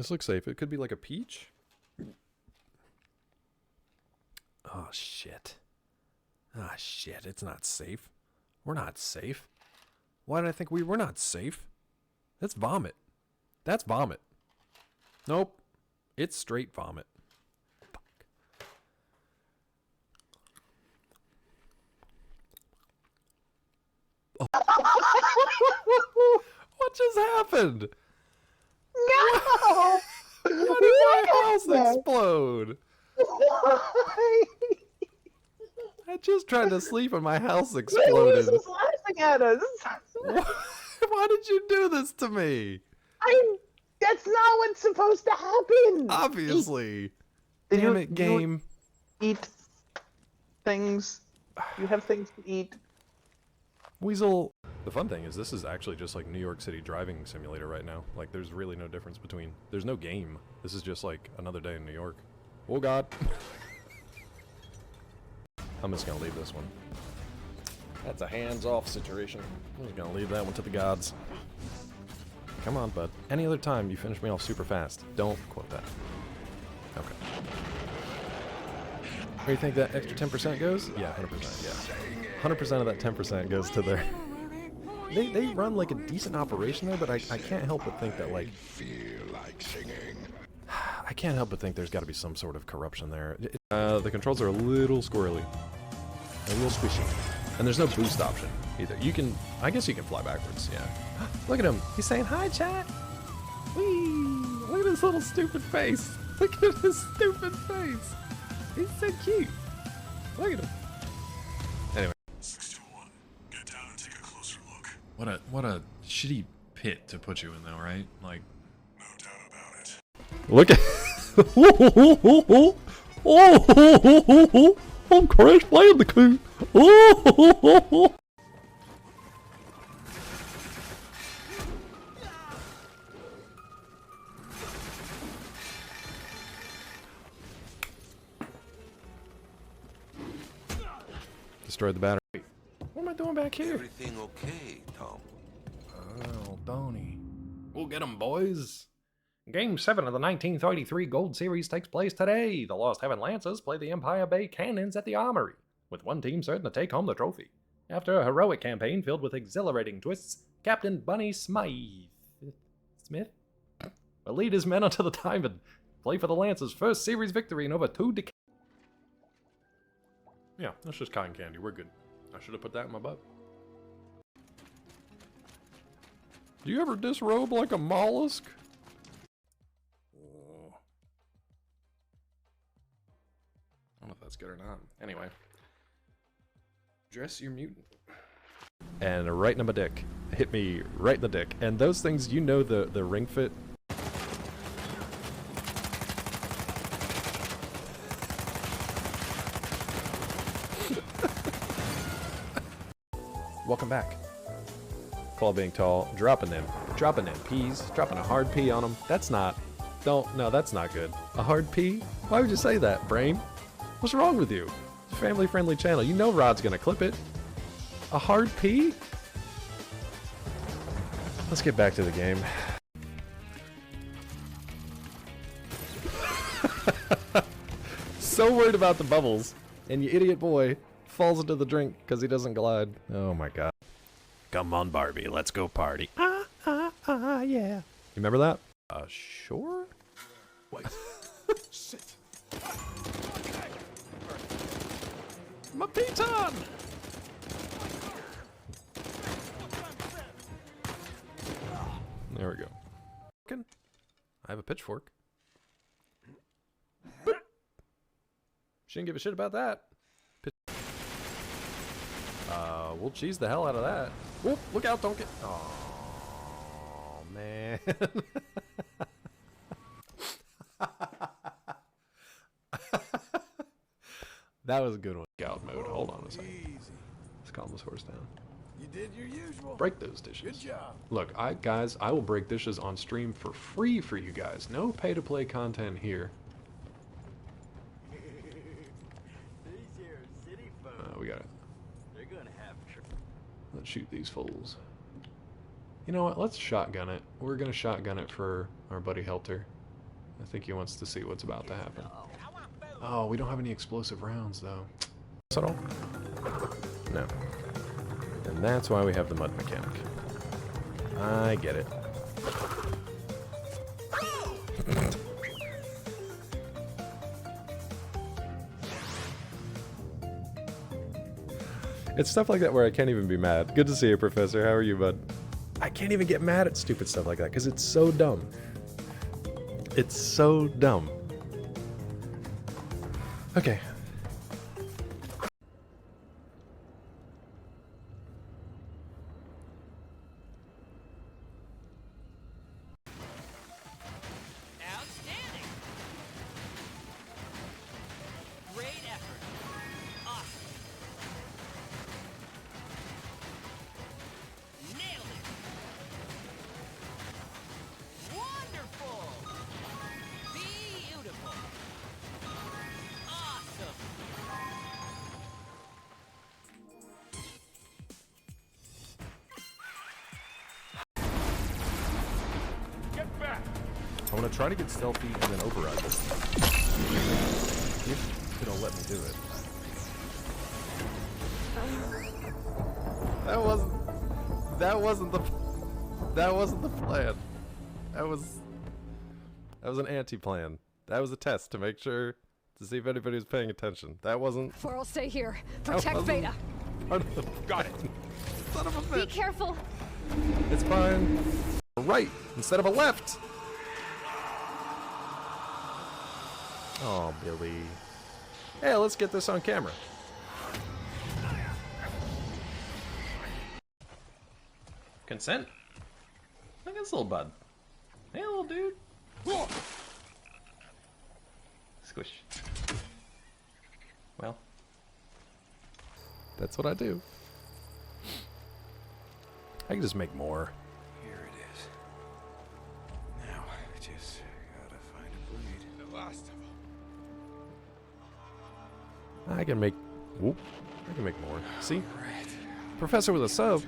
This looks safe. It could be like a peach. Oh, shit. Ah, shit. It's not safe. We're not safe. Why did I think we're not safe? That's vomit. That's vomit. Nope. It's straight vomit. Fuck. Oh. What just happened? No! Why did my house explode? Why? I just tried to sleep and my house exploded. He was laughing at us. Why did you do this to me? That's not what's supposed to happen. Obviously. Did Damn it, game. Eat things. You have things to eat. Weasel. The fun thing is this is actually just like New York City driving simulator right now. Like there's really no difference between. There's no game. This is just like another day in New York. Oh god. I'm just gonna leave this one. That's a hands-off situation. I'm just gonna leave that one to the gods. Come on, bud. Any other time you finish me off super fast. Don't quote that. Okay. Where do you think that extra 10% goes? Yeah, 100%, yeah. 100% of that 10% goes to their... They run like a decent operation there, but I can't help but think that like... I can't help but think there's got to be some sort of corruption there. The controls are a little squirrely. A little squishy. And there's no boost option either. You can... I guess you can fly backwards, yeah. Look at him. He's saying, hi, chat. Whee! Look at his little stupid face. Look at his stupid face. He's so cute. Look at him. Anyway. 621. Get down and take a closer look. What a shitty pit to put you in though, right? Like, No doubt about it. look at I'm Crash Bandicoot. Destroyed the battery. What am I doing back here? Everything okay, Tom? Oh, Donnie. We'll get 'em, boys. Game 7 of the 1933 Gold Series takes place today. The Lost Heaven Lancers play the Empire Bay Cannons at the Armory, with one team certain to take home the trophy. After a heroic campaign filled with exhilarating twists, Captain Bunny Smith will lead his men onto the diamond, play for the Lancers' first series victory in over 2 decades. Yeah, that's just cotton candy. We're good. I should have put that in my butt. Do you ever disrobe like a mollusk? Oh. I don't know if that's good or not. Anyway. Dress your mutant. And right in my dick. Hit me right in the dick. And those things, you know the ring fit. Welcome back. Claw being tall, dropping them peas, dropping a hard P on them. That's not, no, that's not good. A hard P? Why would you say that, brain? What's wrong with you? It's a family-friendly channel. You know Rod's gonna clip it. A hard P? Let's get back to the game. So worried about the bubbles, and you idiot boy falls into the drink because he doesn't glide. Oh my god. Come on, Barbie, let's go party. Yeah. You remember that? Sure? Wait. Sit. My piton! There we go. I have a pitchfork. She didn't give a shit about that. We'll cheese the hell out of that. Whoop, look out, don't get... Oh, man. That was a good one. Scout mode. Hold on a second. Let's calm this horse down. You did your usual. Break those dishes. Good job. Look, guys, I will break dishes on stream for free for you guys. No pay-to-play content here. We got it. They're gonna have Let's shoot these fools. You know what? Let's shotgun it. We're gonna shotgun it for our buddy Helter. I think he wants to see what's about to happen. Oh, we don't have any explosive rounds, though. At all? No. And that's why we have the mud mechanic. I get it. It's stuff like that where I can't even be mad. Good to see you, Professor. How are you, bud? I can't even get mad at stupid stuff like that because it's so dumb. It's so dumb. Okay. Outstanding! Great effort. Awesome. Nailed it. Wonderful. Beautiful. Awesome. Get back! I want to try to get stealthy and then override this. If it'll let me do it. That wasn't the plan. That was an anti-plan. That was a test to make sure to see if anybody was paying attention. That wasn't. Coral, stay here. that Protect wasn't Beta. part of the Got it. Son of a Be bitch. careful. It's fine. A right instead of a left. Oh, Billy. Hey, let's get this on camera. Consent? Look at this little bud. Hey, little dude. Squish. Well, that's what I do. I can just make more. Here it is. Now, I just gotta find a blade. The last of them. I can make. Whoop. I can make more. See? Professor with a sub.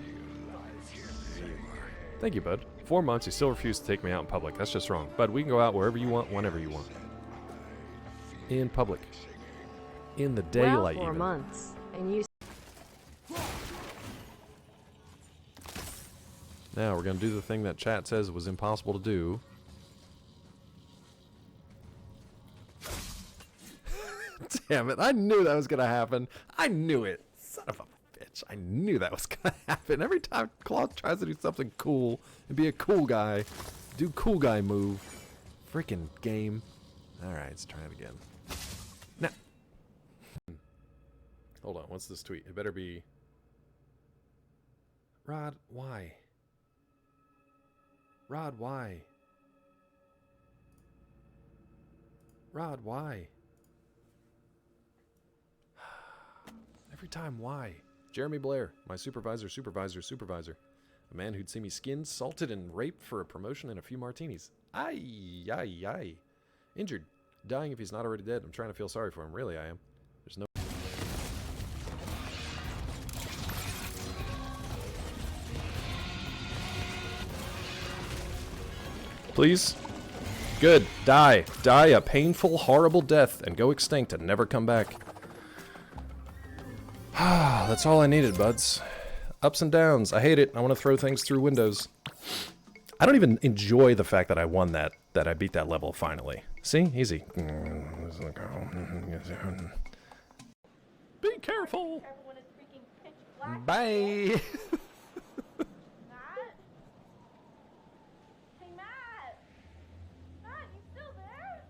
Thank you, bud. 4 months, you still refuse to take me out in public. That's just wrong. Bud, we can go out wherever you want, whenever you want. In public. In the daylight, well, 4 even. months. And you Now, we're going to do the thing that chat says was impossible to do. Damn it. I knew that was going to happen. I knew it. Son of a bitch. I knew that was going to happen. Every time Claude tries to do something cool and be a cool guy, do cool guy move. Freaking game. Alright, let's try it again. Now. Hold on. What's this tweet? It better be... Rod, why? Rod, why? Rod, why? Every time, why? Jeremy Blair, my supervisor. A man who'd see me skinned, salted, and raped for a promotion and a few martinis. Aye. Injured. Dying if he's not already dead. I'm trying to feel sorry for him. Really, I am. There's no... Please? Good. Die. Die a painful, horrible death and go extinct and never come back. That's all I needed, buds. Ups and downs. I hate it. I want to throw things through windows. I don't even enjoy the fact that I won that I beat that level finally. See? Easy. Be careful. Everyone is freaking pitch black. Bye. Matt? Hey, Matt! Matt, you still there?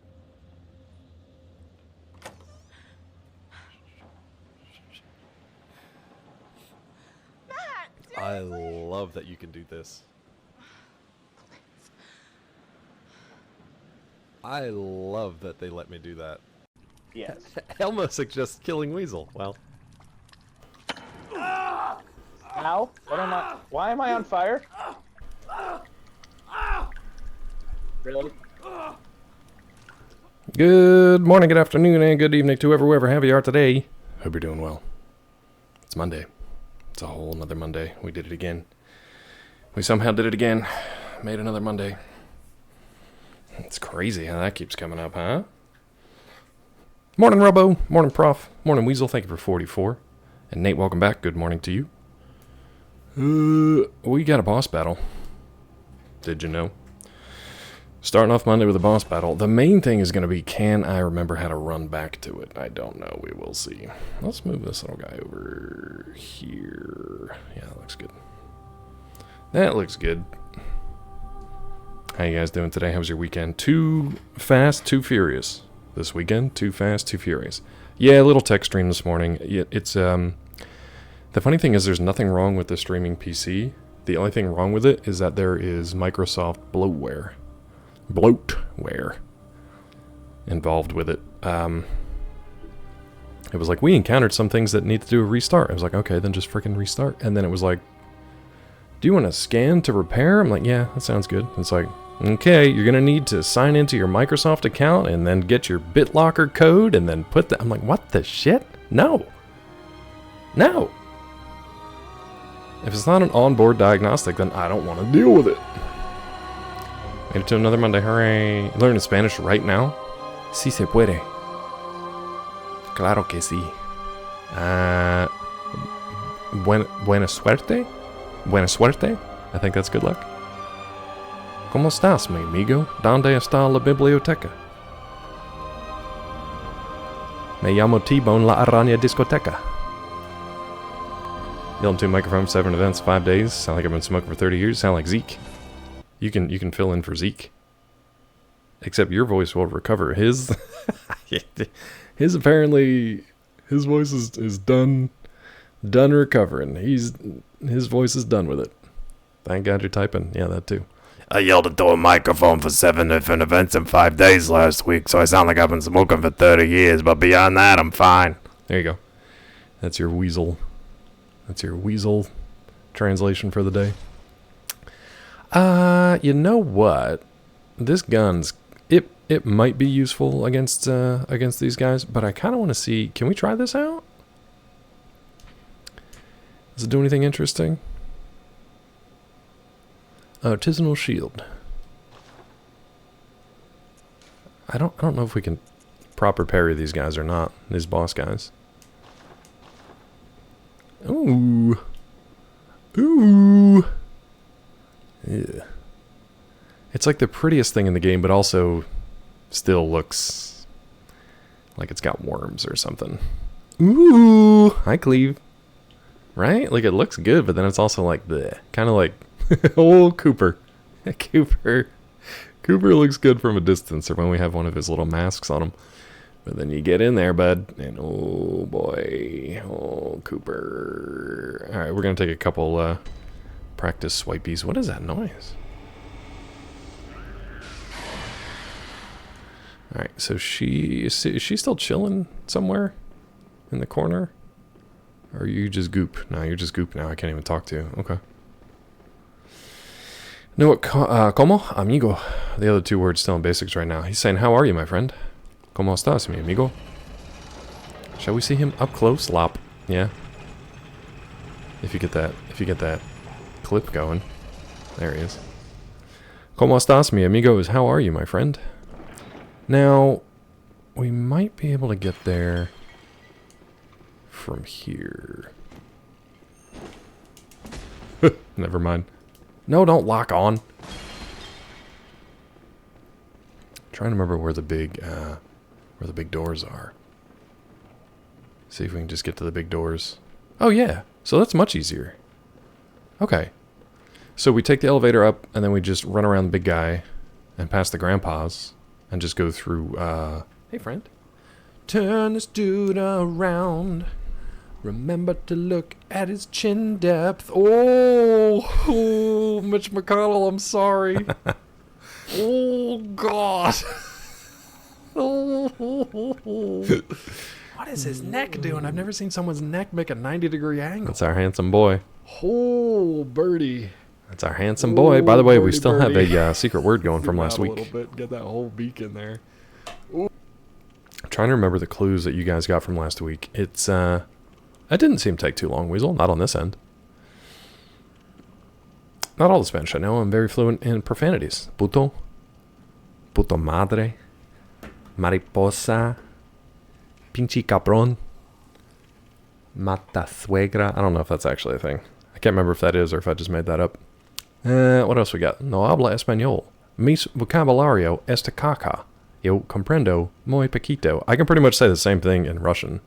Matt! I love that you can do this. I love that they let me do that. Yes. Elmo suggests killing Weasel. Well, Ow! What am I? Why am I on fire? Really? good morning, good afternoon, and good evening to whoever have you are today. Hope you're doing well. It's Monday. It's a whole nother Monday. We did it again. We somehow did it again. Made another Monday. It's crazy how that keeps coming up, huh? Morning, Robo. Morning, Prof. Morning, Weasel. Thank you for 44. And Nate, welcome back. Good morning to you. We got a boss battle. Did you know? Starting off Monday with a boss battle. The main thing is going to be, can I remember how to run back to it? I don't know. We will see. Let's move this little guy over here. Yeah, that looks good. That looks good. How you guys doing today? How was your weekend? Too fast, too furious. This weekend, too fast, too furious. Yeah, a little tech stream this morning. It's the funny thing is there's nothing wrong with the streaming PC. The only thing wrong with it is that there is Microsoft bloatware involved with it. It was like, we encountered some things that need to do a restart. I was like, okay, then just freaking restart. And then it was like, do you want to scan to repair? I'm like, yeah, that sounds good. It's like, okay, you're going to need to sign into your Microsoft account and then get your BitLocker code and then put that. I'm like, what the shit? No. No. If it's not an onboard diagnostic, then I don't want to deal with it. Made it to another Monday. Hooray. Learning Spanish right now? Sí se puede. Claro que sí. Buena suerte? Buena suerte? I think that's good luck. ¿Cómo estás, mi amigo? ¿Dónde está la biblioteca? Me llamo T-Bone La Araña Discoteca. Yelling 2 microphones, 7 events, 5 days. Sound like I've been smoking for 30 years. Sound like Zeke. You can fill in for Zeke. Except your voice will recover. His apparently his voice is done recovering. His voice is done with it. Thank God you're typing. Yeah, that too. I yelled into a microphone for 7 different events in 5 days last week, so I sound like I've been smoking for 30 years, but beyond that, I'm fine. There you go. That's your weasel. That's your weasel translation for the day. You know what? This gun's it might be useful against these guys, but I kind of want to see. Can we try this out? Does it do anything interesting? Artisanal shield. I don't know if we can proper parry these guys or not. These boss guys. Ooh. Ooh. Yeah. It's like the prettiest thing in the game, but also still looks like it's got worms or something. Ooh. Hi, Cleve. Right? Like, it looks good, but then it's also like the kind of like oh, Cooper. Cooper looks good from a distance, or when we have one of his little masks on him. But then you get in there, bud, and oh boy, oh Cooper. All right, we're gonna take a couple practice swipies. What is that noise? All right, so is she still chilling somewhere in the corner? Or are you just goop? No, you're just goop now. I can't even talk to you. Okay. Know what? Como? Amigo. The other 2 words still in basics right now. He's saying, how are you, my friend? Como estás, mi amigo? Shall we see him up close? Lop. Yeah. If you get that clip going. There he is. Como estás, mi amigo is how are you, my friend? Now, we might be able to get there from here. Never mind. No, don't lock on. Trying to remember where the big doors are. See if we can just get to the big doors. Oh yeah, so that's much easier. Okay. So we take the elevator up and then we just run around the big guy and past the grandpas and just go through hey friend. Turn this dude around. Remember to look at his chin depth. Oh, Mitch McConnell, I'm sorry. Oh, God. What is his neck doing? I've never seen someone's neck make a 90-degree angle. That's our handsome boy. Oh, birdie. That's our handsome boy. By the way, we still have a secret word going from last week. A little bit. Get that whole beak in there. Ooh. I'm trying to remember the clues that you guys got from last week. It's, that didn't seem to take too long, Weasel. Not on this end. Not all the Spanish I know. I'm very fluent in profanities. Puto. puto madre, mariposa, pinche cabrón, mata suegra. I don't know if that's actually a thing. I can't remember if that is or if I just made that up. What else we got? No habla español. Mis vocabulario es de caca. Yo comprendo muy poquito. I can pretty much say the same thing in Russian.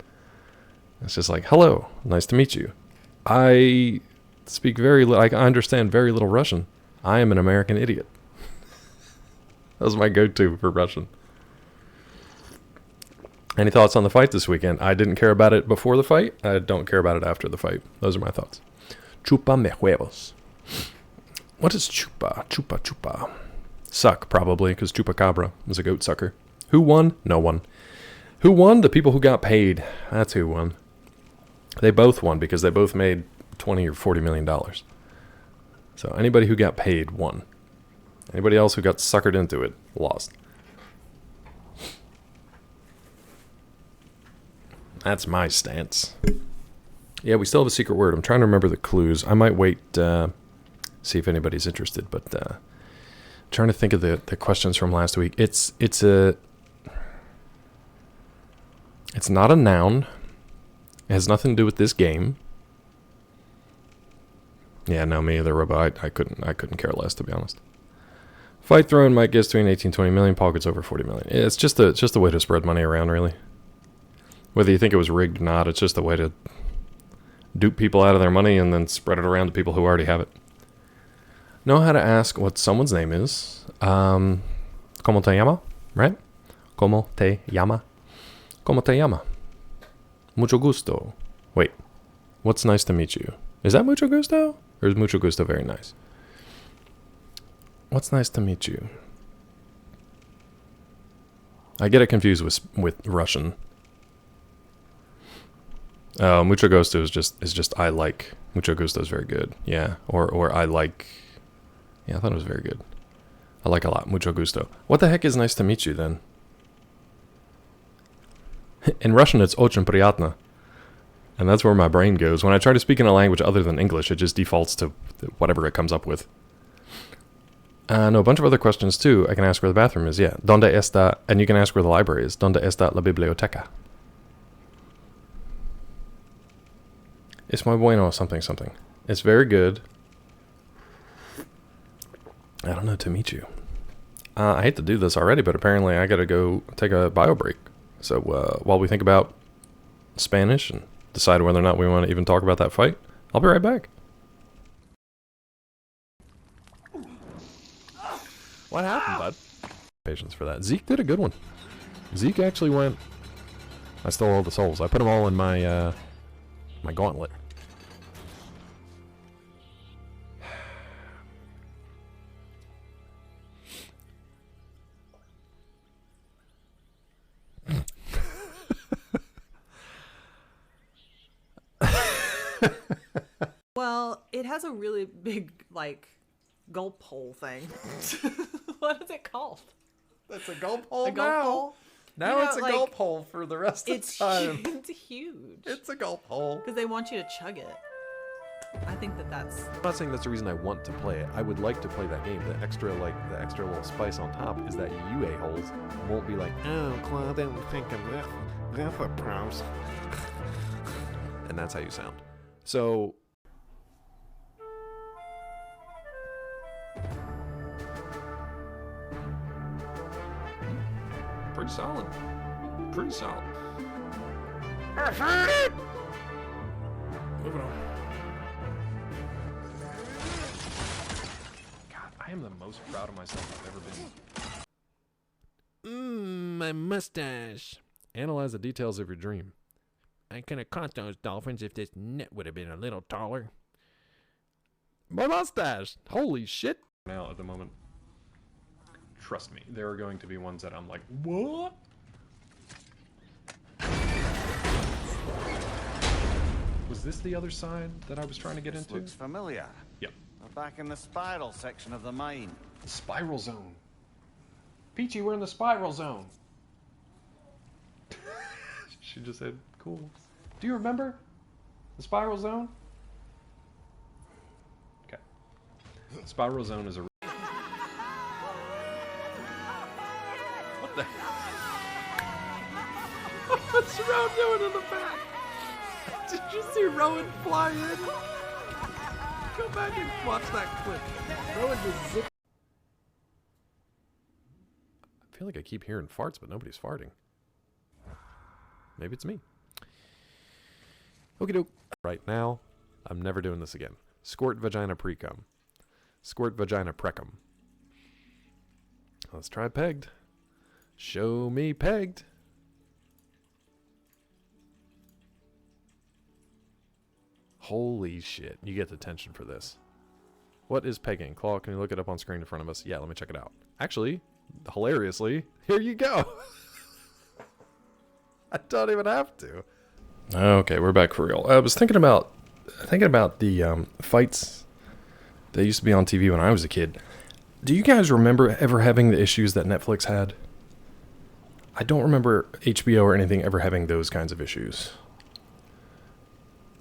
It's just like, hello, nice to meet you. I speak very little, I understand very little Russian. I am an American idiot. That was my go-to for Russian. Any thoughts on the fight this weekend? I didn't care about it before the fight. I don't care about it after the fight. Those are my thoughts. Chupa me huevos. What is chupa? Chupa chupa. Suck, probably, because chupacabra was a goat sucker. Who won? No one. Who won? The people who got paid. That's who won. They both won because they both made $20 or $40 million. So anybody who got paid won. Anybody else who got suckered into it lost. That's my stance. Yeah, we still have a secret word. I'm trying to remember the clues. I might wait, see if anybody's interested, but trying to think of the questions from last week. It's not a noun. It has nothing to do with this game. Yeah, no, me either, Robo. I couldn't care less, to be honest. Fight thrown, Mike gets between 18 20 million, Paul gets over 40 million. It's just a way to spread money around, really. Whether you think it was rigged or not, it's just a way to dupe people out of their money and then spread it around to people who already have it. Know how to ask what someone's name is. ¿Cómo te llama? Right? ¿Cómo te llama? ¿Cómo te llama? Mucho gusto. Wait. What's nice to meet you? Is that mucho gusto? Or is mucho gusto very nice? What's nice to meet you? I get it confused with Russian. Mucho gusto is just I like. Mucho gusto is very good. Yeah. Or I like. Yeah, I thought it was very good. I like a lot. Mucho gusto. What the heck is nice to meet you then? In Russian, it's очень приятно. And that's where my brain goes. When I try to speak in a language other than English, it just defaults to whatever it comes up with. No, a bunch of other questions too. I can ask where the bathroom is, yeah. ¿Dónde está? And you can ask where the library is. ¿Dónde está la biblioteca? Es muy bueno something something. It's very good. I don't know, to meet you. I hate to do this already, but apparently I gotta go take a bio break. So while we think about Spanish and decide whether or not we want to even talk about that fight, I'll be right back. What happened, bud? Patience for that. Zeke did a good one. Zeke actually went... I stole all the souls. I put them all in my my gauntlet. Well, it has a really big, like, gulp hole thing. What is it called? That's a gulp hole A gulp hole? Now You know, it's a like, gulp hole for the rest of the time. It's huge. It's a gulp hole. Because they want you to chug it. I think that's... I'm not saying that's the reason I want to play it. I would like to play that game. The extra little spice on top is that you a-holes won't be like, oh, Claude, I didn't think of that. That's a promise. And that's how you sound. So... Pretty solid. Pretty solid. Moving on. God, I am the most proud of myself I've ever been. My mustache. Analyze the details of your dream. I could have caught those dolphins if this net would have been a little taller. My mustache! Holy shit! Now, at the moment, trust me, there are going to be ones that I'm like, what? Was this the other side that I was trying to get into? Looks familiar. Yep. We're back in the spiral section of the mine. The spiral zone. Peachy, we're in the spiral zone. She just said, cool. Do you remember the spiral zone? Okay. Spiral zone is a... What's Rowan doing in the back? Did you see Rowan fly in? Go back and watch that clip. Rowan just zipped. I feel like I keep hearing farts, but nobody's farting. Maybe it's me. Okie doke. Right now, I'm never doing this again. Squirt vagina precum. Squirt vagina precum. Let's try pegged. Show me pegged. Holy shit. You get the tension for this. What is pegging? Claw, can you look it up on screen in front of us? Yeah, let me check it out. Actually, hilariously, here you go. I don't even have to. Okay, we're back for real. I was thinking about the fights that used to be on TV when I was a kid. Do you guys remember ever having the issues that Netflix had? I don't remember HBO or anything ever having those kinds of issues.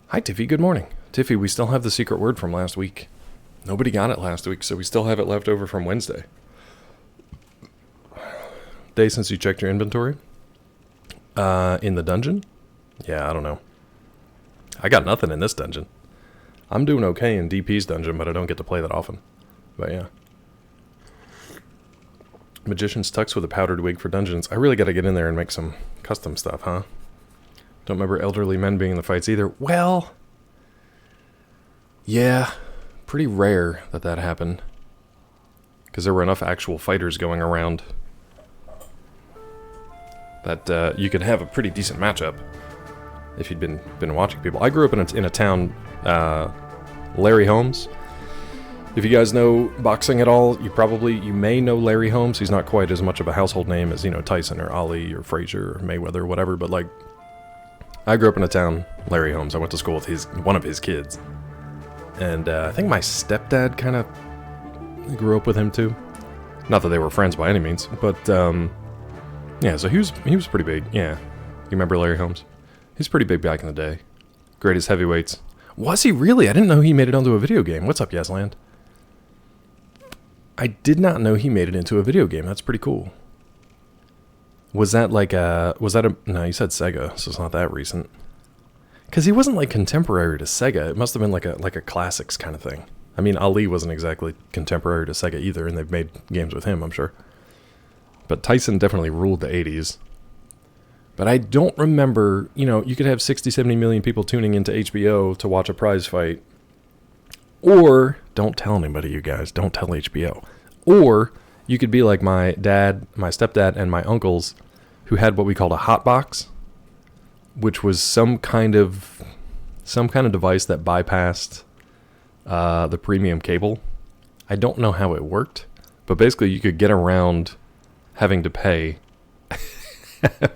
Hi, Tiffy. Good morning. Tiffy, we still have the secret word from last week. Nobody got it last week, so we still have it left over from Wednesday. Day since you checked your inventory? In the dungeon? Yeah, I don't know. I got nothing in this dungeon. I'm doing okay in DP's dungeon, but I don't get to play that often. But yeah. Magician's Tux with a powdered wig for dungeons. I really got to get in there and make some custom stuff, huh? Don't remember elderly men being in the fights either. Well, yeah, pretty rare that happened. Because there were enough actual fighters going around that you could have a pretty decent matchup if you'd been watching people. I grew up in a town, Larry Holmes. If you guys know boxing at all, you may know Larry Holmes. He's not quite as much of a household name as, Tyson or Ali or Frazier or Mayweather or whatever, but like, I grew up in a town, Larry Holmes. I went to school with one of his kids. And I think my stepdad kind of grew up with him too. Not that they were friends by any means, but yeah, so he was pretty big. Yeah. You remember Larry Holmes? He's pretty big back in the day. Greatest heavyweights. Was he really? I didn't know he made it onto a video game. What's up, Yesland? I did not know he made it into a video game. That's pretty cool. Was that no, you said Sega, so it's not that recent. Because he wasn't like contemporary to Sega. It must have been like a classics kind of thing. I mean, Ali wasn't exactly contemporary to Sega either, and they've made games with him, I'm sure. But Tyson definitely ruled the 80s. But I don't remember, you could have 60, 70 million people tuning into HBO to watch a prize fight. Or, don't tell anybody, you guys, don't tell HBO. Or, you could be like my dad, my stepdad, and my uncles, who had what we called a hot box, which was some kind of device that bypassed the premium cable. I don't know how it worked, but basically you could get around having to pay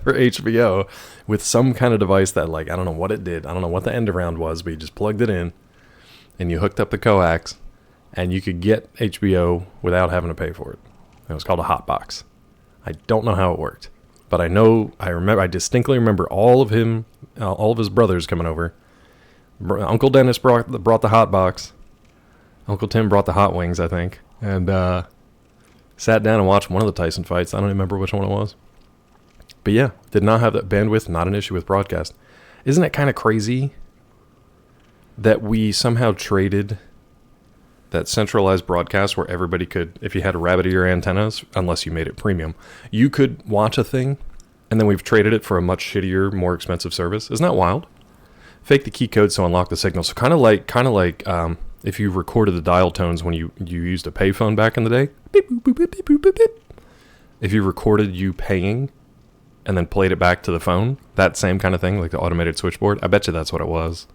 for HBO with some kind of device that, like, I don't know what it did. I don't know what the end around was, but you just plugged it in and you hooked up the coax and you could get HBO without having to pay for it. It was called a hot box. I don't know how it worked, but I distinctly remember all of his brothers coming over. Uncle Dennis brought the hot box. Uncle Tim brought the hot wings, I think, and sat down and watched one of the Tyson fights. I don't remember which one it was. But yeah, did not have that bandwidth, not an issue with broadcast. Isn't it kind of crazy that we somehow traded that centralized broadcast where everybody could, if you had a rabbit ear antennas, unless you made it premium, you could watch a thing, and then we've traded it for a much shittier, more expensive service? Isn't that wild? Fake the key code, so unlock the signal. So kind of like if you recorded the dial tones when you used a payphone back in the day. Beep, boop, boop, beep, beep, boop, beep, beep. If you recorded you paying and then played it back to the phone, that same kind of thing, like the automated switchboard, I bet you that's what it was.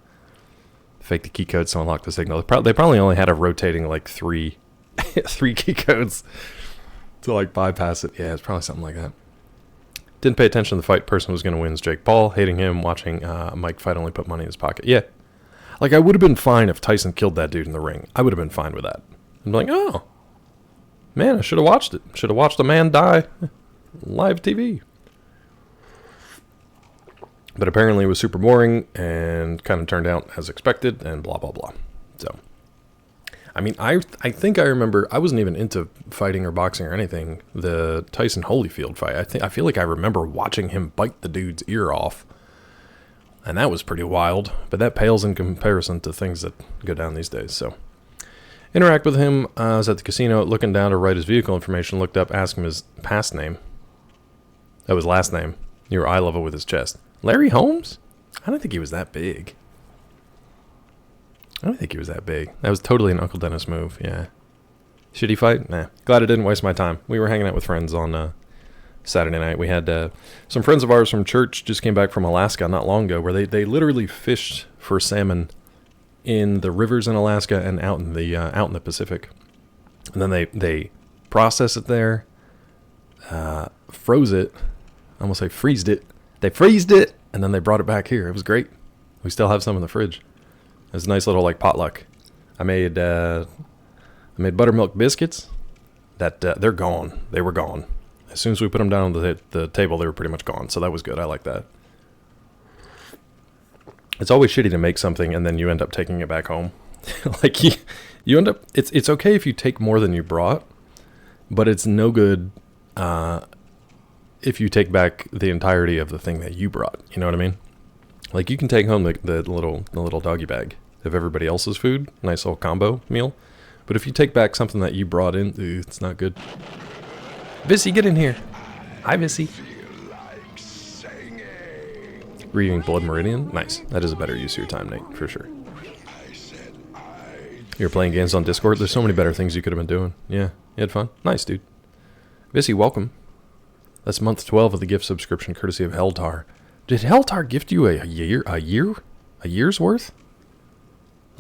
Fake the key code, so unlock the signal. They probably only had a rotating like three key codes to like bypass it. Yeah, it's probably something like that. Didn't pay attention to the fight. Person was going to win is Jake Paul. Hating him. Watching Mike fight only put money in his pocket. Yeah. Like, I would have been fine if Tyson killed that dude in the ring. I would have been fine with that. I'm like, oh, man, I should have watched it. Should have watched a man die. Live TV. But apparently it was super boring and kind of turned out as expected and blah, blah, blah. So, I mean, I think I remember, I wasn't even into fighting or boxing or anything, the Tyson Holyfield fight. I feel like I remember watching him bite the dude's ear off. And that was pretty wild, but that pales in comparison to things that go down these days, so. Interact with him. I was at the casino looking down to write his vehicle information, looked up, asked him his past name. That was last name. You were eye level with his chest. Larry Holmes? I don't think he was that big. I don't think he was that big. That was totally an Uncle Dennis move, yeah. Should he fight? Nah. Glad I didn't waste my time. We were hanging out with friends on Saturday night. We had some friends of ours from church just came back from Alaska not long ago, where they literally fished for salmon in the rivers in Alaska and out in the Pacific. And then they process it there, froze it, I almost say freezed it. They freezed it, and then they brought it back here. It was great. We still have some in the fridge. It was a nice little like potluck. I made buttermilk biscuits. That they're gone. They were gone. As soon as we put them down on the table, they were pretty much gone. So that was good. I like that. It's always shitty to make something and then you end up taking it back home. Like you end up. It's okay if you take more than you brought, but it's no good if you take back the entirety of the thing that you brought. You know what I mean? Like you can take home the little doggy bag of everybody else's food, nice little combo meal. But if you take back something that you brought in, it's not good. Vissy, get in here. Hi, Vissy. Reading Blood Meridian? Nice. That is a better use of your time, Nate, for sure. You're playing games on Discord? There's so many better things you could have been doing. Yeah, you had fun? Nice, dude. Vissy, welcome. That's month 12 of the gift subscription, courtesy of Heltar. Did Heltar gift you a year's worth?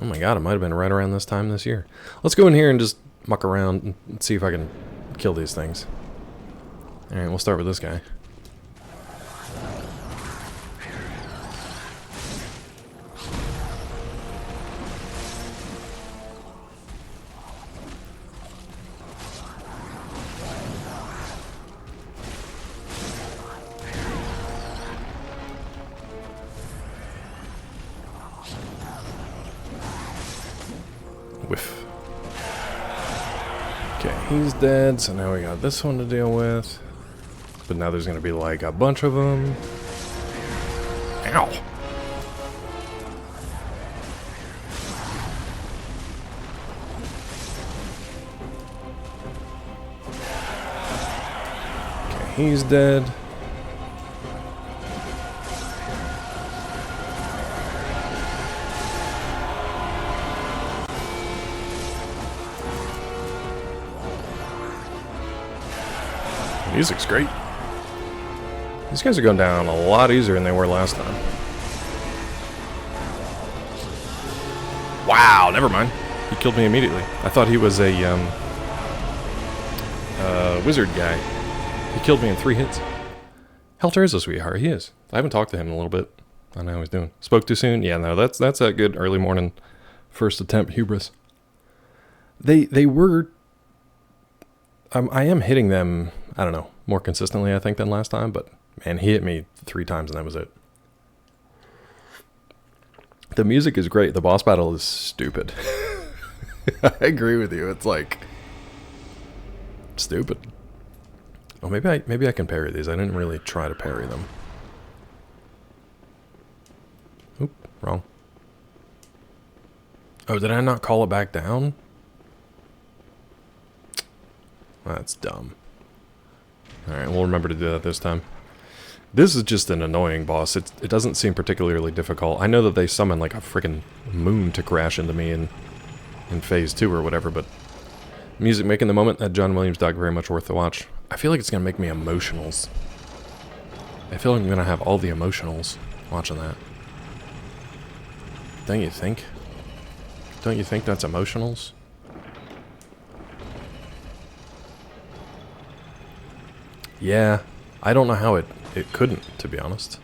Oh my god, it might have been right around this time this year. Let's go in here and just muck around and see if I can kill these things. Alright, we'll start with this guy. Whiff. Okay, he's dead, so now we got this one to deal with. But now there's going to be like a bunch of them. Ow! Okay, he's dead. Music's great. These guys are going down a lot easier than they were last time. Wow, never mind. He killed me immediately. I thought he was a wizard guy. He killed me in 3 hits. Helter is a sweetheart. He is. I haven't talked to him in a little bit. I don't know how he's doing. Spoke too soon? Yeah, no, that's that good early morning first attempt hubris. They were... I am hitting them, I don't know, more consistently, I think, than last time, but, man, he hit me 3 times and that was it. The music is great. The boss battle is stupid. I agree with you. It's, like, stupid. Oh, maybe I can parry these. I didn't really try to parry them. Oop, wrong. Oh, did I not call it back down? That's dumb. Alright, we'll remember to do that this time. This is just an annoying boss. It doesn't seem particularly difficult. I know that they summon like a freaking moon to crash into me in phase 2 or whatever, but music making the moment, that John Williams doc, very much worth the watch. I feel like it's gonna make me emotionals. I feel like I'm gonna have all the emotionals watching that. Don't you think? Don't you think that's emotionals? Yeah, I don't know how it couldn't, to be honest.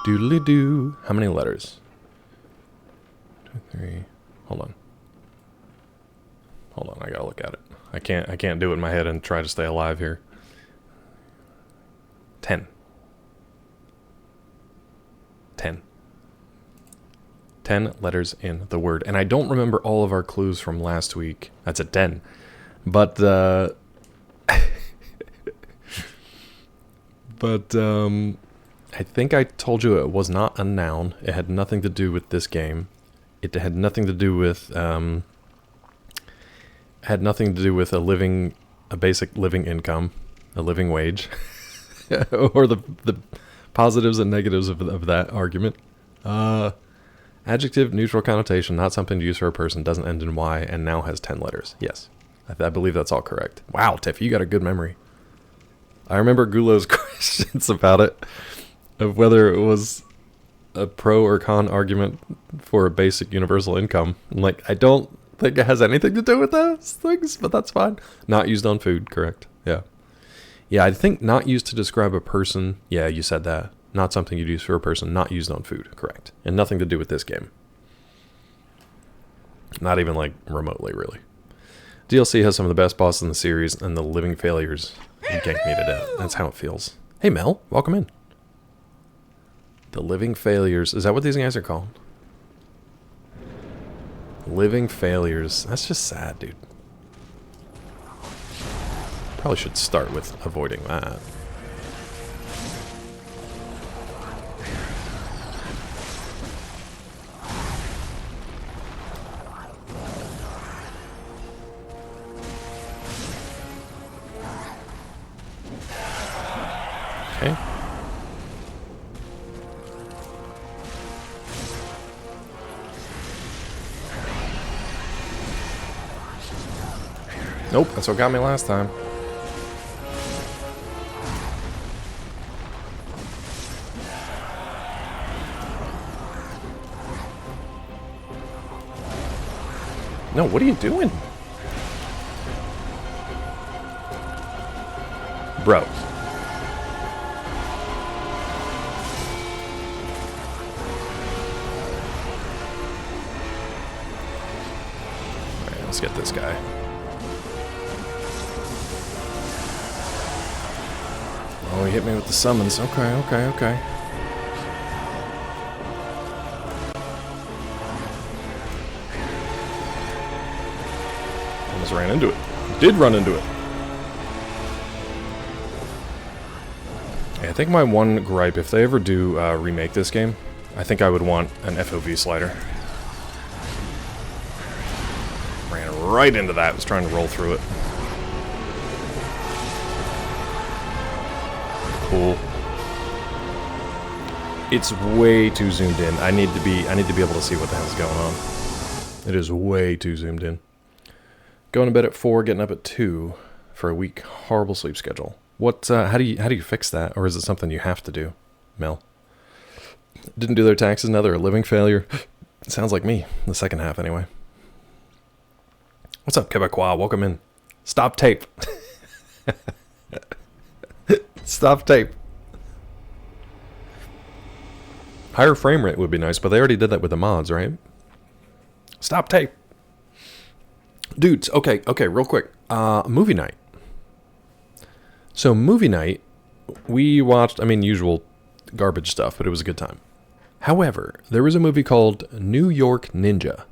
Doodly-doo. How many letters? 2, 3. Hold on. Hold on, I gotta look at it. I can't do it in my head and try to stay alive here. 10. 10. 10 letters in the word. And I don't remember all of our clues from last week. That's a 10. But, I think I told you it was not a noun. It had nothing to do with this game. It had nothing to do with, a basic living income, a living wage, or the positives and negatives of that argument. Adjective, neutral connotation, not something to use for a person, doesn't end in Y, and now has 10 letters. Yes, I believe that's all correct. Wow, Tiff, you got a good memory. I remember Gulo's questions about it, of whether it was a pro or con argument for a basic universal income. I'm like, I don't think it has anything to do with those things, but that's fine. Not used on food, correct? Yeah. Yeah, I think not used to describe a person. Yeah, you said that. Not something you'd use for a person, not used on food, correct. And nothing to do with this game. Not even like remotely, really. DLC has some of the best bosses in the series, and the living failures ganked me to death. That's how it feels. Hey Mel, welcome in. The living failures, is that what these guys are called? Living failures, that's just sad, dude. Probably should start with avoiding that. Okay. Nope, that's what got me last time. No, what are you doing? Bro. Alright, let's get this guy. Oh, he hit me with the summons. Okay. Almost ran into it. Did run into it. Yeah, I think my one gripe, if they ever do remake this game, I think I would want an FOV slider. Ran right into that, was trying to roll through it. Cool. It's way too zoomed in. I need to be able to see what the hell's going on. It is way too zoomed in. Going to bed at 4, getting up at 2 for a week. Horrible sleep schedule. What? How do you fix that, or is it something you have to do, Mel? Didn't do their taxes. Now they're a living failure. Sounds like me. The second half, anyway. What's up, Quebecois? Welcome in. Stop tape. Stop tape. Higher frame rate would be nice, but they already did that with the mods, right? Stop tape. Dudes, okay, real quick. Movie night. So movie night, we watched, usual garbage stuff, but it was a good time. However, there was a movie called New York Ninja,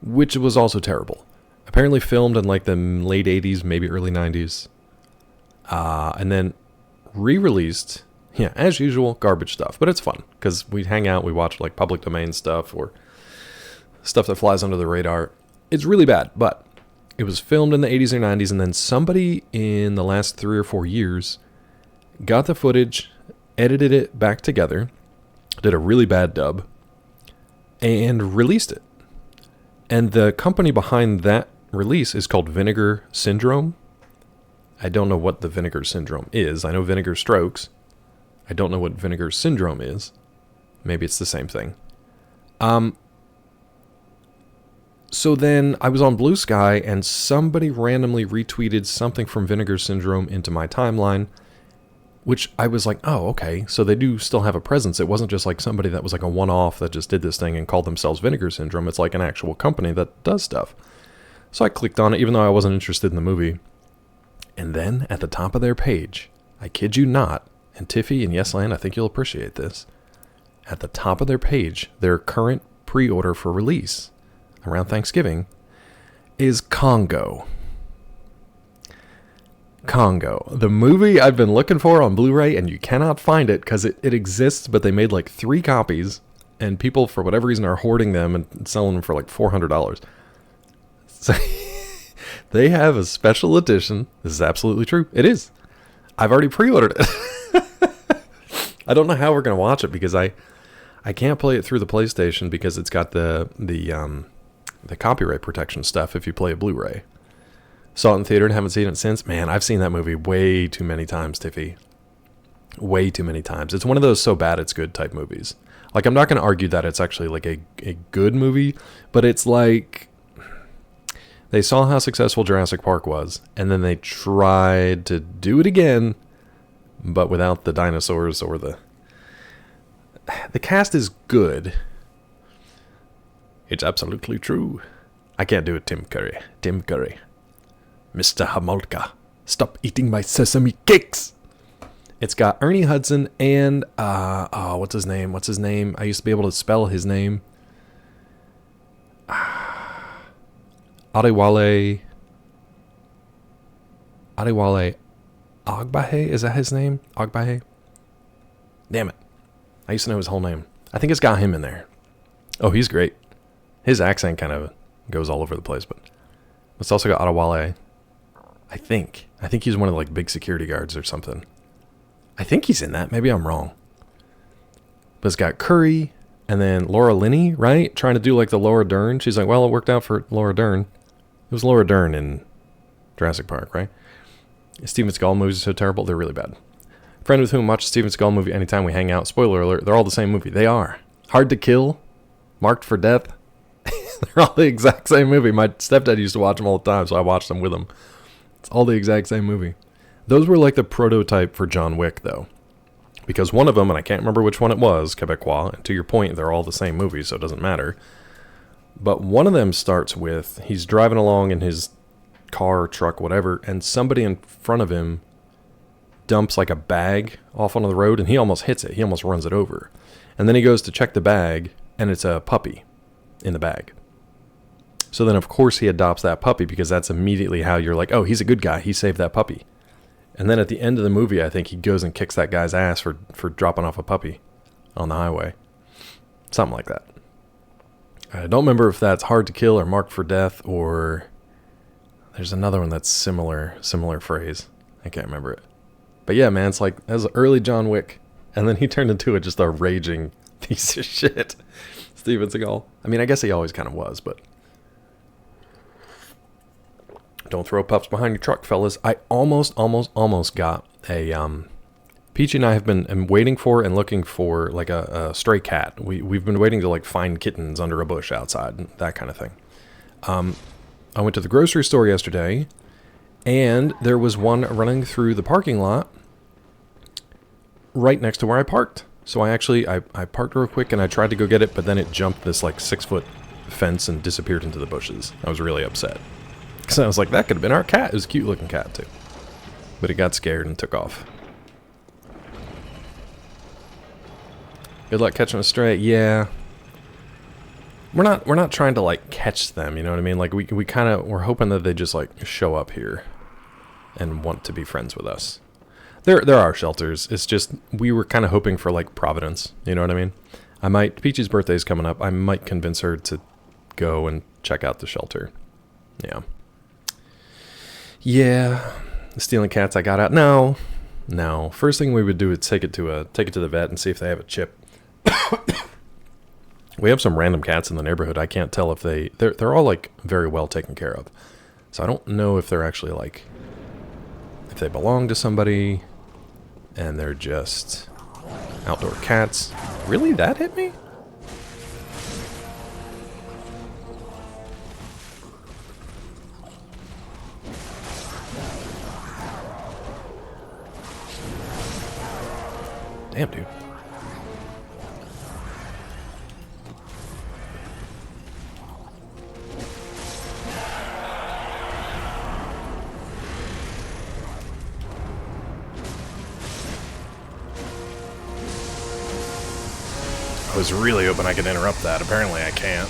which was also terrible. Apparently filmed in like the late 80s, maybe early 90s. And then re-released, yeah, as usual, garbage stuff. But it's fun, because we hang out, we watch like public domain stuff, or stuff that flies under the radar. It's really bad, but it was filmed in the 80s or 90s, and then somebody in the last 3 or 4 years got the footage, edited it back together, did a really bad dub, and released it. And the company behind that release is called Vinegar Syndrome. I don't know what the Vinegar Syndrome is. I know Vinegar Strokes. I don't know what Vinegar Syndrome is. Maybe it's the same thing. So then I was on Blue Sky, and somebody randomly retweeted something from Vinegar Syndrome into my timeline, which I was like, oh, okay, so they do still have a presence. It wasn't just like somebody that was like a one-off that just did this thing and called themselves Vinegar Syndrome. It's like an actual company that does stuff. So I clicked on it, even though I wasn't interested in the movie. And then, at the top of their page, I kid you not, and Tiffy and Yesland, I think you'll appreciate this, at the top of their page, their current pre-order for release around Thanksgiving is Congo. Congo, the movie I've been looking for on Blu-ray, and you cannot find it because it exists, but they made like 3 copies, and people for whatever reason are hoarding them and selling them for like $400. So they have a special edition. This is absolutely true. It is. I've already pre-ordered it. I don't know how we're gonna watch it because I can't play it through the PlayStation because it's got the copyright protection stuff if you play a Blu-ray. Saw it in theater and haven't seen it since. Man, I've seen that movie way too many times, Tiffy. Way too many times. It's one of those so bad it's good type movies. Like, I'm not going to argue that it's actually like a good movie, but it's like they saw how successful Jurassic Park was, and then they tried to do it again, but without the dinosaurs or the cast is good. It's absolutely true. I can't do it, Tim Curry. Tim Curry. Mr. Hamolka, stop eating my sesame cakes. It's got Ernie Hudson and, what's his name? What's his name? I used to be able to spell his name. Adewale Agbahe? Is that his name? Agbahe? Damn it. I used to know his whole name. I think it's got him in there. Oh, he's great. His accent kind of goes all over the place, but it's also got Adewale. I think he's one of the like big security guards or something. I think he's in that. Maybe I'm wrong. But it's got Curry and then Laura Linney, right? Trying to do like the Laura Dern. She's like, well, it worked out for Laura Dern. It was Laura Dern in Jurassic Park, right? Steven Seagal movies are so terrible. They're really bad. Friend with whom watches Steven Seagal movie anytime we hang out. Spoiler alert, they're all the same movie. They are. Hard to Kill, Marked for Death. They're all the exact same movie. My stepdad used to watch them all the time, so I watched them with him. It's all the exact same movie. Those were like the prototype for John Wick, though. Because one of them, and I can't remember which one it was, Quebecois, and to your point, they're all the same movie, so it doesn't matter. But one of them starts with, he's driving along in his car, truck, whatever, and somebody in front of him dumps like a bag off onto the road, and he almost hits it. He almost runs it over. And then he goes to check the bag, and it's a puppy in the bag. So then, of course, he adopts that puppy because that's immediately how you're like, oh, he's a good guy. He saved that puppy. And then at the end of the movie, I think he goes and kicks that guy's ass for dropping off a puppy on the highway. Something like that. I don't remember if that's Hard to Kill or Marked for Death or there's another one that's similar phrase. I can't remember it. But yeah, man, it's like, that was early John Wick. And then he turned into just a raging piece of shit. Steven Seagal. I mean, I guess he always kind of was, but don't throw pups behind your truck, fellas. I almost got a, Peachy and I have been waiting for and looking for like a stray cat. We've been waiting to like find kittens under a bush outside, and that kind of thing. I went to the grocery store yesterday, and there was one running through the parking lot right next to where I parked. So I parked real quick and I tried to go get it, but then it jumped this like 6-foot fence and disappeared into the bushes. I was really upset. Because I was like, that could have been our cat. It was a cute looking cat too. But it got scared and took off. Good luck catching a stray. Yeah. We're not trying to like catch them, you know what I mean? Like we're hoping that they just like show up here and want to be friends with us. There are shelters. It's just we were kind of hoping for like Providence, you know what I mean? Peachy's birthday's coming up. I might convince her to go and check out the shelter. Yeah. Yeah. Stealing cats I got out. No. First thing we would do is take it to the vet and see if they have a chip. We have some random cats in the neighborhood. I can't tell if they're all like very well taken care of. So I don't know if they're actually like, if they belong to somebody and they're just outdoor cats. Really? That hit me? Damn, dude. I was really hoping I could interrupt that. Apparently I can't.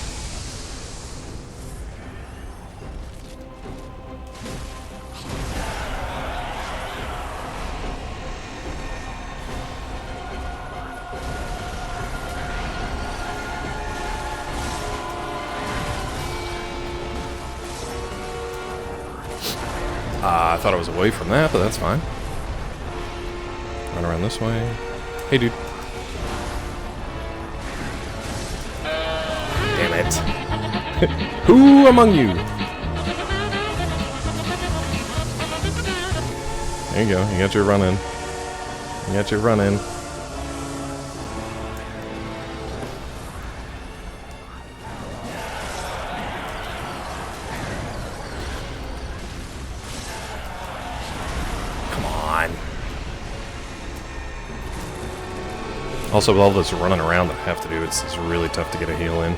I thought I was away from that, but that's fine. Run around this way. Hey, dude. Damn it. Who among you? There you go. You got your run in. You got your run in. Also, with all this running around that I have to do, it's really tough to get a heal in.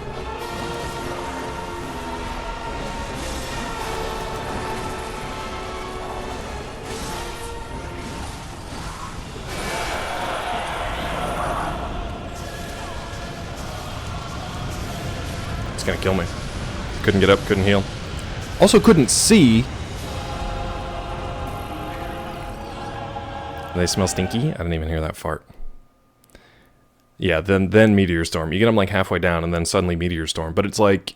It's gonna kill me. Couldn't get up, couldn't heal. Also couldn't see. They smell stinky? I didn't even hear that fart. Yeah, then Meteor Storm. You get them like halfway down and then suddenly Meteor Storm. But it's like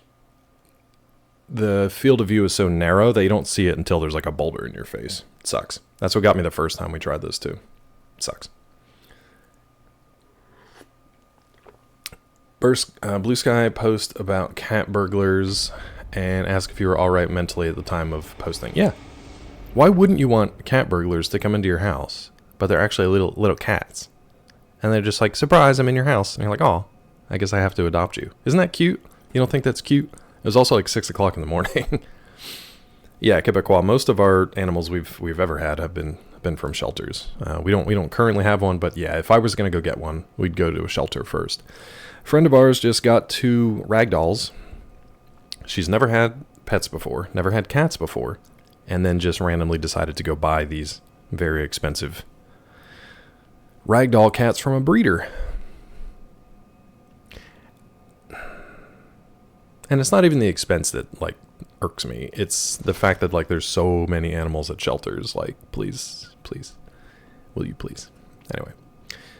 the field of view is so narrow that you don't see it until there's like a boulder in your face. It sucks. That's what got me the first time we tried this too. It sucks. Blue Sky post about cat burglars and ask if you were alright mentally at the time of posting. Yeah. Why wouldn't you want cat burglars to come into your house, but they're actually little cats? And they're just like, surprise, I'm in your house. And you're like, oh, I guess I have to adopt you. Isn't that cute? You don't think that's cute? It was also like 6 o'clock in the morning. Yeah, Quebecois. Most of our animals we've ever had have been from shelters. We don't currently have one, but yeah, if I was gonna go get one, we'd go to a shelter first. A friend of ours just got 2 ragdolls. She's never had pets before, never had cats before, and then just randomly decided to go buy these very expensive ragdoll cats from a breeder. And it's not even the expense that like irks me. It's the fact that like there's so many animals at shelters. Like, please, will you please? Anyway,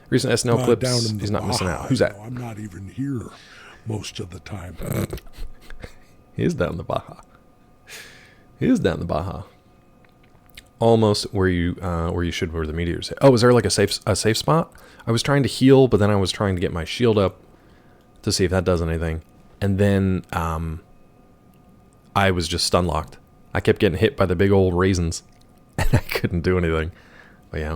recent SNL clips. He's not missing out. Who's that? I'm not even here most of the time. He is down the Baja. He is down the Baja. Almost where you should, where the meteors hit. Oh, is there like a safe spot? I was trying to heal, but then I was trying to get my shield up to see if that does anything. And then I was just stun locked. I kept getting hit by the big old raisins, and I couldn't do anything. But yeah.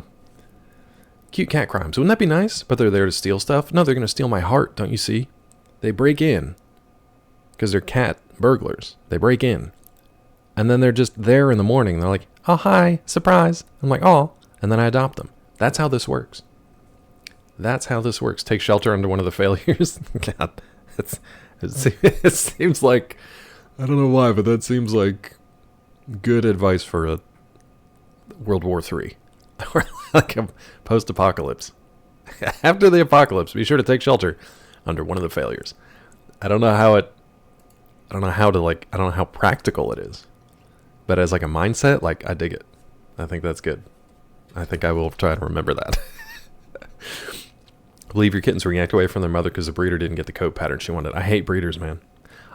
Cute cat crimes. Wouldn't that be nice? But they're there to steal stuff? No, they're going to steal my heart, don't you see? They break in. Because they're cat burglars. They break in. And then they're just there in the morning. They're like, oh, hi, surprise. I'm like, oh. And then I adopt them. That's how this works. That's how this works. Take shelter under one of the failures. God, it seems like, I don't know why, but that seems like good advice for a World War III. Or like a post-apocalypse. After the apocalypse, be sure to take shelter under one of the failures. I don't know how practical it is. But as like a mindset, like I dig it. I think that's good. I think I will try to remember that. I believe your kittens react away from their mother because the breeder didn't get the coat pattern she wanted. I hate breeders, man.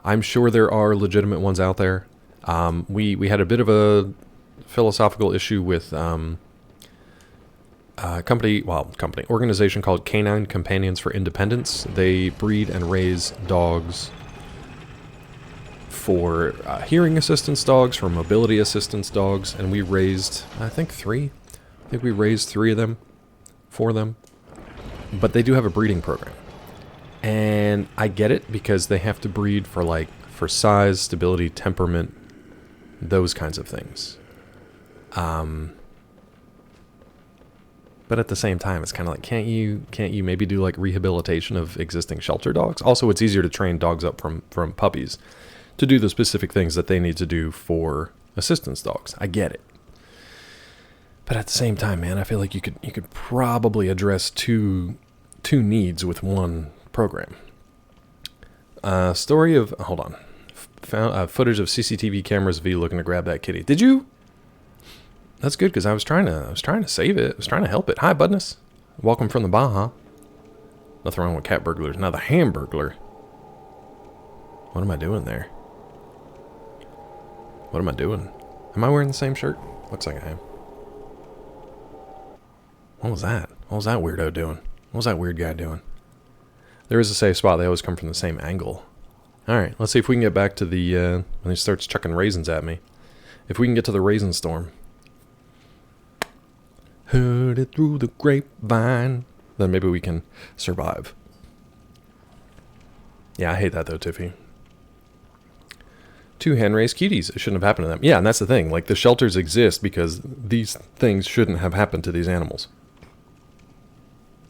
I'm sure there are legitimate ones out there. We had a bit of a philosophical issue with organization called Canine Companions for Independence. They breed and raise dogs for hearing assistance dogs, for mobility assistance dogs, and we raised, I think 3. I think we raised 3 of them, 4 of them. But they do have a breeding program. And I get it because they have to breed for size, stability, temperament, those kinds of things. But at the same time, it's kind of like, can't you maybe do like rehabilitation of existing shelter dogs? Also, it's easier to train dogs up from puppies to do the specific things that they need to do for assistance dogs. I get it. But at the same time, man, I feel like you could probably address two needs with one program. Story of hold on. Found footage of CCTV cameras of V looking to grab that kitty. Did you? That's good because I was trying to save it. I was trying to help it. Hi, Budness. Welcome from the Baja. Nothing wrong with cat burglars. Now the Hamburglar. What am I doing there? What am I doing? Am I wearing the same shirt? Looks like I am. What was that? What was that weirdo doing? What was that weird guy doing? There is a safe spot. They always come from the same angle. Alright, let's see if we can get back to the, when he starts chucking raisins at me. If we can get to the raisin storm. Heard it through the grapevine. Then maybe we can survive. Yeah, I hate that though, Tiffy. 2 hand-raised cuties. It shouldn't have happened to them. Yeah, and that's the thing. Like, the shelters exist because these things shouldn't have happened to these animals.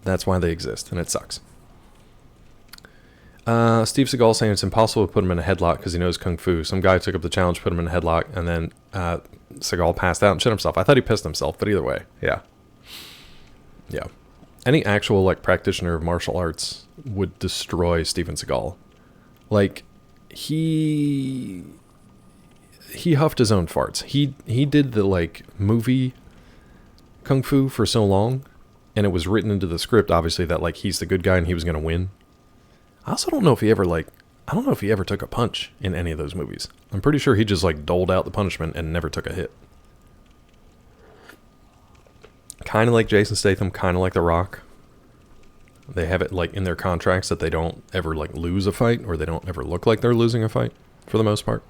That's why they exist, and it sucks. Steve Seagal saying it's impossible to put him in a headlock because he knows Kung Fu. Some guy took up the challenge, put him in a headlock, and then Seagal passed out and shit himself. I thought he pissed himself, but either way, yeah. Yeah. Any actual, like, practitioner of martial arts would destroy Steven Seagal. Like, he huffed his own farts. He did the, like, movie Kung Fu for so long, and it was written into the script, obviously, that, like, he's the good guy and he was going to win. I also don't know if he ever, like, I don't know if he ever took a punch in any of those movies. I'm pretty sure he just, like, doled out the punishment and never took a hit. Kind of like Jason Statham, kind of like The Rock. They have it, like, in their contracts that they don't ever, like, lose a fight, or they don't ever look like they're losing a fight, for the most part.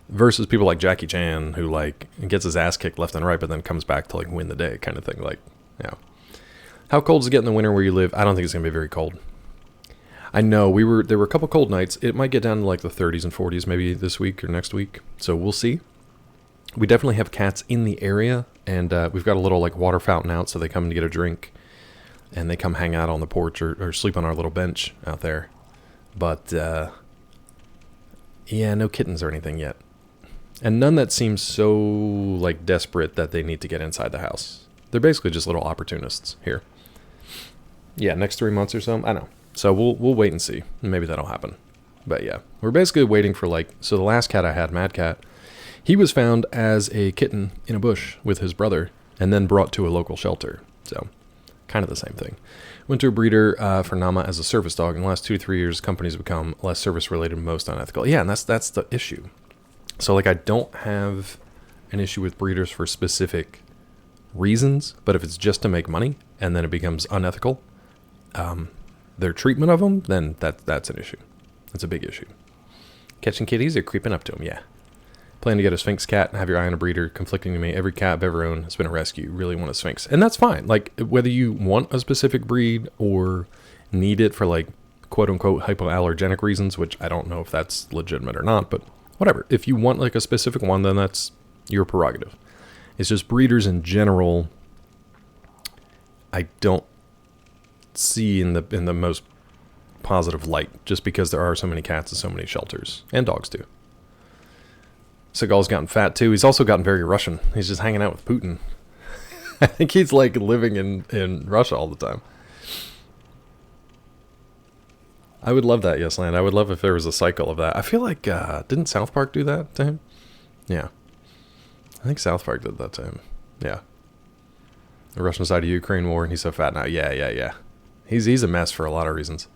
Versus people like Jackie Chan, who, like, gets his ass kicked left and right, but then comes back to, like, win the day, kind of thing. Like, yeah. How cold does it get in the winter where you live? I don't think it's going to be very cold. I know, there were a couple cold nights. It might get down to, like, the 30s and 40s maybe this week or next week. So we'll see. We definitely have cats in the area, and we've got a little, like, water fountain out, so they come to get a drink. And they come hang out on the porch or sleep on our little bench out there. But, yeah, no kittens or anything yet. And none that seems so, like, desperate that they need to get inside the house. They're basically just little opportunists here. Yeah, next 3 months or so, I know. So we'll wait and see. Maybe that'll happen. But yeah, we're basically waiting for, like, so the last cat I had, Mad Cat, he was found as a kitten in a bush with his brother and then brought to a local shelter. So kind of the same thing. Went to a breeder for Nama as a service dog. In the last 2 to 3 years, companies have become less service-related and most unethical. Yeah, and that's the issue. So, like, I don't have an issue with breeders for specific reasons, but if it's just to make money and then it becomes unethical, their treatment of them, then that's an issue. That's a big issue. Catching kitties or creeping up to them, yeah. Plan to get a Sphinx cat and have your eye on a breeder. Conflicting to me. Every cat I've ever owned has been a rescue. Really want a Sphinx. And that's fine. Like, whether you want a specific breed or need it for, like, quote-unquote hypoallergenic reasons, which I don't know if that's legitimate or not, but whatever. If you want, like, a specific one, then that's your prerogative. It's just breeders in general, I don't see in the most positive light, just because there are so many cats and so many shelters. And dogs, too. Seagal's gotten fat, too. He's also gotten very Russian. He's just hanging out with Putin. I think he's, like, living in Russia all the time. I would love that, Yes Land. I would love if there was a cycle of that. I feel like, didn't South Park do that to him? Yeah. I think South Park did that to him. Yeah. The Russian side of Ukraine war, and he's so fat now. Yeah. He's a mess for a lot of reasons.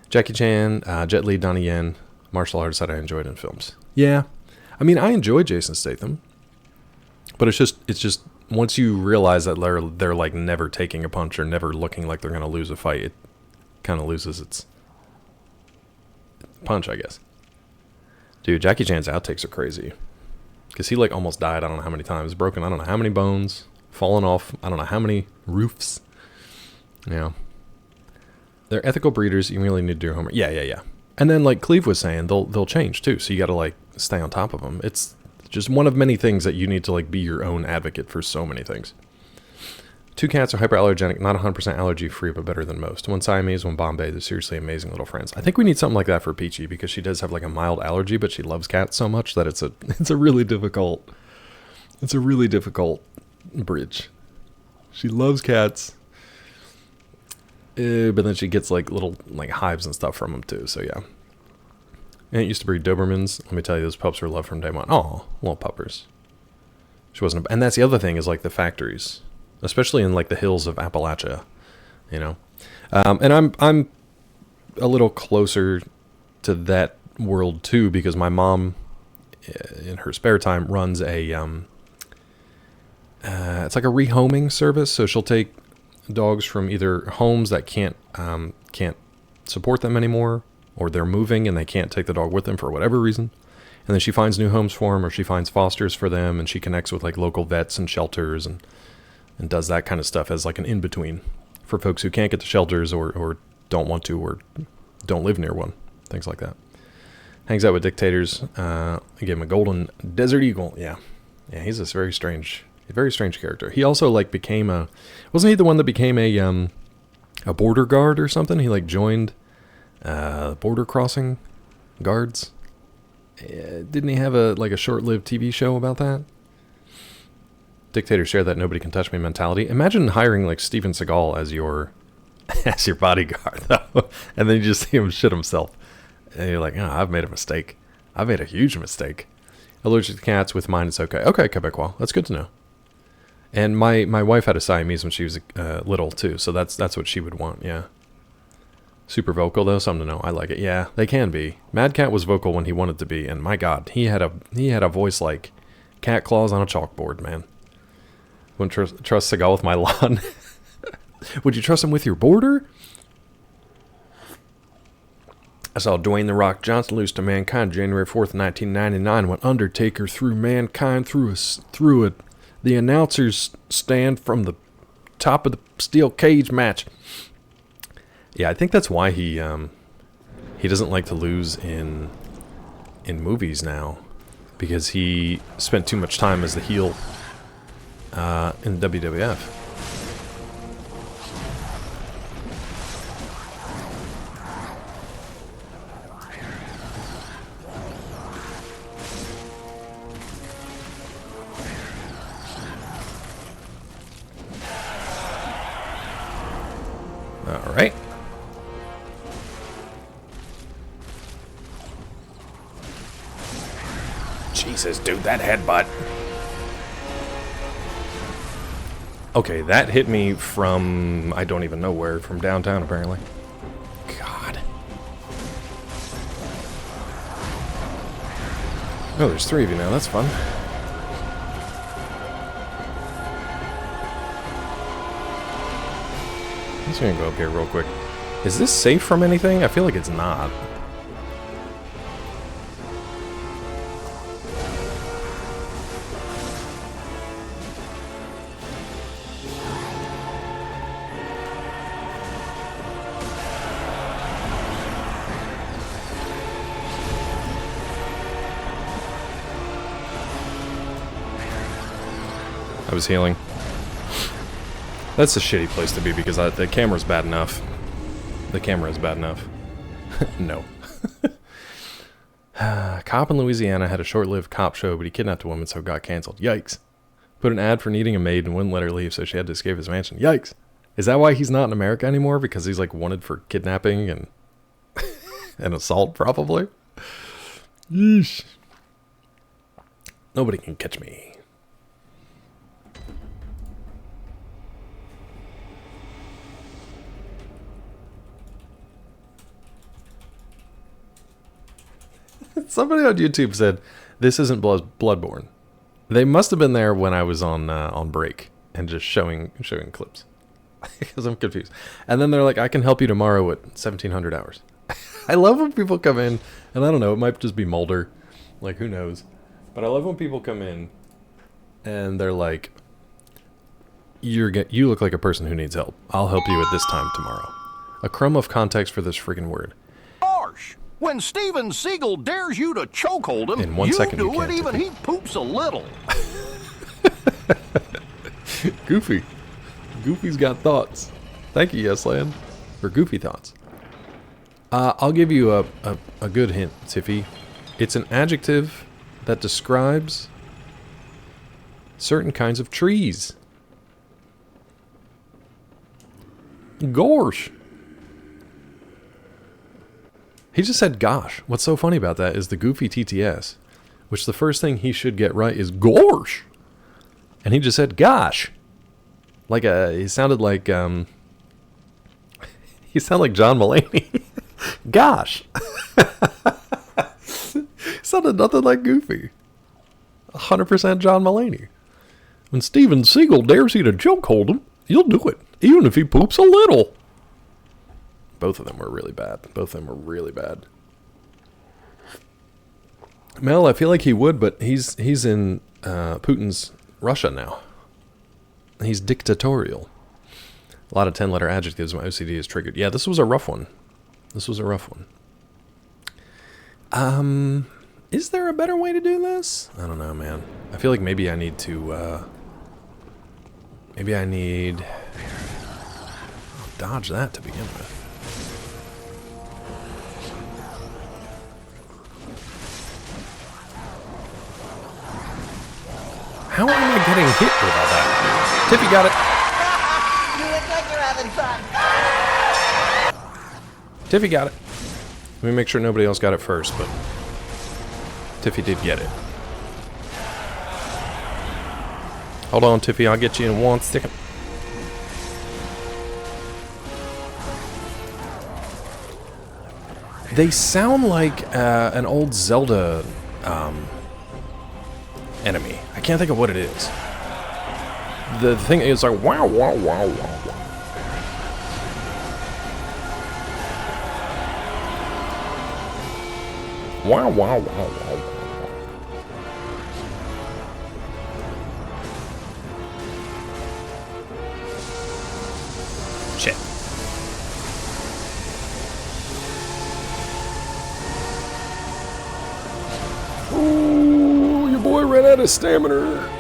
Jackie Chan, Jet Li, Donnie Yen, martial artist that I enjoyed in films. Yeah. I mean, I enjoy Jason Statham, but it's just once you realize that they're like never taking a punch or never looking like they're going to lose a fight, it kind of loses its punch, I guess. Dude, Jackie Chan's outtakes are crazy. Because he, like, almost died, I don't know how many times. Broken, I don't know how many bones. Fallen off, I don't know how many roofs. Yeah. They're ethical breeders. You really need to do your homework. Yeah. And then, like Cleve was saying, they'll change, too. So you got to, like, stay on top of them. It's just one of many things that you need to, like, be your own advocate for so many things. 2 cats are hyperallergenic, not 100% allergy-free, but better than most. One Siamese, one Bombay. They're seriously amazing little friends. I think we need something like that for Peachy, because she does have, like, a mild allergy, but she loves cats so much that it's a really difficult bridge. She loves cats. But then she gets like little like hives and stuff from them too. So yeah. And it used to breed Dobermans. Let me tell you, those pups were loved from day one. Oh, little puppers. She wasn't. And that's the other thing is like the factories, especially in like the hills of Appalachia, you know. And I'm a little closer to that world too because my mom, in her spare time, runs a it's like a rehoming service. So she'll take dogs from either homes that can't support them anymore, or they're moving and they can't take the dog with them for whatever reason. And then she finds new homes for them, or she finds fosters for them, and she connects with like local vets and shelters and does that kind of stuff as like an in-between for folks who can't get to shelters or don't want to or don't live near one, things like that. Hangs out with dictators. I gave him a golden desert eagle. Yeah, he's this very strange character. He also like wasn't he the one that became a border guard or something? He like joined border crossing guards. Didn't he have a short-lived TV show about that? Dictators share that nobody can touch me mentality. Imagine hiring like Steven Seagal as your bodyguard though, and then you just see him shit himself, and you're like, oh, I've made a mistake. I've made a huge mistake. Allergic to cats. With mine, it's okay. Okay, Quebecois. That's good to know. And my wife had a Siamese when she was little too, so that's what she would want. Yeah. Super vocal though, something to know. I like it. Yeah, they can be. Mad Cat was vocal when he wanted to be, and my God, he had a voice like cat claws on a chalkboard, man. Wouldn't trust Seagal with my lawn. Would you trust him with your border? I saw Dwayne "The Rock" Johnson lose to Mankind January 4th, 1999, when Undertaker threw Mankind through the announcer's stand from the top of the steel cage match. Yeah, I think that's why he doesn't like to lose in movies now, because he spent too much time as the heel in WWF. All right. Jesus, dude, that headbutt. Okay, that hit me from, I don't even know where, from downtown apparently. God. Oh, there's 3 of you now, that's fun. I'm just gonna go up here real quick. Is this safe from anything? I feel like it's not. I was healing. That's a shitty place to be because the camera's bad enough. The camera is bad enough. No. Cop in Louisiana had a short-lived cop show, but he kidnapped a woman, so it got canceled. Yikes. Put an ad for needing a maid and wouldn't let her leave, so she had to escape his mansion. Yikes. Is that why he's not in America anymore? Because he's like wanted for kidnapping and and assault, probably? Yeesh. Nobody can catch me. Somebody on YouTube said, this isn't Bloodborne. They must have been there when I was on break and just showing clips. Because I'm confused. And then they're like, I can help you tomorrow at 1700 hours. I love when people come in, and I don't know, it might just be Mulder. Like, who knows? But I love when people come in and they're like, you look like a person who needs help. I'll help you at this time tomorrow. A crumb of context for this friggin' word. Harsh! When Steven Seagal dares you to chokehold him, In 1 second you do it can't even take he poops a little. Goofy. Goofy's got thoughts. Thank you, Yesland, for goofy thoughts. I'll give you a good hint, Tiffy. It's an adjective that describes certain kinds of trees. Gorsh. He just said gosh. What's so funny about that is the goofy TTS, which the first thing he should get right is gosh. And he just said gosh. Like he sounded like he sounded like John Mulaney. Gosh. Sounded nothing like Goofy. 100% John Mulaney. When Steven Seagal dares you to chokehold him, you'll do it, even if he poops a little. Both of them were really bad. Both of them were really bad. Mel, I feel like he would, but he's in Putin's Russia now. He's dictatorial. A lot of 10-letter adjectives. My OCD is triggered. Yeah, this was a rough one. This was a rough one. Is there a better way to do this? I don't know, man. I feel like maybe I need to, maybe I need... dodge that to begin with. How am I getting hit with all that? Tiffy got it. You look like you're having fun. Tiffy got it. Let me make sure nobody else got it first, but Tiffy did get it. Hold on, Tiffy, I'll get you in 1 second. They sound like an old Zelda enemy. I can't think of what it is. The thing is like wow, wow, wow, wow, wow. Wow, wow, wow, wow, wow. Shit. Ooh, your boy ran out of stamina.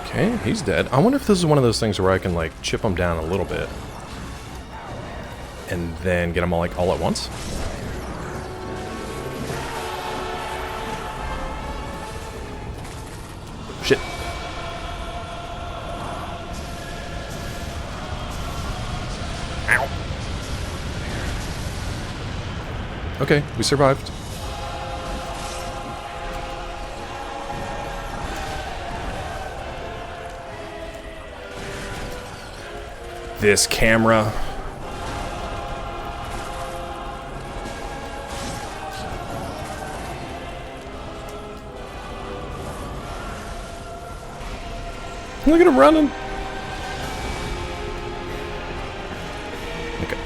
Okay, he's dead. I wonder if this is one of those things where I can, like, chip him down a little bit. And then get them all, like, all at once. Shit. Ow. Okay, we survived. This camera. Look at him running. Okay.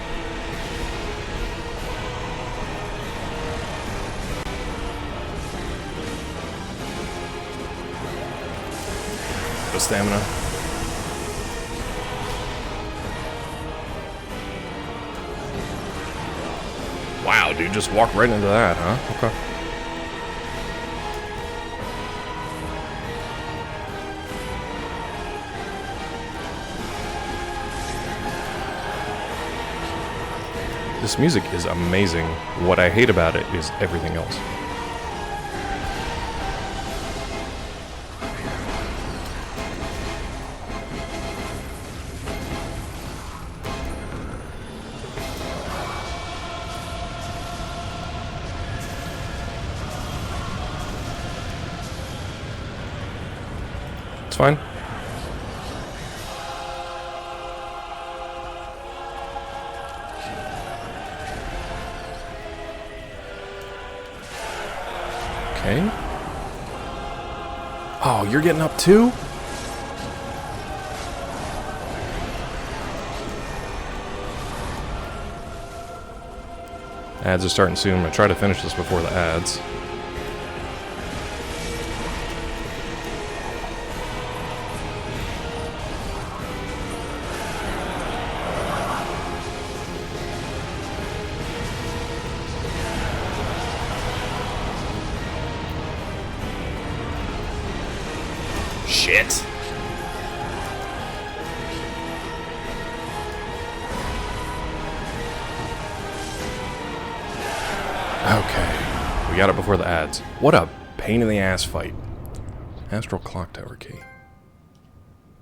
No stamina. Wow, dude, just walked right into that, huh? Okay. This music is amazing. What I hate about it is everything else. It's fine. Okay. Oh, you're getting up too? Ads are starting soon. I'm gonna try to finish this before the ads. Shit. Okay. We got it before the ads. What a pain in the ass fight. Astral Clock Tower key.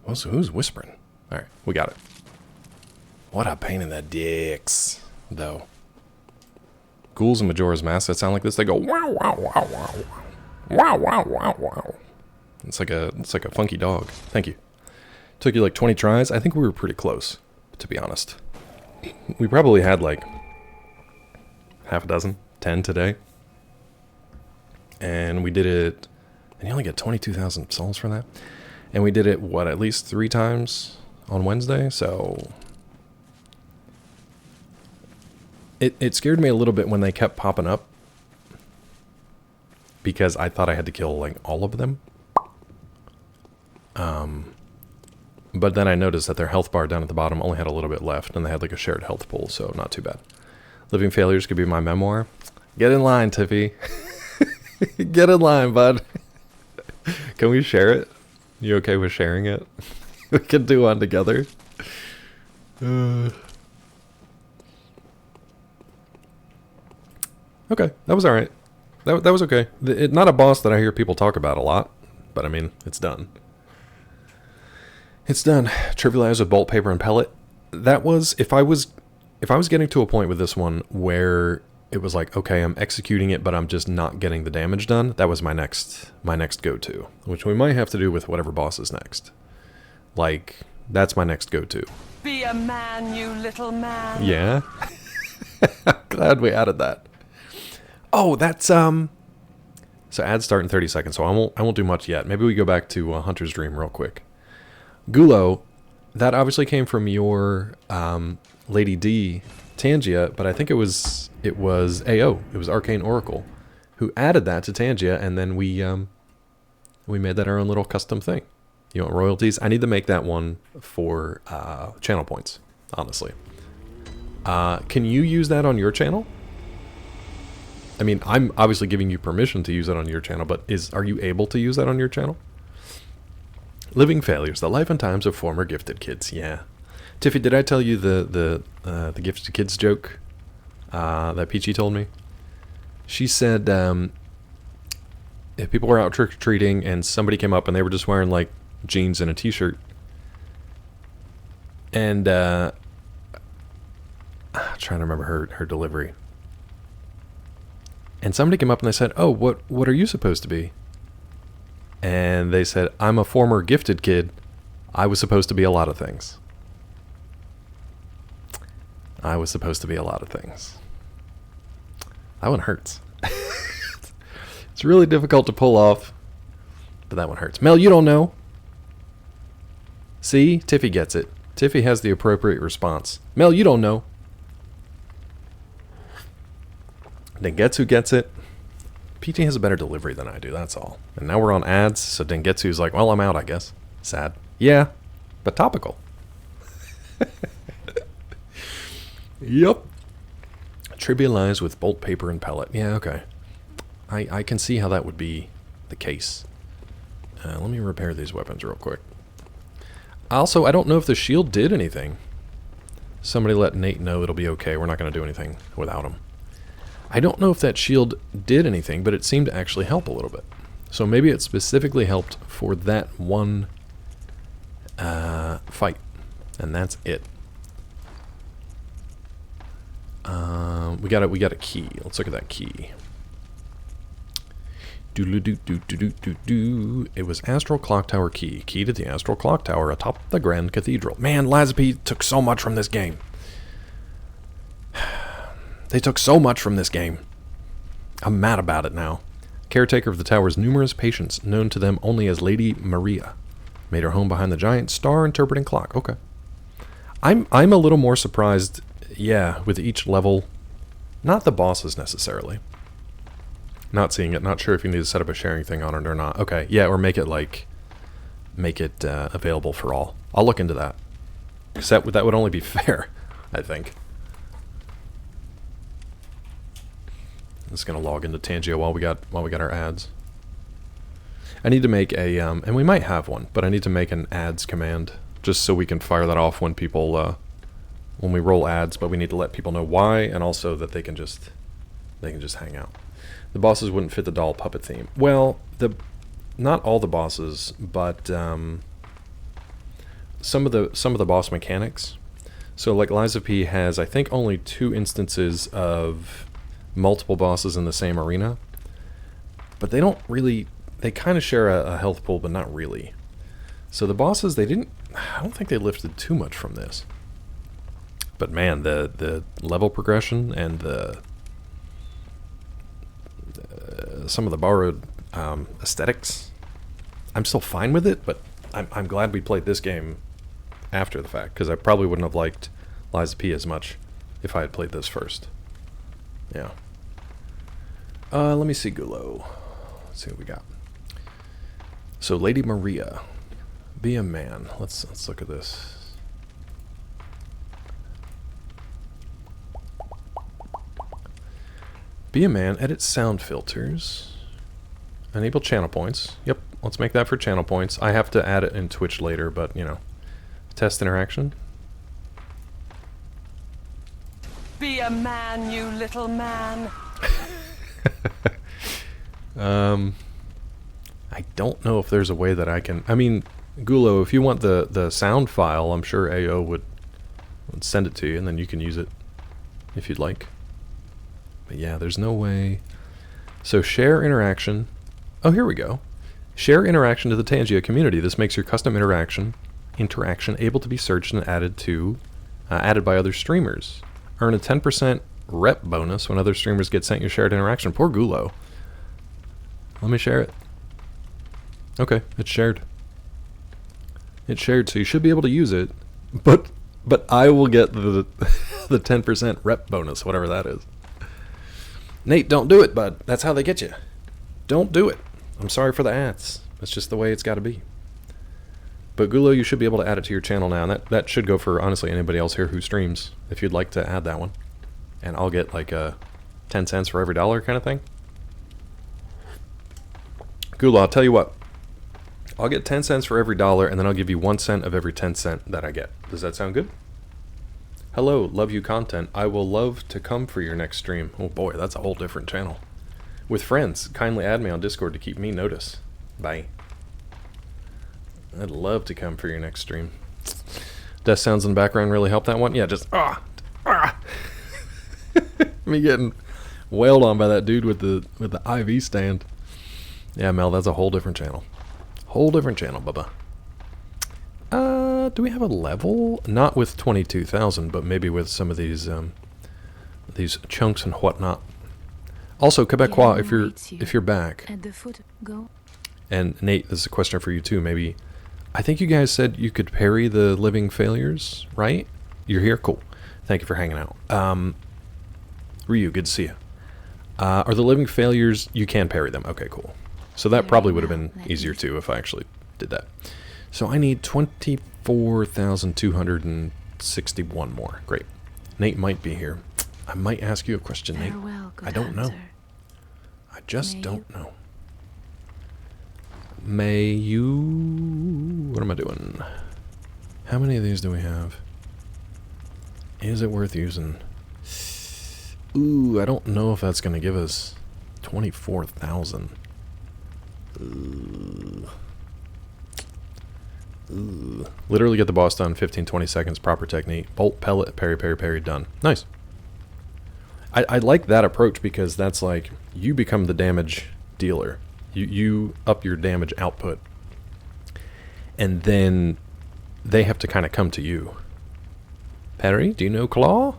Well, so who's whispering? Alright, we got it. What a pain in the dicks, though. Ghouls in Majora's Mask that sound like this, they go wow wow wow wow wow wow wow wow. It's like a funky dog. Thank you. Took you like 20 tries. I think we were pretty close, to be honest. We probably had like half a dozen, 10 today. And we did it, and you only get 22,000 souls for that. And we did it, what, at least 3 times on Wednesday? So it scared me a little bit when they kept popping up, because I thought I had to kill like all of them. But then I noticed that their health bar down at the bottom only had a little bit left, and they had like a shared health pool, so not too bad. Living Failures could be my memoir. Get in line, Tiffy. Get in line, bud. Can we share it? You okay with sharing it? We can do one together. Okay, that was alright. That was okay. Not a boss that I hear people talk about a lot, but I mean, it's done. It's done. Trivialized with bolt, paper, and pellet. That was, if I was getting to a point with this one where it was like, okay, I'm executing it, but I'm just not getting the damage done, that was my next go-to, which we might have to do with whatever boss is next. Like, that's my next go-to. Be a man, you little man. Yeah. Glad we added that. Oh, that's so ads start in 30 seconds, so I won't do much yet. Maybe we go back to Hunter's Dream real quick. Gulo, that obviously came from your Lady D Tangia, but I think it was AO. It was Arcane Oracle who added that to Tangia, and then we made that our own little custom thing. You want royalties? I need to make that one for channel points, honestly. Can you use that on your channel? I mean, I'm obviously giving you permission to use it on your channel, but are you able to use that on your channel? Living Failures, the life and times of former gifted kids. Yeah. Tiffy, did I tell you the gifted kids joke that Peachy told me? She said if people were out trick-or-treating and somebody came up and they were just wearing like jeans and a t-shirt, and I'm trying to remember her delivery. And somebody came up and they said, "Oh, what are you supposed to be?" And they said, "I'm a former gifted kid. I was supposed to be a lot of things." I was supposed to be a lot of things. That one hurts. It's really difficult to pull off, but that one hurts. Mel, you don't know. See? Tiffy gets it. Tiffy has the appropriate response. Mel, you don't know. Dengetsu gets it. PT has a better delivery than I do, that's all. And now we're on ads, so Dengetsu's like, well, I'm out, I guess. Sad. Yeah, but topical. Yep. Trivialize with bolt, paper, and pellet. Yeah, okay. I can see how that would be the case. Let me repair these weapons real quick. Also, I don't know if the shield did anything. Somebody let Nate know it'll be okay. We're not going to do anything without him. I don't know if that shield did anything, but it seemed to actually help a little bit. So maybe it specifically helped for that one fight. And that's it. We got a key. Let's look at that key. It was Astral Clock Tower key. Key to the Astral Clock Tower atop the Grand Cathedral. Man, Lazapy took so much from this game. They took so much from this game. I'm mad about it now. Caretaker of the tower's numerous patients, known to them only as Lady Maria, made her home behind the giant star-interpreting clock. Okay. I'm a little more surprised, yeah, with each level. Not the bosses necessarily. Not seeing it. Not sure if you need to set up a sharing thing on it or not. Okay, yeah, or make it available for all. I'll look into that. Because that would only be fair, I think. I'm just gonna log into Tangia while we got our ads. I need to make a and we might have one, but I need to make an ads command just so we can fire that off when people when we roll ads. But we need to let people know why, and also that they can just hang out. The bosses wouldn't fit the doll puppet theme. Well, not all the bosses, but some of the boss mechanics. So like Liza P has, I think, only 2 instances of multiple bosses in the same arena, but they don't really, they kind of share a health pool, but not really. So the bosses, I don't think they lifted too much from this. But man, the level progression and some of the borrowed aesthetics, I'm still fine with it, but I'm glad we played this game after the fact, because I probably wouldn't have liked Liza P as much if I had played this first. Yeah. Let me see Gulo. Let's see what we got. So Lady Maria, be a man. Let's look at this. Be a man, edit sound filters. Enable channel points. Yep, let's make that for channel points. I have to add it in Twitch later, but you know. Test interaction. Be a man, you little man. I don't know if there's a way that I can... I mean, Gulo, if you want the sound file, I'm sure AO would send it to you, and then you can use it if you'd like. But yeah, there's no way... So share interaction. Oh, here we go. Share interaction to the Tangia community. This makes your custom interaction able to be searched and added by other streamers. Earn a 10% rep bonus when other streamers get sent your shared interaction. Poor Gulo. Let me share it. Okay, it's shared. It's shared, so you should be able to use it, but I will get the the 10% rep bonus, whatever that is. Nate, don't do it, bud. That's how they get you. Don't do it. I'm sorry for the ads. That's just the way it's got to be. But Gulo, you should be able to add it to your channel now, and that should go for, honestly, anybody else here who streams, if you'd like to add that one. And I'll get like a 10 cents for every dollar kind of thing. Gulo, I'll tell you what. I'll get 10 cents for every dollar, and then I'll give you 1 cent of every 10 cent that I get. Does that sound good? Hello, love you content. I will love to come for your next stream. Oh boy, that's a whole different channel. With friends, kindly add me on Discord to keep me notice. Bye. I'd love to come for your next stream. Death sounds in the background really help that one? Yeah, just me getting wailed on by that dude with the IV stand. Yeah, Mel, that's a whole different channel. Whole different channel, Bubba. Do we have a level? Not with 22,000, but maybe with some of these chunks and whatnot. Also, Quebecois, if you're back. At the foot, go. And Nate, this is a question for you too. Maybe, I think you guys said you could parry the living failures, right? You're here, cool. Thank you for hanging out. Ryu, good to see you. Are the living failures, you can parry them? Okay, cool. So that probably would have been easier too if I actually did that. So I need 24,261 more. Great. Nate might be here. I might ask you a question, Nate. I don't know. I just don't know. May you... What am I doing? How many of these do we have? Is it worth using? Ooh, I don't know if that's going to give us 24,000. Literally get the boss done 15-20 seconds, proper technique. Bolt, pellet, parry, parry, parry, done. Nice. I like that approach because that's like, you become the damage dealer. You up your damage output. And then they have to kind of come to you. Perry, do you know Claw?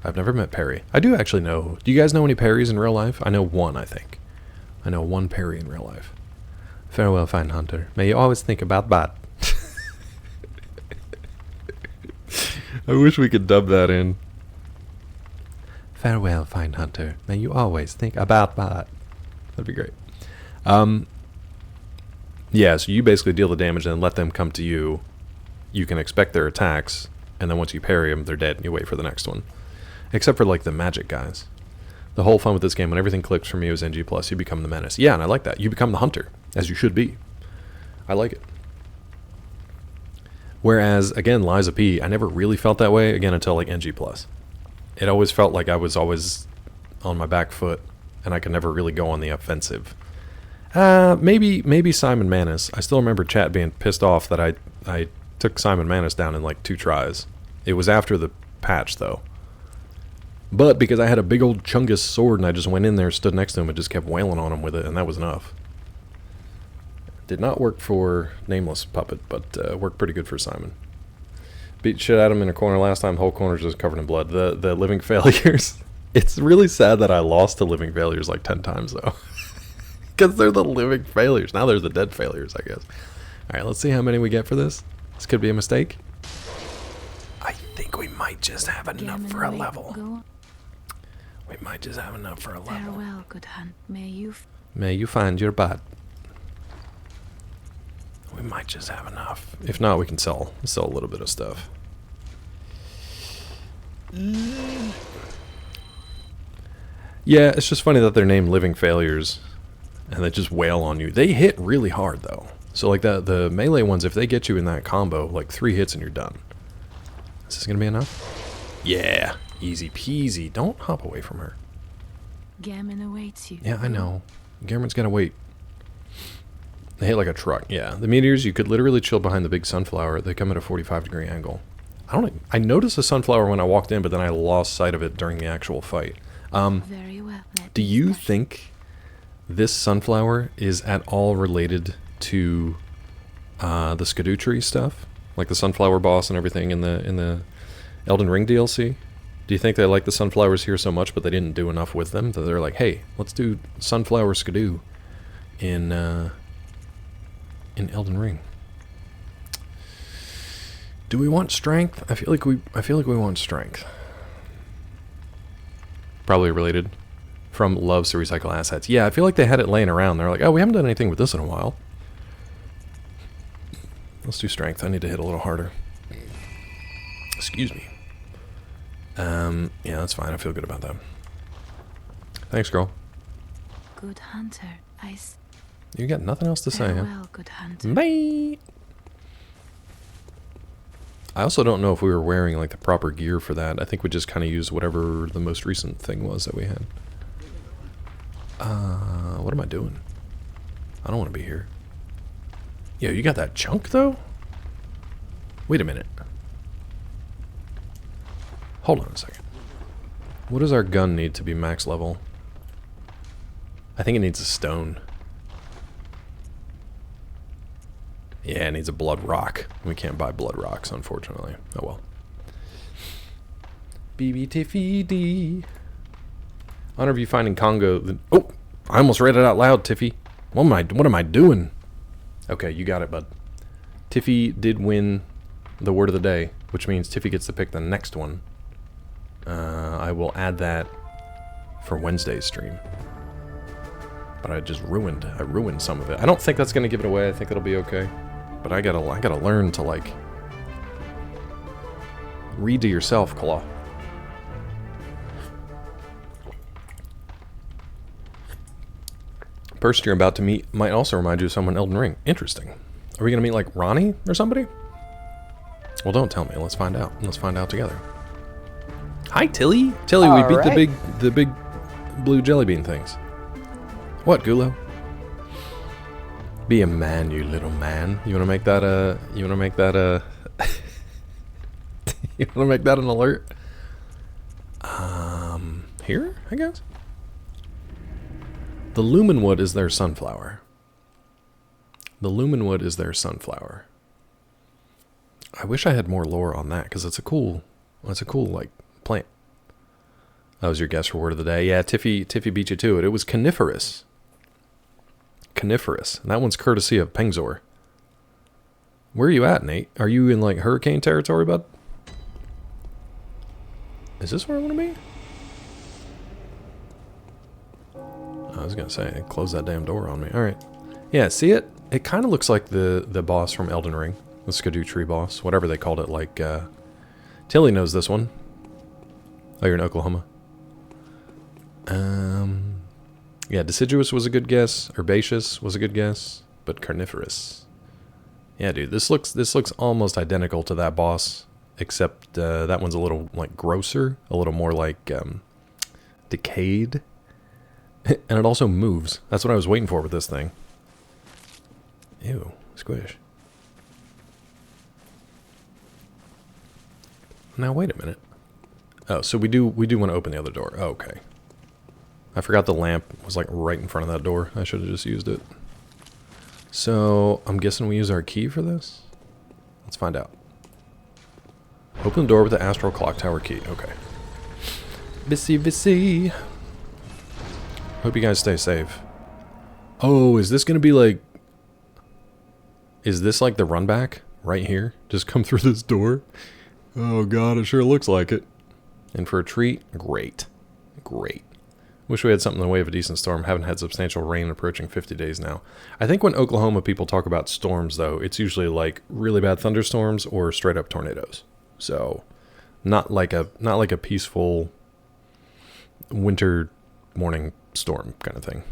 I've never met Perry. I do actually know. Do you guys know any Perrys in real life? I know one, I think. I know one Perry in real life. Farewell, fine hunter. May you always think about bot. I wish we could dub that in. Farewell, fine hunter. May you always think about bot. That'd be great. Yeah, so you basically deal the damage and then let them come to you. You can expect their attacks, and then once you parry them, they're dead, and you wait for the next one. Except for, like, the magic guys. The whole fun with this game, when everything clicks from you as NG+, you become the menace. Yeah, and I like that. You become the hunter, as you should be. I like it. Whereas, again, Liza P, I never really felt that way, again, until, like, NG+. It always felt like I was always on my back foot, and I could never really go on the offensive. Maybe Simon Manus. I still remember chat being pissed off that I took Simon Manus down in like 2 tries. It was after the patch though. But because I had a big old Chungus sword and I just went in there, stood next to him and just kept wailing on him with it, and that was enough. Did not work for Nameless Puppet, but worked pretty good for Simon. Beat shit out of him in a corner last time, whole corner's just covered in blood. The Living Failures. It's really sad that I lost to Living Failures like 10 times though. Because they're the living failures. Now there's the dead failures, I guess. Alright, let's see how many we get for this. This could be a mistake. I think we might just have enough for a level. We might just have enough for a level. Farewell, good hunt. May you find your butt. We might just have enough. If not, we can sell a little bit of stuff. Yeah, it's just funny that they're named Living Failures. And they just wail on you. They hit really hard though. So like the melee ones, if they get you in that combo, like 3 hits and you're done. Is this gonna be enough? Yeah, easy peasy. Don't hop away from her. Gammon awaits you. Yeah, I know. Gammon's gotta wait. They hit like a truck. Yeah, the meteors, you could literally chill behind the big sunflower. They come at a 45-degree angle. I noticed a sunflower when I walked in, but then I lost sight of it during the actual fight. Very well. Do you think this sunflower is at all related to the Skadoo stuff, like the sunflower boss and everything in the Elden Ring DLC? Do you think they like the sunflowers here so much, but they didn't do enough with them that they're like, hey, let's do sunflower Skadoo in Elden Ring? Do we want strength? I feel like we want strength. Probably related. From loves to recycle assets. Yeah, I feel like they had it laying around. They're like, oh, we haven't done anything with this in a while. Let's do strength. I need to hit a little harder. Excuse me. Yeah, that's fine. I feel good about that. Thanks, girl. Good hunter. You got nothing else to say, huh? Farewell, good hunter. Bye! I also don't know if we were wearing like the proper gear for that. I think we just kind of used whatever the most recent thing was that we had. What am I doing? I don't want to be here. Yo, you got that chunk though? Wait a minute. Hold on a second. What does our gun need to be max level? I think it needs a stone. Yeah, it needs a blood rock. We can't buy blood rocks, unfortunately. Oh well. BB Tiffy D. Honor of you finding Congo. Oh, I almost read it out loud, Tiffy. What am I doing? Okay, you got it, bud. Tiffy did win the word of the day, which means Tiffy gets to pick the next one. I will add that for Wednesday's stream. But I ruined some of it. I don't think that's gonna give it away. I think it'll be okay. But I gotta learn to like read to yourself, Claw. Person you're about to meet might also remind you of someone in Elden Ring. Interesting. Are we gonna meet like Ronnie or somebody? Well, don't tell me. Let's find out. Let's find out together. Hi, Tilly. Tilly, we beat the big blue jelly bean things. What, Gulo? Be a man, you little man. You wanna make that you wanna make that you wanna make that an alert? Here, I guess? The Lumenwood is their sunflower. The Lumenwood is their sunflower. I wish I had more lore on that, because it's a cool like plant. That was your guess for word of the day. Yeah, Tiffy beat you to it. It was coniferous. Coniferous. And that one's courtesy of Pengzor. Where are you at, Nate? Are you in like hurricane territory, bud? Is this where I want to be? I was gonna say, close that damn door on me. Alright. Yeah, see it? It kind of looks like the boss from Elden Ring. The Skadoo Tree boss. Whatever they called it, like, Tilly knows this one. Oh, you're in Oklahoma. Yeah, deciduous was a good guess. Herbaceous was a good guess. But carnivorous. Yeah, dude, this looks almost identical to that boss. Except, that one's a little, like, grosser. A little more, like, decayed. And it also moves. That's what I was waiting for with this thing. Ew, squish. Now wait a minute. Oh, so we do want to open the other door. Oh, okay. I forgot the lamp was like right in front of that door. I should have just used it. So I'm guessing we use our key for this? Let's find out. Open the door with the astral clock tower key. Okay. Visi. Hope you guys stay safe. Oh, is this gonna be like... Is this like the run back? Right here? Just come through this door? Oh god, it sure looks like it. And for a treat? Great. Great. Wish we had something in the way of a decent storm. Haven't had substantial rain approaching 50 days now. I think when Oklahoma people talk about storms, though, it's usually like really bad thunderstorms or straight up tornadoes. So, not like a peaceful winter morning storm kind of thing.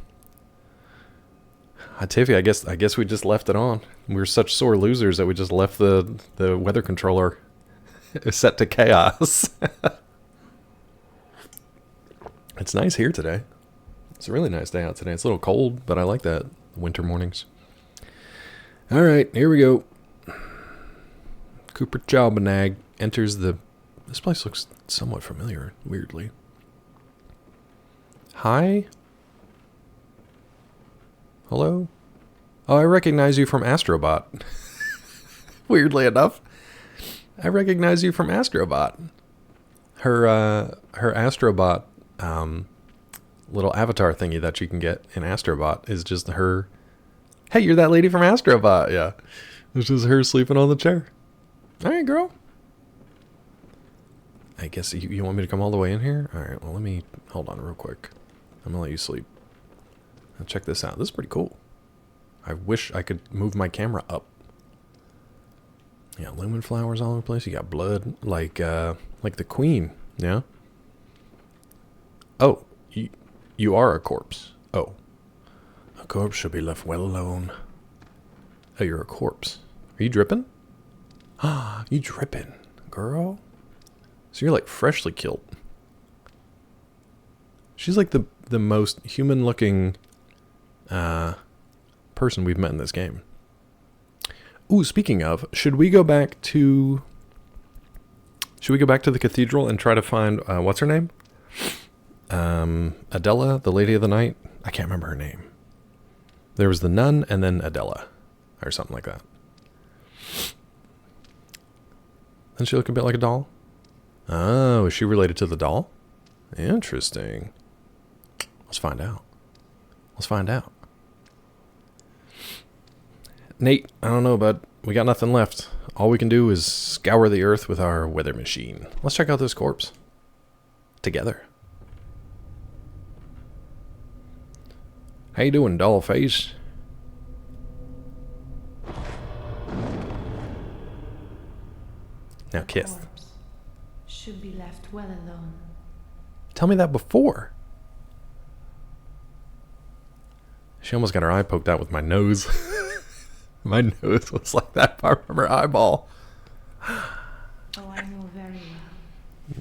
Tiffy, I guess we just left it on. We were such sore losers that we just left the weather controller set to chaos. It's nice here today. It's a really nice day out today. It's a little cold, but I like that. Winter mornings. All right, here we go. Cooper Chaubenag enters the... This place looks somewhat familiar, weirdly. Hi? Hello? Oh, I recognize you from Astrobot. Weirdly enough. I recognize you from Astrobot. Her Astrobot little avatar thingy that you can get in Astrobot is just her... Hey, you're that lady from Astrobot. Yeah. It's just her sleeping on the chair. All right, girl. I guess you want me to come all the way in here? All right, well, let me... Hold on real quick. I'm going to let you sleep. Now check this out. This is pretty cool. I wish I could move my camera up. Yeah, lumen flowers all over the place. You got blood, like the queen. Yeah. Oh, you are a corpse. Oh, a corpse should be left well alone. Oh, you're a corpse. Are you dripping? Ah, you dripping, girl. So you're like freshly killed. She's like the most human-looking person we've met in this game. Ooh, speaking of, should we go back to the cathedral and try to find what's her name? Adela, the Lady of the Night. I can't remember her name. There was the nun and then Adela, or something like that. Doesn't she look a bit like a doll? Oh, is she related to the doll? Interesting. Let's find out. Let's find out. Nate, I don't know, bud. We got nothing left. All we can do is scour the earth with our weather machine. Let's check out this corpse. Together. How you doing, doll face? Now kiss. Corpse should be left well alone. Tell me that before. She almost got her eye poked out with my nose. My nose was like that part from her eyeball. Oh, I know very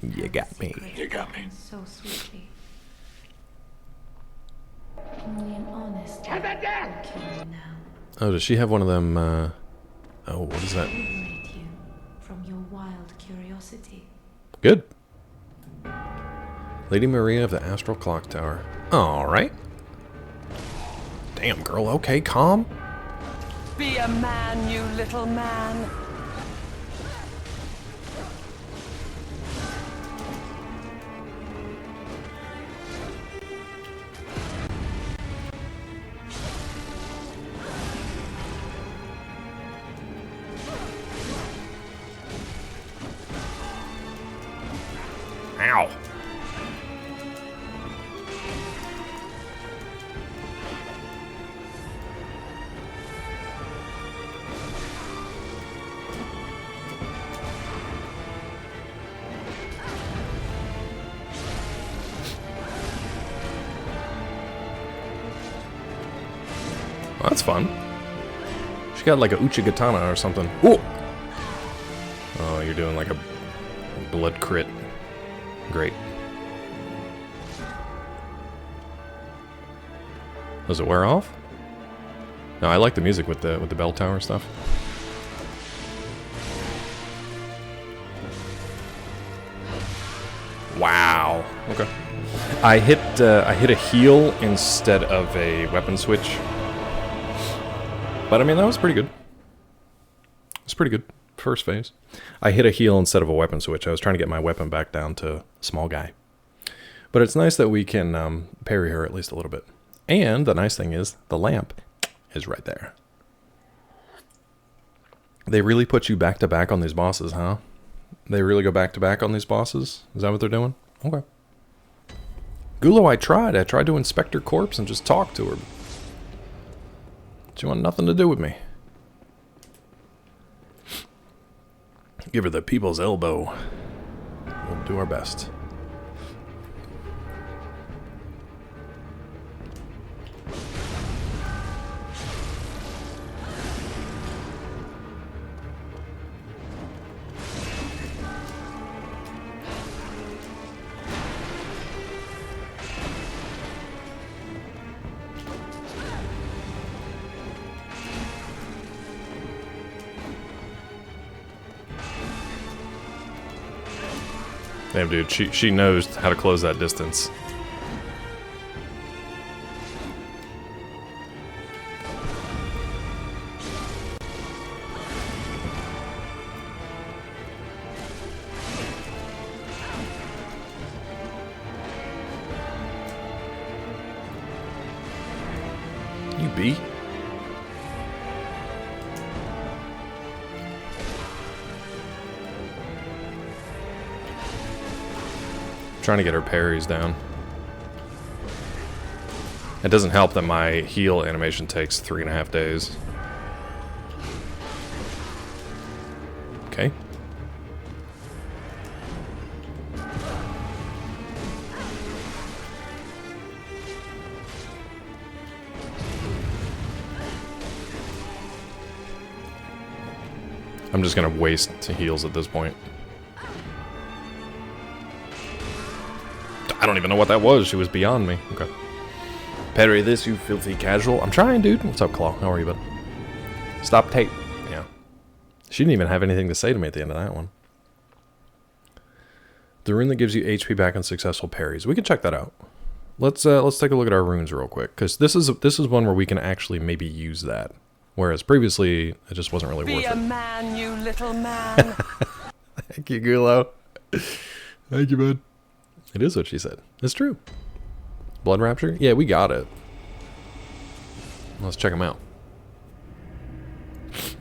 well. You got me. You got me. So sweetly. Only an honest man will kill you now. Oh, does she have one of them, oh, what is that? Liberate you from your wild curiosity. Good. Lady Maria of the Astral Clock Tower. Alright. Damn, girl, okay, calm. Be a man, you little man. Ow. Well, that's fun. She got like a Uchigatana or something. Ooh! Oh, you're doing like a blood crit. Great. Does it wear off? No, I like the music with the bell tower stuff. Wow. Okay. I hit a heal instead of a weapon switch. But I mean, that was pretty good. It's pretty good. First phase. I hit a heal instead of a weapon switch. I was trying to get my weapon back down to small guy. But it's nice that we can parry her at least a little bit. And the nice thing is, the lamp is right there. They really put you back to back on these bosses, huh? They really go back to back on these bosses? Is that what they're doing? Okay. Gulo, I tried to inspect her corpse and just talk to her. She wanted nothing to do with me. Give her the people's elbow. We'll do our best. Damn, dude, she knows how to close that distance. You be? Trying to get her parries down. It doesn't help that my heal animation takes 3.5 days. Okay. I'm just gonna waste heals at this point. I don't even know what that was. She was beyond me. Okay. Parry this, you filthy casual. I'm trying, dude. What's up, Claw? How are you, bud? Stop tape. Yeah. She didn't even have anything to say to me at the end of that one. The rune that gives you HP back on successful parries. We can check that out. Let's take a look at our runes real quick, because this is one where we can actually maybe use that. Whereas previously, it just wasn't really worth it. Be a man, you little man. Thank you, Gulo. Thank you, bud. It is what she said. It's true. Blood Rapture? Yeah, we got it. Let's check them out.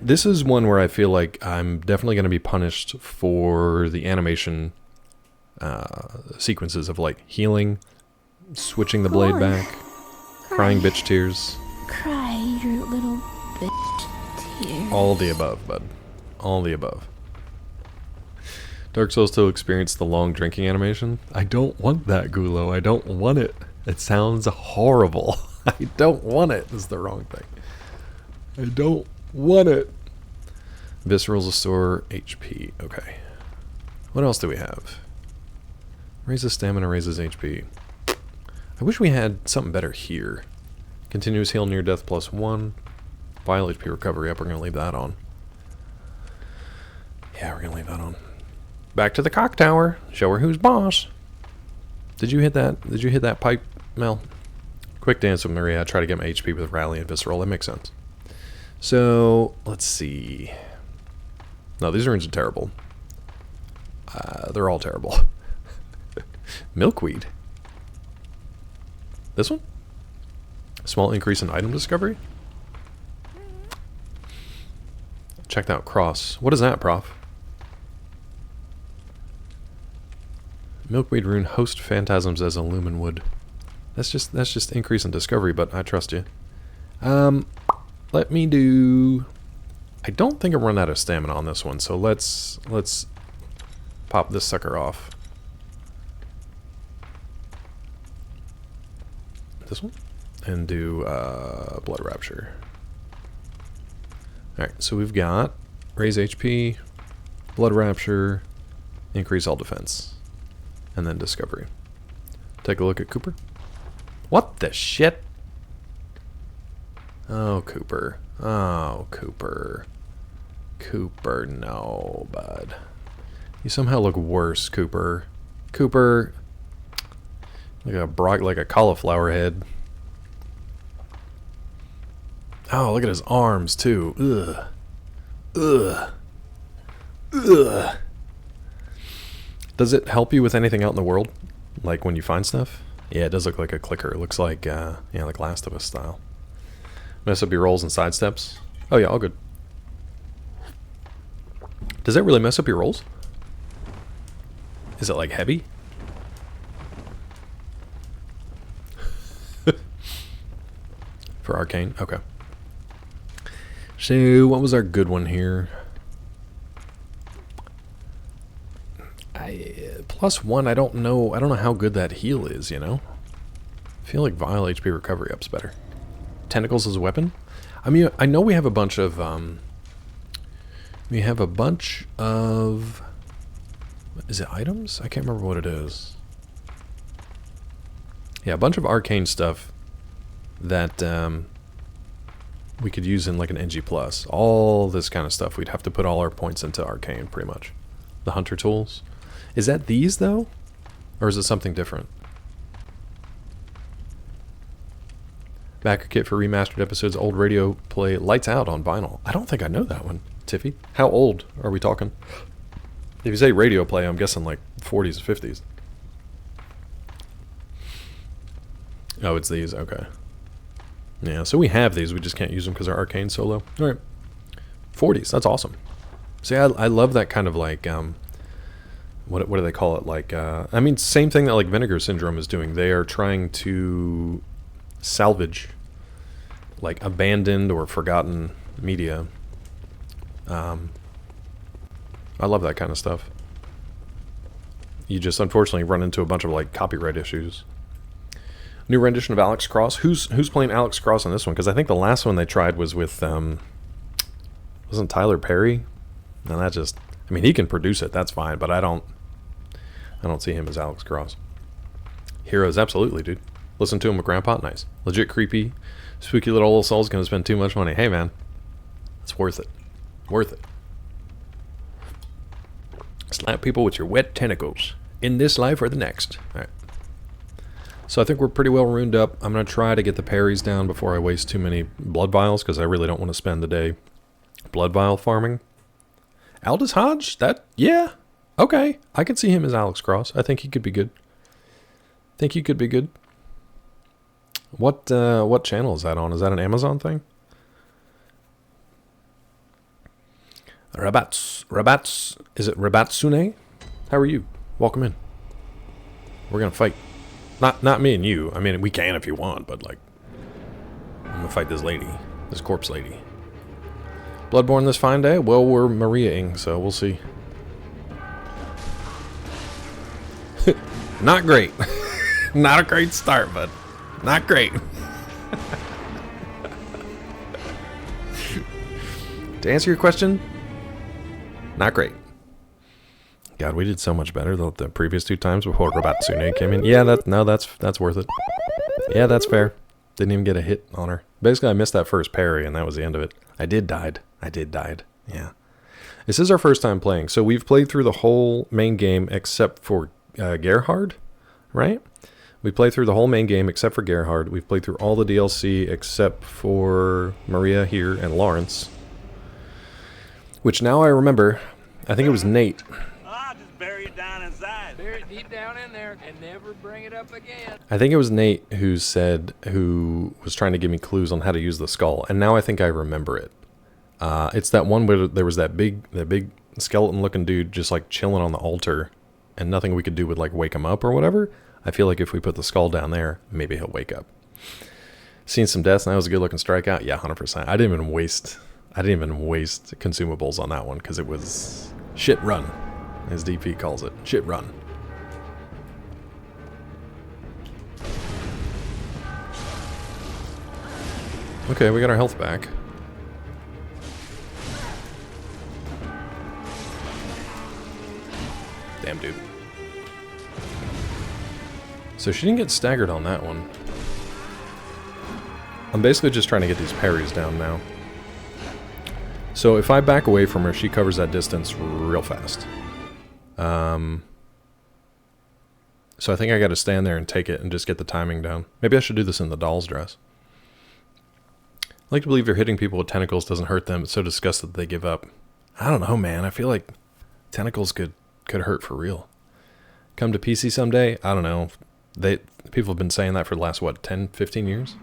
This is one where I feel like I'm definitely going to be punished for the animation sequences of like healing, switching the blade back, crying bitch tears. Cry, your little bitch tears. All the above, bud. All the above. Dark Souls still experienced the long drinking animation. I don't want that, Gulo. I don't want it. It sounds horrible. I don't want it is the wrong thing. I don't want it. Viscerals restore HP. Okay. What else do we have? Raises stamina, raises HP. I wish we had something better here. Continuous heal near death +1. Vial HP recovery up. We're going to leave that on. Yeah, we're going to leave that on. Back to the cock tower. Show her who's boss. Did you hit that? Did you hit that pipe, Mel? Quick dance with Maria. Try to get my HP with Rally and Visceral. That makes sense. So, let's see. No, these runes are terrible. They're all terrible. Milkweed. This one? Small increase in item discovery? Checked out Cross. What is that, Prof? Milkweed rune, host phantasms as illumin wood. That's just increase in discovery, but I trust you. Let me do. I don't think I'm running out of stamina on this one, so let's pop this sucker off. This one, and do Blood Rapture. All right, so we've got raise HP, Blood Rapture, increase all defense. And then discovery. Take a look at Cooper. What the shit? Oh, Cooper. Oh, Cooper. Cooper, no, bud. You somehow look worse, Cooper. Cooper. Like a cauliflower head. Oh, look at his arms, too. Ugh. Ugh. Ugh. Does it help you with anything out in the world? Like when you find stuff? Yeah, it does look like a clicker. It looks like, yeah, like Last of Us style. Mess up your rolls and sidesteps? Oh yeah, all good. Does that really mess up your rolls? Is it like heavy? For Arcane? Okay. So, what was our good one here? +1, I don't know how good that heal is, you know? I feel like Vile HP recovery up's better. Tentacles as a weapon? I mean, I know we have a bunch of, is it items? I can't remember what it is. Yeah, a bunch of arcane stuff that, we could use in like an NG+. All this kind of stuff. We'd have to put all our points into arcane, pretty much. The hunter tools. Is that these, though? Or is it something different? Backer kit for remastered episodes, old radio play, lights out on vinyl. I don't think I know that one, Tiffy. How old are we talking? If you say radio play, I'm guessing like 40s, 50s. Oh, it's these, okay. Yeah, so we have these, we just can't use them because they're arcane solo. Alright. 40s, that's awesome. See, I love that kind of like, what do they call it? Like, I mean, same thing that like Vinegar Syndrome is doing. They are trying to salvage like abandoned or forgotten media. I love that kind of stuff. You just unfortunately run into a bunch of like copyright issues. New rendition of Alex Cross. Who's playing Alex Cross on this one? Because I think the last one they tried was with wasn't Tyler Perry? And that just, I mean, he can produce it, that's fine, but I don't see him as Alex Cross. Heroes, absolutely, dude. Listen to him with Grandpa, nice. Legit creepy, spooky little soul's gonna spend too much money. Hey, man, it's worth it. Worth it. Slap people with your wet tentacles. In this life or the next. Alright. So I think we're pretty well ruined up. I'm gonna try to get the parries down before I waste too many blood vials, because I really don't want to spend the day blood vial farming. Aldous Hodge? Yeah. Okay. I could see him as Alex Cross. I think he could be good. What channel is that on? Is that an Amazon thing? Rabats. Is it Rabatsune? How are you? Welcome in. We're gonna fight. Not me and you. I mean, we can if you want, but like, I'm gonna fight this lady. This corpse lady. Bloodborne this fine day? Well, we're Maria-ing, so we'll see. Not great. Not a great start, but not great. To answer your question, not great. God, we did so much better the previous 2 times before Rabatsune came in. Yeah, that's worth it. Yeah, that's fair. Didn't even get a hit on her. Basically, I missed that first parry, and that was the end of it. I did died. Yeah. This is our first time playing, so we've played through the whole main game except for Gerhard, right? We played through the whole main game except for Gerhard. We've played through all the DLC except for Maria here and Lawrence. Which now I remember, I think it was Nate. Just bury it down inside. Bury it deep down in there and never bring it up again. I think it was Nate who was trying to give me clues on how to use the skull, and now I think I remember it. It's that one where there was that big skeleton-looking dude just like chilling on the altar, and nothing we could do would like wake him up or whatever. I feel like if we put the skull down there, maybe he'll wake up. Seen some deaths, and that was a good-looking strikeout. Yeah, 100%. I didn't even waste consumables on that one because it was shit run, as DP calls it. Shit run. Okay, we got our health back. Damn, dude. So she didn't get staggered on that one. I'm basically just trying to get these parries down now. So if I back away from her, she covers that distance real fast. So I think I got to stand there and take it and just get the timing down. Maybe I should do this in the doll's dress. I like to believe you're hitting people with tentacles doesn't hurt them. It's so disgusted that they give up. I don't know, man. I feel like tentacles could hurt for real. Come to PC someday? I don't know. People have been saying that for the last, what, 10, 15 years?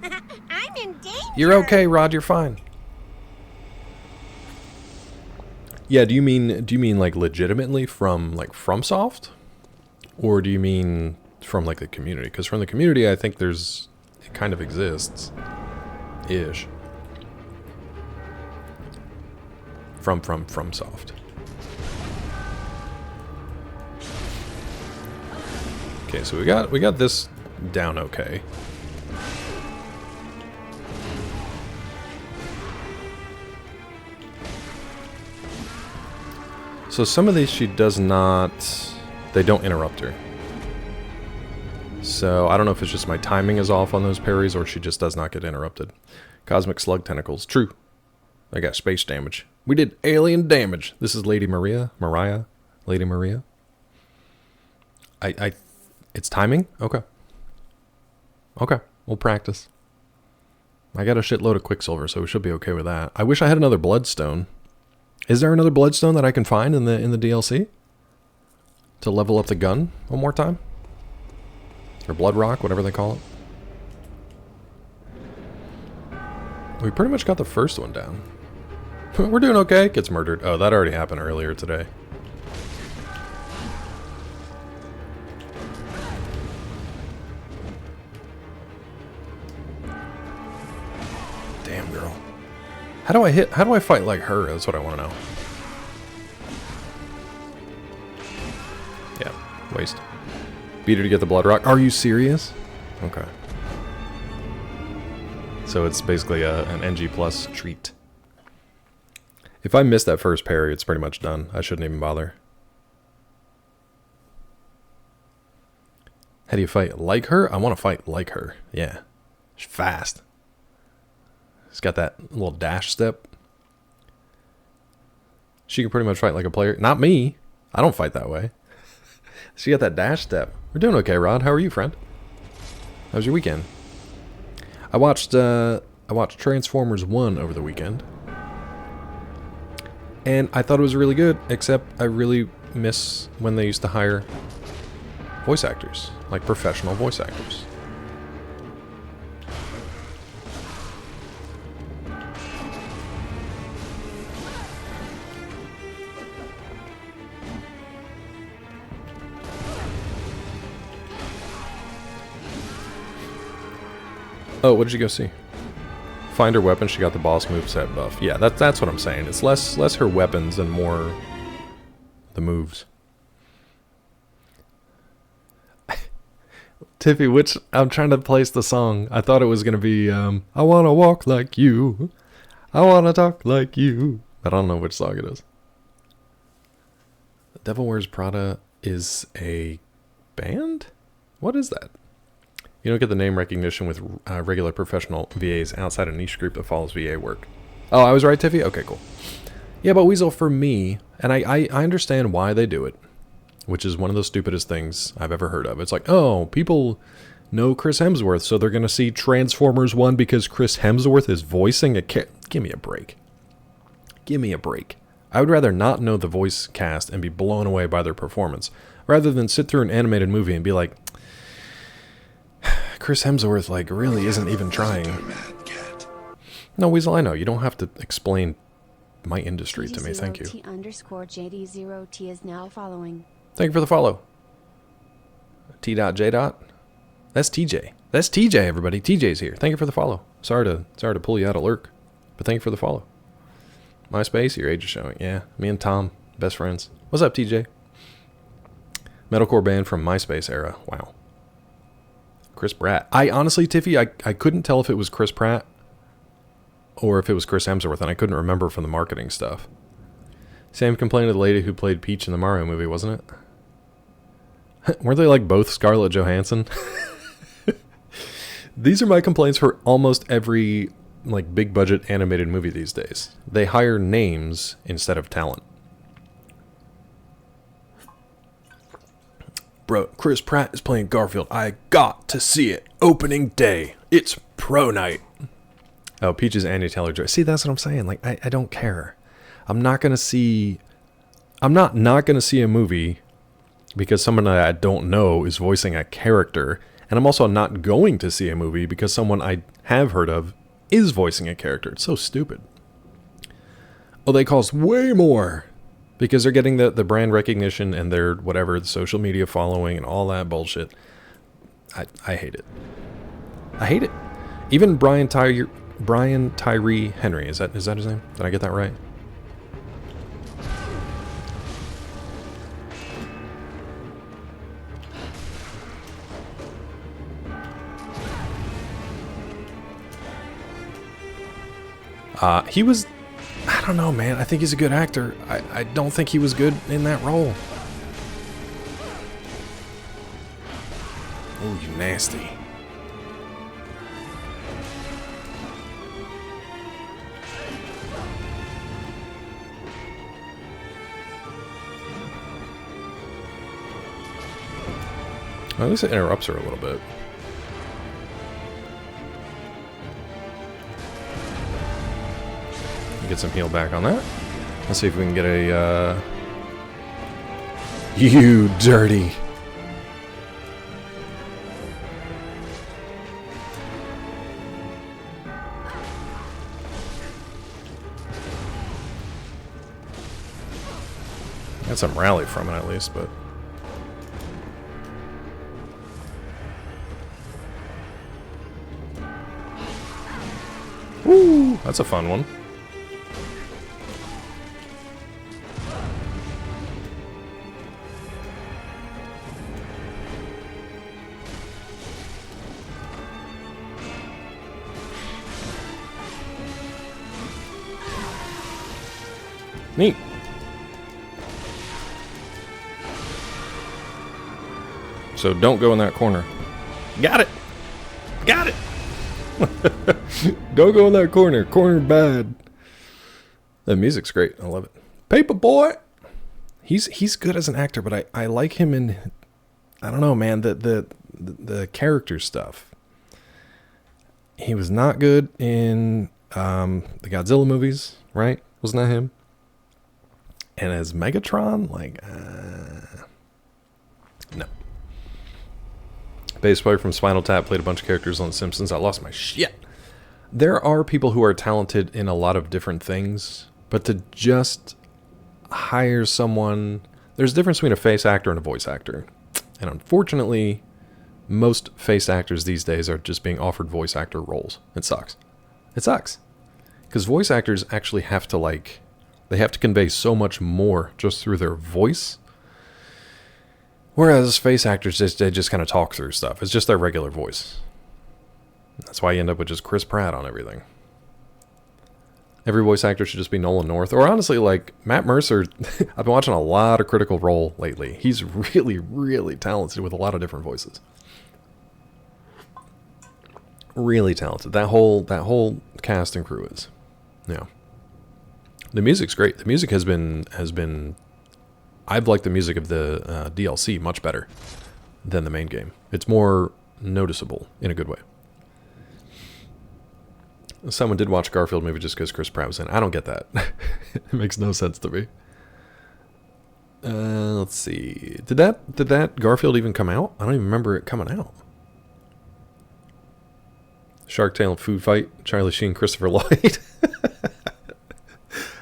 I'm in danger. You're okay, Rod. You're fine. Yeah, do you mean like legitimately from like FromSoft? Or do you mean from like the community? Because from the community, I think it kind of exists. Ish. From FromSoft. Okay, so we got this down okay. So some of these she does not, they don't interrupt her. So I don't know if it's just my timing is off on those parries or she just does not get interrupted. Cosmic slug tentacles, true. I got space damage. We did alien damage. This is Lady Maria, Lady Maria. It's timing? Okay. Okay, we'll practice. I got a shitload of Quicksilver, so we should be okay with that. I wish I had another Bloodstone. Is there another Bloodstone that I can find in the DLC? To level up the gun one more time? Or Blood Rock, whatever they call it. We pretty much got the first one down. We're doing okay. Gets murdered. Oh, that already happened earlier today. Damn, girl. How do I fight like her? That's what I want to know. Yeah, waste. Beat her to get the Blood Rock. Are you serious? Okay. So it's basically an NG plus treat. If I miss that first parry, it's pretty much done. I shouldn't even bother. How do you fight like her? I want to fight like her. Yeah. She's fast. She's got that little dash step. She can pretty much fight like a player. Not me. I don't fight that way. She got that dash step. We're doing okay, Rod. How are you, friend? How was your weekend? I watched Transformers 1 over the weekend. And I thought it was really good, except I really miss when they used to hire voice actors, like professional voice actors. Oh, what did you go see? Find her weapon, she got the boss moveset buff. Yeah, that's what I'm saying. It's less her weapons and more the moves. Tiffy, I'm trying to place the song. I thought it was gonna be I wanna walk like you. I wanna talk like you. But I don't know which song it is. The Devil Wears Prada is a band? What is that? You don't get the name recognition with regular professional VAs outside a niche group that follows VA work. Oh, I was right, Tiffy? Okay, cool. Yeah, but Weasel, for me, and I understand why they do it, which is one of the stupidest things I've ever heard of. It's like, oh, people know Chris Hemsworth, so they're going to see Transformers 1 because Chris Hemsworth is voicing a character. Give me a break. Give me a break. I would rather not know the voice cast and be blown away by their performance, rather than sit through an animated movie and be like, Chris Hemsworth, like, really isn't even trying. No, Weasel, I know. You don't have to explain my industry to me. Thank you. T_JD0T is now following. Thank you for the follow. T.J. That's TJ. That's TJ, everybody. TJ's here. Thank you for the follow. Sorry to pull you out of lurk, but thank you for the follow. MySpace, your age is showing. Yeah, me and Tom, best friends. What's up, TJ? Metalcore band from MySpace era. Wow. Chris Pratt. I honestly, Tiffy, I couldn't tell if it was Chris Pratt or if it was Chris Hemsworth, and I couldn't remember from the marketing stuff. Sam complained to the lady who played Peach in the Mario movie, wasn't it? Weren't they like both Scarlett Johansson? These are my complaints for almost every like big budget animated movie these days. They hire names instead of talent. Bro, Chris Pratt is playing Garfield. I got to see it. Opening day. It's pro night. Oh, Peach's Anya Taylor-Joy. See, that's what I'm saying. Like, I don't care. I'm not going to see... I'm not going to see a movie because someone that I don't know is voicing a character. And I'm also not going to see a movie because someone I have heard of is voicing a character. It's so stupid. Oh, they cost way more because they're getting the brand recognition and their whatever, the social media following and all that bullshit. I hate it. I hate it. Even Brian Tyree Henry, is that his name? Did I get that right? He was, I don't know, man. I think he's a good actor. I don't think he was good in that role. Oh, you nasty. Well, at least it interrupts her a little bit. Get some heal back on that. Let's see if we can get a, You dirty. Got some rally from it at least, but... Woo! That's a fun one. Neat. So don't go in that corner. Got it. Got it. Don't go in that corner. Corner bad. The music's great. I love it. Paperboy. He's good as an actor, but I like him in, I don't know, man, the character stuff. He was not good in the Godzilla movies, right? Wasn't that him? And as Megatron, like, no. Bass player from Spinal Tap played a bunch of characters on The Simpsons. I lost my shit. There are people who are talented in a lot of different things, but to just hire someone... There's a difference between a face actor and a voice actor. And unfortunately, most face actors these days are just being offered voice actor roles. It sucks. It sucks. Because voice actors actually have to, like... They have to convey so much more just through their voice. Whereas face actors, they just kind of talk through stuff. It's just their regular voice. That's why you end up with just Chris Pratt on everything. Every voice actor should just be Nolan North. Or honestly, like, Matt Mercer, I've been watching a lot of Critical Role lately. He's really, really talented with a lot of different voices. Really talented. That whole cast and crew is. Yeah. The music's great. The music has been I've liked the music of the DLC much better than the main game. It's more noticeable in a good way. Someone did watch Garfield movie just because Chris Pratt was in it. I don't get that. It makes no sense to me. Let's see. Did that Garfield even come out? I don't even remember it coming out. Shark Tale and Food Fight, Charlie Sheen, Christopher Lloyd.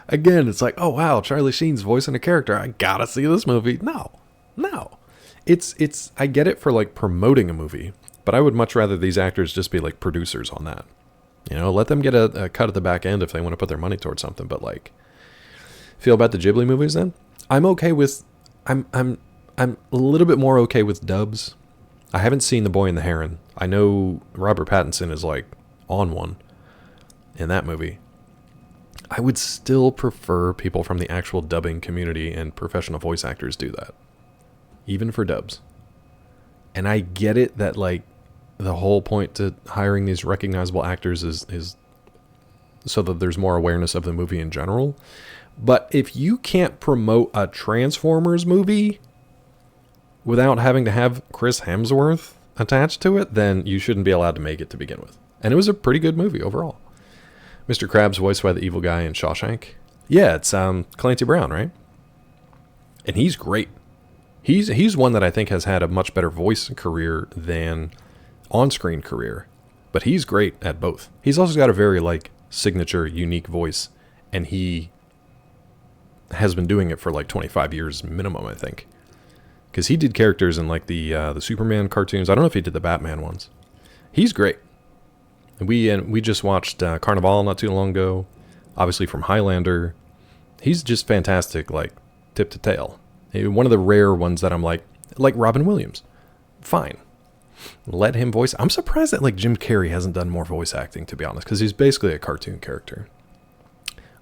Again, it's like, oh wow, Charlie Sheen's voicing a character. I gotta see this movie. No. It's I get it for like promoting a movie, but I would much rather these actors just be like producers on that. You know, let them get a cut at the back end if they want to put their money towards something. But like, feel about the Ghibli movies then? I'm okay with. I'm a little bit more okay with dubs. I haven't seen The Boy and the Heron. I know Robert Pattinson is like on one in that movie. I would still prefer people from the actual dubbing community and professional voice actors do that. Even for dubs. And I get it that, like, the whole point to hiring these recognizable actors is so that there's more awareness of the movie in general. But if you can't promote a Transformers movie without having to have Chris Hemsworth attached to it, then you shouldn't be allowed to make it to begin with. And it was a pretty good movie overall. Mr. Krabs voiced by the evil guy in Shawshank. Yeah, it's Clancy Brown, right? And he's great. He's one that I think has had a much better voice career than on-screen career. But he's great at both. He's also got a very like signature, unique voice, and he has been doing it for like 25 years minimum, I think. Because he did characters in like the Superman cartoons. I don't know if he did the Batman ones. He's great. We just watched Carnival not too long ago. Obviously from Highlander. He's just fantastic, like tip to tail. One of the rare ones that I'm like Robin Williams. Fine. Let him voice. I'm surprised that like Jim Carrey hasn't done more voice acting, to be honest, because he's basically a cartoon character.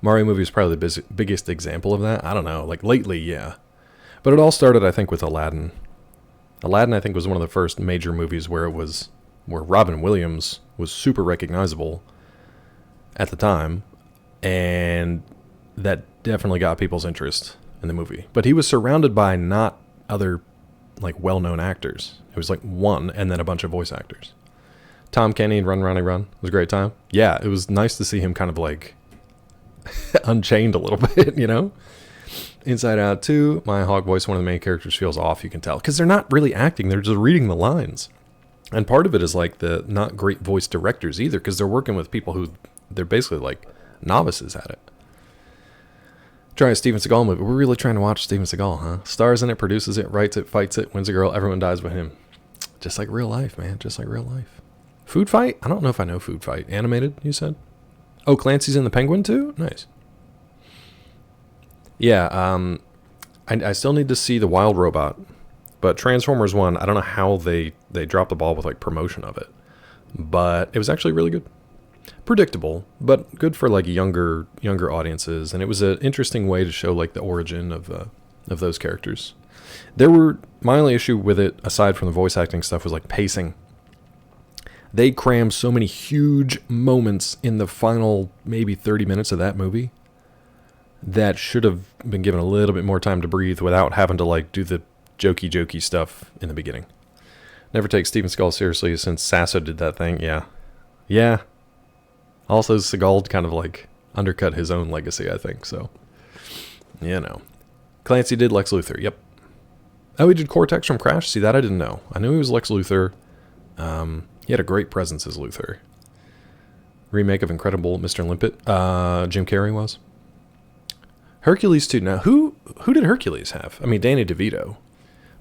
Mario movie is probably the biggest example of that. I don't know, like lately, yeah. But it all started, I think, with Aladdin. Aladdin, I think, was one of the first major movies where Robin Williams was super recognizable at the time, and that definitely got people's interest in the movie. But he was surrounded by not other like well-known actors. It was like one and then a bunch of voice actors. Tom Kenny and Run Ronnie Run. It was a great time. Yeah, it was nice to see him kind of like unchained a little bit, you know? Inside Out 2, Maya Hawke voice, one of the main characters, feels off, you can tell. Because they're not really acting, they're just reading the lines. And part of it is like the not great voice directors either, because they're working with people who, they're basically like novices at it. Try a Steven Seagal movie. We're really trying to watch Steven Seagal, huh? Stars in it, produces it, writes it, fights it, wins a girl, everyone dies with him. Just like real life, man. Just like real life. Food Fight? I don't know if I know Food Fight. Animated, you said? Oh, Clancy's in the Penguin too? Nice. Yeah, I still need to see The Wild Robot. But Transformers 1, I don't know how they dropped the ball with like promotion of it. But it was actually really good. Predictable, but good for like younger audiences, and it was an interesting way to show like the origin of those characters. My only issue with it, aside from the voice acting stuff, was like pacing. They crammed so many huge moments in the final maybe 30 minutes of that movie that should have been given a little bit more time to breathe without having to like do the jokey stuff in the beginning. Never take Steven Seagal seriously since Sasso did that thing. Yeah. Also, Seagal kind of like undercut his own legacy, I think. So, you know. Clancy did Lex Luthor. Yep. Oh, he did Cortex from Crash? See, that I didn't know. I knew he was Lex Luthor. He had a great presence as Luthor. Remake of Incredible Mr. Limpet. Jim Carrey was. Hercules 2. Now, who did Hercules have? I mean, Danny DeVito.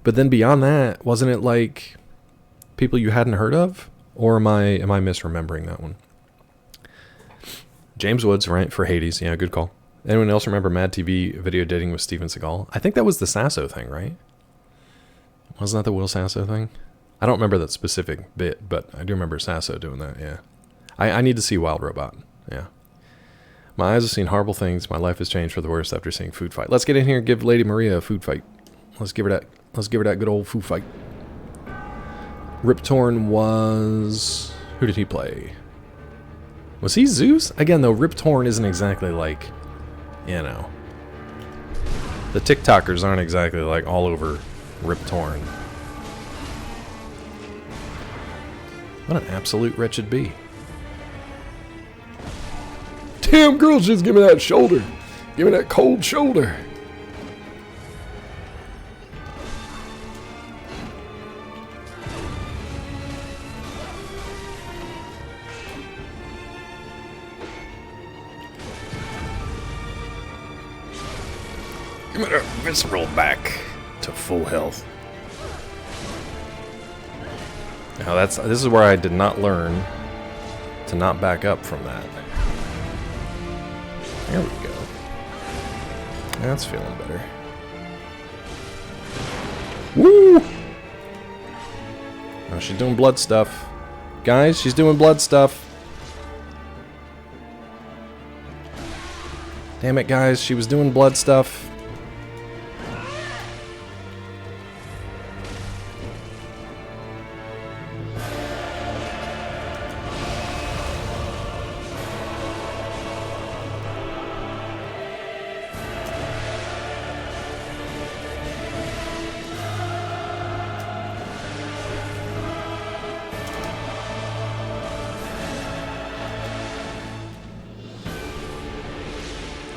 But then beyond that, wasn't it like people you hadn't heard of? Or am I misremembering that one? James Woods, right, for Hades. Yeah, good call. Anyone else remember Mad TV video dating with Steven Seagal? I think that was the Sasso thing, right? Wasn't that the Will Sasso thing? I don't remember that specific bit, but I do remember Sasso doing that, yeah. I need to see Wild Robot, yeah. My eyes have seen horrible things. My life has changed for the worse after seeing Food Fight. Let's get in here and give Lady Maria a food fight. Let's give her that good old food fight. Rip Torn was... Who did he play? Was he Zeus? Again, though, Rip Torn isn't exactly like, you know. The TikTokers aren't exactly like all over Rip Torn. What an absolute wretched bee. Damn, girl, just give me that shoulder. Give me that cold shoulder. Give me that visceral back to full health. Now this is where I did not learn to not back up from that. There we go. That's feeling better. Woo! Oh, she's doing blood stuff. Guys, she's doing blood stuff. Damn it, guys, she was doing blood stuff.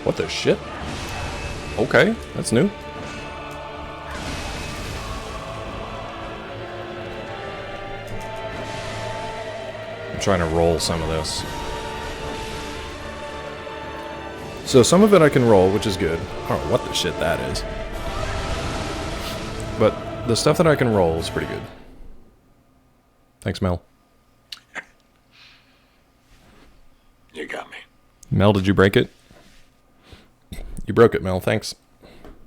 What the shit? Okay, that's new. I'm trying to roll some of this. So some of it I can roll, which is good. I don't know what the shit that is. But the stuff that I can roll is pretty good. Thanks, Mel. You got me. Mel, did you break it? You broke it, Mel. Thanks.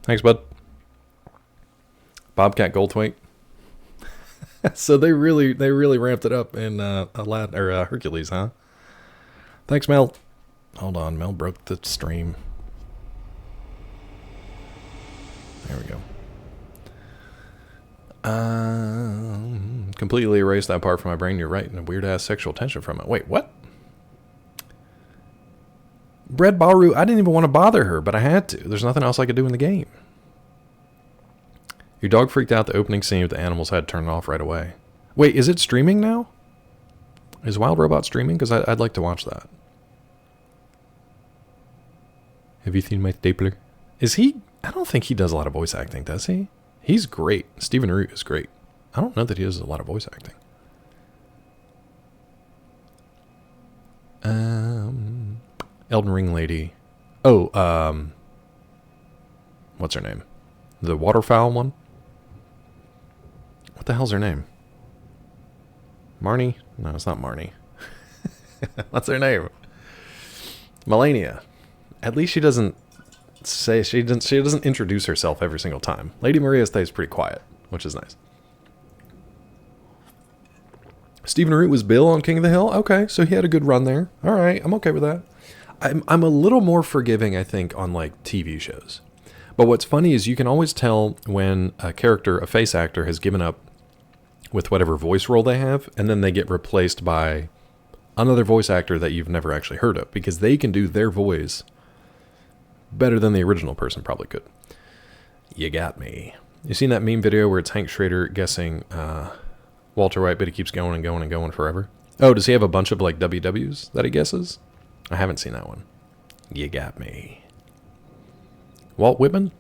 Thanks, bud. Bobcat Goldthwait. So they really ramped it up in Hercules, huh? Thanks, Mel. Hold on, Mel broke the stream. There we go. Completely erased that part from my brain. You're right, and a weird-ass sexual tension from it. Wait, what? Bread Baru, I didn't even want to bother her, but I had to. There's nothing else I could do in the game. Your dog freaked out the opening scene with the animals. I had to turn it off right away. Wait, is it streaming now? Is Wild Robot streaming? Because I'd like to watch that. Have you seen my stapler? Is he... I don't think he does a lot of voice acting, does he? He's great. Stephen Root is great. I don't know that he does a lot of voice acting. Elden Ring lady. Oh, what's her name? The waterfowl one? What the hell's her name? Marnie? No, it's not Marnie. What's her name? Melania. At least she doesn't say, she doesn't introduce herself every single time. Lady Maria stays pretty quiet, which is nice. Stephen Root was Bill on King of the Hill? Okay, so he had a good run there. Alright, I'm okay with that. I'm a little more forgiving, I think, on like TV shows. But what's funny is you can always tell when a character, a face actor, has given up with whatever voice role they have, and then they get replaced by another voice actor that you've never actually heard of, because they can do their voice better than the original person probably could. You got me. You seen that meme video where it's Hank Schrader guessing Walter White, but he keeps going and going and going forever? Oh, does he have a bunch of like WWs that he guesses? I haven't seen that one. You got me. Walt Whitman?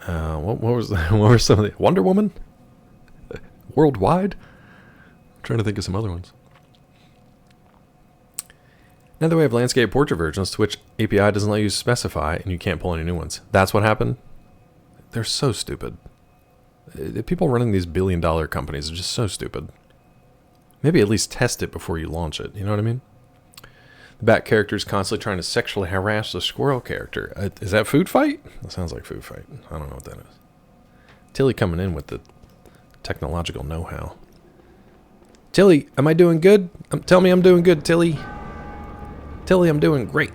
What were some of the... Wonder Woman? Worldwide? I'm trying to think of some other ones. Now that we have landscape portrait versions, Twitch API doesn't let you specify, and you can't pull any new ones. That's what happened? They're so stupid. The people running these billion-dollar companies are just so stupid. Maybe at least test it before you launch it, you know what I mean? The bat character is constantly trying to sexually harass the squirrel character. Is that Food Fight? That sounds like Food Fight. I don't know what that is. Tilly coming in with the technological know-how. Tilly, am I doing good? Tell me I'm doing good, Tilly. Tilly, I'm doing great.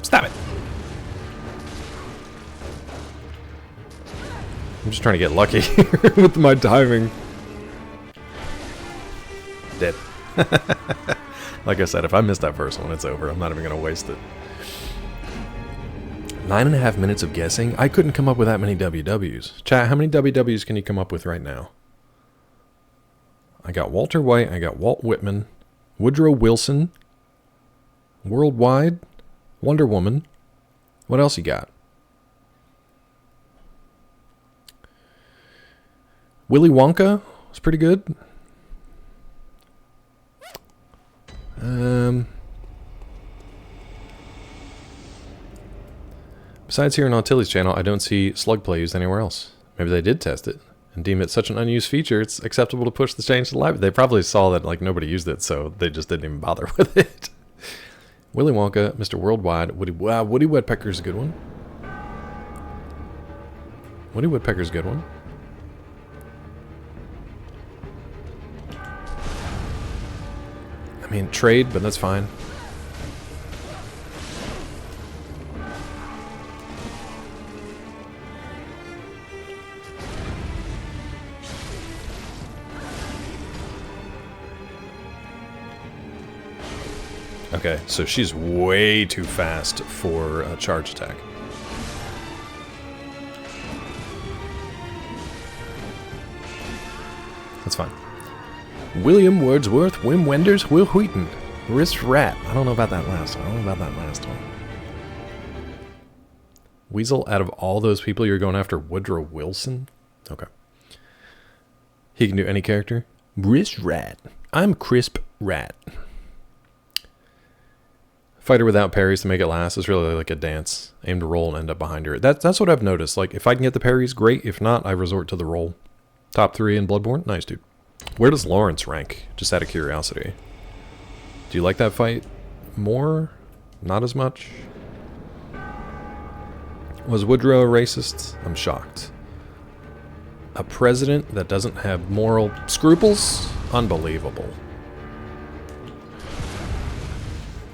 Stop it. I'm just trying to get lucky with my timing. Dead. Like I said, if I miss that first one, it's over. I'm not even going to waste it. 9.5 minutes of guessing? I couldn't come up with that many WWs. Chat, how many WWs can you come up with right now? I got Walter White, I got Walt Whitman, Woodrow Wilson, Worldwide, Wonder Woman. What else you got? Willy Wonka was pretty good. Besides here on Tilly's channel, I don't see slug play used anywhere else. Maybe they did test it and deem it such an unused feature, it's acceptable to push the change to the library. They probably saw that like nobody used it, so they just didn't even bother with it. Willy Wonka, Mr. Worldwide, Woody Woodpecker's a good one. Woody Woodpecker's a good one. I mean, trade, but that's fine. Okay, so she's way too fast for a charge attack. That's fine. William Wordsworth, Wim Wenders, Will Wheaton. Wrist Rat. I don't know about that last one. Weasel, out of all those people, you're going after Woodrow Wilson? Okay. He can do any character? Wrist Rat. I'm Crisp Rat. Fighter without parries to make it last is really like a dance. Aim to roll and end up behind her. That's what I've noticed. Like, if I can get the parries, great. If not, I resort to the roll. Top 3 in Bloodborne? Nice, dude. Where does Lawrence rank? Just out of curiosity. Do you like that fight more? Not as much? Was Woodrow a racist? I'm shocked. A president that doesn't have moral scruples? Unbelievable.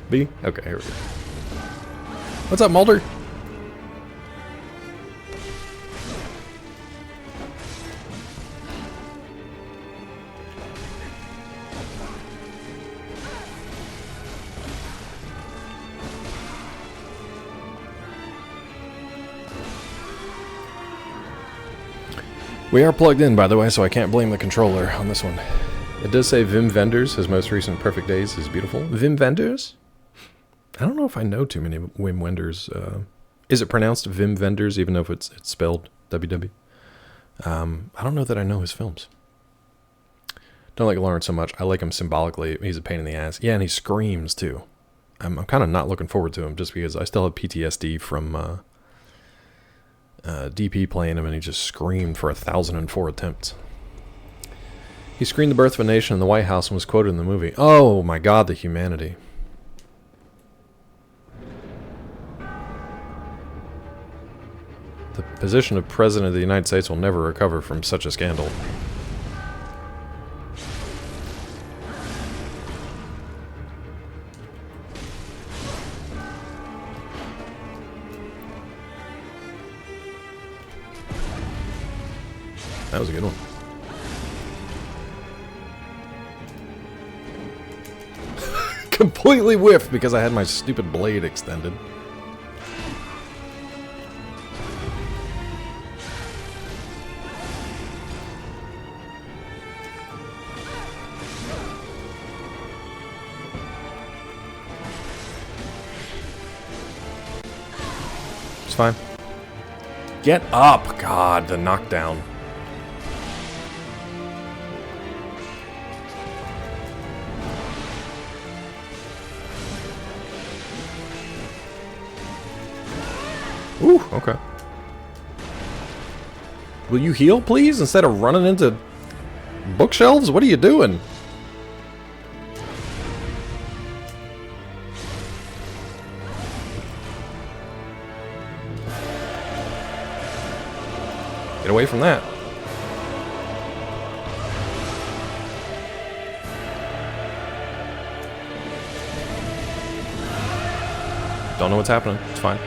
B? Okay, here we go. What's up, Mulder? We are plugged in, by the way, so I can't blame the controller on this one. It does say Wim Wenders, his most recent Perfect Days is beautiful. Wim Wenders? I don't know if I know too many Wim Wenders. Is it pronounced Wim Wenders, even though if it's spelled WW? I don't know that I know his films. Don't like Lawrence so much. I like him symbolically. He's a pain in the ass. Yeah, and he screams, too. I'm kind of not looking forward to him, just because I still have PTSD from DP playing him, and he just screamed for 1,004 attempts. He screened The Birth of a Nation in the White House and was quoted in the movie. Oh my god, the humanity. The position of President of the United States will never recover from such a scandal. That was a good one. Completely whiffed because I had my stupid blade extended. It's fine. Get up! God, the knockdown. Ooh, okay. Will you heal, please, instead of running into bookshelves? What are you doing? Get away from that. Don't know what's happening. It's fine.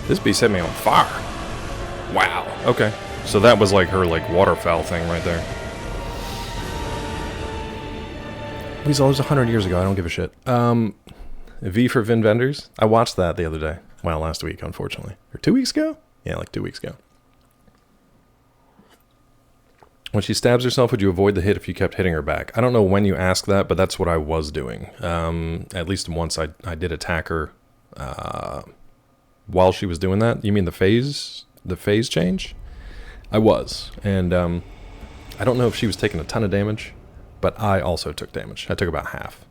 This beast set me on fire. Wow. Okay. So that was like her waterfowl thing right there. Weasel was 100 years ago. I don't give a shit. V for Vin Vendors. I watched that the other day. Well, last week, unfortunately. Or 2 weeks ago? Yeah, like 2 weeks ago. When she stabs herself, would you avoid the hit if you kept hitting her back? I don't know when you asked that, but that's what I was doing. At least once I did attack her while she was doing that. You mean the phase change? I was. And I don't know if she was taking a ton of damage, but I also took damage. I took about half.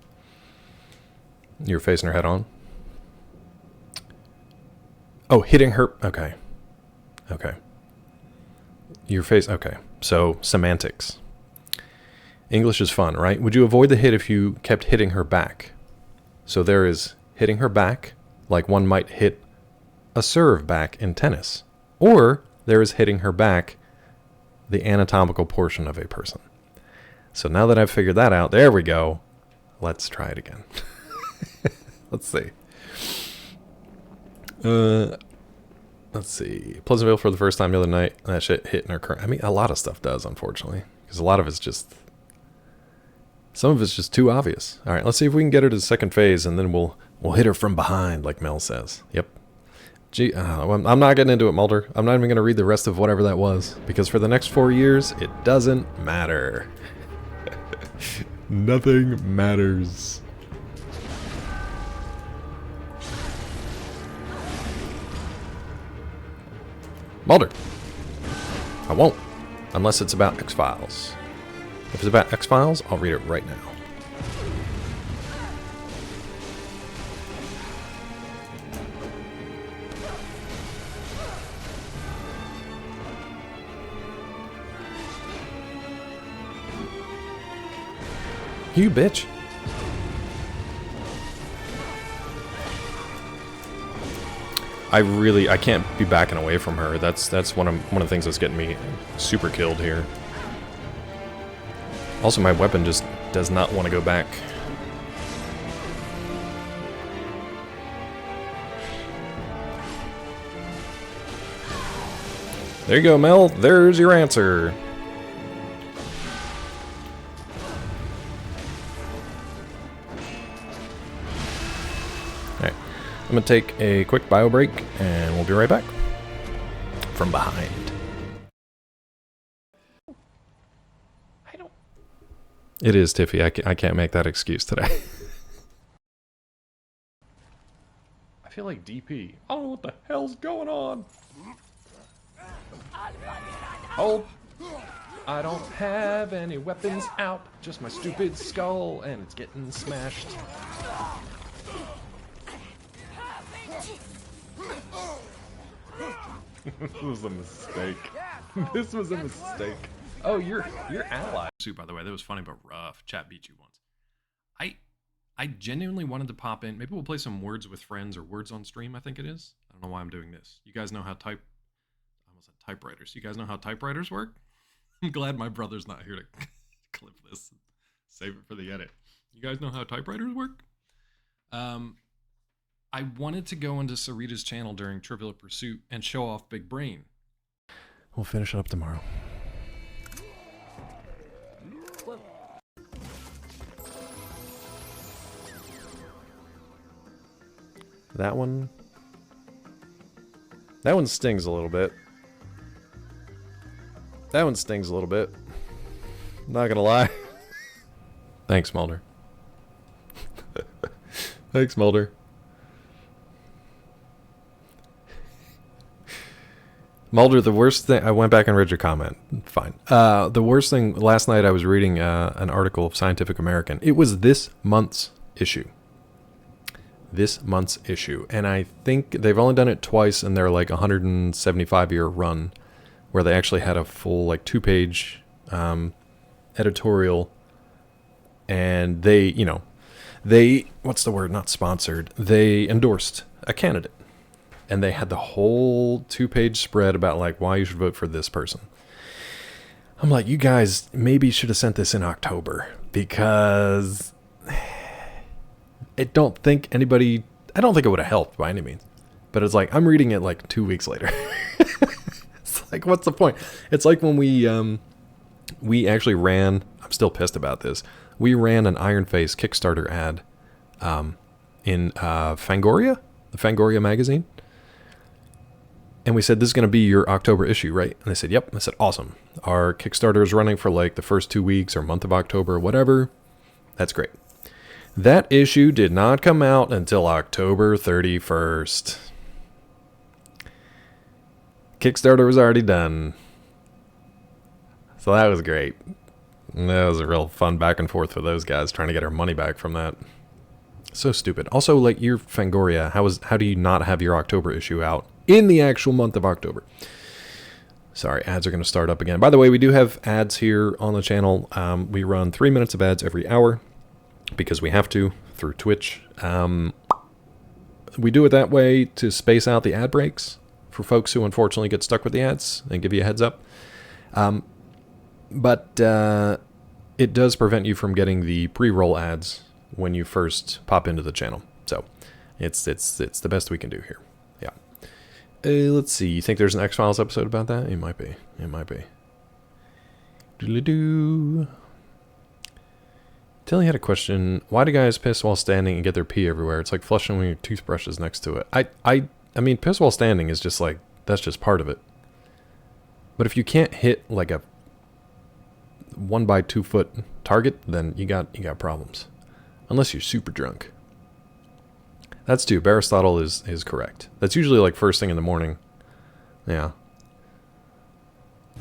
You were facing her head on? Oh, hitting her. Okay. Okay. Your face. Okay. So, semantics. English is fun, right? Would you avoid the hit if you kept hitting her back? So there is hitting her back, like one might hit a serve back in tennis. Or there is hitting her back, the anatomical portion of a person. So now that I've figured that out, there we go. Let's try it again. Let's see. Let's see. Pleasantville for the first time the other night. That shit hit in her current. I mean, a lot of stuff does, unfortunately. Because a lot of it's just Some of it's just too obvious. All right, let's see if we can get her to the second phase, and then we'll hit her from behind, like Mel says. Yep. Gee, I'm not getting into it, Mulder. I'm not even going to read the rest of whatever that was, because for the next 4 years, it doesn't matter. Nothing matters. Mulder. I won't. Unless it's about X-Files. If it's about X-Files, I'll read it right now. You bitch. I can't be backing away from her. That's one of the things that's getting me super killed here. Also, my weapon just does not want to go back. There you go, Mel. There's your answer. Alright. I'm going to take a quick bio break, and we'll be right back. From behind. It is, Tiffy. I can't make that excuse today. I feel like DP. I don't know what the hell's going on. Hold. I don't have any weapons out. Just my stupid skull, and it's getting smashed. This was a mistake. This was a mistake. Oh, you're ally. By the way, that was funny but rough. Chat beat you once. I genuinely wanted to pop in. Maybe we'll play some Words with Friends or Words on Stream, I think it is. I don't know why I'm doing this. You guys know how I almost said typewriters. You guys know how typewriters work? I'm glad my brother's not here to clip this. Save it for the edit. You guys know how typewriters work? I wanted to go into Sarita's channel during Trivial Pursuit and show off Big Brain. We'll finish it up tomorrow. That one stings a little bit. That one stings a little bit. Not gonna lie. Thanks, Mulder. Thanks, Mulder. Mulder, the worst thing... I went back and read your comment. Fine. The worst thing... Last night I was reading an article of Scientific American. It was this month's issue. This month's issue. And I think they've only done it twice in their like 175-year run, where they actually had a full like 2-page editorial. And they, what's the word? Not sponsored. They endorsed a candidate. And they had the whole 2-page spread about like why you should vote for this person. I'm like, you guys maybe should have sent this in October, because I don't think it would have helped by any means. But it's like, I'm reading it like 2 weeks later. It's like, what's the point? It's like when we actually ran, I'm still pissed about this. We ran an Iron Face Kickstarter ad in Fangoria, the Fangoria magazine. And we said, this is going to be your October issue, right? And they said, yep. I said, awesome. Our Kickstarter is running for like the first 2 weeks or month of October, whatever. That's great. That issue did not come out until October 31st. Kickstarter was already done. So that was great. And that was a real fun back and forth for those guys trying to get our money back from that. So stupid. Also, like, your Fangoria, how do you not have your October issue out in the actual month of October? Sorry, ads are going to start up again. By the way, we do have ads here on the channel. We run 3 minutes of ads every hour because we have to through Twitch. We do it that way to space out the ad breaks for folks who unfortunately get stuck with the ads and give you a heads up. But it does prevent you from getting the pre-roll ads when you first pop into the channel. So it's the best we can do here. Yeah. Let's see. You think there's an X-Files episode about that? It might be. It might be. Doodly-doo. Tilly had a question. Why do guys piss while standing and get their pee everywhere? It's like flushing when your toothbrush is next to it. I mean, piss while standing is just like, that's just part of it. But if you can't hit like a 1 by 2 foot target, then you got problems. Unless you're super drunk. That's 2. Aristotle is correct. That's usually like first thing in the morning. Yeah.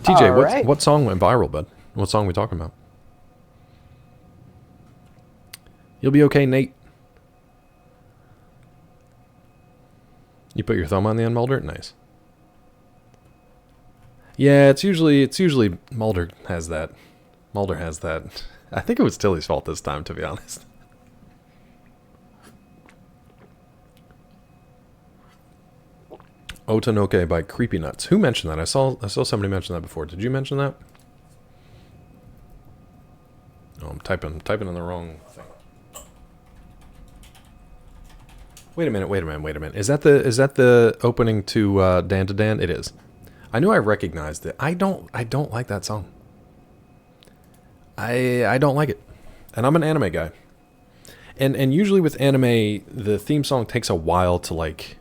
TJ, what song went viral, bud? What song are we talking about? You'll be okay, Nate. You put your thumb on the end, Mulder? Nice. Yeah, it's usually Mulder has that. Mulder has that. I think it was Tilly's fault this time, to be honest. Otanoke by Creepy Nuts. Who mentioned that? I saw somebody mention that before. Did you mention that? Oh, I'm typing in the wrong thing. Wait a minute. Is that the opening to Dan to Dan? It is. I knew I recognized it. I don't like that song. I don't like it. And I'm an anime guy. And usually with anime, the theme song takes a while to like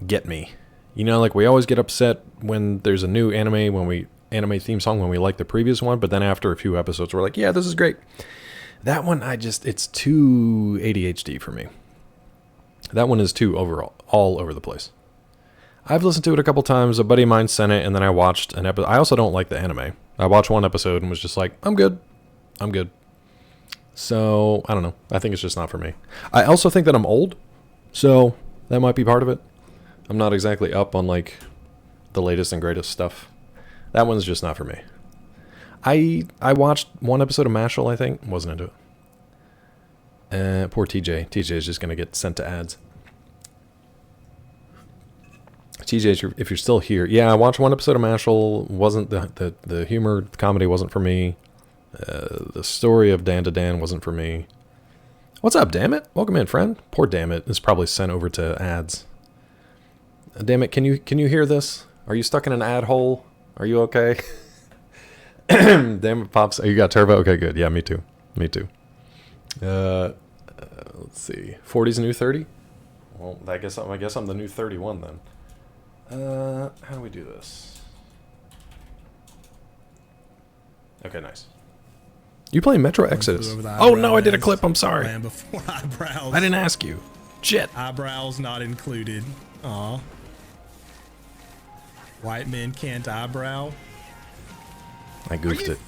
get me. You know, like we always get upset when there's a new anime theme song when we like the previous one, but then after a few episodes we're like, yeah, this is great. That one it's too ADHD for me. That one is too all over the place. I've listened to it a couple times. A buddy of mine sent it, and then I watched an episode. I also don't like the anime. I watched one episode and was just like, I'm good. So, I don't know. I think it's just not for me. I also think that I'm old, so that might be part of it. I'm not exactly up on, like, the latest and greatest stuff. That one's just not for me. I watched one episode of Mashal, I think. Wasn't into it. Poor TJ. TJ is just going to get sent to ads. TJ, if you're still here. Yeah, I watched one episode of Mashal. Wasn't the humor, the comedy wasn't for me. The story of Dan to Dan wasn't for me. What's up, Dammit? Welcome in, friend. Poor Dammit is probably sent over to ads. Dammit, can you hear this? Are you stuck in an ad hole? Are you okay? Dammit Pops. Oh, you got turbo? Okay, good. Yeah, me too. Let's see. 40's a new 30? Well, I guess I'm the new 31 then. How do we do this? Okay, nice. You playing Metro Exodus? Oh no, I did a clip. I'm sorry. Before eyebrows. I didn't ask you. Shit. Eyebrows not included. Aw. White men can't eyebrow. I goofed it.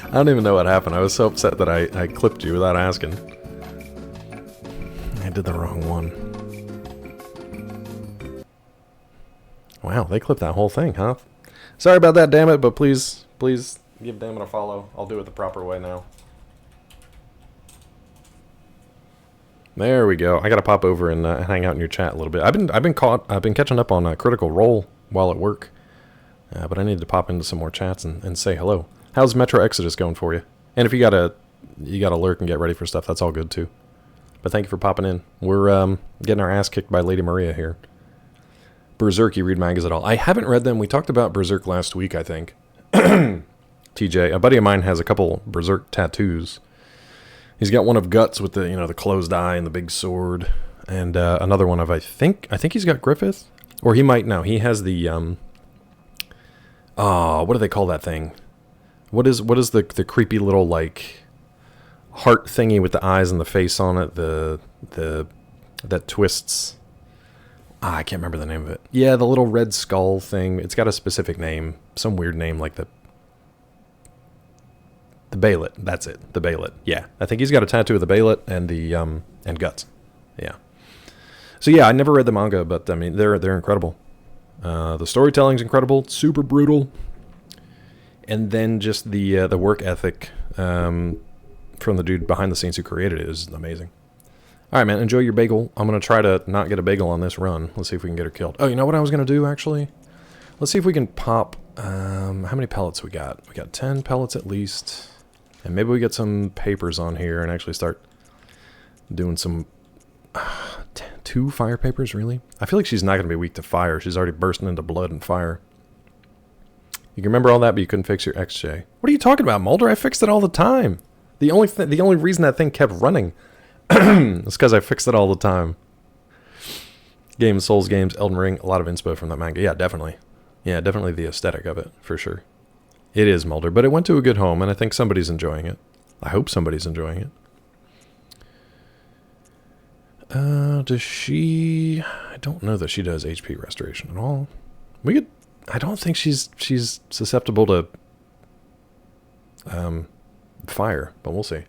I don't even know what happened. I was so upset that I clipped you without asking. I did the wrong one. Wow, they clipped that whole thing, huh? Sorry about that, damn it, but please give Dammit a follow. I'll do it the proper way now. There we go. I gotta pop over and hang out in your chat a little bit. I've been catching up on Critical Role while at work, but I need to pop into some more chats and say hello. How's Metro Exodus going for you? And if you gotta lurk and get ready for stuff, that's all good too. But thank you for popping in. We're getting our ass kicked by Lady Maria here. Berserk, you read mangas at all? I haven't read them. We talked about Berserk last week, I think. TJ, a buddy of mine has a couple Berserk tattoos. He's got one of Guts with the closed eye and the big sword, and another one of I think he's got Griffith, or he might now. He has the what do they call that thing? What is the creepy little like heart thingy with the eyes and the face on it? That twists. I can't remember the name of it. Yeah, the little red skull thing. It's got a specific name, some weird name like the Baylet. That's it. The Baylet. Yeah, I think he's got a tattoo of the Baylet and the and Guts. Yeah. So yeah, I never read the manga, but I mean they're incredible. The storytelling's incredible. Super brutal. And then just the work ethic from the dude behind the scenes who created it is amazing. All right, man, enjoy your bagel. I'm going to try to not get a bagel on this run. Let's see if we can get her killed. Oh, you know what I was going to do, actually? Let's see if we can pop... how many pellets we got? We got 10 pellets at least. And maybe we get some papers on here and actually start doing some 2 fire papers, really? I feel like she's not going to be weak to fire. She's already bursting into blood and fire. You can remember all that, but you couldn't fix your XJ. What are you talking about, Mulder? I fixed it all the time. The only reason that thing kept running is because I fixed it all the time. Games, Souls games, Elden Ring, a lot of inspo from that manga. Yeah, definitely. Yeah, definitely the aesthetic of it, for sure. It is Mulder, but it went to a good home, and I think somebody's enjoying it. I hope somebody's enjoying it. Does she... I don't know that she does HP restoration at all. We could... I don't think she's susceptible to fire, but we'll see.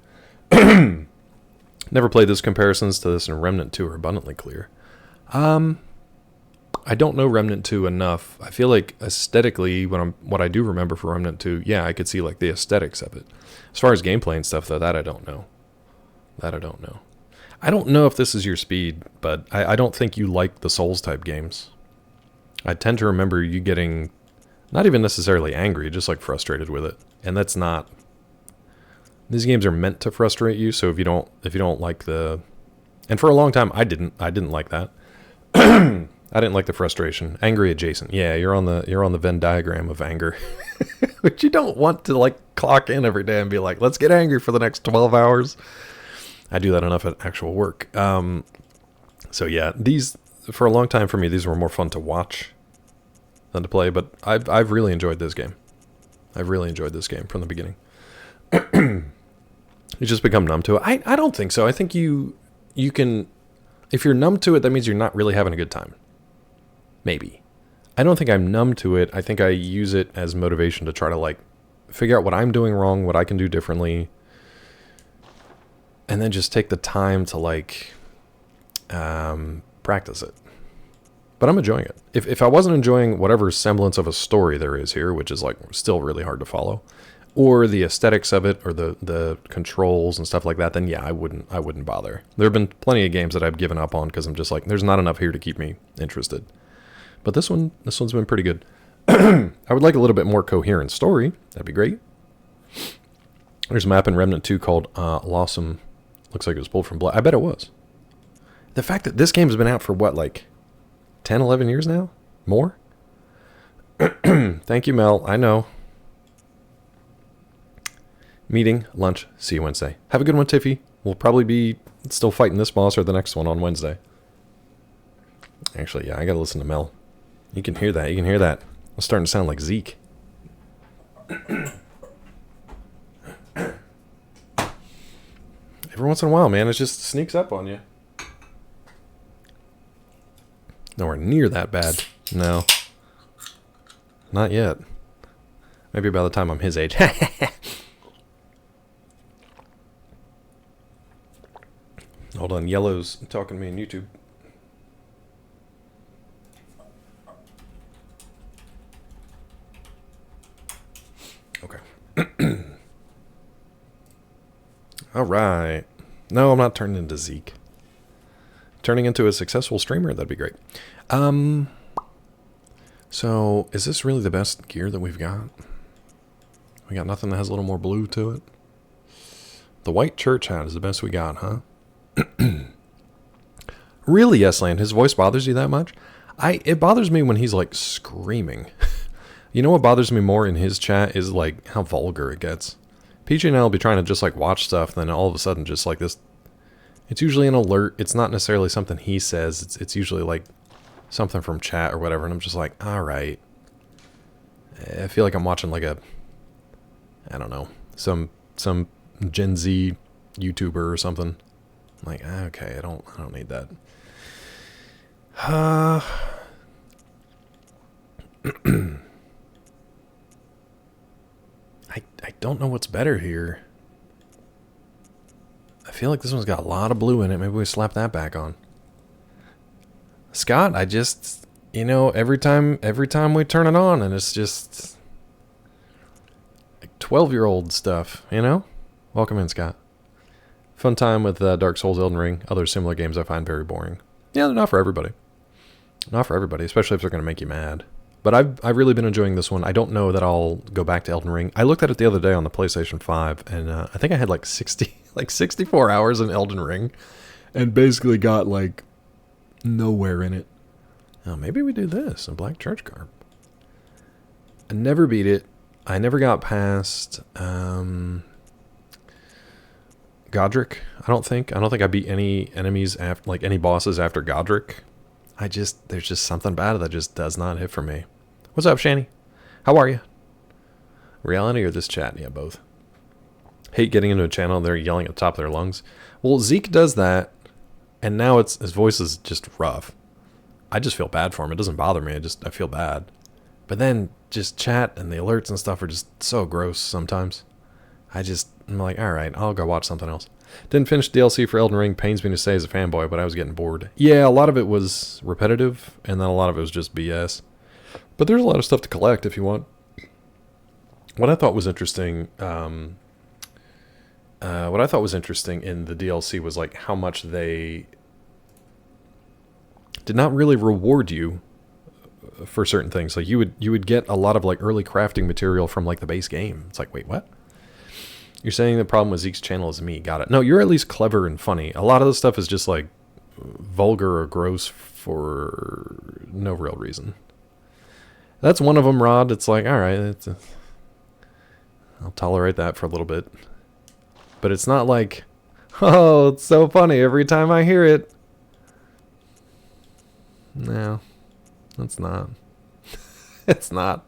Never played this. Comparisons to this and Remnant 2 are abundantly clear. I don't know Remnant 2 enough. I feel like aesthetically, what I do remember for Remnant 2, yeah, I could see like the aesthetics of it. As far as gameplay and stuff, though, that I don't know. That I don't know. I don't know if this is your speed, but I don't think you like the Souls-type games. I tend to remember you getting, not even necessarily angry, just like frustrated with it. And that's not... These games are meant to frustrate you, so if you don't like the... And for a long time, I didn't like that. I didn't like the frustration. Angry adjacent. Yeah, you're on the Venn diagram of anger. Which you don't want to like clock in every day and be like, let's get angry for the next 12 hours. I do that enough at actual work. So yeah, these, for a long time for me, these were more fun to watch than to play, but I've really enjoyed this game. I've really enjoyed this game from the beginning. You just become numb to it. I don't think so. I think you can, if you're numb to it, that means you're not really having a good time. Maybe. I don't think I'm numb to it. I think I use it as motivation to try to like figure out what I'm doing wrong, what I can do differently, and then just take the time to like practice it. But I'm enjoying it. If I wasn't enjoying whatever semblance of a story there is here, which is like still really hard to follow, or the aesthetics of it, or the controls and stuff like that, then yeah, I wouldn't bother. There have been plenty of games that I've given up on because I'm just like, there's not enough here to keep me interested. But this one's been pretty good. I would like a little bit more coherent story. That'd be great. There's a map in Remnant 2 called Lawsome. Looks like it was pulled from Blood. I bet it was. The fact that this game's been out for what, like 10, 11 years now? More? Thank you, Mel. I know. Meeting, lunch, see you Wednesday. Have a good one, Tiffy. We'll probably be still fighting this boss or the next one on Wednesday. Actually, yeah, I gotta listen to Mel. You can hear that. You can hear that. I'm starting to sound like Zeke. Every once in a while, man, it just sneaks up on you. Nowhere near that bad. No. Not yet. Maybe by the time I'm his age. Hold on, Yellow's talking to me on YouTube. Okay. All right. No, I'm not turning into Zeke. Turning into a successful streamer, that'd be great. So, is this really the best gear that we've got? We got nothing that has a little more blue to it? The white church hat is the best we got, huh? Really, Yesland? His voice bothers you that much? It bothers me when he's like screaming. You know what bothers me more in his chat is like how vulgar it gets. PJ and I will be trying to just like watch stuff, then all of a sudden just like this. It's usually an alert. It's not necessarily something he says. It's usually like something from chat or whatever, and I'm just like, all right. I feel like I'm watching like a, I don't know, some Gen Z YouTuber or something. I'm like, okay, I don't need that. I don't know what's better here. I feel like this one's got a lot of blue in it. Maybe we slap that back on. Scott, I just, you know, every time we turn it on and it's just like 12-year-old stuff, you know? Welcome in, Scott. Fun time with Dark Souls, Elden Ring. Other similar games I find very boring. Yeah, they're not for everybody. Not for everybody, especially if they're going to make you mad. But I've really been enjoying this one. I don't know that I'll go back to Elden Ring. I looked at it the other day on the PlayStation 5, and I think I had like 64 hours in Elden Ring, and basically got like Nowhere in it. Oh, maybe we do this, a black church garb. I never beat it. I never got past Godric, I don't think. I don't think I beat any enemies after, like any bosses after Godric. There's just something about it that just does not hit for me. What's up, Shani? How are you? Reality or this chat? Yeah, both. Hate getting into a channel and they're yelling at the top of their lungs. Well, Zeke does that, and now his voice is just rough. I just feel bad for him. It doesn't bother me. I feel bad. But then just chat and the alerts and stuff are just so gross sometimes. I'm like, all right, I'll go watch something else. Didn't finish DLC for Elden Ring. Pains me to say as a fanboy, but I was getting bored. Yeah, a lot of it was repetitive, and then a lot of it was just BS. But there's a lot of stuff to collect if you want. What I thought was interesting, in the DLC was like how much they did not really reward you for certain things. Like you would get a lot of like early crafting material from like the base game. It's like, wait, what? You're saying the problem with Zeke's channel is me. Got it. No, you're at least clever and funny. A lot of the stuff is just like vulgar or gross for no real reason. That's one of them, Rod. It's like, all right, I'll tolerate that for a little bit. But it's not like, oh, it's so funny every time I hear it. No, it's not. It's not.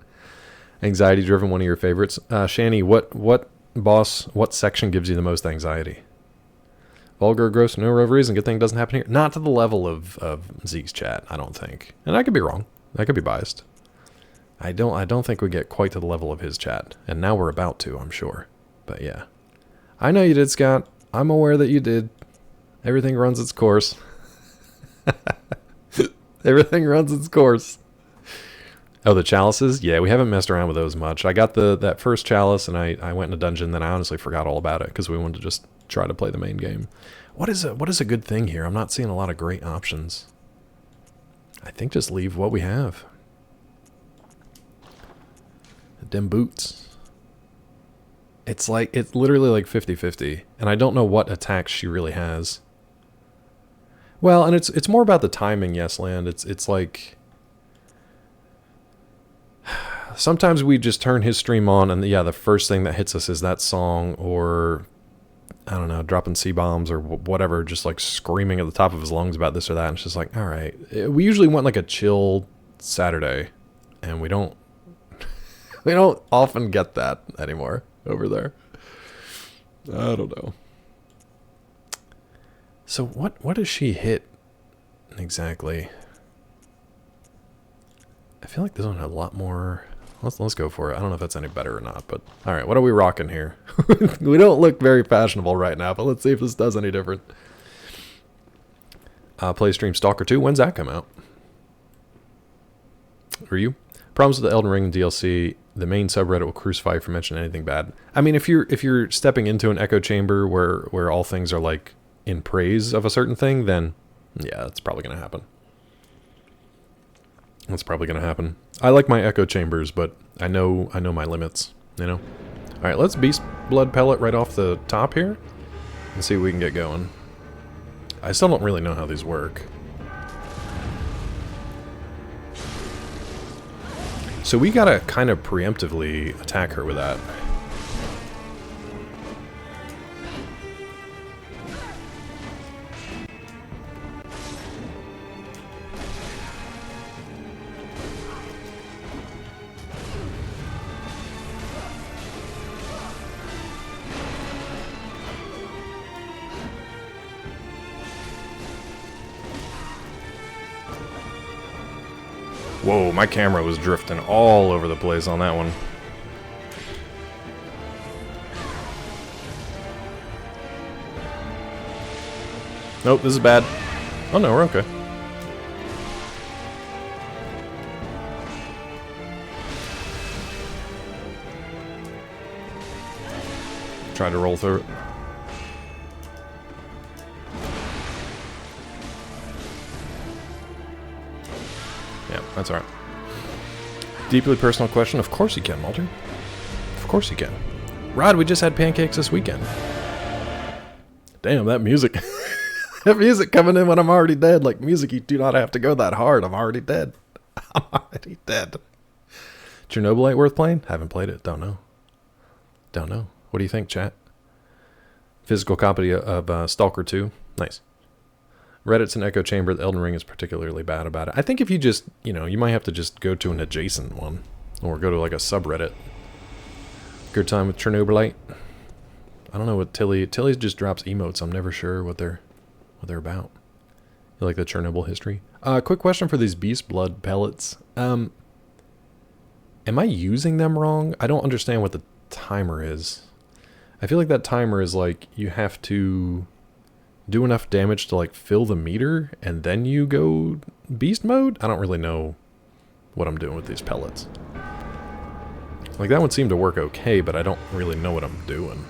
Anxiety driven, one of your favorites. Shani, what section gives you the most anxiety? Vulgar, gross, no real reason. Good thing it doesn't happen here. Not to the level of Zeke's chat, I don't think. And I could be wrong. I could be biased. I don't think we get quite to the level of his chat. And now we're about to, I'm sure. But yeah. I know you did, Scott. I'm aware that you did. Everything runs its course. Everything runs its course. Oh, the chalices? Yeah, we haven't messed around with those much. I got that first chalice, and I went in a dungeon, then I honestly forgot all about it, because we wanted to just try to play the main game. What is a good thing here? I'm not seeing a lot of great options. I think just leave what we have. Them boots. It's literally like 50-50, and I don't know what attacks she really has. Well, and it's more about the timing, yes, Land. It's like sometimes we just turn his stream on, and yeah, the first thing that hits us is that song, or I don't know, dropping C-bombs or whatever, just like screaming at the top of his lungs about this or that. And it's just like, all right, we usually want like a chill Saturday, and we don't often get that anymore over there. I don't know. So what does she hit exactly? I feel like this one had a lot more. Let's go for it. I don't know if that's any better or not, but all right, what are we rocking here? We don't look very fashionable right now, but let's see if this does any different. Play stream Stalker 2. When's that come out? Are you? Problems with the Elden Ring DLC. The main subreddit will crucify you for mentioning anything bad. I mean, if you're stepping into an echo chamber where all things are like in praise of a certain thing, then yeah, that's probably gonna happen. That's probably gonna happen. I like my echo chambers, but I know my limits, you know? Alright, let's Beast Blood Pellet right off the top here and see if we can get going. I still don't really know how these work. So we gotta kind of preemptively attack her with that. Whoa, my camera was drifting all over the place on that one. Nope, this is bad. Oh no, we're okay. Try to roll through it. Yeah, that's alright. Deeply personal question. Of course you can, Mulder. Of course you can. Rod, we just had pancakes this weekend. Damn, that music. Music coming in when I'm already dead. Like, music, you do not have to go that hard. I'm already dead. I'm already dead. Chernobylite worth playing? Haven't played it. Don't know. Don't know. What do you think, chat? Physical copy of Stalker 2. Nice. Reddit's an echo chamber. The Elden Ring is particularly bad about it. I think if you just, you might have to just go to an adjacent one. Or go to like a subreddit. Good time with Chernobylite. I don't know what Tilly just drops emotes. I'm never sure what they're about. You like the Chernobyl history? Quick question for these beast blood pellets. Am I using them wrong? I don't understand what the timer is. I feel like that timer is like you have to do enough damage to like fill the meter and then you go beast mode? I don't really know what I'm doing with these pellets. Like that would seem to work okay, but I don't really know what I'm doing.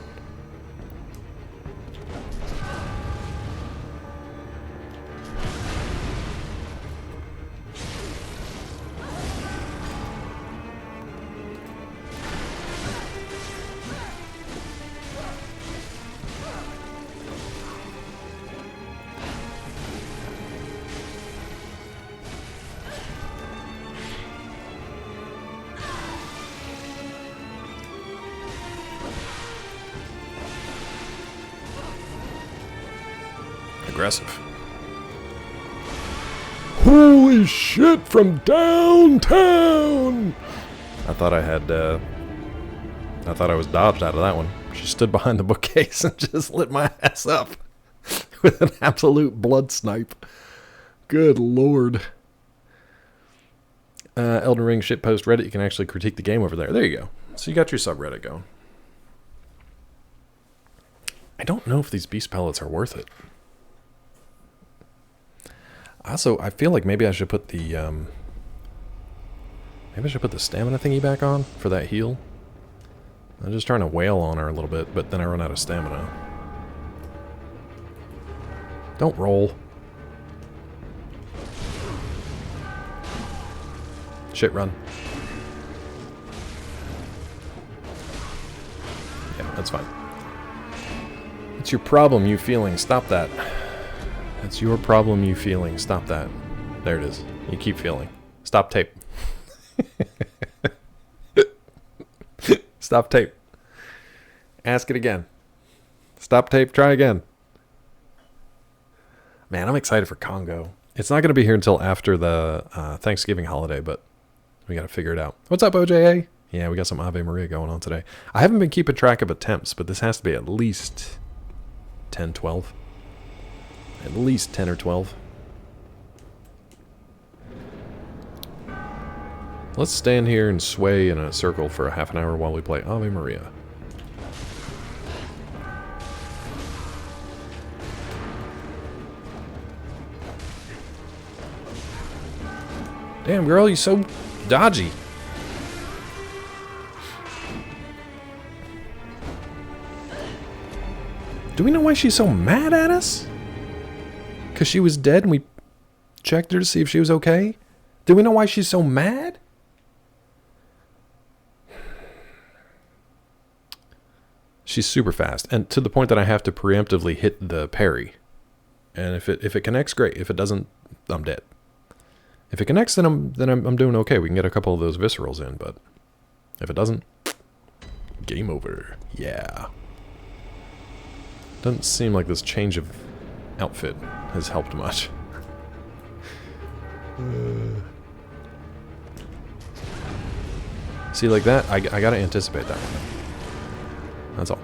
Aggressive. Holy shit from downtown! I thought I was dodged out of that one. She stood behind the bookcase and just lit my ass up with an absolute blood snipe. Good lord. Elden Ring shitpost Reddit, you can actually critique the game over there. There you go. So you got your subreddit going. I don't know if these beast pellets are worth it. Also, I feel like maybe I should put the stamina thingy back on for that heal. I'm just trying to wail on her a little bit, but then I run out of stamina. Don't roll. Shit, run. Yeah, that's fine. What's your problem, you feeling? Stop that. That's your problem, you feeling. Stop that. There it is. You keep feeling. Stop tape. Stop tape. Ask it again. Stop tape. Try again. Man, I'm excited for Congo. It's not going to be here until after the Thanksgiving holiday, but we got to figure it out. What's up, OJA? Yeah, we got some Ave Maria going on today. I haven't been keeping track of attempts, but this has to be at least 10, 12. At least 10 or 12. Let's stand here and sway in a circle for a half an hour while we play Ave Maria. Damn, girl, you're so dodgy. Do we know why she's so mad at us? Because she was dead and we checked her to see if she was okay? Do we know why she's so mad? She's super fast, and to the point that I have to preemptively hit the parry. And if it connects, great. If it doesn't, I'm dead. If it connects, then I'm doing okay. We can get a couple of those viscerals in, but if it doesn't, game over. Yeah. Doesn't seem like this change of outfit has helped much. See, like that, I gotta anticipate that one. That's all.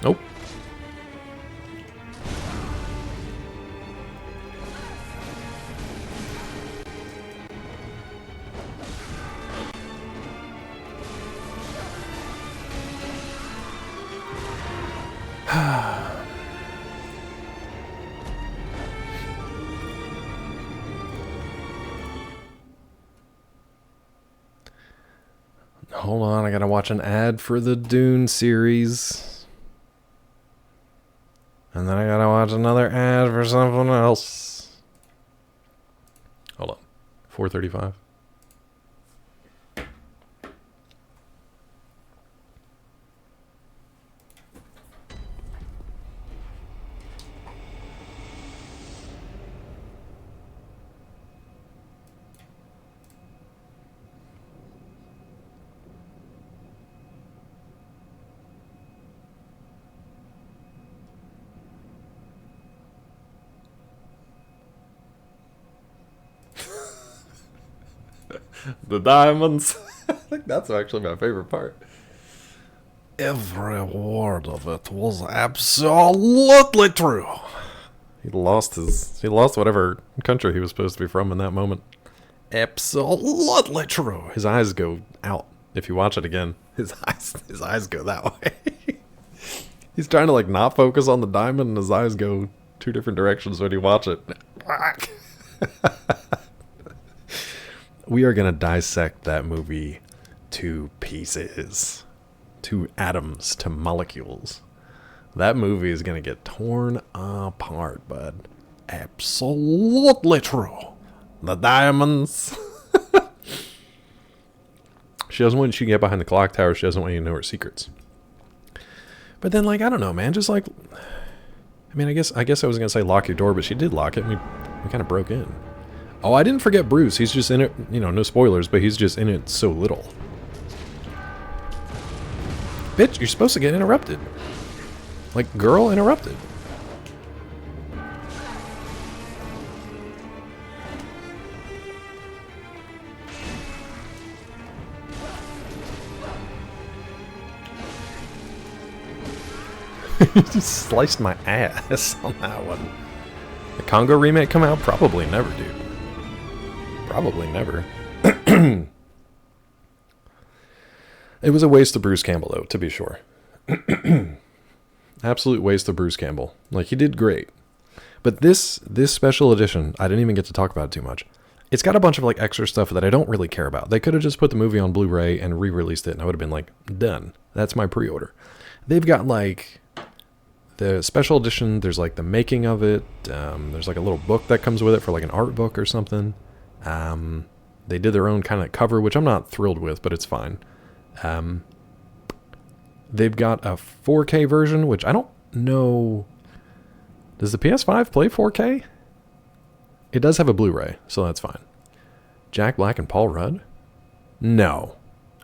Nope. Hold on, I gotta watch an ad for the Dune series. And then I gotta watch another ad for something else. Hold on. 4:35. The diamonds. I think that's actually my favorite part. Every word of it was absolutely true. He lost whatever country he was supposed to be from in that moment. Absolutely true. His eyes go out. If you watch it again, his eyes go that way. He's trying to like not focus on the diamond, and his eyes go two different directions when you watch it. We are gonna dissect that movie to pieces, to atoms, to molecules. That movie is gonna get torn apart, bud. Absolutely true. The diamonds. She doesn't want you to get behind the clock tower. She doesn't want you to know her secrets. But then, like, I don't know, man. Just like, I mean, I guess I was gonna say lock your door, but she did lock it. And we kind of broke in. Oh, I didn't forget Bruce. He's just in it. You know, no spoilers, but he's just in it so little. Bitch, you're supposed to get interrupted. Like, girl, interrupted. You just sliced my ass on that one. The Congo remake come out? Probably never, dude. Probably never. It was a waste of Bruce Campbell, though, to be sure. Absolute waste of Bruce Campbell. Like, he did great. But this special edition, I didn't even get to talk about it too much. It's got a bunch of, like, extra stuff that I don't really care about. They could have just put the movie on Blu-ray and re-released it, and I would have been like, done. That's my pre-order. They've got, like, the special edition. There's, like, the making of it. There's, like, a little book that comes with it for, like, an art book or something. They did their own kind of cover, which I'm not thrilled with, but it's fine. They've got a 4K version, which I don't know. Does the PS5 play 4K? It does have a Blu-ray, so that's fine. Jack Black and Paul Rudd? No.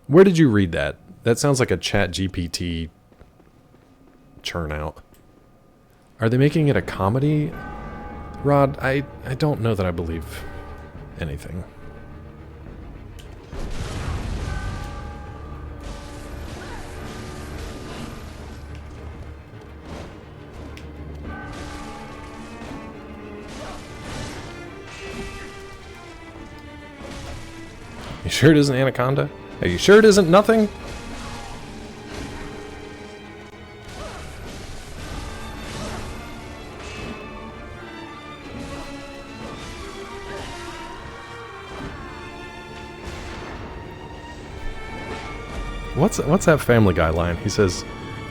Where did you read that? That sounds like a Chat GPT churn out. Are they making it a comedy? Rod, I don't know that I believe anything. You sure it isn't Anaconda? Are you sure it isn't nothing? What's that Family Guy line? He says,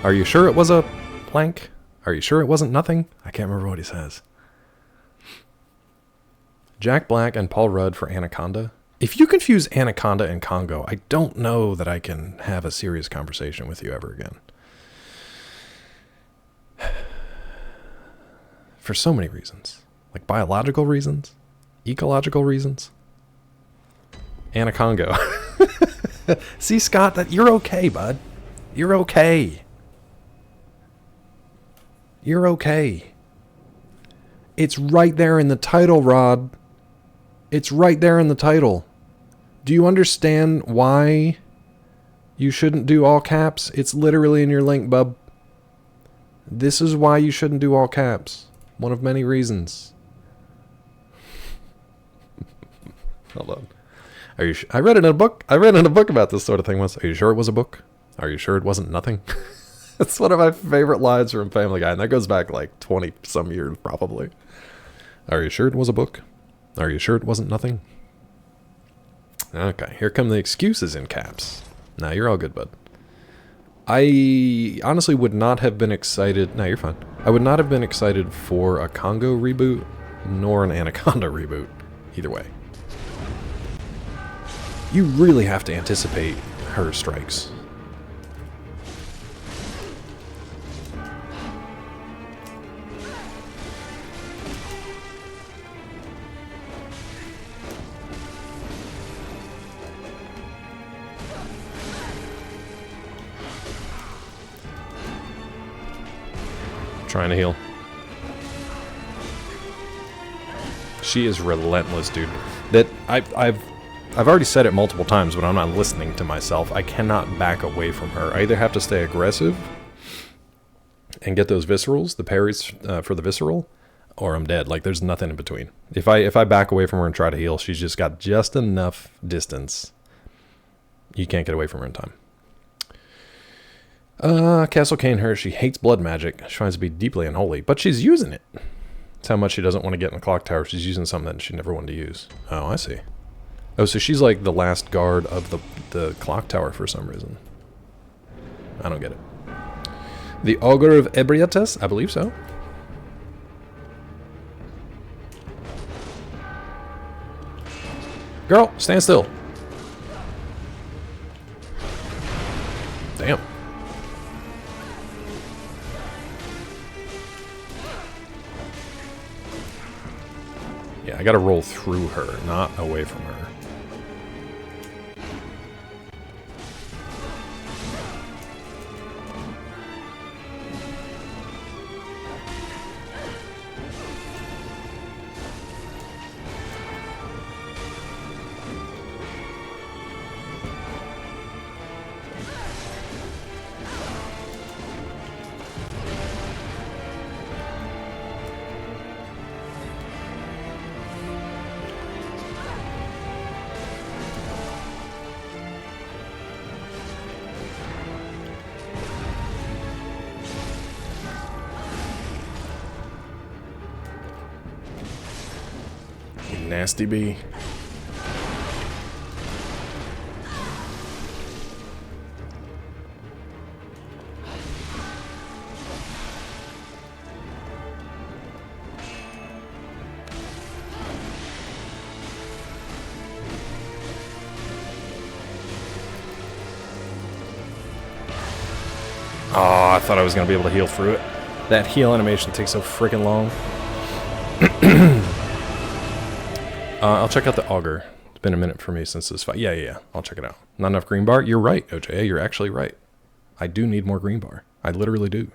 "Are you sure it was a plank? Are you sure it wasn't nothing?" I can't remember what he says. Jack Black and Paul Rudd for Anaconda. If you confuse Anaconda and Congo, I don't know that I can have a serious conversation with you ever again. For so many reasons. Like biological reasons, ecological reasons. Anacongo. See, Scott, that you're okay, bud. You're okay. You're okay. It's right there in the title, Rod. It's right there in the title. Do you understand why you shouldn't do all caps? It's literally in your link, bub. This is why you shouldn't do all caps. One of many reasons. Hold on. Are you? I read it in a book. I read in a book about this sort of thing once. Are you sure it was a book? Are you sure it wasn't nothing? It's one of my favorite lines from Family Guy, and that goes back like 20 some years probably. Are you sure it was a book? Are you sure it wasn't nothing? Okay, here come the excuses in caps. Nah, you're all good, bud. I honestly would not have been excited. No, you're fine. I would not have been excited for a Congo reboot, nor an Anaconda reboot. Either way. You really have to anticipate her strikes. Trying to heal. She is relentless, dude. That I've I've already said it multiple times, but I'm not listening to myself. I cannot back away from her. I either have to stay aggressive and get those viscerals, the parries for the visceral, or I'm dead. Like, there's nothing in between. If I back away from her and try to heal, she's just got just enough distance. You can't get away from her in time. Castle Canehurst, she hates blood magic. She finds it to be deeply unholy, but she's using it. That's how much she doesn't want to get in the clock tower. She's using something that she never wanted to use. Oh, I see. Oh, so she's like the last guard of the clock tower for some reason. I don't get it. The Augur of Ebrietas? I believe so. Girl, stand still. Damn. Yeah, I gotta roll through her, not away from her. Nasty bee. Oh, I thought I was going to be able to heal through it. That heal animation takes so freaking long. I'll check out the Augur. It's been a minute for me since this fight. Yeah. I'll check it out. Not enough green bar? You're right, OJ. You're actually right. I do need more green bar. I literally do.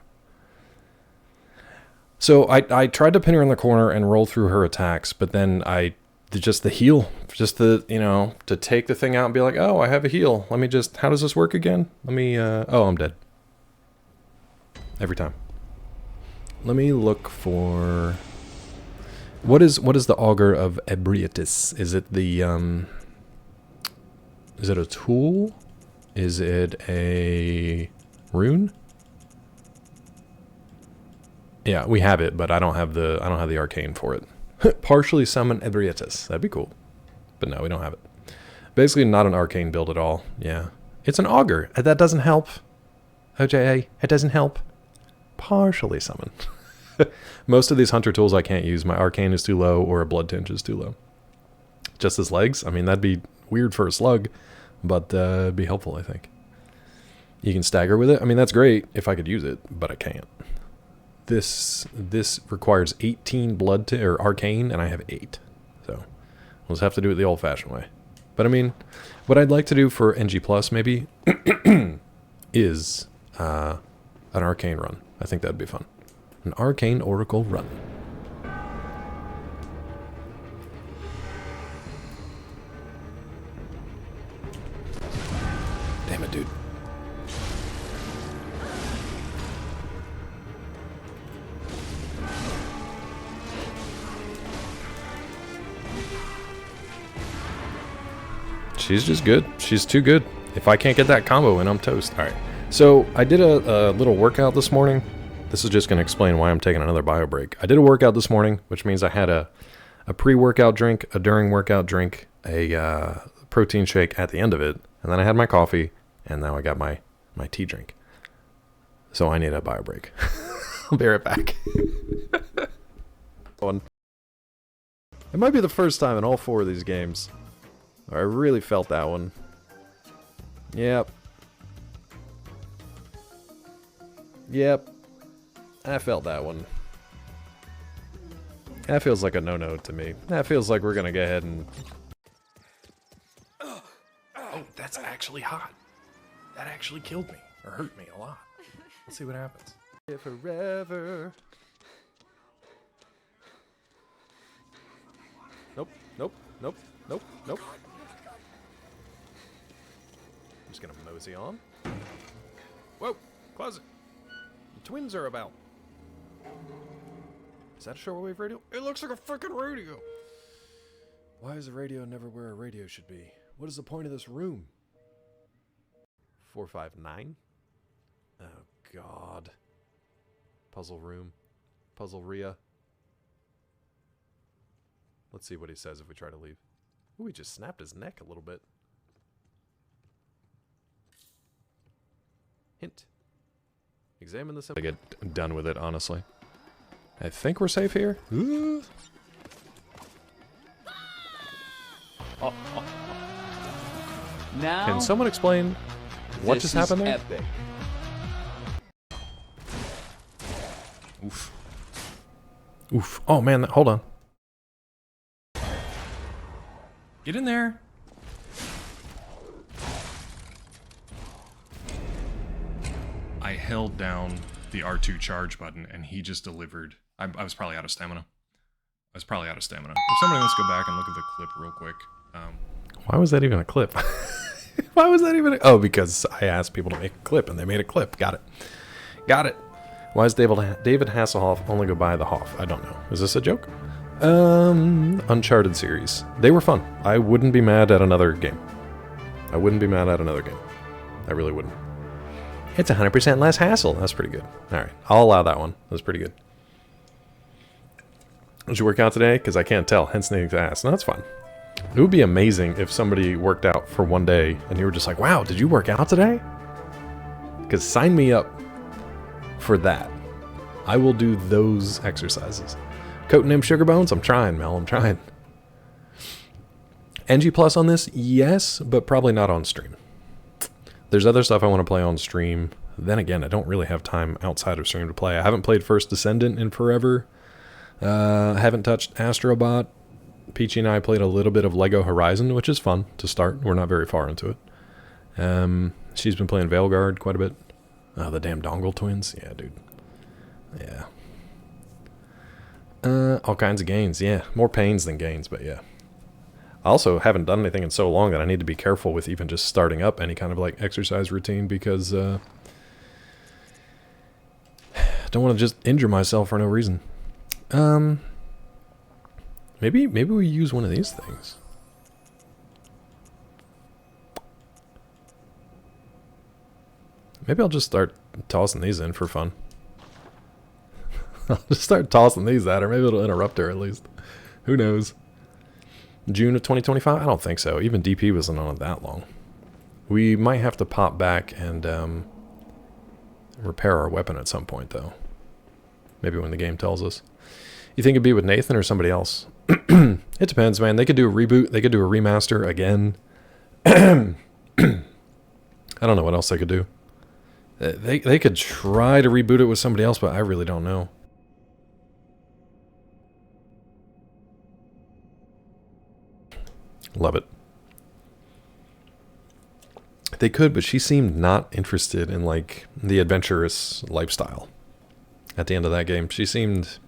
So I tried to pin her in the corner and roll through her attacks, but then just the heal. Just the, to take the thing out and be like, oh, I have a heal. Let me just, how does this work again? Let me, oh, I'm dead. Every time. Let me look for... What is the Augur of Ebrietas? Is it the is it a tool? Is it a rune? Yeah, we have it, but I don't have the arcane for it. Partially summon Ebrietas. That'd be cool. But no, we don't have it. Basically not an arcane build at all. Yeah. It's an Augur. That doesn't help. OJA, it doesn't help. Partially summon. Most of these hunter tools I can't use. My arcane is too low or a blood tinge is too low. Just his legs? I mean, that'd be weird for a slug, but it'd be helpful, I think. You can stagger with it. I mean, that's great if I could use it, but I can't. This requires 18 blood or arcane, and I have 8. So we'll just have to do it the old-fashioned way. But I mean, what I'd like to do for NG Plus maybe is an arcane run. I think that'd be fun. An arcane oracle run. Damn it, dude. She's just good. She's too good. If I can't get that combo in, I'm toast. Alright. So, I did a little workout this morning. This is just going to explain why I'm taking another bio break. I did a workout this morning, which means I had a pre-workout drink, a during workout drink, a protein shake at the end of it, and then I had my coffee, and now I got my tea drink. So I need a bio break. I'll be right back. It might be the first time in all 4 of these games where I really felt that one. Yep. I felt that one. That feels like a no-no to me. That feels like we're gonna go ahead and... Oh, that's actually hot. That actually killed me. Or hurt me a lot. Let's see what happens. Forever. Nope. just gonna mosey on. Whoa! Closet! The twins are about. Is that a shortwave radio? It looks like a freaking radio! Why is a radio never where a radio should be? What is the point of this room? 459? Oh, God. Puzzle room. Puzzle-ria. Let's see what he says if we try to leave. Ooh, he just snapped his neck a little bit. Hint. Examine the symbol. I get done with it, honestly. I think we're safe here. Ooh. Now, Can someone explain what just happened there? Epic. Oof. Oof. Oh, man, hold on. Get in there. I held down the R2 charge button and he just delivered. I was probably out of stamina. If somebody wants to go back and look at the clip real quick. Why was that even a clip? Why was that even a... Oh, because I asked people to make a clip and they made a clip. Got it. Got it. Why does David Hasselhoff only go by the Hoff? I don't know. Is this a joke? Uncharted series. They were fun. I wouldn't be mad at another game. I really wouldn't. It's 100% less hassle. That's pretty good. Alright, I'll allow that one. That's pretty good. Did you work out today? Because I can't tell, hence needing to ask. No, that's fine. It would be amazing if somebody worked out for one day and you were just like, wow, did you work out today? Because sign me up for that. I will do those exercises. Coating them sugar bones? I'm trying, Mel. I'm trying. NG Plus on this? Yes, but probably not on stream. There's other stuff I want to play on stream. Then again, I don't really have time outside of stream to play. I haven't played First Descendant in forever. Haven't touched Astrobot. Peachy and I played a little bit of Lego Horizon, which is fun to start. We're not very far into it. She's been playing Veilguard quite a bit. The damn Dongle twins. Yeah, dude. Yeah. All kinds of gains. Yeah, more pains than gains, but yeah. I also haven't done anything in so long that I need to be careful with even just starting up any kind of like exercise routine because I don't want to just injure myself for no reason. Maybe we use one of these things. Maybe I'll just start tossing these in for fun. I'll just start tossing these at her. Maybe it'll interrupt her at least. Who knows? June of 2025? I don't think so. Even DP wasn't on it that long. We might have to pop back and repair our weapon at some point, though. Maybe when the game tells us. You think it'd be with Nathan or somebody else? It depends, man. They could do a reboot. They could do a remaster again. I don't know what else they could do. They could try to reboot it with somebody else, but I really don't know. Love it. They could, but she seemed not interested in, like, the adventurous lifestyle. At the end of that game, she seemed,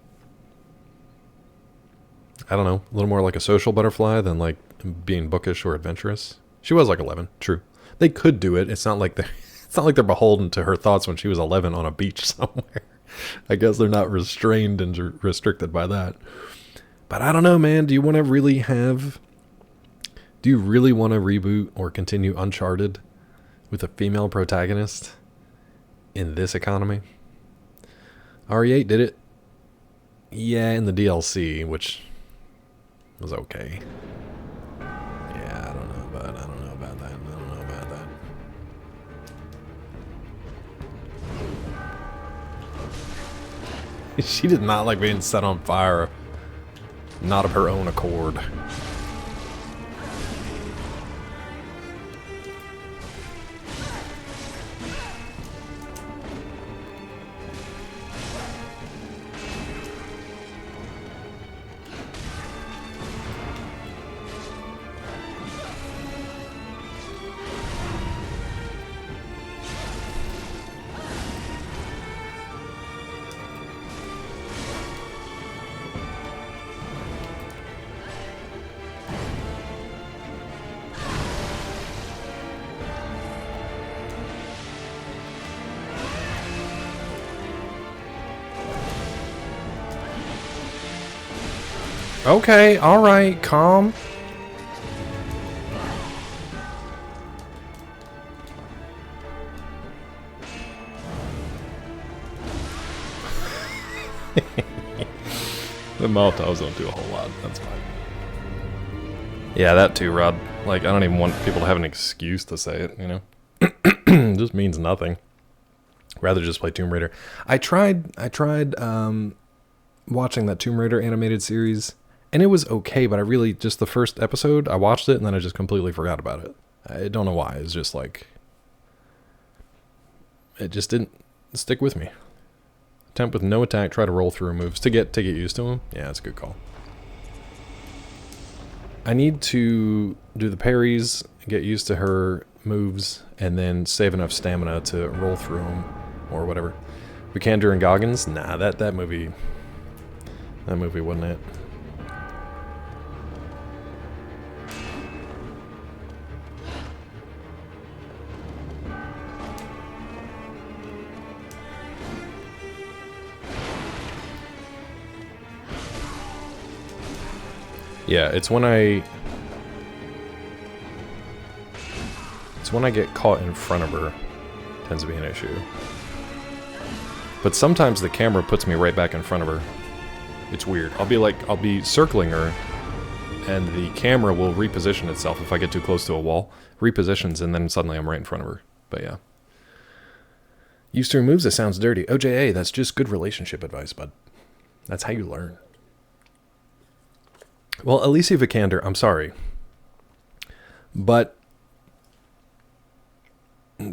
I don't know, a little more like a social butterfly than, like, being bookish or adventurous. She was, like, 11, true. They could do it. It's not like they're beholden to her thoughts when she was 11 on a beach somewhere. I guess they're not restrained and restricted by that. But I don't know, man. Do you want to really reboot or continue Uncharted with a female protagonist in this economy? RE8 did it. Yeah, in the DLC, which was okay. Yeah, I don't know about that. She did not like being set on fire, not of her own accord. Okay, alright, calm. The Molotovs don't do a whole lot, that's fine. Yeah, that too, Rod. Like, I don't even want people to have an excuse to say it, you know? It just means nothing. Rather just play Tomb Raider. I tried watching that Tomb Raider animated series, and it was okay, but I really, just the first episode, I watched it, and then I just completely forgot about it. I don't know why, it's just like, it just didn't stick with me. Attempt with no attack, try to roll through moves to get used to them. Yeah, that's a good call. I need to do the parries, get used to her moves, and then save enough stamina to roll through them, or whatever. Vikander and Goggins? Nah, that movie wasn't it. Yeah, it's when I get caught in front of her, tends to be an issue. But sometimes the camera puts me right back in front of her. It's weird. I'll be circling her, and the camera will reposition itself if I get too close to a wall. Repositions, and then suddenly I'm right in front of her. But yeah. Used to her moves, that sounds dirty. OJA, that's just good relationship advice, bud. That's how you learn. Well, Alicia Vikander, I'm sorry. But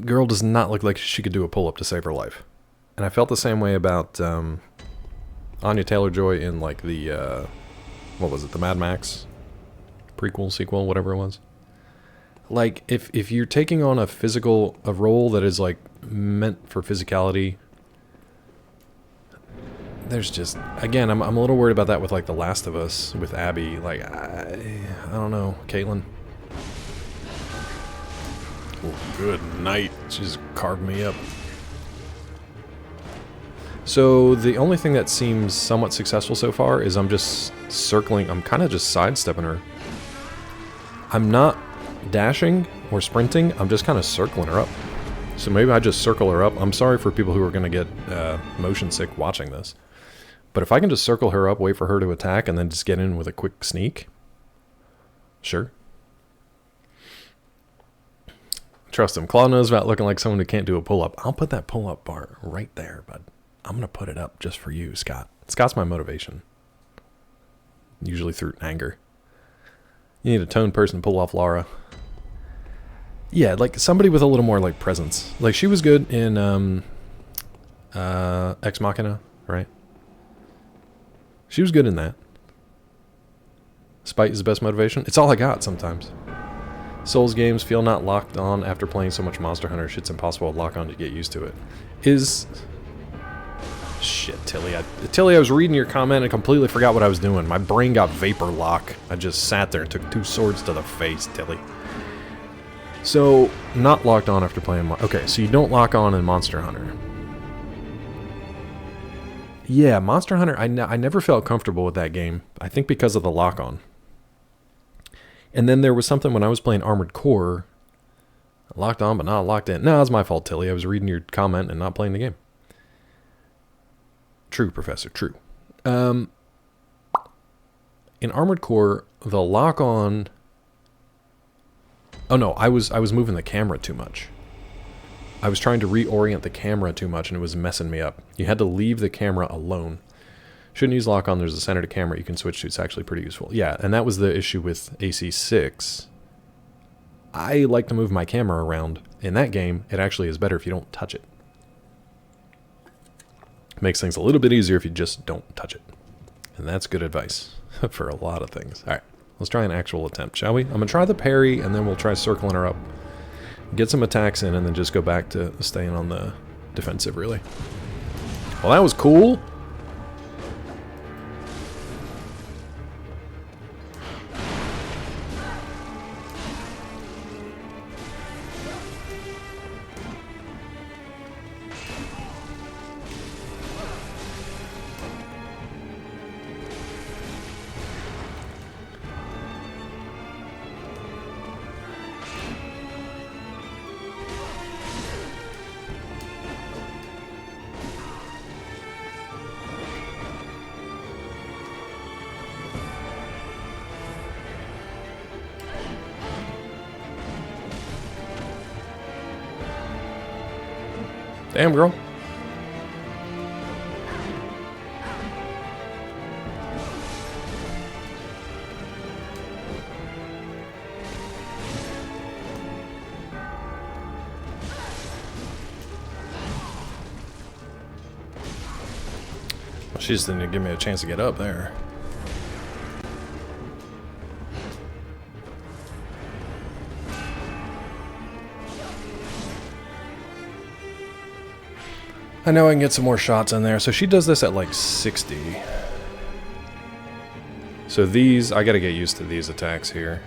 girl does not look like she could do a pull-up to save her life. And I felt the same way about Anya Taylor-Joy in like the, what was it, the Mad Max prequel, sequel, whatever it was. Like, if you're taking on a role that is like meant for physicality, there's just, again, I'm a little worried about that with like The Last of Us, with Abby. Like, I don't know, Caitlin. Oh, good night. She just carved me up. So the only thing that seems somewhat successful so far is I'm just circling, I'm kind of just sidestepping her. I'm not dashing or sprinting, I'm just kind of circling her up. So maybe I just circle her up. I'm sorry for people who are going to get motion sick watching this. But if I can just circle her up, wait for her to attack, and then just get in with a quick sneak, sure. Trust him. Claw knows about looking like someone who can't do a pull-up. I'll put that pull-up bar right there, bud. I'm going to put it up just for you, Scott. Scott's my motivation. Usually through anger. You need a toned person to pull off Lara. Yeah, like somebody with a little more like presence. Like she was good in Ex Machina, right? She was good in that. Spite is the best motivation. It's all I got sometimes. Souls games feel not locked on after playing so much Monster Hunter. Shit's impossible to lock on to get used to it. Shit, Tilly. I was reading your comment and completely forgot what I was doing. My brain got vapor lock. I just sat there and took 2 swords to the face, Tilly. So, not locked on after playing... Okay, so you don't lock on in Monster Hunter. Yeah, Monster Hunter, I never felt comfortable with that game. I think because of the lock-on. And then there was something when I was playing Armored Core. Locked on, but not locked in. No, it was my fault, Tilly. I was reading your comment and not playing the game. True, Professor, true. In Armored Core, the lock-on... Oh no, I was moving the camera too much. I was trying to reorient the camera too much, and it was messing me up. You had to leave the camera alone. Shouldn't use lock-on. There's a center to camera you can switch to. It's actually pretty useful. Yeah, and that was the issue with AC6. I like to move my camera around. In that game, it actually is better if you don't touch it. Makes things a little bit easier if you just don't touch it. And that's good advice for a lot of things. All right, let's try an actual attempt, shall we? I'm going to try the parry, and then we'll try circling her up. Get some attacks in, and then just go back to staying on the defensive, really. Well, that was cool. Damn, girl. She just didn't give me a chance to get up there. I know I can get some more shots in there. So she does this at like 60. So these, I gotta get used to these attacks here.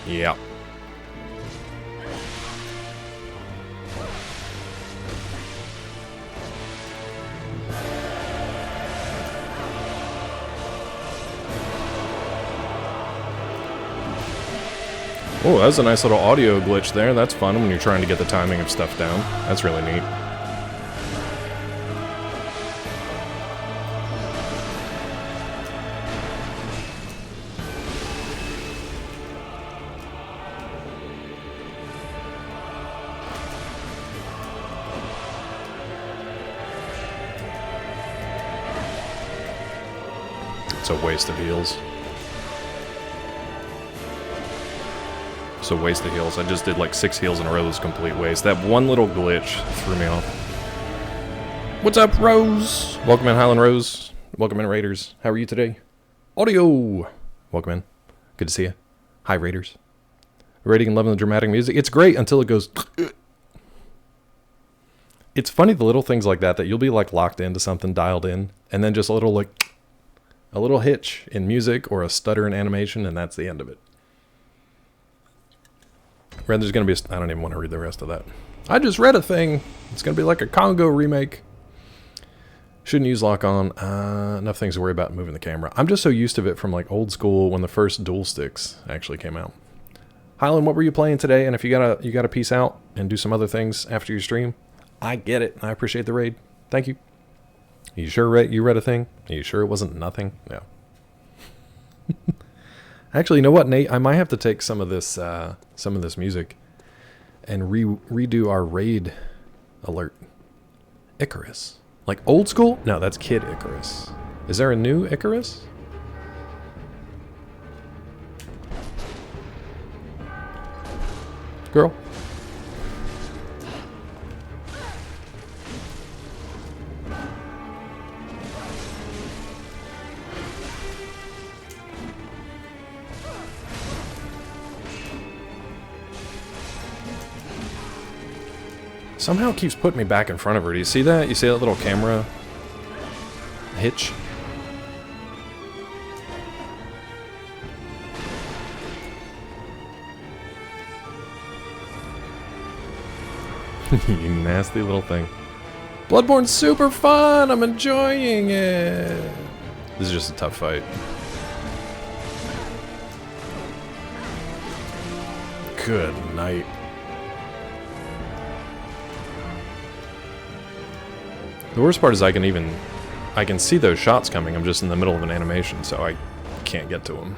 Yep. Oh, that's a nice little audio glitch there. That's fun when you're trying to get the timing of stuff down. That's really neat. It's a waste of heals. A waste of heals. I just did like 6 heals in a row. It was complete waste. That one little glitch threw me off. What's up, Rose? Welcome in, Highland Rose. Welcome in, Raiders. How are you today? Audio. Welcome in. Good to see you. Hi, Raiders. Rating and loving the dramatic music. It's great until it goes. It's funny the little things like that you'll be like locked into something, dialed in, and then just a little hitch in music or a stutter in animation, and that's the end of it. There's going to be I don't even want to read the rest of that. I just read a thing. It's going to be like a Congo remake. Shouldn't use lock on. Enough things to worry about moving the camera. I'm just so used to it from like old school when the first dual sticks actually came out. Highland, what were you playing today? And if you gotta peace out and do some other things after your stream, I get it. I appreciate the raid. Thank you. Are you sure you read a thing? Are you sure it wasn't nothing? No. Actually, you know what, Nate? I might have to take some of this music and redo our raid alert. Icarus. Like old school? No, that's Kid Icarus. Is there a new Icarus? Girl? Somehow it keeps putting me back in front of her. Do you see that? You see that little camera hitch? You nasty little thing. Bloodborne's super fun! I'm enjoying it! This is just a tough fight. Good night. The worst part is I can see those shots coming. I'm just in the middle of an animation, so I can't get to them.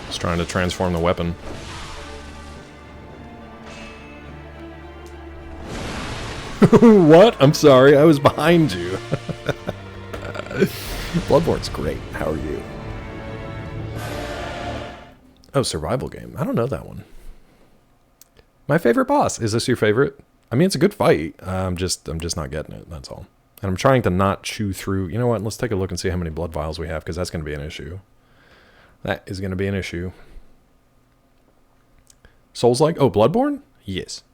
Just trying to transform the weapon. What? I'm sorry, I was behind you. Bloodborne's great. How are you? Oh, survival game. I don't know that one. My favorite boss. Is this your favorite? I mean, it's a good fight. I'm just not getting it. That's all. And I'm trying to not chew through. You know what? Let's take a look and see how many blood vials we have, because that's going to be an issue. That is going to be an issue. Souls-like? Oh, Bloodborne? Yes.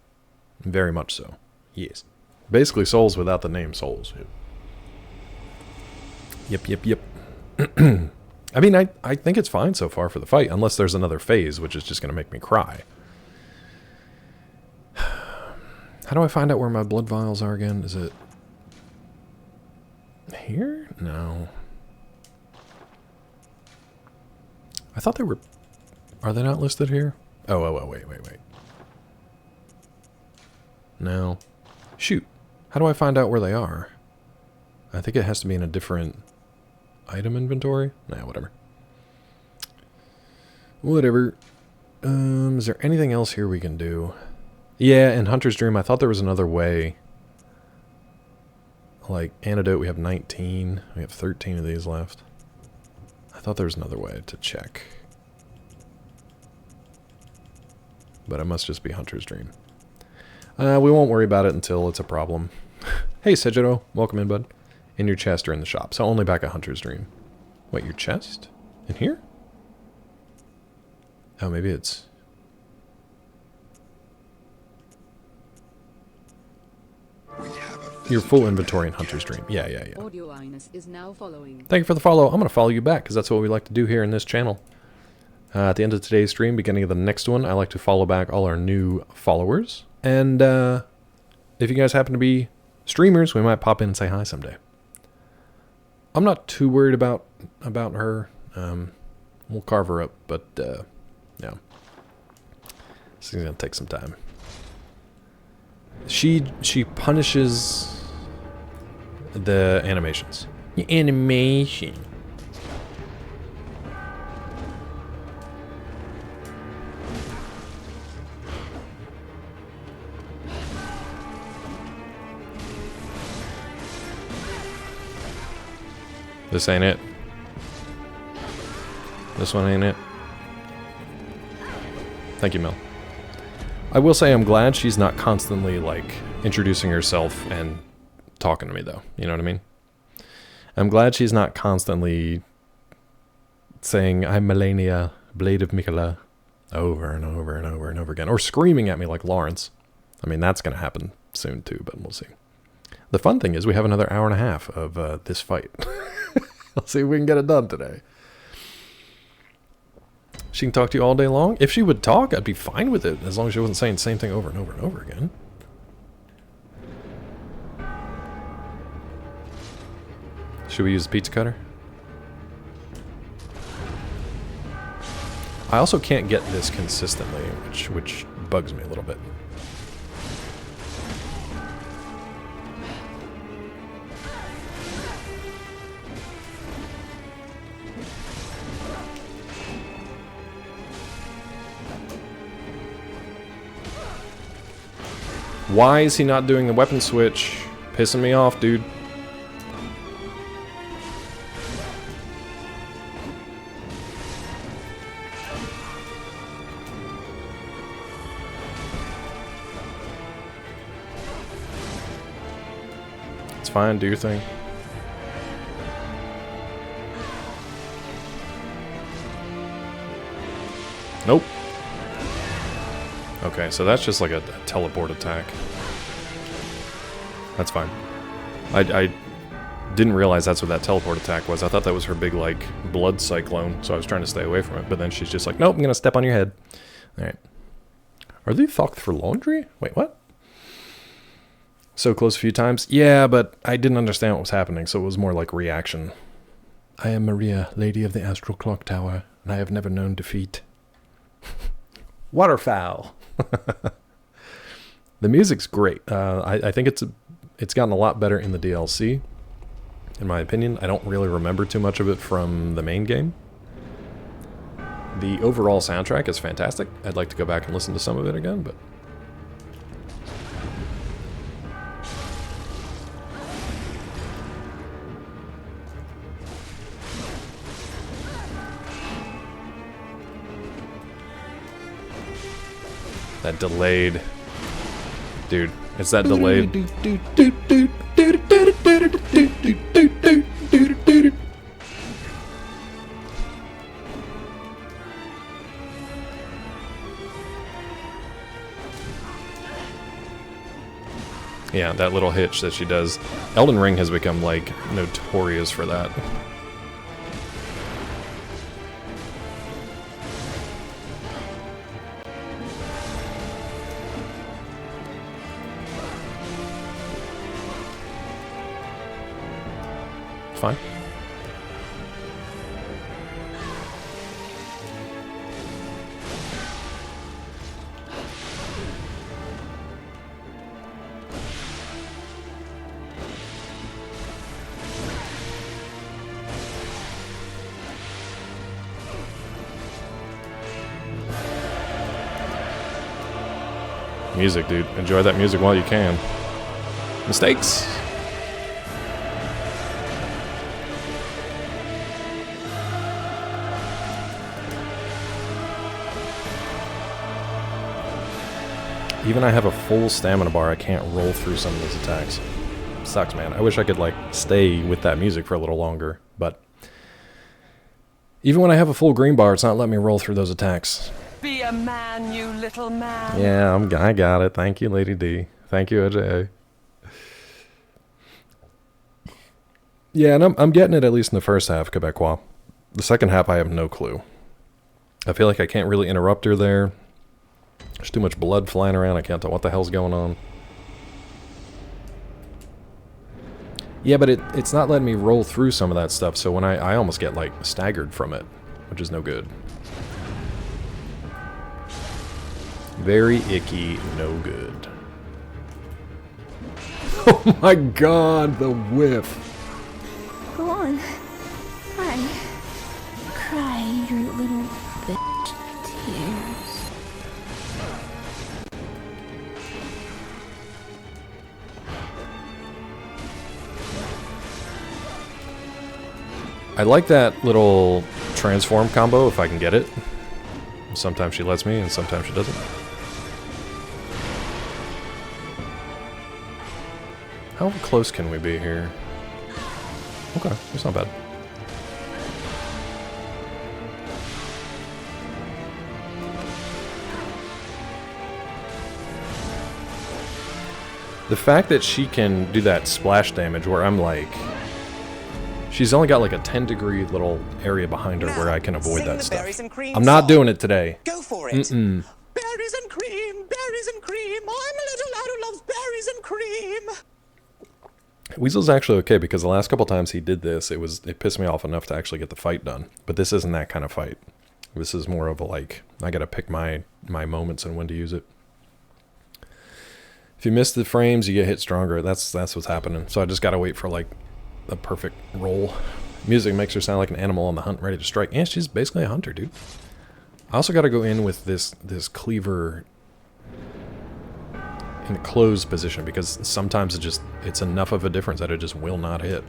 Very much so. Yes. Basically Souls without the name Souls. Yep. I mean, I think it's fine so far for the fight, unless there's another phase, which is just going to make me cry. How do I find out where my blood vials are again? Is it here? No. I thought they were... Are they not listed here? Oh, wait. No. Shoot. How do I find out where they are? I think it has to be in a different item inventory? Nah, whatever. Whatever. Is there anything else here we can do? Yeah, in Hunter's Dream, I thought there was another way. Like, antidote, we have 19. We have 13 of these left. I thought there was another way to check. But it must just be Hunter's Dream. We won't worry about it until it's a problem. Hey, Sejiro. Welcome in, bud. In your chest or in the shop. So only back at Hunter's Dream. Wait, your chest? In here? Oh, maybe it's... Your full inventory in Hunter's Dream. Yeah. Audio is now following. Thank you for the follow. I'm going to follow you back because that's what we like to do here in this channel. At the end of today's stream, beginning of the next one, I like to follow back all our new followers. And if you guys happen to be streamers, we might pop in and say hi someday. I'm not too worried about her. We'll carve her up, but yeah. This is going to take some time. She punishes the animations. The animation. This ain't it. This one ain't it. Thank you, Mel. I will say I'm glad she's not constantly, like, introducing herself and talking to me, though. You know what I mean? I'm glad she's not constantly saying, I'm Melania, Blade of Mikola, over and over and over and over again. Or screaming at me like Lawrence. I mean, that's going to happen soon, too, but we'll see. The fun thing is we have another hour and a half of this fight. Let's see if we can get it done today. She can talk to you all day long. If she would talk, I'd be fine with it, as long as she wasn't saying the same thing over and over and over again. Should we use the pizza cutter? I also can't get this consistently, which bugs me a little bit. Why is he not doing the weapon switch? Pissing me off, dude. It's fine, do your thing. Nope. Okay, so that's just like a teleport attack. That's fine. I didn't realize that's what that teleport attack was. I thought that was her big, like, blood cyclone, so I was trying to stay away from it. But then she's just like, nope, I'm gonna step on your head. Alright. Are they fucked for laundry? Wait, what? So close a few times? Yeah, but I didn't understand what was happening, so it was more like reaction. I am Maria, Lady of the Astral Clock Tower, and I have never known defeat. Waterfowl. The music's great. I think it's gotten a lot better in the DLC, in my opinion. I don't really remember too much of it from the main game. The overall soundtrack is fantastic. I'd like to go back and listen to some of it again, but... that delayed... Dude, it's that delayed... Yeah, that little hitch that she does. Elden Ring has become, like, notorious for that. Fine. music, dude. Enjoy that music while you can. Mistakes. Even I have a full stamina bar, I can't roll through some of these attacks. Sucks, man. I wish I could, like, stay with that music for a little longer, but even when I have a full green bar, it's not letting me roll through those attacks. Be a man, you little man. Yeah, I got it. Thank you, Lady D. Thank you, AJ. Yeah, and I'm getting it at least in the first half, Quebecois. The second half, I have no clue. I feel like I can't really interrupt her there. There's too much blood flying around. I can't tell what the hell's going on. Yeah, but it's not letting me roll through some of that stuff, so when I almost get, like, staggered from it, which is no good. Very icky, no good. Oh my god, the whiff. Go on. Cry. Cry your little bitch tears. I like that little transform combo if I can get it. Sometimes she lets me and sometimes she doesn't. How close can we be here? Okay, it's not bad. The fact that she can do that splash damage where I'm like... She's only got like a 10-degree little area behind her where I can avoid that stuff. I'm not doing it today. Go for it. Berries and cream, berries and cream. I'm a little lad who loves berries and cream. Weasel's actually okay because the last couple times he did this, it pissed me off enough to actually get the fight done. But this isn't that kind of fight. This is more of a like, I gotta pick my moments and when to use it. If you miss the frames, you get hit stronger. That's what's happening. So I just gotta wait for like a perfect roll. Music makes her sound like an animal on the hunt, ready to strike. And she's basically a hunter, dude. I also got to go in with this cleaver in a closed position because sometimes it's enough of a difference that it just will not hit.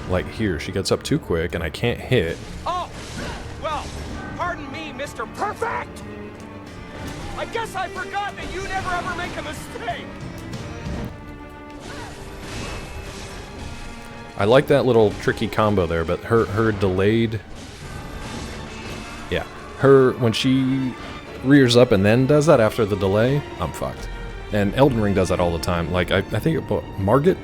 Like here, she gets up too quick and I can't hit. Oh, well, pardon me, Mr. Perfect. I guess I forgot that you never ever make a mistake. I like that little tricky combo there, but her delayed... Yeah. When she rears up and then does that after the delay, I'm fucked. And Elden Ring does that all the time. Like, I think about Margit,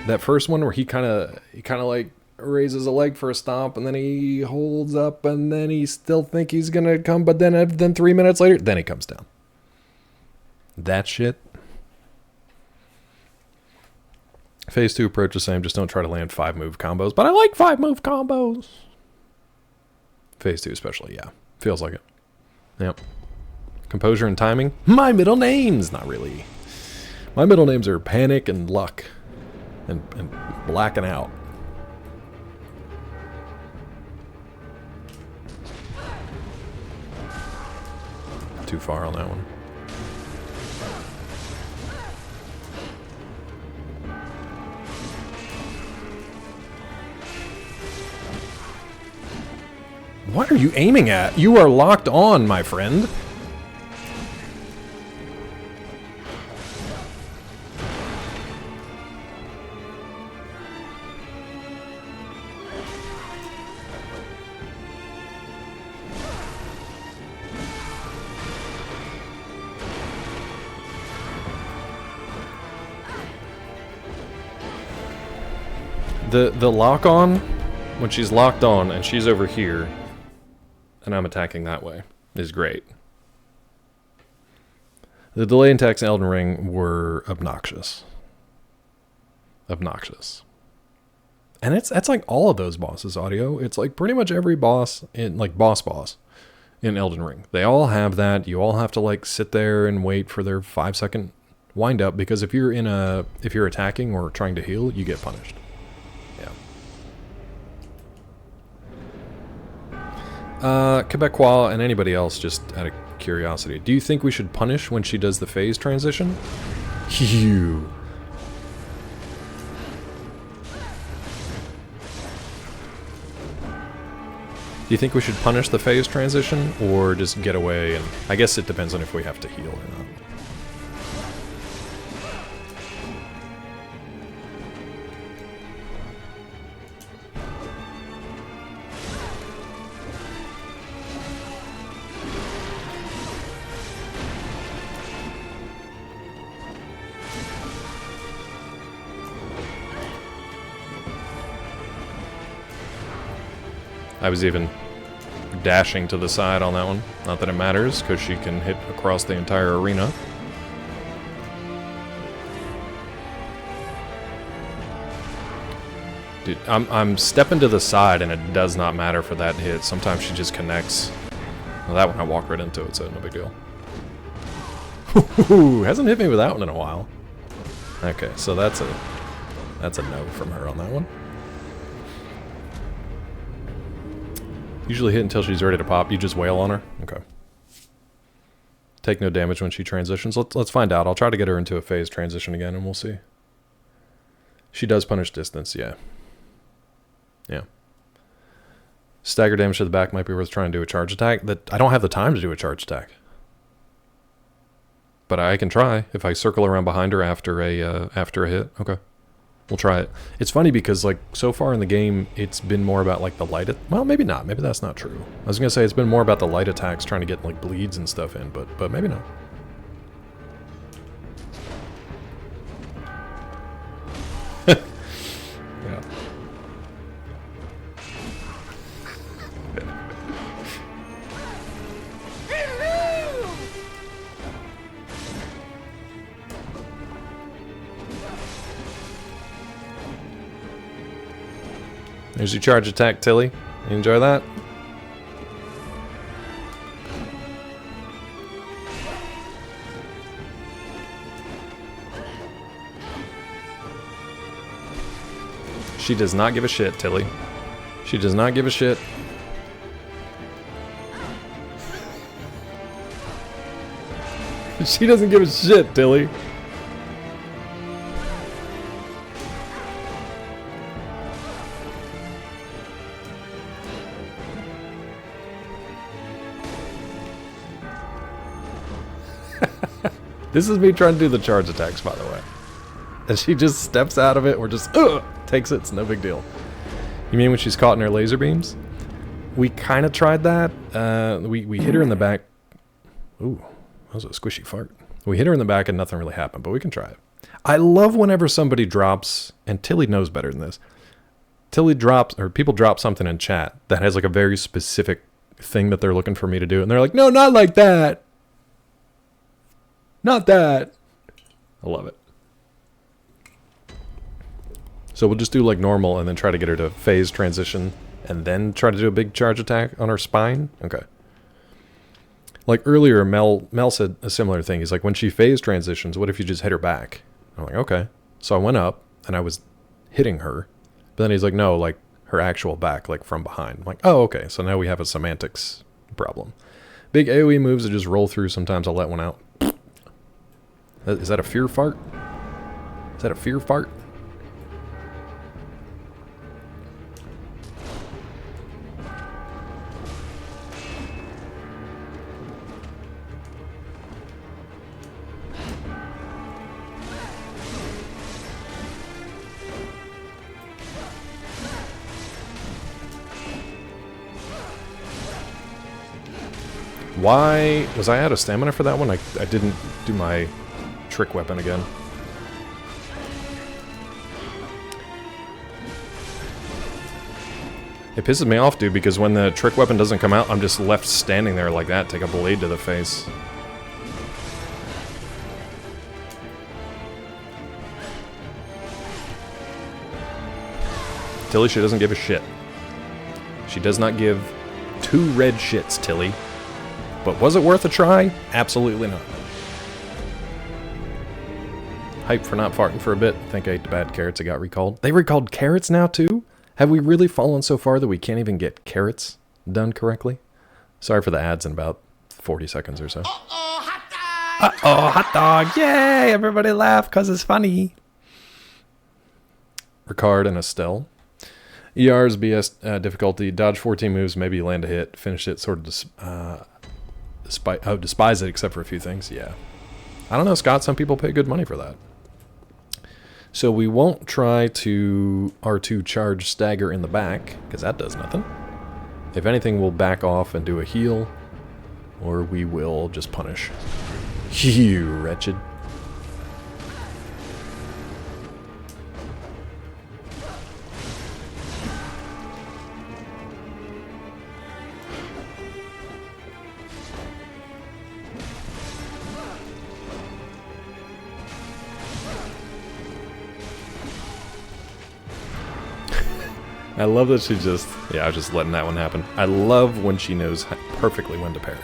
that first one where he kind of like raises a leg for a stomp and then he holds up and then he still think he's going to come, but then 3 minutes later, then he comes down. That shit. Phase 2 approach the same, just don't try to land 5-move combos. But I like 5-move combos! Phase 2 especially, yeah. Feels like it. Yep. Composure and timing? My middle names! Not really. My middle names are Panic and Luck. And Blacking Out. Too far on that one. What are you aiming at? You are locked on, my friend. The lock on, when she's locked on and she's over here, and I'm attacking that way, is great. The delay attacks in Elden Ring were obnoxious. Obnoxious. And that's like all of those bosses, Audio. It's like pretty much every boss, like boss in Elden Ring. They all have that. You all have to like sit there and wait for their 5-second wind up, because if you're attacking or trying to heal, you get punished. Quebecois and anybody else, just out of curiosity, do you think we should punish when she does the phase transition? You. Do you think we should punish the phase transition, or just get away? And I guess it depends on if we have to heal or not. I was even dashing to the side on that one. Not that it matters, because she can hit across the entire arena. Dude, I'm stepping to the side, and it does not matter for that hit. Sometimes she just connects. Well, that one I walked right into it, so no big deal. Hasn't hit me with that one in a while. Okay, so that's a no from her on that one. Usually hit until she's ready to pop. You just wail on her? Okay. Take no damage when she transitions. Let's find out. I'll try to get her into a phase transition again, and we'll see. She does punish distance, yeah. Yeah. Stagger damage to the back might be worth trying to do a charge attack. I don't have the time to do a charge attack. But I can try if I circle around behind her after a hit. Okay. We'll try it. It's funny because, like, so far in the game, it's been more about, like, the light... Well, maybe not. Maybe that's not true. I was going to say it's been more about the light attacks, trying to get, like, bleeds and stuff in, but maybe not. Yeah. There's your charge attack, Tilly. You enjoy that? She does not give a shit, Tilly. She does not give a shit. She doesn't give a shit, Tilly. This is me trying to do the charge attacks, by the way. And she just steps out of it or just takes it. It's no big deal. You mean when she's caught in her laser beams? We kind of tried that. We hit her in the back. Ooh, that was a squishy fart. We hit her in the back and nothing really happened, but we can try it. I love whenever somebody drops, and Tilly knows better than this. Tilly drops, or people drop something in chat that has like a very specific thing that they're looking for me to do. And they're like, no, not like that. Not that. I love it. So we'll just do like normal and then try to get her to phase transition and then try to do a big charge attack on her spine? Okay. Like earlier, Mel said a similar thing. He's like, when she phase transitions, what if you just hit her back? I'm like, okay. So I went up and I was hitting her. But then he's like, no, like her actual back, like from behind. I'm like, oh, okay. So now we have a semantics problem. Big AoE moves that just roll through. Sometimes I'll let one out. Is that a fear fart? Is that a fear fart? Why was I out of stamina for that one? I didn't do my trick weapon again. It pisses me off, dude, because when the trick weapon doesn't come out, I'm just left standing there like that, take a blade to the face. Tilly, she doesn't give a shit. She does not give two red shits, Tilly. But was it worth a try? Absolutely not. Hype for not farting for a bit. I think I ate the bad carrots that got recalled. They recalled carrots now too? Have we really fallen so far that we can't even get carrots done correctly? Sorry for the ads in about 40 seconds or so. Uh-oh, hot dog. Yay, everybody laugh because it's funny. Ricard and Estelle. ER's BS difficulty. Dodge 14 moves, maybe land a hit. Finish it, sort of despise it except for a few things. Yeah. I don't know, Scott. Some people pay good money for that. So we won't try to R2 charge stagger in the back, because that does nothing. If anything, we'll back off and do a heal, or we will just punish. You wretched. I love that she just, yeah, I was just letting that one happen. I love when she knows perfectly when to parry.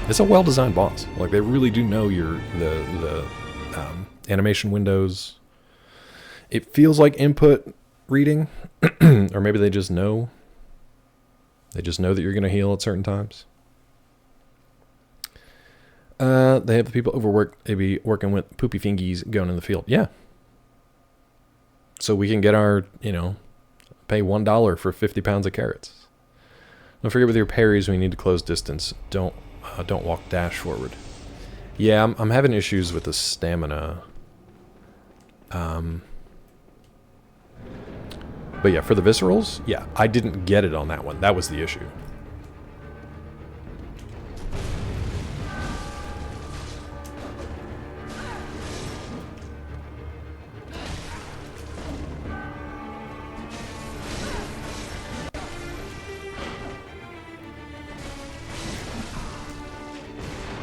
It's a well-designed boss. Like, they really do know the animation windows. It feels like input reading, or maybe they just know. They just know that you're going to heal at certain times. They have the people overworked. They be working with poopy fingies going in the field. Yeah. So we can get our, you know, pay $1 for 50 pounds of carrots. Don't forget with your parries, we need to close distance. Don't walk dash forward. Yeah, I'm having issues with the stamina. But yeah, for the viscerals, yeah, I didn't get it on that one. That was the issue.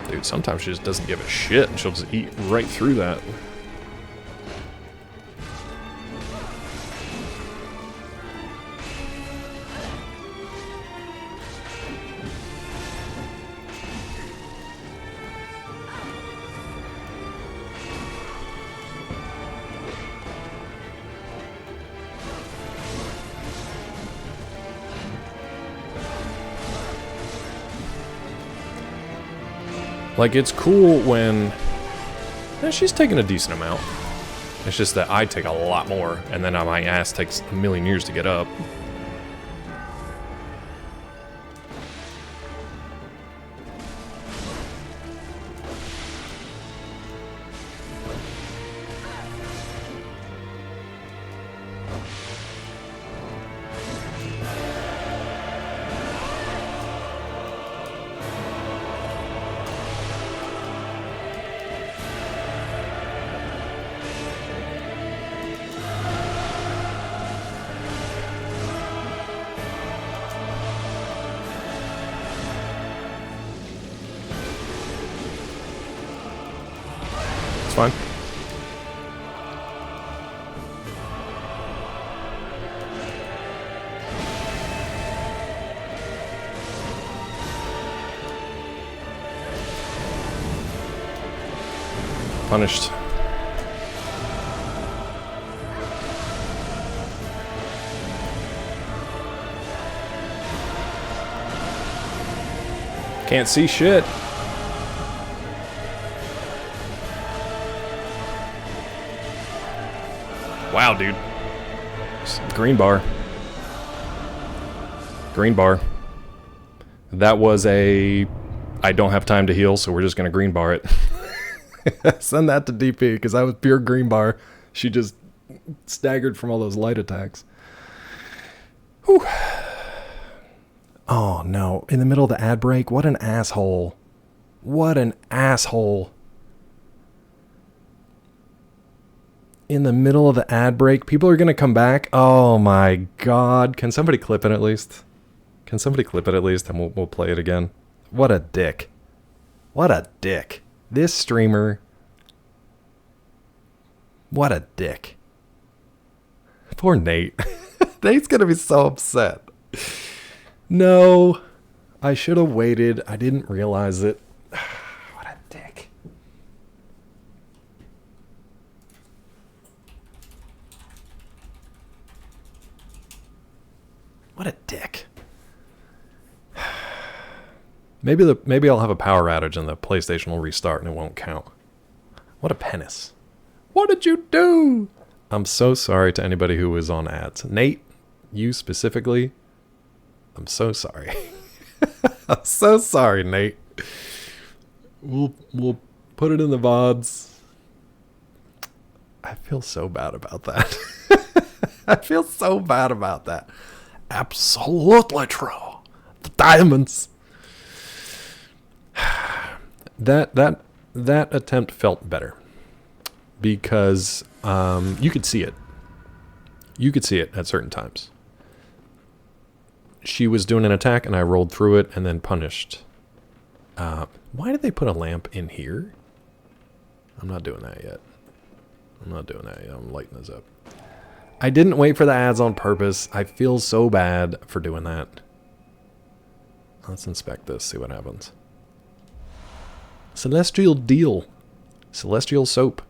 Dude, sometimes she just doesn't give a shit and she'll just eat right through that. Like, it's cool when... she's taking a decent amount. It's just that I take a lot more, and then my ass takes a million years to get up. It's fine. Punished. Can't see shit. Wow, dude. Green bar. Green bar. That was a... I don't have time to heal, so we're just going to green bar it. Send that to DP, because that was pure green bar. She just staggered from all those light attacks. Whew. Oh, no. In the middle of the ad break? What an asshole. What an asshole. In the middle of the ad break, people are going to come back. Oh my god. Can somebody clip it at least? Can somebody clip it at least and we'll play it again? What a dick. What a dick. This streamer. What a dick. Poor Nate. Nate's going to be so upset. No. I should have waited. I didn't realize it. What a dick. What a dick. Maybe I'll have a power outage and the PlayStation will restart and it won't count. What a penis. What did you do? I'm so sorry to anybody who was on ads. Nate, you specifically, I'm so sorry. I'm so sorry, Nate. We'll put it in the VODs. I feel so bad about that. I feel so bad about that. Absolutely true. The diamonds. That attempt felt better because you could see it. You could see it at certain times. She was doing an attack and I rolled through it and then punished. Why did they put a lamp in here? I'm not doing that yet. I'm lighting this up. I didn't wait for the ads on purpose. I feel so bad for doing that. Let's inspect this, see what happens. Celestial deal. Celestial soap.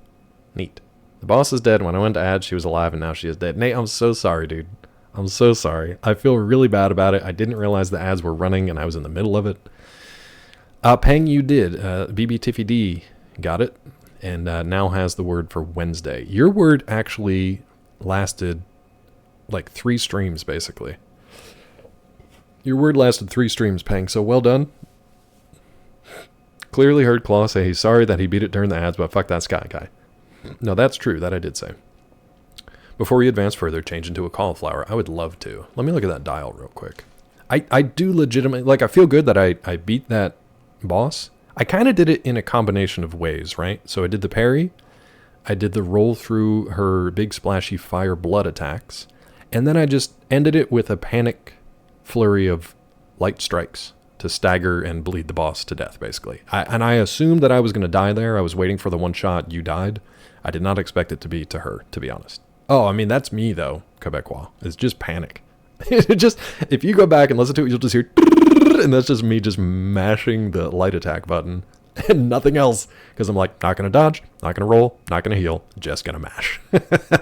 Neat. The boss is dead. When I went to add, she was alive, and now she is dead. Nate, I'm so sorry, dude. I'm so sorry. I feel really bad about it. I didn't realize the ads were running, and I was in the middle of it. Peng, you did. BB Tiffy D got it, and now has the word for Wednesday. Your word actually lasted like 3 streams, basically. Your word lasted 3 streams, Peng, so well done. Clearly heard Claw say he's sorry that he beat it during the ads, but fuck that Sky guy. No, that's true. That I did say. Before we advance further, change into a cauliflower. I would love to. Let me look at that dial real quick. I do legitimately... Like, I feel good that I beat that boss. I kind of did it in a combination of ways, right? So I did the parry. I did the roll through her big splashy fire blood attacks. And then I just ended it with a panic flurry of light strikes to stagger and bleed the boss to death, basically. I assumed that I was going to die there. I was waiting for the one shot. You died. I did not expect it to be to her, to be honest. Oh, I mean, that's me, though, Quebecois. It's just panic. It just, if you go back and listen to it, you'll just hear, and that's just me just mashing the light attack button and nothing else. Because I'm like, not going to dodge, not going to roll, not going to heal, just going to mash.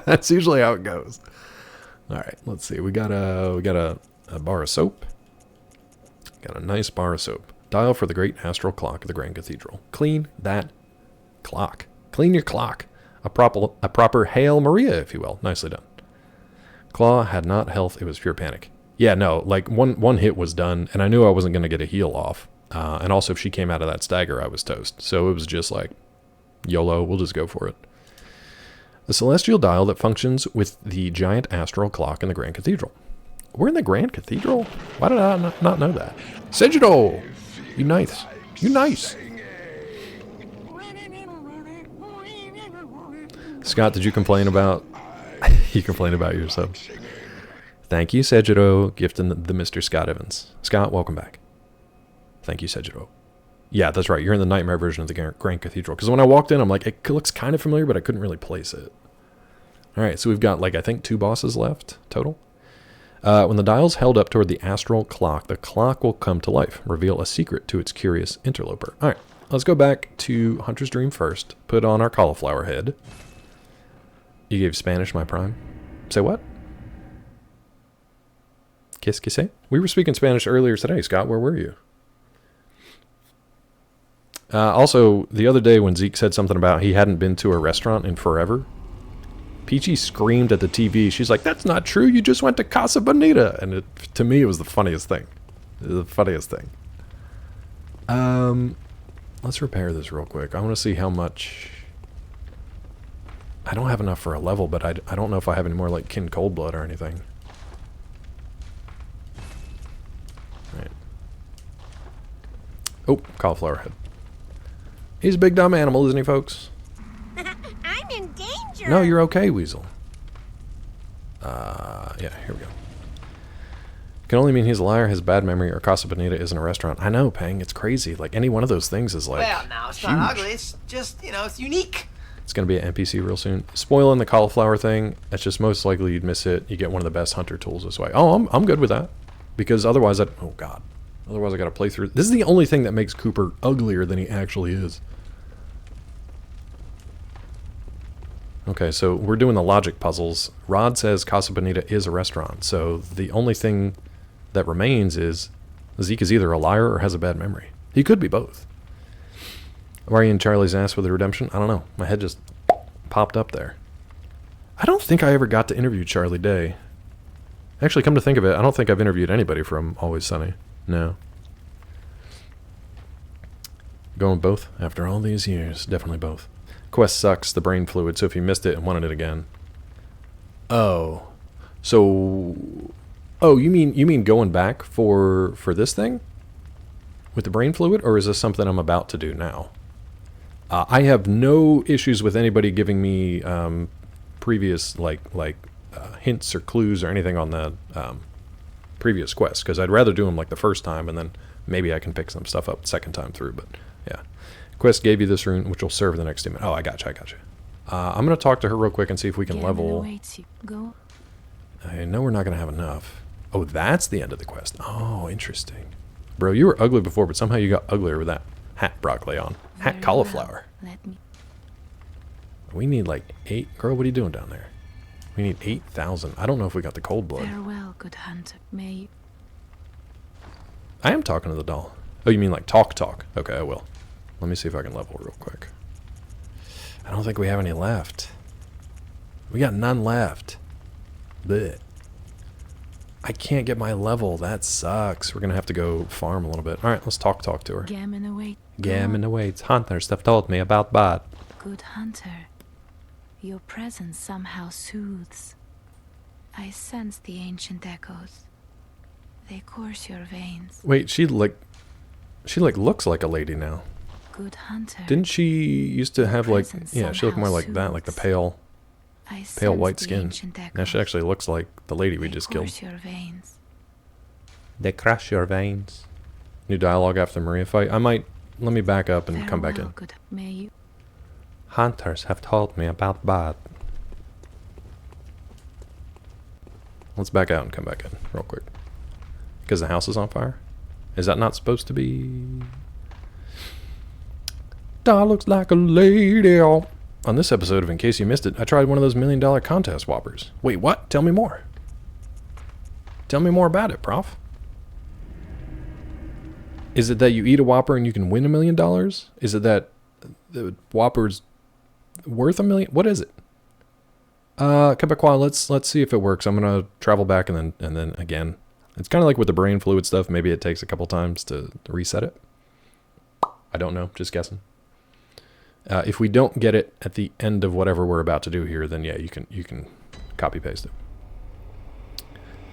That's usually how it goes. All right, let's see. We got a bar of soap. Got a nice bar of soap. Dial for the great astral clock of the Grand Cathedral. Clean that clock. Clean your clock. A proper Hail Maria, if you will. Nicely done. Claw had not health. It was pure panic. Yeah, no, like one hit was done, and I knew I wasn't going to get a heal off. And also, if she came out of that stagger, I was toast. So it was just like, YOLO, we'll just go for it. The celestial dial that functions with the giant astral clock in the Grand Cathedral. We're in the Grand Cathedral? Why did I not know that? Sejido! You nice. You nice. Scott, did you complain about... you complained about your sub. Thank you, Sejiro, gifting the Mr. Scott Evans. Scott, welcome back. Thank you, Sejiro. Yeah, that's right. You're in the Nightmare version of the Grand Cathedral. Because when I walked in, I'm like, it looks kind of familiar, but I couldn't really place it. All right, so we've got, like, I think 2 bosses left total. When the dial's held up toward the astral clock, the clock will come to life, reveal a secret to its curious interloper. All right, let's go back to Hunter's Dream first. Put on our cauliflower head. You gave Spanish my prime. Say what? Qu'est-ce que c'est? We were speaking Spanish earlier today, Scott. Where were you? Also, the other day when Zeke said something about he hadn't been to a restaurant in forever, Peachy screamed at the TV. She's like, that's not true. You just went to Casa Bonita. And to me, it was the funniest thing. The funniest thing. Let's repair this real quick. I want to see how much... I don't have enough for a level, but I don't know if I have any more like Kin Coldblood or anything. Right. Oh, cauliflower head. He's a big dumb animal, isn't he, folks? I'm in danger. No, you're okay, Weasel. Yeah, here we go. Can only mean he's a liar, has bad memory, or Casa Bonita isn't a restaurant. I know, Peng, it's crazy. Like, any one of those things is like well, now, it's huge. not ugly. It's just, you know, it's unique. It's going to be an NPC real soon. Spoiling the cauliflower thing, that's just most likely you'd miss it. You get one of the best hunter tools this way. Oh, I'm good with that. Because otherwise, oh God. Otherwise, I got to play through. This is the only thing that makes Cooper uglier than he actually is. Okay, so we're doing the logic puzzles. Rod says Casa Bonita is a restaurant. So the only thing that remains is Zeke is either a liar or has a bad memory. He could be both. Why are you in Charlie's ass with the redemption? I don't know. My head just popped up there. I don't think I ever got to interview Charlie Day. Actually, come to think of it, I don't think I've interviewed anybody from Always Sunny. No. Going both after all these years. Definitely both. Quest sucks, the brain fluid, so if you missed it and wanted it again. Oh. So... Oh, you mean going back for this thing? With the brain fluid? Or is this something I'm about to do now? I have no issues with anybody giving me previous, hints or clues or anything on the previous quests, because I'd rather do them like the first time, and then maybe I can pick some stuff up second time through, but yeah. Quest gave you this rune, which will serve the next demon. Oh, I gotcha. I'm going to talk to her real quick and see if we can level. I know we're not going to have enough. Oh, that's the end of the quest. Oh, interesting. Bro, you were ugly before, but somehow you got uglier with that hat broccoli on. Hat cauliflower. We need like 8. Girl, what are you doing down there? We need 8,000. I don't know if we got the cold blood. Farewell, good hunter. May I am talking to the doll. Oh, you mean like talk? Okay, I will. Let me see if I can level real quick. I don't think we have any left. We got none left. Blech. I can't get my level. That sucks. We're going to have to go farm a little bit. All right, let's talk to her. Gammon awaits. Gammon awaits. Hunters have told me about bot. Good hunter. Your presence somehow soothes. I sense the ancient echoes. They course your veins. Wait, she looks like a lady now. Good hunter. Didn't she used to have like, yeah, she looked more like that, like the pale white skin. Now she actually looks like the lady we just killed. Your veins. They crush your veins. New dialogue after the Maria fight. Let me back up and come back in. Good. May you. Hunters have told me about bad. Let's back out and come back in real quick. Because the house is on fire? Is that not supposed to be... Doll looks like a lady. On this episode of In Case You Missed It, I tried one of those $1 million contest whoppers. Wait, what? Tell me more. Tell me more about it, prof. Is it that you eat a whopper and you can win $1 million? Is it that the whopper's worth $1 million? What is it? Quebecois, let's see if it works. I'm gonna travel back and then again. It's kind of like with the brain fluid stuff. Maybe it takes a couple times to reset it. I don't know. Just guessing. If we don't get it at the end of whatever we're about to do here, then yeah, you can copy paste it.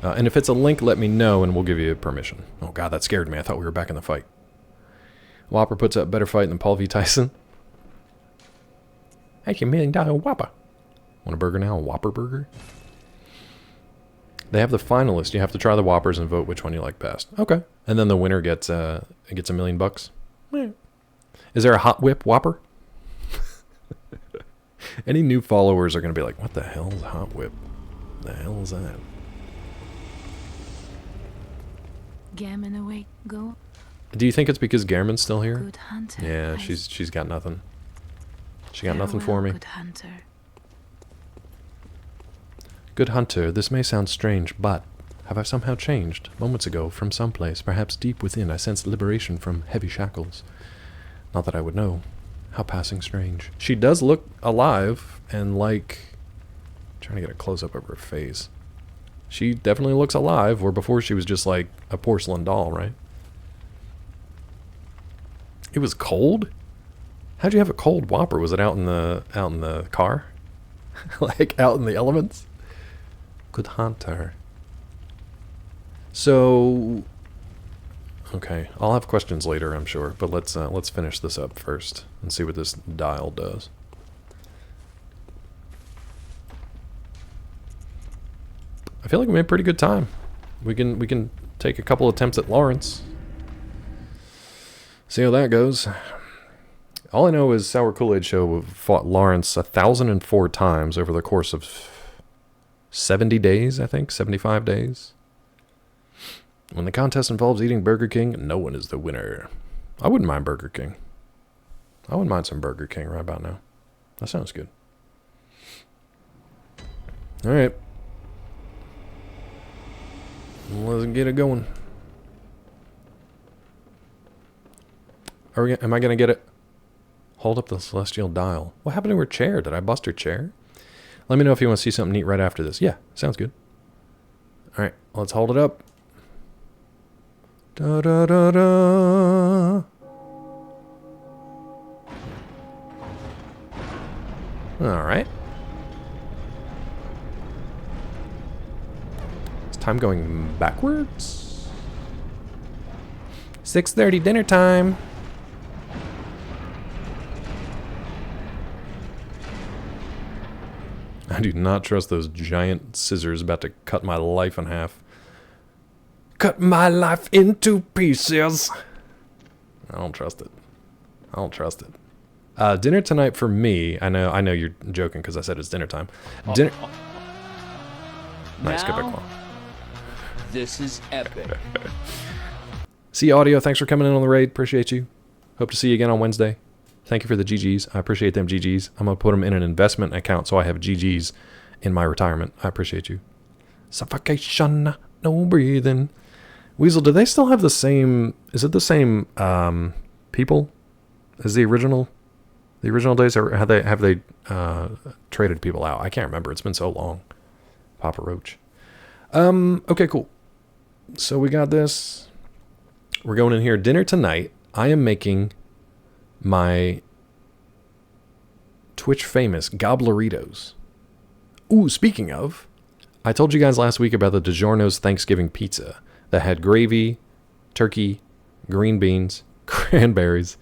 And if it's a link, let me know and we'll give you permission. Oh god, that scared me. I thought we were back in the fight. Whopper puts up better fight than Paul V. Tyson. That's your $1 million Whopper. Want a burger now? A Whopper burger? They have the finalists. You have to try the Whoppers and vote which one you like best. Okay. And then the winner gets $1 million bucks. Yeah. Is there a Hot Whip Whopper? Any new followers are going to be like, what the hell is Hot Whip? The hell is that? Gammon away. Go. Do you think it's because Gammon's still here? Good hunter. Yeah, she's got nothing. She got nothing for me. Good hunter. Good hunter, this may sound strange, but have I somehow changed? Moments ago, from someplace, perhaps deep within, I sensed liberation from heavy shackles. Not that I would know. How passing strange. She does look alive and like... I'm trying to get a close-up of her face. She definitely looks alive, where before she was just like a porcelain doll, right? It was cold? How'd you have a cold Whopper? Was it out in the car? Like out in the elements? Good hunter. So, okay, I'll have questions later, I'm sure, but let's finish this up first and see what this dial does. I feel like we made pretty good time. We can take a couple attempts at Lawrence. See how that goes. All I know is Sour Kool-Aid Show fought Lawrence 1,004 times over the course of 70 days, I think, 75 days. When the contest involves eating Burger King, no one is the winner. I wouldn't mind Burger King. I wouldn't mind some Burger King right about now. That sounds good. All right. Let's get it going. Am I gonna get it? Hold up the celestial dial. What happened to her chair? Did I bust her chair? Let me know if you want to see something neat right after this. Yeah, sounds good. All right, let's hold it up. Da da da da. All right. Is time going backwards? 6:30 dinner time. I do not trust those giant scissors about to cut my life in half. Cut my life into pieces. I don't trust it. I don't trust it. Dinner tonight for me. I know you're joking because I said it's dinner time. Dinner. Nice, now, Quebecois. This is epic. See Audio, thanks for coming in on the raid. Appreciate you. Hope to see you again on Wednesday. Thank you for the GGs. I appreciate them GGs. I'm going to put them in an investment account so I have GGs in my retirement. I appreciate you. Suffocation, no breathing. Weasel, do they still have the same... Is it the same people as the original days? Or have they traded people out? I can't remember. It's been so long. Papa Roach. Okay, cool. So we got this. We're going in here. Dinner tonight. I am making my Twitch famous Gobbleritos. Ooh, speaking of, I told you guys last week about the DiGiorno's Thanksgiving pizza that had gravy, turkey, green beans, cranberries,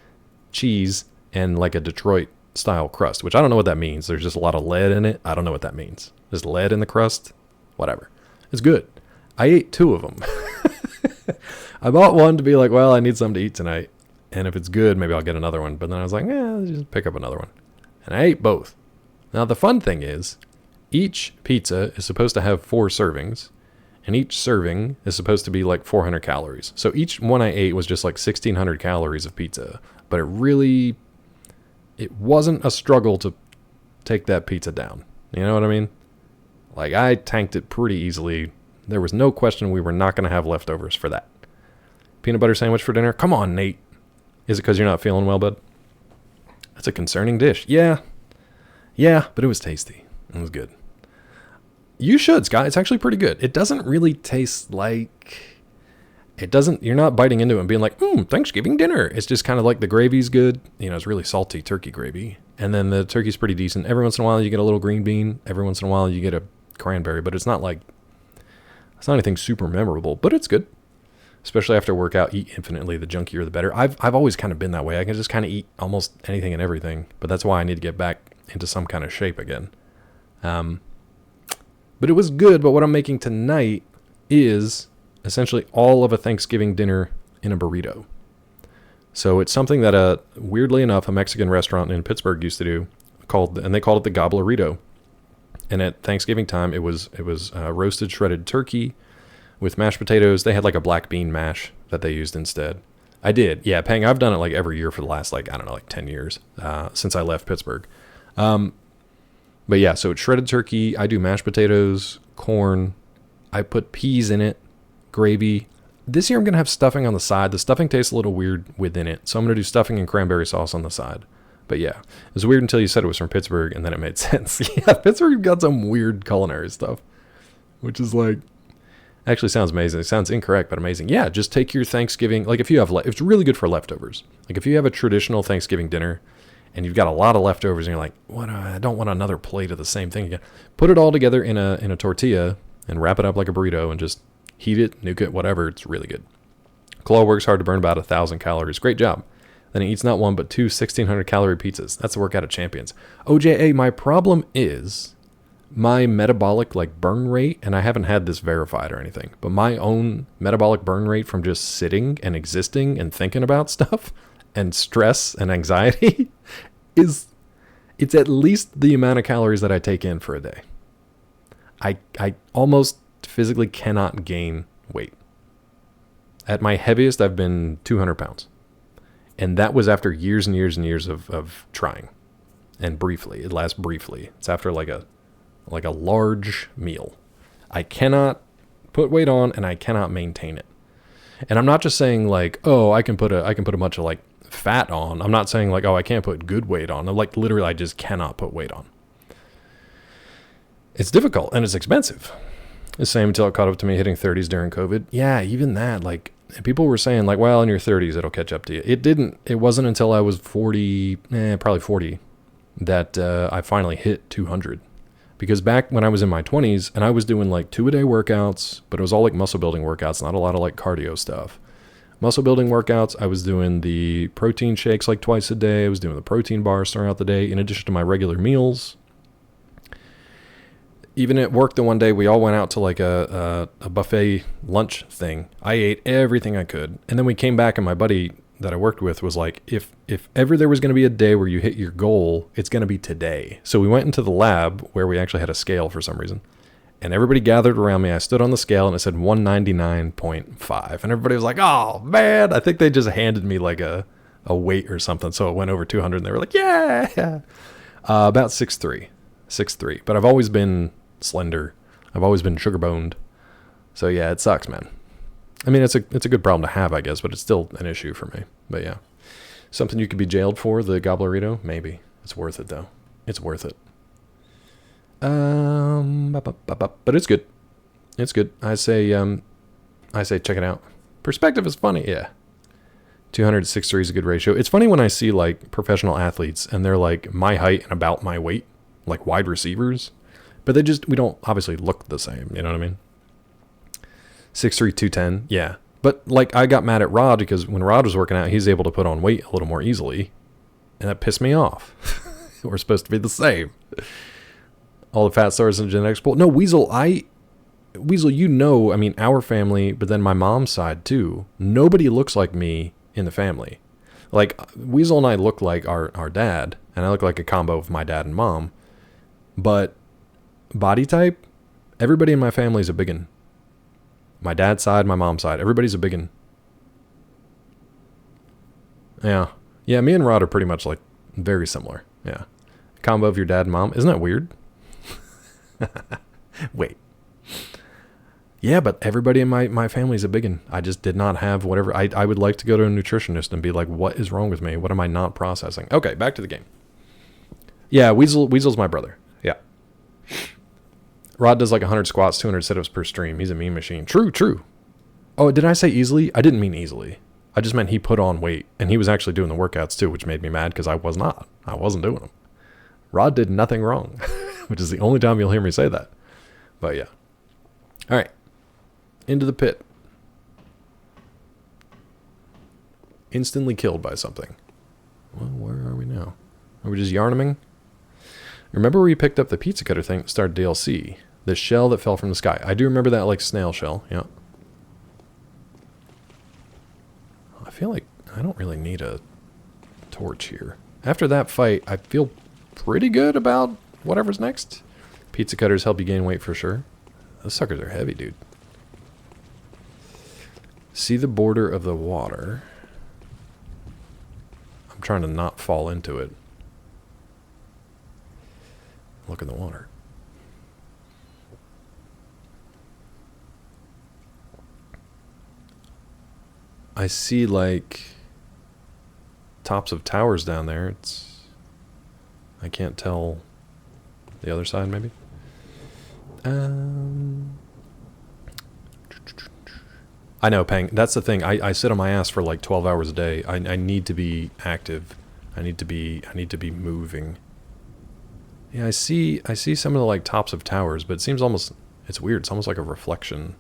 cheese, and like a Detroit style crust, which I don't know what that means. There's just a lot of lead in it. I don't know what that means. There's lead in the crust. Whatever. It's good. I ate 2 of them. I bought one to be like, well, I need something to eat tonight. And if it's good, maybe I'll get another one. But then I was like, let's just pick up another one. And I ate both. Now, the fun thing is, each pizza is supposed to have 4 servings. And each serving is supposed to be like 400 calories. So each one I ate was just like 1,600 calories of pizza. But it wasn't a struggle to take that pizza down. You know what I mean? Like, I tanked it pretty easily. There was no question we were not going to have leftovers for that. Peanut butter sandwich for dinner? Come on, Nate. Is it because you're not feeling well, bud? That's a concerning dish. Yeah, but it was tasty. It was good. You should, Scott. It's actually pretty good. It doesn't really taste like... You're not biting into it and being like, Thanksgiving dinner. It's just kind of like the gravy's good. You know, it's really salty turkey gravy. And then the turkey's pretty decent. Every once in a while you get a little green bean. Every once in a while you get a cranberry. But it's not anything super memorable. But it's good. Especially after a workout, eat infinitely. The junkier, the better. I've always kind of been that way. I can just kind of eat almost anything and everything. But that's why I need to get back into some kind of shape again. But it was good. But what I'm making tonight is essentially all of a Thanksgiving dinner in a burrito. So it's something that, weirdly enough, a Mexican restaurant in Pittsburgh used to do, and they called it the Gobblerito. And at Thanksgiving time, it was roasted shredded turkey with mashed potatoes. They had like a black bean mash that they used instead. I did. Yeah, Pang, I've done it like every year for the last 10 years since I left Pittsburgh. But yeah, so it's shredded turkey. I do mashed potatoes, corn. I put peas in it, gravy. This year I'm going to have stuffing on the side. The stuffing tastes a little weird within it, so I'm going to do stuffing and cranberry sauce on the side. But yeah, it was weird until you said it was from Pittsburgh, and then it made sense. Yeah, Pittsburgh got some weird culinary stuff, which is like... Actually sounds amazing. It sounds incorrect, but amazing. Yeah, just take your Thanksgiving... Like, if you have... It's really good for leftovers. Like, if you have a traditional Thanksgiving dinner, and you've got a lot of leftovers, and you're like, "What? I don't want another plate of the same thing again." Put it all together in a tortilla, and wrap it up like a burrito, and just heat it, nuke it, whatever. It's really good. Claw works hard to burn about 1,000 calories. Great job. Then he eats not one, but 2 1,600 calorie pizzas. That's the workout of champions. OJA, my problem is my metabolic burn rate, and I haven't had this verified or anything, but my own metabolic burn rate from just sitting and existing and thinking about stuff and stress and anxiety it's at least the amount of calories that I take in for a day. I almost physically cannot gain weight. At my heaviest, I've been 200 pounds. And that was after years and years and years of trying. And briefly. It lasts briefly. It's after like a large meal. I cannot put weight on, and I cannot maintain it. And I'm not just saying I can put a bunch of fat on. I'm not saying like, oh, I can't put good weight on. Like literally, I just cannot put weight on. It's difficult and it's expensive. The same until it caught up to me hitting 30s during COVID. Yeah, even that, like people were saying like, well, in your 30s, it'll catch up to you. It didn't. It wasn't until I was 40, probably 40, that I finally hit 200. Because back when I was in my 20s and I was doing like 2-a-day workouts, but it was all like muscle building workouts, not a lot of like cardio stuff. Muscle building workouts, I was doing the protein shakes like twice a day. I was doing the protein bars throughout the day in addition to my regular meals. Even at work the one day, we all went out to like a buffet lunch thing. I ate everything I could. And then we came back and my buddy that I worked with was like, if ever there was going to be a day where you hit your goal, it's going to be today. So we went into the lab where we actually had a scale for some reason. And everybody gathered around me. I stood on the scale and it said 199.5. And everybody was like, oh, man. I think they just handed me like a weight or something. So it went over 200 and they were like, yeah. About 6'3". 6'3". But I've always been slender. I've always been sugar boned. So yeah, it sucks, man. I mean, it's a good problem to have, I guess, but it's still an issue for me. But yeah, something you could be jailed for, the Gobblerito, maybe. It's worth it though. It's worth it. But it's good. It's good. I say check it out. Perspective is funny, yeah. 200 to 6'3" is a good ratio. It's funny when I see like professional athletes and they're like my height and about my weight, like wide receivers. But we don't obviously look the same, you know what I mean? 6'3", 210, yeah. But like I got mad at Rod because when Rod was working out, he's able to put on weight a little more easily. And that pissed me off. We're supposed to be the same. All the fat stars in the genetics pool. No, Weasel, you know, I mean, our family, but then my mom's side too. Nobody looks like me in the family. Like, Weasel and I look like our dad, and I look like a combo of my dad and mom. But body type, everybody in my family is a biggin. My dad's side, my mom's side, everybody's a biggin. Yeah. Yeah, me and Rod are pretty much like very similar. Yeah. Combo of your dad and mom. Isn't that weird? Wait. Yeah, but everybody in my family's a biggin. I just did not have whatever. I would like to go to a nutritionist and be like, what is wrong with me? What am I not processing? Okay, back to the game. Yeah, Weasel's my brother. Yeah. Rod does like 100 squats, 200 sit-ups per stream. He's a mean machine. True. Oh, did I say easily? I didn't mean easily. I just meant he put on weight, and he was actually doing the workouts too, which made me mad because I was not. I wasn't doing them. Rod did nothing wrong, which is the only time you'll hear me say that. But yeah. All right. Into the pit. Instantly killed by something. Well, where are we now? Are we just yarniming? Remember where you picked up the pizza cutter thing that started DLC? The shell that fell from the sky. I do remember that like snail shell. Yeah. I feel like I don't really need a torch here. After that fight, I feel pretty good about whatever's next. Pizza cutters help you gain weight for sure. Those suckers are heavy, dude. See the border of the water. I'm trying to not fall into it. Look in the water. I see like tops of towers down there. I can't tell the other side maybe. I know, Peng. That's the thing. I sit on my ass for like 12 hours a day. I need to be active. I need to be moving. Yeah, I see some of the like tops of towers, but it seems almost, it's weird. It's almost like a reflection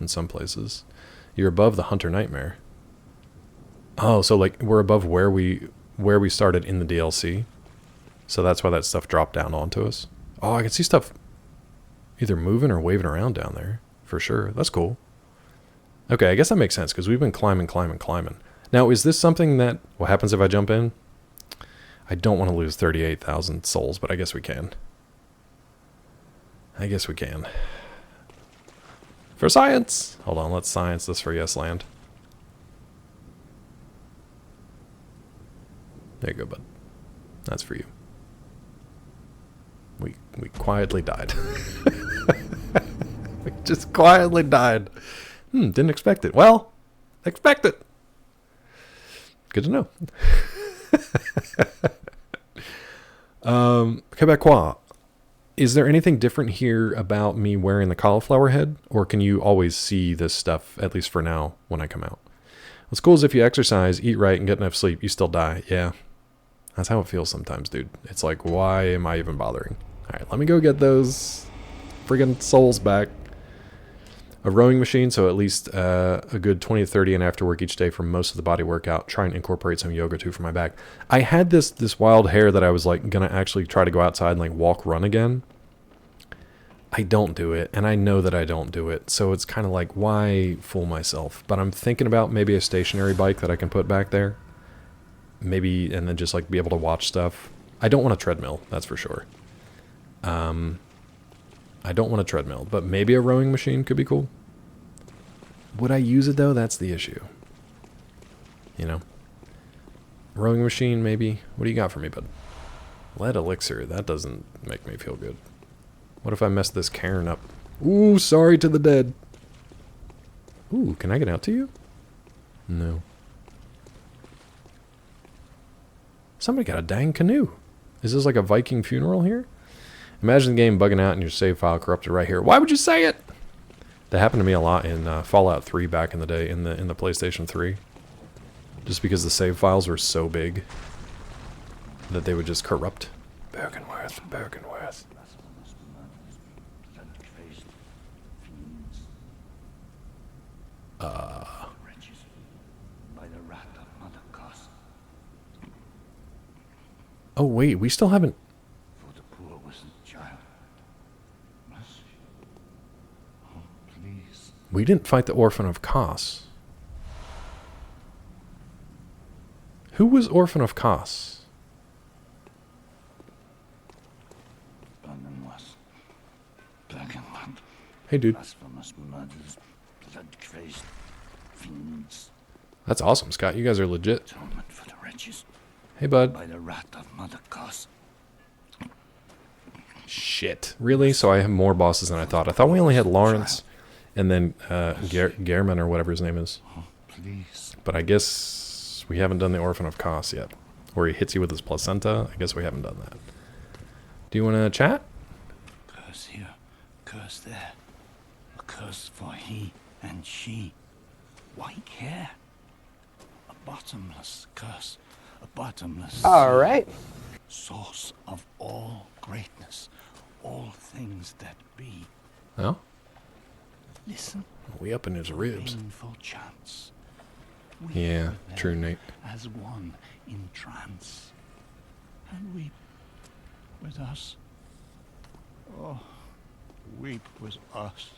in some places. You're above the Hunter Nightmare. Oh, so like we're above where we started in the DLC. So that's why that stuff dropped down onto us. Oh, I can see stuff either moving or waving around down there for sure. That's cool. Okay, I guess that makes sense because we've been climbing. Now, is this something that, what happens if I jump in? I don't want to lose 38,000 souls, but I guess we can. For science! Hold on, let's science this for Yes Land. There you go, bud. That's for you. We quietly died. We just quietly died. Didn't expect it. Well, expect it. Good to know. Quebecois. Is there anything different here about me wearing the cauliflower head? Or can you always see this stuff, at least for now, when I come out? What's cool is if you exercise, eat right, and get enough sleep, you still die. Yeah. That's how it feels sometimes, dude. It's like, why am I even bothering? Alright, let me go get those friggin' souls back. A rowing machine, so at least a good 20 to 30 in after work each day for most of the body workout. Try and incorporate some yoga too for my back. I had this wild hair that I was like gonna actually try to go outside and like walk, run again. I don't do it, and I know that I don't do it, so it's kind of like, why fool myself? But I'm thinking about maybe a stationary bike that I can put back there. Maybe, and then just like be able to watch stuff. I don't want a treadmill, that's for sure. I don't want a treadmill, but maybe a rowing machine could be cool. Would I use it though? That's the issue. You know? Rowing machine, maybe. What do you got for me, bud? Lead elixir, that doesn't make me feel good. What if I mess this cairn up? Ooh, sorry to the dead. Ooh, can I get out to you? No. Somebody got a dang canoe. Is this like a Viking funeral here? Imagine the game bugging out and your save file corrupted right here. Why would you say it? That happened to me a lot in Fallout 3 back in the day, in the PlayStation 3. Just because the save files were so big that they would just corrupt. Bergenworth, Bergenworth. Oh wait, we still haven't. We didn't fight the Orphan of Kos. Who was Orphan of Kos? Hey, dude. That's awesome, Scott. You guys are legit. Hey, bud. Shit. Really? So I have more bosses than I thought. I thought we only had Lawrence and then Gehrman or whatever his name is. But I guess we haven't done the Orphan of Kos yet. Where he hits you with his placenta. I guess we haven't done that. Do you want to chat? Curse here, curse there. A curse for he and she. White hair. A bottomless curse. A bottomless All right. source of all greatness. All things that be. Oh? Listen. We up in his ribs. Painful chance. Yeah, true, Nate. As one in trance. And weep with us. Oh, weep with us.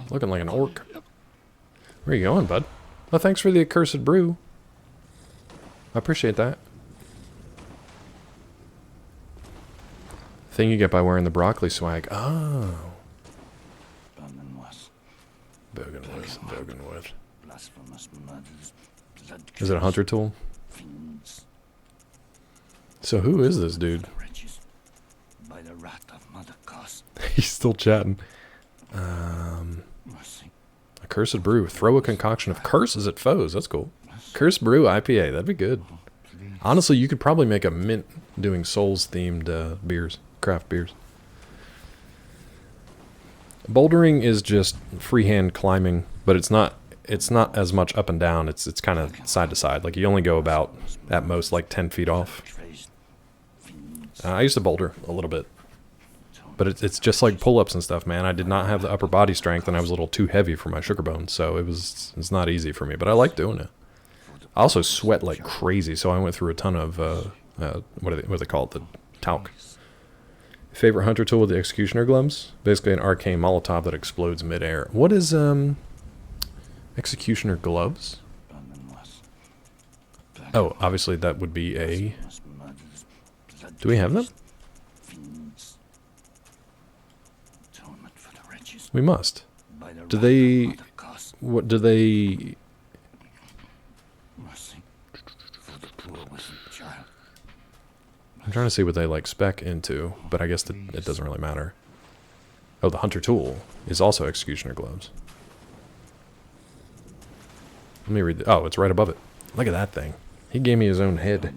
Looking like an orc. Where are you going, bud? Well, thanks for the accursed brew. I appreciate that. Thing you get by wearing the broccoli swag. Oh. Bergenworth, Bergenworth. Is it a hunter tool? So who is this dude? He's still chatting. A cursed brew. Throw a concoction of curses at foes. That's cool. Cursed brew IPA. That'd be good. Honestly, you could probably make a mint doing Souls-themed beers. Craft beers. Bouldering is just freehand climbing, but it's not as much up and down. It's kind of side to side. Like you only go about at most like 10 feet off. I used to boulder a little bit, but it's just like pull-ups and stuff, man. I did not have the upper body strength, and I was a little too heavy for my sugar bones, so it's not easy for me. But I like doing it. I also sweat like crazy, so I went through a ton of what are they called? The talc. Favorite hunter tool with the executioner gloves? Basically an arcane Molotov that explodes midair. What is executioner gloves? Oh, obviously that would be a. Do we have them? We must. Do they? What do they? I'm trying to see what they like spec into, but I guess it doesn't really matter. Oh, the hunter tool is also executioner gloves. Let me read. Oh, it's right above it. Look at that thing. He gave me his own head.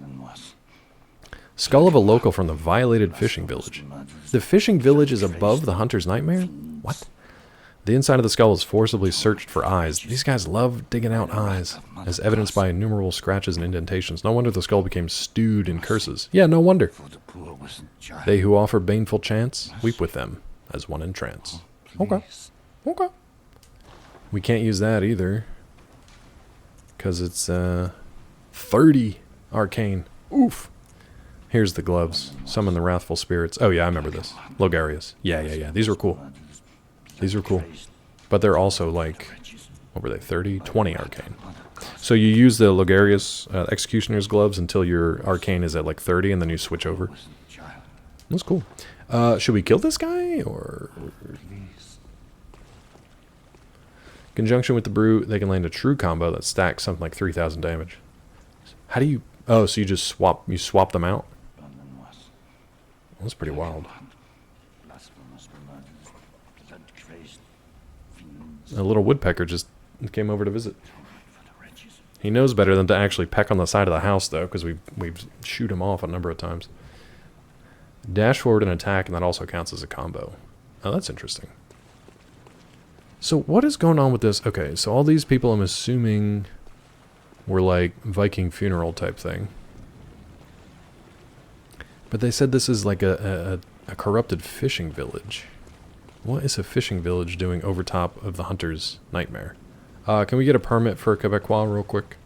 Skull of a local from the violated fishing village. The fishing village is above the hunter's nightmare? What? The inside of the skull is forcibly searched for eyes. These guys love digging out eyes, as evidenced by innumerable scratches and indentations. No wonder the skull became stewed in curses. Yeah, no wonder. They who offer baneful chants, weep with them, as one in trance. Okay. Okay. We can't use that either. Because it's, 30 arcane. Oof. Here's the gloves. Summon the wrathful spirits. Oh yeah, I remember this. Logarius. Yeah. These were cool. These are cool. But they're also like, what were they, 30? 20 arcane. So you use the Logarius Executioner's gloves until your arcane is at like 30 and then you switch over. That's cool. Should we kill this guy or... Conjunction with the brute, they can land a true combo that stacks something like 3,000 damage. How do you... Oh, so you just swap them out? That's pretty wild. A little woodpecker just came over to visit. He knows better than to actually peck on the side of the house, though, because we've shoot him off a number of times. Dash forward and attack, and that also counts as a combo. Oh, that's interesting. So what is going on with this? Okay, so all these people, I'm assuming, were like Viking funeral type thing. But they said this is like a corrupted fishing village. What is a fishing village doing over top of the hunter's nightmare? Can we get a permit for Quebecois real quick?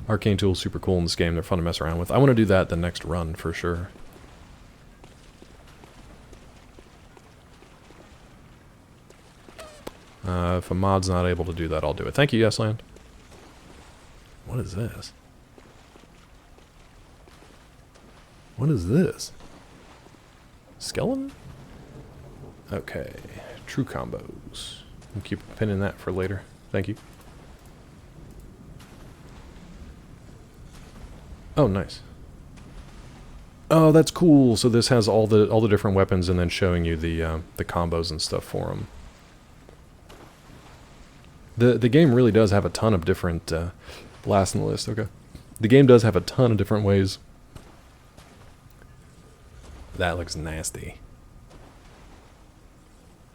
Arcane tools super cool in this game. They're fun to mess around with. I want to do that the next run for sure. If a mod's not able to do that, I'll do it. Thank you, Yesland. What is this? What is this? Skeleton? Okay. True combos. I'll keep pinning that for later. Thank you. Oh, nice. Oh, that's cool. So this has all the different weapons and then showing you the combos and stuff for them. The game really does have a ton of different last in the list. Okay. The game does have a ton of different ways. That looks nasty.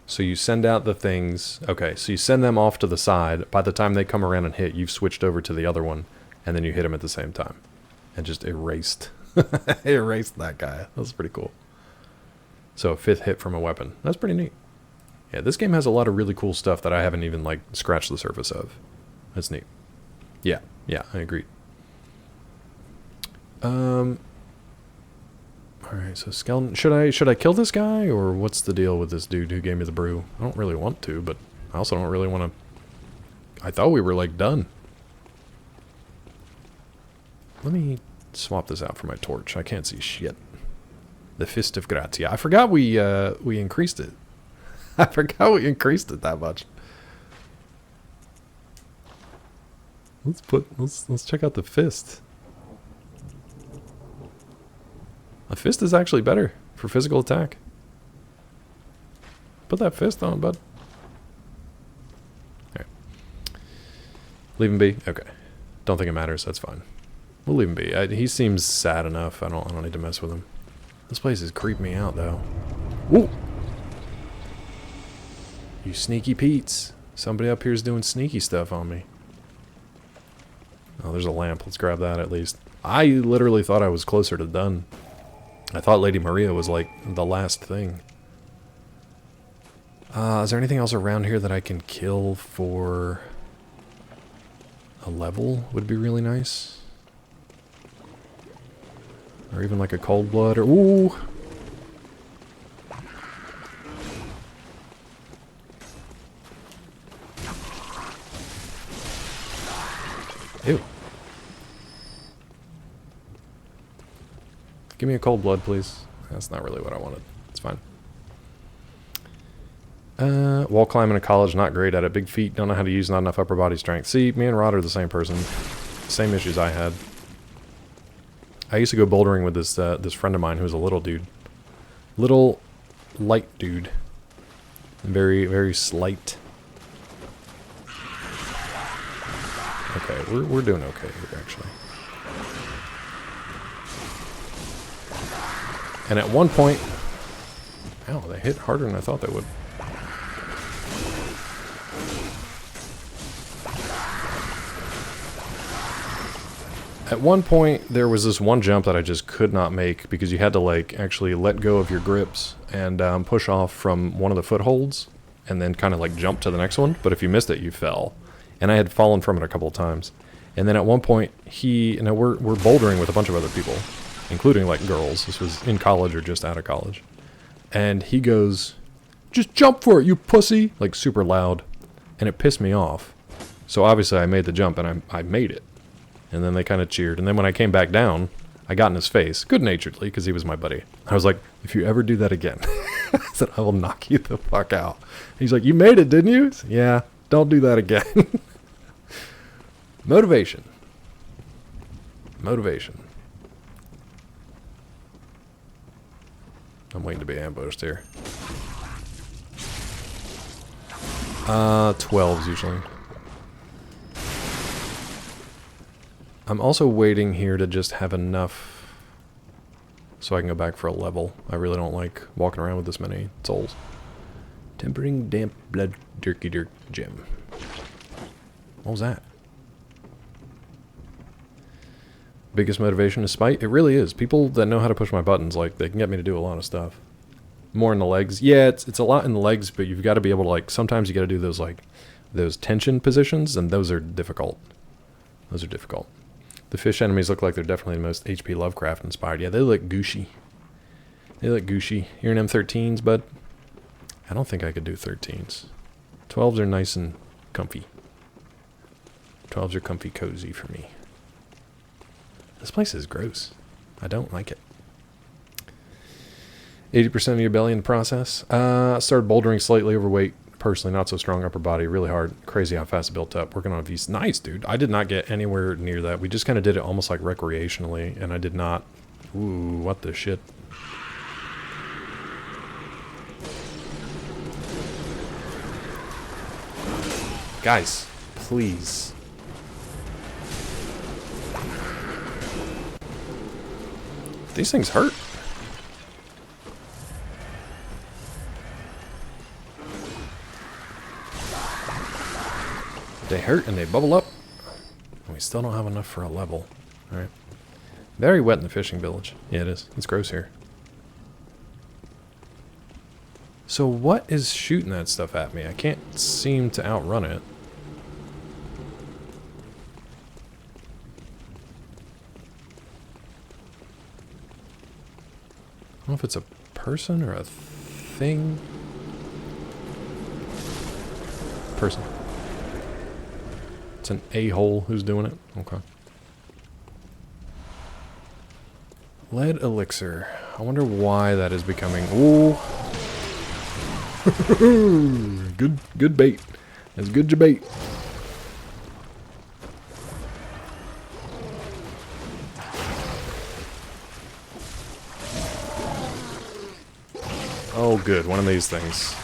So you send out the things. Okay, so you send them off to the side. By the time they come around and hit, you've switched over to the other one, and then you hit them at the same time. And just erased. Erased that guy. That's pretty cool. So a 5th hit from a weapon. That's pretty neat. Yeah, this game has a lot of really cool stuff that I haven't even, like, scratched the surface of. That's neat. Yeah, I agree. Alright, so skeleton. Should I kill this guy, or what's the deal with this dude who gave me the brew? I don't really want to, but I also don't really want to... I thought we were, like, done. Let me swap this out for my torch. I can't see shit. The Fist of Grazia. I forgot we increased it. I forgot we increased it that much. Let's check out the fist. A fist is actually better for physical attack. Put that fist on, bud. Alright. Leave him be? Okay. Don't think it matters, that's fine. We'll leave him be. He seems sad enough. I don't need to mess with him. This place is creeping me out though. Woo! You sneaky Pete's. Somebody up here is doing sneaky stuff on me. Oh, there's a lamp. Let's grab that at least. I literally thought I was closer to done. I thought Lady Maria was like the last thing. Is there anything else around here that I can kill for a level? Would be really nice. Or even like a cold blood or... Ooh! Ew. Give me a cold blood, please. That's not really what I wanted. It's fine. Wall climbing in college, not great at it. Big feet, don't know how to use, not enough upper body strength. See, me and Rod are the same person. Same issues I had. I used to go bouldering with this this friend of mine who was a little dude. Little light dude. Very, very slight. Okay, we're doing okay here, actually. And at one point... Ow, they hit harder than I thought they would. At one point, there was this one jump that I just could not make because you had to, like, actually let go of your grips and push off from one of the footholds and then kind of, like, jump to the next one. But if you missed it, you fell. And I had fallen from it a couple of times. And then at one point, we're bouldering with a bunch of other people, including, like, girls. This was in college or just out of college. And he goes, "Just jump for it, you pussy!" Like, super loud. And it pissed me off. So obviously I made the jump and I made it. And then they kind of cheered. And then when I came back down, I got in his face, good-naturedly, because he was my buddy. I was like, "If you ever do that again," I said, "I will knock you the fuck out." He's like, "You made it, didn't you?" Said, "Yeah, don't do that again." Motivation. Motivation. I'm waiting to be ambushed here. 12s usually. I'm also waiting here to just have enough so I can go back for a level. I really don't like walking around with this many souls. Tempering damp blood dirky dirt gem. What was that? Biggest motivation is spite? It really is. People that know how to push my buttons, like, they can get me to do a lot of stuff. More in the legs. Yeah, it's a lot in the legs, but you've got to be able to, like, sometimes you got to do those, like, those tension positions, and those are difficult. Those are difficult. The fish enemies look like they're definitely the most H.P. Lovecraft inspired. Yeah, they look gooshy. They look gooshy. You're in M13s, bud? I don't think I could do 13s. 12s are nice and comfy. 12s are comfy cozy for me. This place is gross. I don't like it. 80% of your belly in the process. Started bouldering, slightly overweight. Personally, not so strong upper body, really hard. Crazy how fast it built up. Working on V's. Nice, dude. I did not get anywhere near that. We just kind of did it almost like recreationally, and I did not... Ooh, what the shit. Guys, please. These things hurt. They hurt and they bubble up. And we still don't have enough for a level. Alright. Very wet in the fishing village. Yeah, it is. It's gross here. So what is shooting that stuff at me? I can't seem to outrun it. I don't know if it's a person or a thing. Person. It's an a-hole who's doing it. Okay. Lead elixir. I wonder why that is becoming... Ooh. Good bait. That's good bait. Oh, good. One of these things.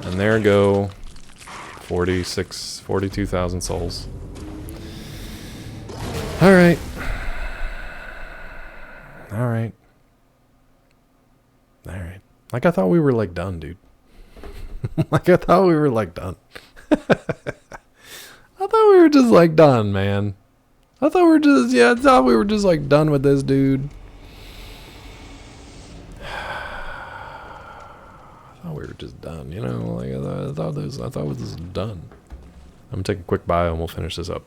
And there go 42,000 souls. Alright. Alright. Alright. Like, I thought we were, like, done, dude. Like, I thought we were, like, done. I thought we were just, like, done, man. I thought we were just, yeah, I thought we were just, like, done with this, dude. I thought we were just done, you know? Like, I thought this was done. I'm gonna take a quick bio and we'll finish this up.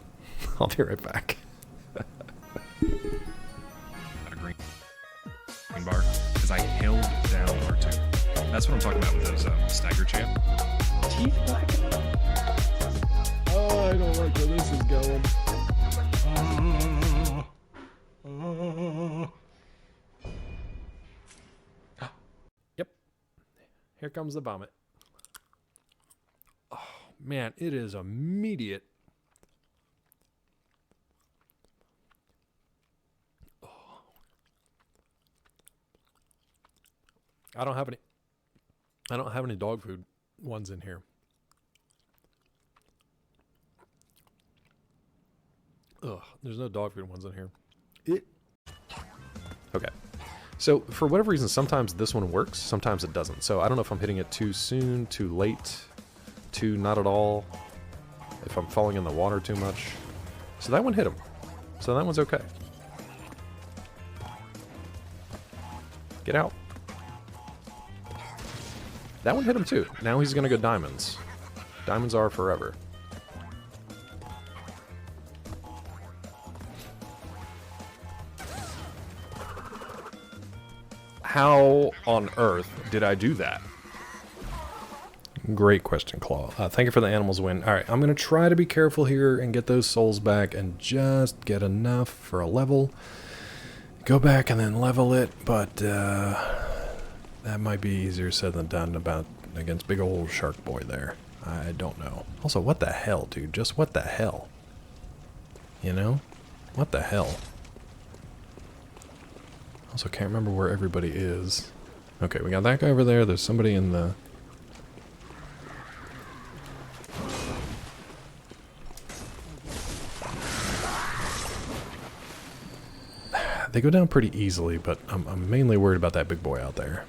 I'll be right back. Bar because I held down R2. That's what I'm talking about with those stagger champ. Teeth blackening? Oh, I don't like where this is going. Yep. Here comes the vomit. Oh, man, it is immediate. I don't have any dog food ones in here. Ugh, there's no dog food ones in here. Okay. So, for whatever reason, sometimes this one works, sometimes it doesn't. So, I don't know if I'm hitting it too soon, too late, too not at all, if I'm falling in the water too much. So that one hit him. So that one's okay. Get out. That one hit him too. Now he's gonna go diamonds. Diamonds are forever. How on earth did I do that? Great question, Claw. Thank you for the animals win. Alright, I'm going to try to be careful here and get those souls back and just get enough for a level. Go back and then level it, but that might be easier said than done against big old shark boy there. I don't know. Also, what the hell, dude? Just what the hell? You know? What the hell? Also, can't remember where everybody is. Okay, we got that guy over there. There's somebody in the... They go down pretty easily, but I'm mainly worried about that big boy out there.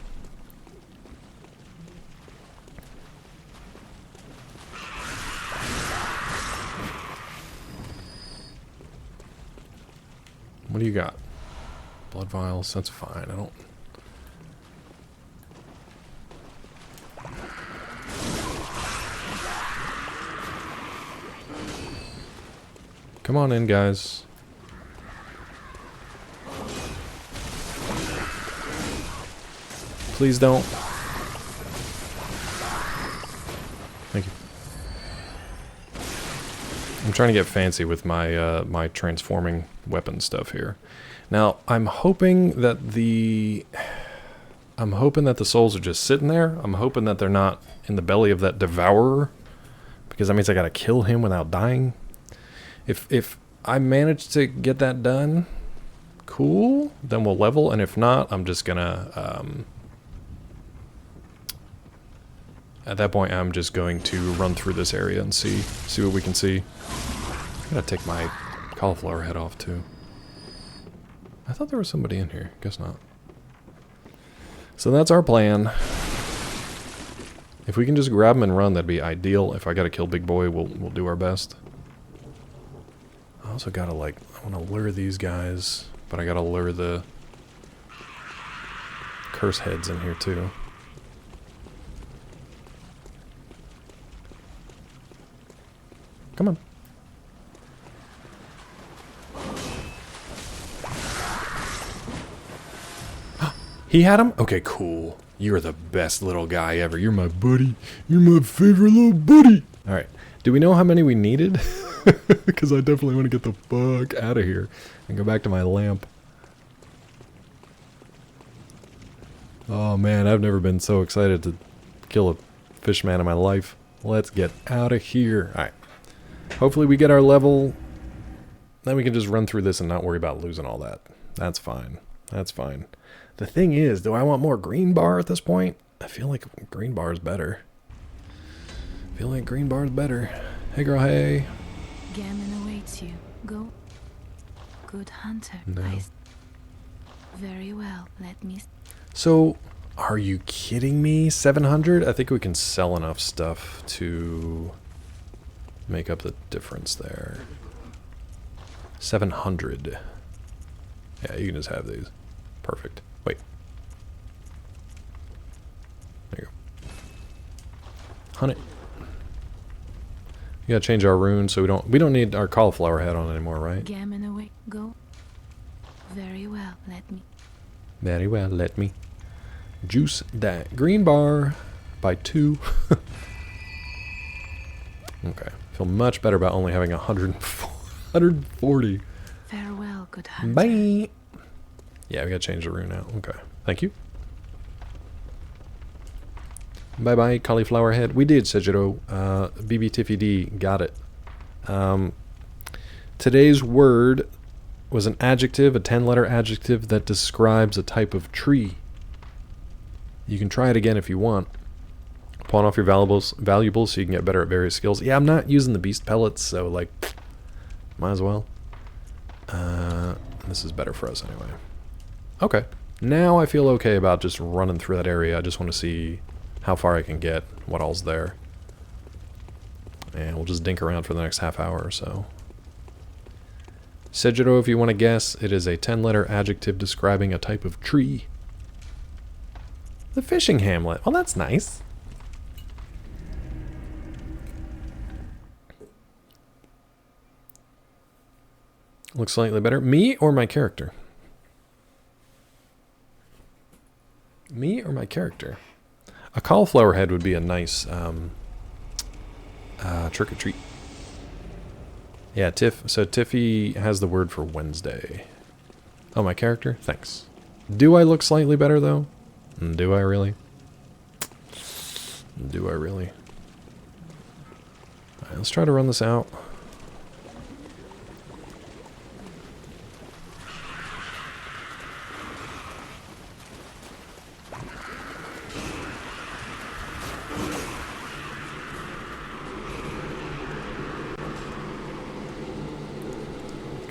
What do you got? Blood vials, that's fine. I don't... Come on in, guys. Please don't. Thank you. I'm trying to get fancy with my my transforming weapon stuff here. Now, I'm hoping that the souls are just sitting there. I'm hoping that they're not in the belly of that devourer, because that means I gotta kill him without dying. If I manage to get that done, cool, then we'll level, and if not, I'm just gonna at that point I'm just going to run through this area and see what we can see. I'm gonna take my cauliflower head off too. I thought there was somebody in here. Guess not. So that's our plan. If we can just grab him and run, that'd be ideal. If I gotta kill Big Boy, we'll do our best. I also gotta, like, I wanna lure these guys, but I gotta lure the curse heads in here too. Come on. He had him? Okay, cool. You're the best little guy ever. You're my buddy. You're my favorite little buddy. Alright. Do we know how many we needed? Because I definitely want to get the fuck out of here and go back to my lamp. Oh man, I've never been so excited to kill a fish man in my life. Let's get out of here. Alright. Hopefully we get our level. Then we can just run through this and not worry about losing all that. That's fine. That's fine. The thing is, do I want more green bar at this point? I feel like green bar is better. I feel like green bar is better. Hey girl, hey. Gammon awaits you. Go. Good hunter. No. Very well. Let me... So, are you kidding me? 700? I think we can sell enough stuff to make up the difference there. 700. Yeah, you can just have these. Perfect. Wait. There you go. Hunt it. You gotta change our runes so we don't need our cauliflower head on anymore, right? Gammon away. Go. Very well. Let me. Very well. Let me. Juice that green bar by 2. Okay. Feel much better about only having 140. Farewell, good hunter. Bye. Yeah, we gotta change the rune now. Okay. Thank you. Bye-bye, cauliflower head. We did, Sejiro. BB Tiffy D. Got it. Today's word was an adjective, a 10-letter adjective that describes a type of tree. You can try it again if you want. Pawn off your valuables so you can get better at various skills. Yeah, I'm not using the beast pellets, so, like, might as well. This is better for us anyway. Okay. Now I feel okay about just running through that area. I just want to see how far I can get, what all's there. And we'll just dink around for the next half hour or so. Sejiro, if you want to guess, it is a 10-letter adjective describing a type of tree. The fishing hamlet. Well, that's nice. Looks slightly better. Me or my character? Me or my character? A cauliflower head would be a nice trick or treat. Yeah, so Tiffy has the word for Wednesday. Oh, my character? Thanks. Do I look slightly better, though? Do I really? Do I really? Alright, let's try to run this out.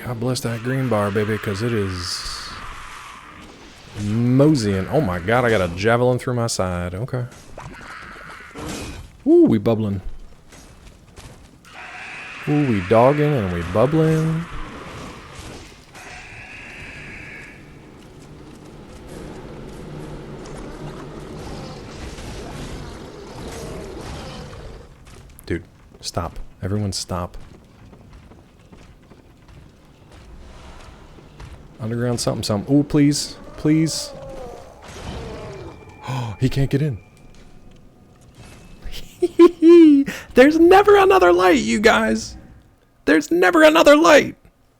God bless that green bar, baby, because it is moseying. Oh my god, I got a javelin through my side. Okay. Ooh, we bubbling. Ooh, we dogging and we bubbling. Dude, stop. Everyone stop. Underground something something. Ooh, please. Please. Oh, he can't get in. There's never another light, you guys. There's never another light.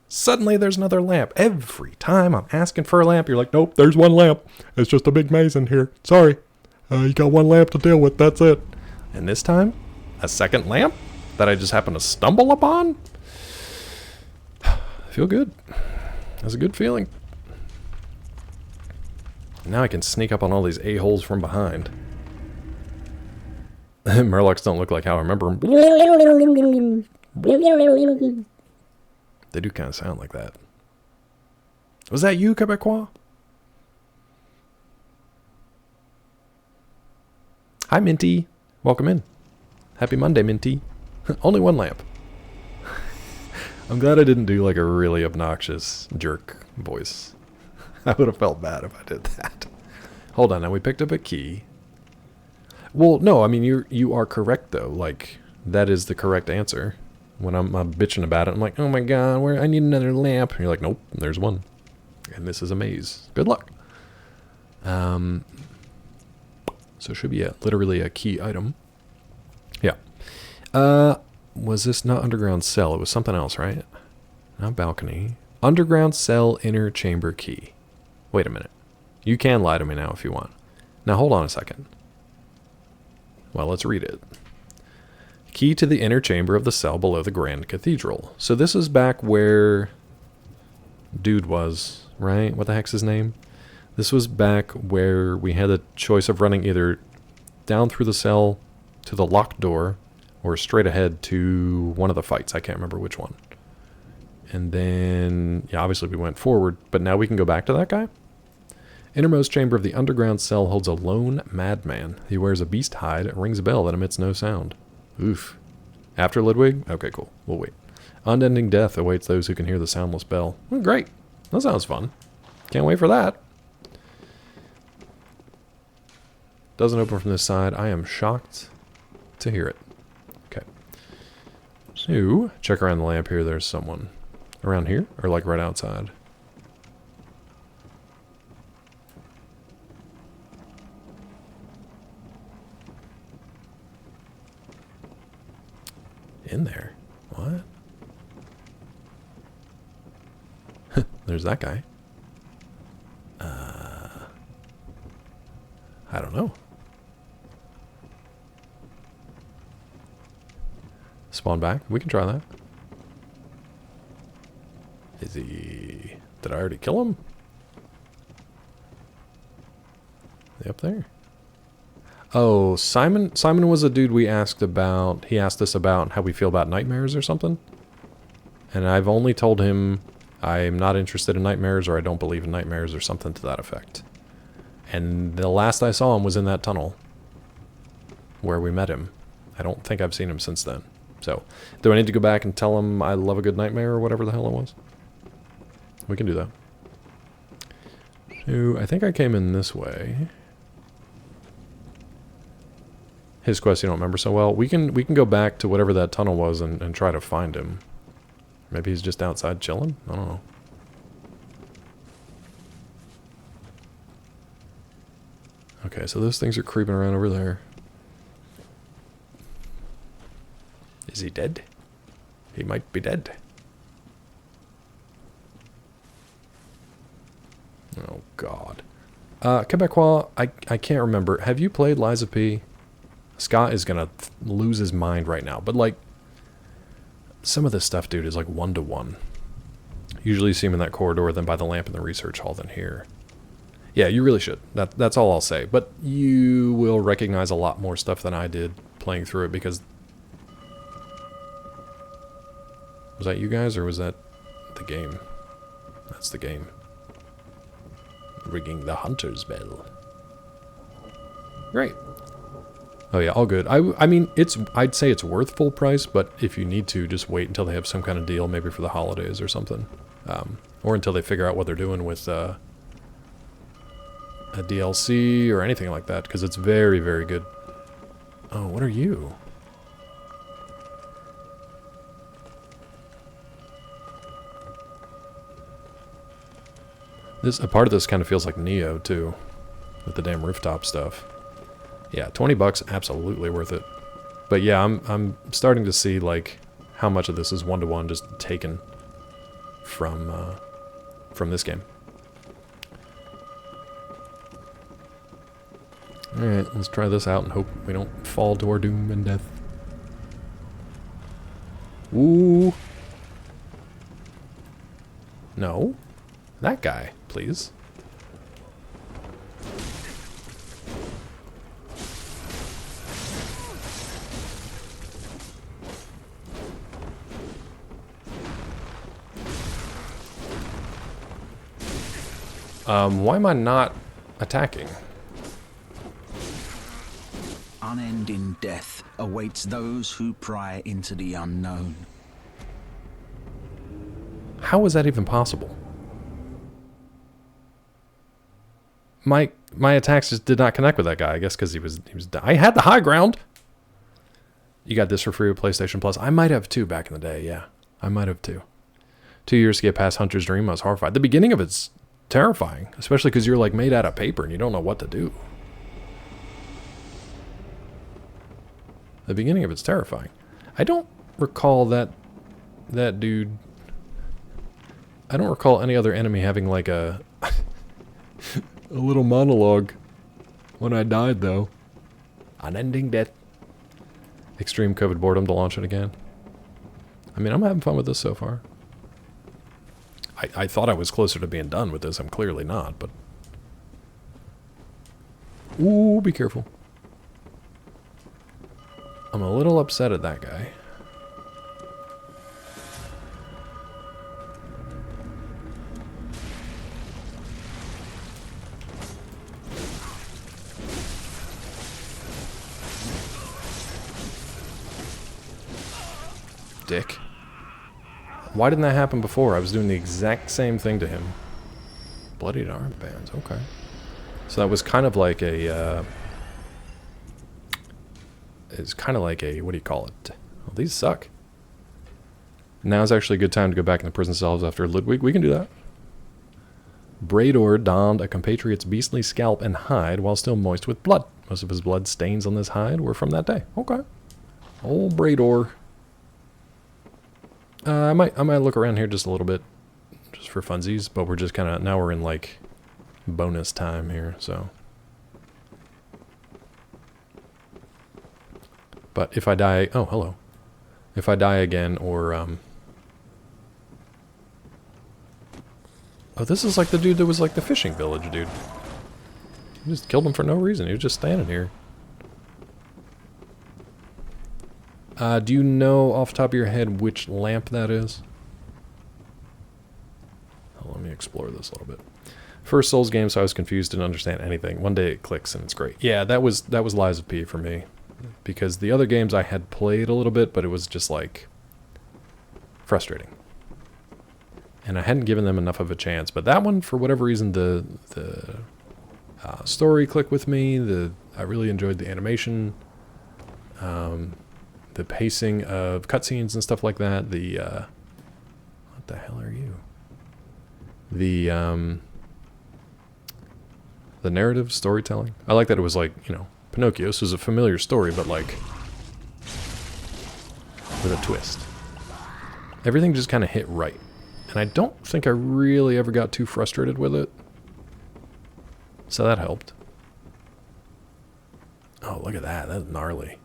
Suddenly there's another lamp. Every time I'm asking for a lamp, you're like, nope, there's one lamp. It's just a big maze in here. Sorry. You got one lamp to deal with. That's it. And this time, a second lamp that I just happened to stumble upon? I feel good. That's a good feeling. Now I can sneak up on all these a-holes from behind. Murlocs don't look like how I remember them. They do kind of sound like that. Was that you, Quebecois? Hi, Minty. Welcome in. Happy Monday, Minty. Only one lamp. I'm glad I didn't do like a really obnoxious jerk voice. I would have felt bad if I did that. Hold on, now we picked up a key. Well, no, I mean, you are correct, though. Like, that is the correct answer. When I'm bitching about it, I'm like, oh my god, I need another lamp. And you're like, nope, there's one. And this is a maze. Good luck. So it should be literally a key item. Yeah. Was this not underground cell? It was something else, right? Not balcony. Underground cell inner chamber key. Wait a minute. You can lie to me now if you want. Now hold on a second. Well, let's read it. Key to the inner chamber of the cell below the Grand Cathedral. So this is back where dude was, right? What the heck's his name? This was back where we had a choice of running either down through the cell to the locked door or straight ahead to one of the fights. I can't remember which one. And then, yeah, obviously we went forward, but now we can go back to that guy? Innermost chamber of the underground cell holds a lone madman. He wears a beast hide and rings a bell that emits no sound. Oof. After Ludwig? Okay, cool. We'll wait. Unending death awaits those who can hear the soundless bell. Oh, great. That sounds fun. Can't wait for that. Doesn't open from this side. I am shocked to hear it. Okay. So, check around the lamp here. There's someone. Around here? Or like right outside? In there? What? There's that guy. I don't know. Spawn back? We can try that. Is he... Did I already kill him? Is he up there? Oh, Simon was a dude we asked about. He asked us about how we feel about nightmares or something. And I've only told him I'm not interested in nightmares, or I don't believe in nightmares, or something to that effect. And the last I saw him was in that tunnel where we met him. I don't think I've seen him since then. So, do I need to go back and tell him I love a good nightmare, or whatever the hell it was? We can do that. So, I think I came in this way. His quest you don't remember so well. We can go back to whatever that tunnel was and try to find him. Maybe he's just outside chilling? I don't know. Okay, so those things are creeping around over there. Is he dead? He might be dead. Oh, God. Quebecois, I can't remember. Have you played Lies of P? Scott is gonna lose his mind right now. But, like, some of this stuff, dude, is like 1-to-1. Usually you see him in that corridor, then by the lamp in the research hall, then here. Yeah, you really should. That's all I'll say. But you will recognize a lot more stuff than I did playing through it, because... Was that you guys, or was that the game? That's the game. Ringing the hunter's bell. Great. Oh yeah, all good. I mean, I'd say it's worth full price, but if you need to, just wait until they have some kind of deal, maybe for the holidays or something. Or until they figure out what they're doing with a DLC or anything like that, because it's very, very good. Oh, what are you? A part of this kind of feels like Neo, too, with the damn rooftop stuff. Yeah, $20, absolutely worth it. But yeah, I'm starting to see, like, how much of this is 1-to-1 just taken from this game. Alright, let's try this out and hope we don't fall to our doom and death. Ooh. No. That guy, please. Why am I not attacking? Unending death awaits those who pry into the unknown. How is that even possible? My attacks just did not connect with that guy. I guess because he was I had the high ground. You got this for free with PlayStation Plus. I might have too back in the day. Yeah, I might have too. 2 years to get past Hunter's Dream. I was horrified. The beginning of it's terrifying, especially because you're like made out of paper and you don't know what to do. The beginning of it's terrifying. I don't recall that dude. I don't recall any other enemy having like a a little monologue when I died, though. Unending death. Extreme COVID boredom to launch it again. I mean, I'm having fun with this so far. I thought I was closer to being done with this. I'm clearly not, but... Ooh, be careful. I'm a little upset at that guy. Dick. Why didn't that happen before? I was doing the exact same thing to him. Bloodied armbands, okay. So that was kind of like a, it's kind of like a, what do you call it? Well, these suck. Now's actually a good time to go back in the prison cells after Ludwig. We can do that. Brador donned a compatriot's beastly scalp and hide while still moist with blood. Most of his blood stains on this hide were from that day. Okay. Old Brador. I might look around here just a little bit, just for funsies, but we're just kind of, now we're in like bonus time here, so. But if I die, oh, hello. If I die again, or, oh, this is like the dude that was like the fishing village dude. You just killed him for no reason, he was just standing here. Do you know off the top of your head which lamp that is? explore this a little bit. First Souls game, so I was confused, didn't understand anything. One day it clicks and it's great. Yeah, that was Lies of P for me. Because the other games I had played a little bit, but it was just like frustrating. And I hadn't given them enough of a chance. But that one, for whatever reason, the story clicked with me. I really enjoyed the animation, the pacing of cutscenes and stuff like that. What the hell are you? The narrative storytelling. I like that it was like, you know, Pinocchio. This was a familiar story, but like with a twist. Everything just kind of hit right. And I don't think I really ever got too frustrated with it. So that helped. Oh, look at that. That's gnarly.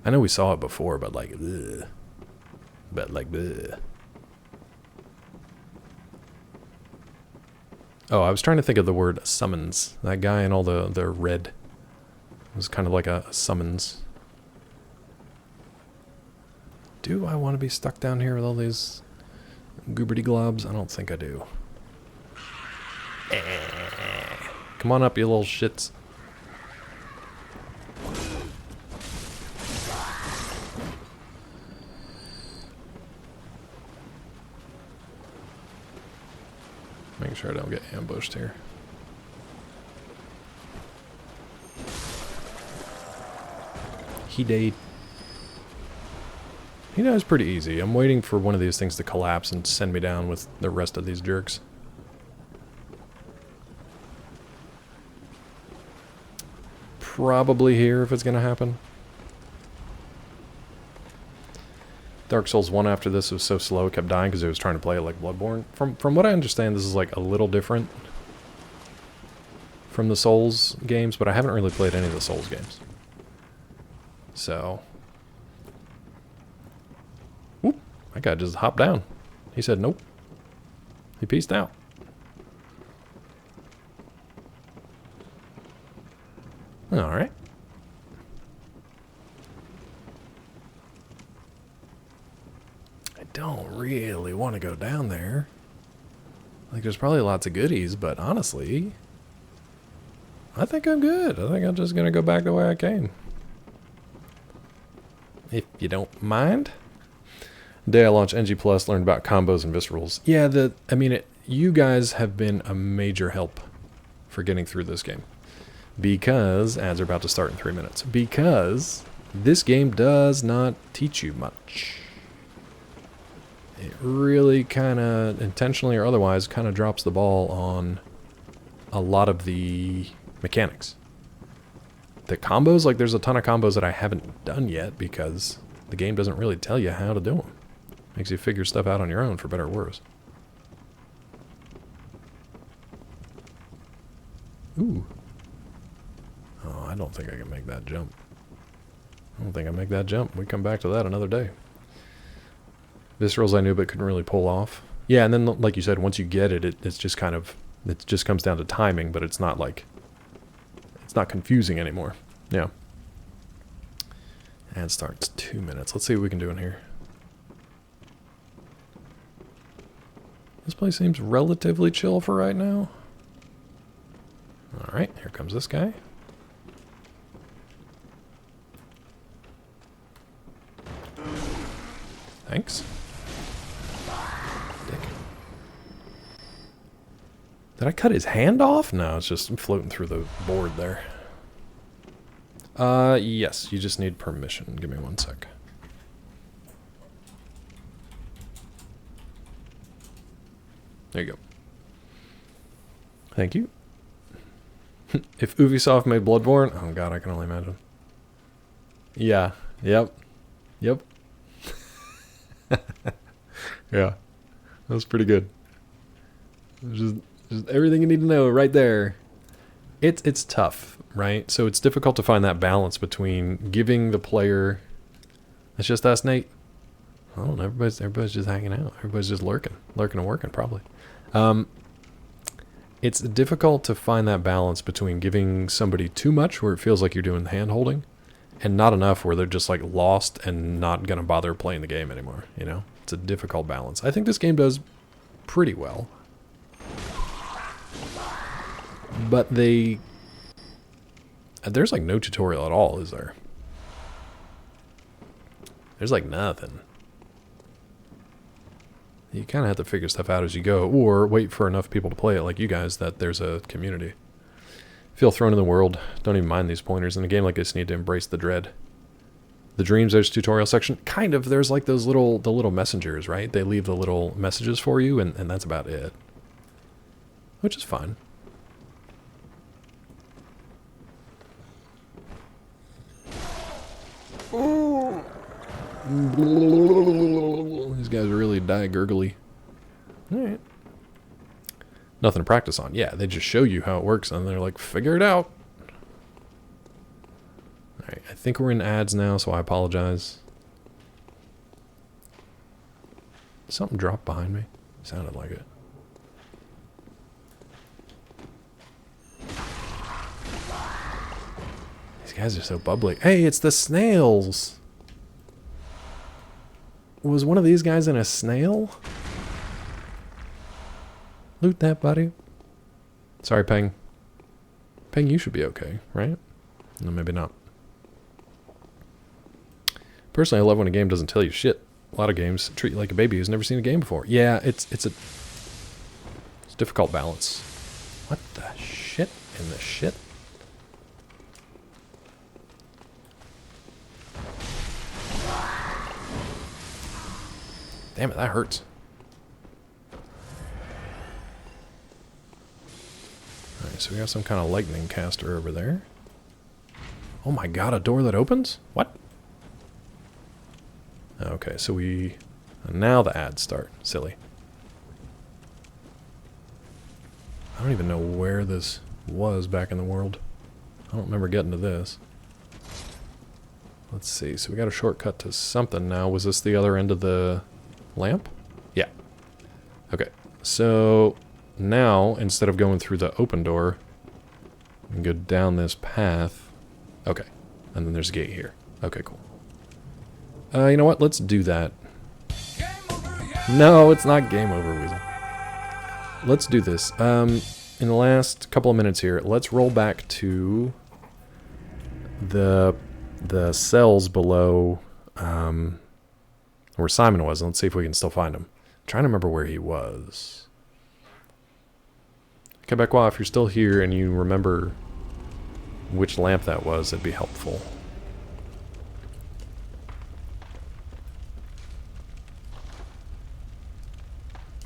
I know we saw it before, but like, ugh. But like, ugh. Oh, I was trying to think of the word summons. That guy in all the red was kind of like a summons. Do I want to be stuck down here with all these gooberty globs? I don't think I do. Come on up, you little shits. Making sure I don't get ambushed here. He died. He dies pretty easy. I'm waiting for one of these things to collapse and send me down with the rest of these jerks. Probably here if it's gonna happen. Dark Souls 1 after this was so slow it kept dying because it was trying to play it like Bloodborne. From what I understand, this is like a little different from the Souls games, but I haven't really played any of the Souls games. So... Whoop, that guy just hopped down. He said nope. He peaced out. Alright. I don't really want to go down there. Like, there's probably lots of goodies, but honestly, I think I'm good. I think I'm just going to go back the way I came. If you don't mind. The day I launched NG Plus, learned about combos and viscerals. Yeah, you guys have been a major help for getting through this game. Because, ads are about to start in 3 minutes. Because this game does not teach you much. It really kind of, intentionally or otherwise, kind of drops the ball on a lot of the mechanics. The combos, like there's a ton of combos that I haven't done yet because the game doesn't really tell you how to do them. Makes you figure stuff out on your own, for better or worse. Ooh. Oh, I don't think I can make that jump. I don't think I make that jump. We come back to that another day. Viscerals I knew but couldn't really pull off. Yeah, and then like you said, once you get it, it's just kind of, it just comes down to timing, but it's not like, it's not confusing anymore. Yeah. And starts 2 minutes. Let's see what we can do in here. This place seems relatively chill for right now. Alright, here comes this guy. Thanks. Dick. Did I cut his hand off? No, it's just floating through the board there. Yes, you just need permission. Give me 1 sec. There you go. Thank you. If Ubisoft made Bloodborne, oh god, I can only imagine. Yeah, yep. Yep. Yeah, that was pretty good. Just everything you need to know right there. It's tough, right? So it's difficult to find that balance between giving the player. It's just us, Nate. I don't know. Everybody's just hanging out. Everybody's just lurking and working, probably. It's difficult to find that balance between giving somebody too much, where it feels like you're doing the hand holding, and not enough, where they're just like lost and not gonna bother playing the game anymore. You know, it's a difficult balance. I think this game does pretty well. But there's like no tutorial at all, is there? There's like nothing. You kind of have to figure stuff out as you go, or wait for enough people to play it like you guys that there's a community. Feel thrown in the world. Don't even mind these pointers. In a game like this, you need to embrace the dread. The dreams, there's a tutorial section. Kind of, there's like those the little messengers, right? They leave the little messages for you, and that's about it. Which is fine. These guys are really die gurgly. Alright. Nothing to practice on. Yeah, they just show you how it works, and they're like, figure it out. Alright, I think we're in ads now, so I apologize. Something dropped behind me. Sounded like it. These guys are so bubbly. Hey, it's the snails! Was one of these guys in a snail? Loot that, buddy. Sorry, Peng. Peng, you should be okay, right? No, maybe not. Personally, I love when a game doesn't tell you shit. A lot of games treat you like a baby who's never seen a game before. Yeah, it's a difficult balance. What the shit in the shit? Damn it, that hurts. Alright, so we got some kind of lightning caster over there. Oh my god, a door that opens? What? Okay, so now the ads start. Silly. I don't even know where this was back in the world. I don't remember getting to this. Let's see, so we got a shortcut to something now. Was this the other end of the lamp? Yeah. Okay, so now instead of going through the open door, we can go down this path. Okay, and then there's a gate here. Okay, cool. You know what? Let's do that. No, it's not game over, Weasel. Let's do this. In the last couple of minutes here, let's roll back to the cells below where Simon was, and let's see if we can still find him. I'm trying to remember where he was. Quebecois, if you're still here and you remember which lamp that was, it'd be helpful.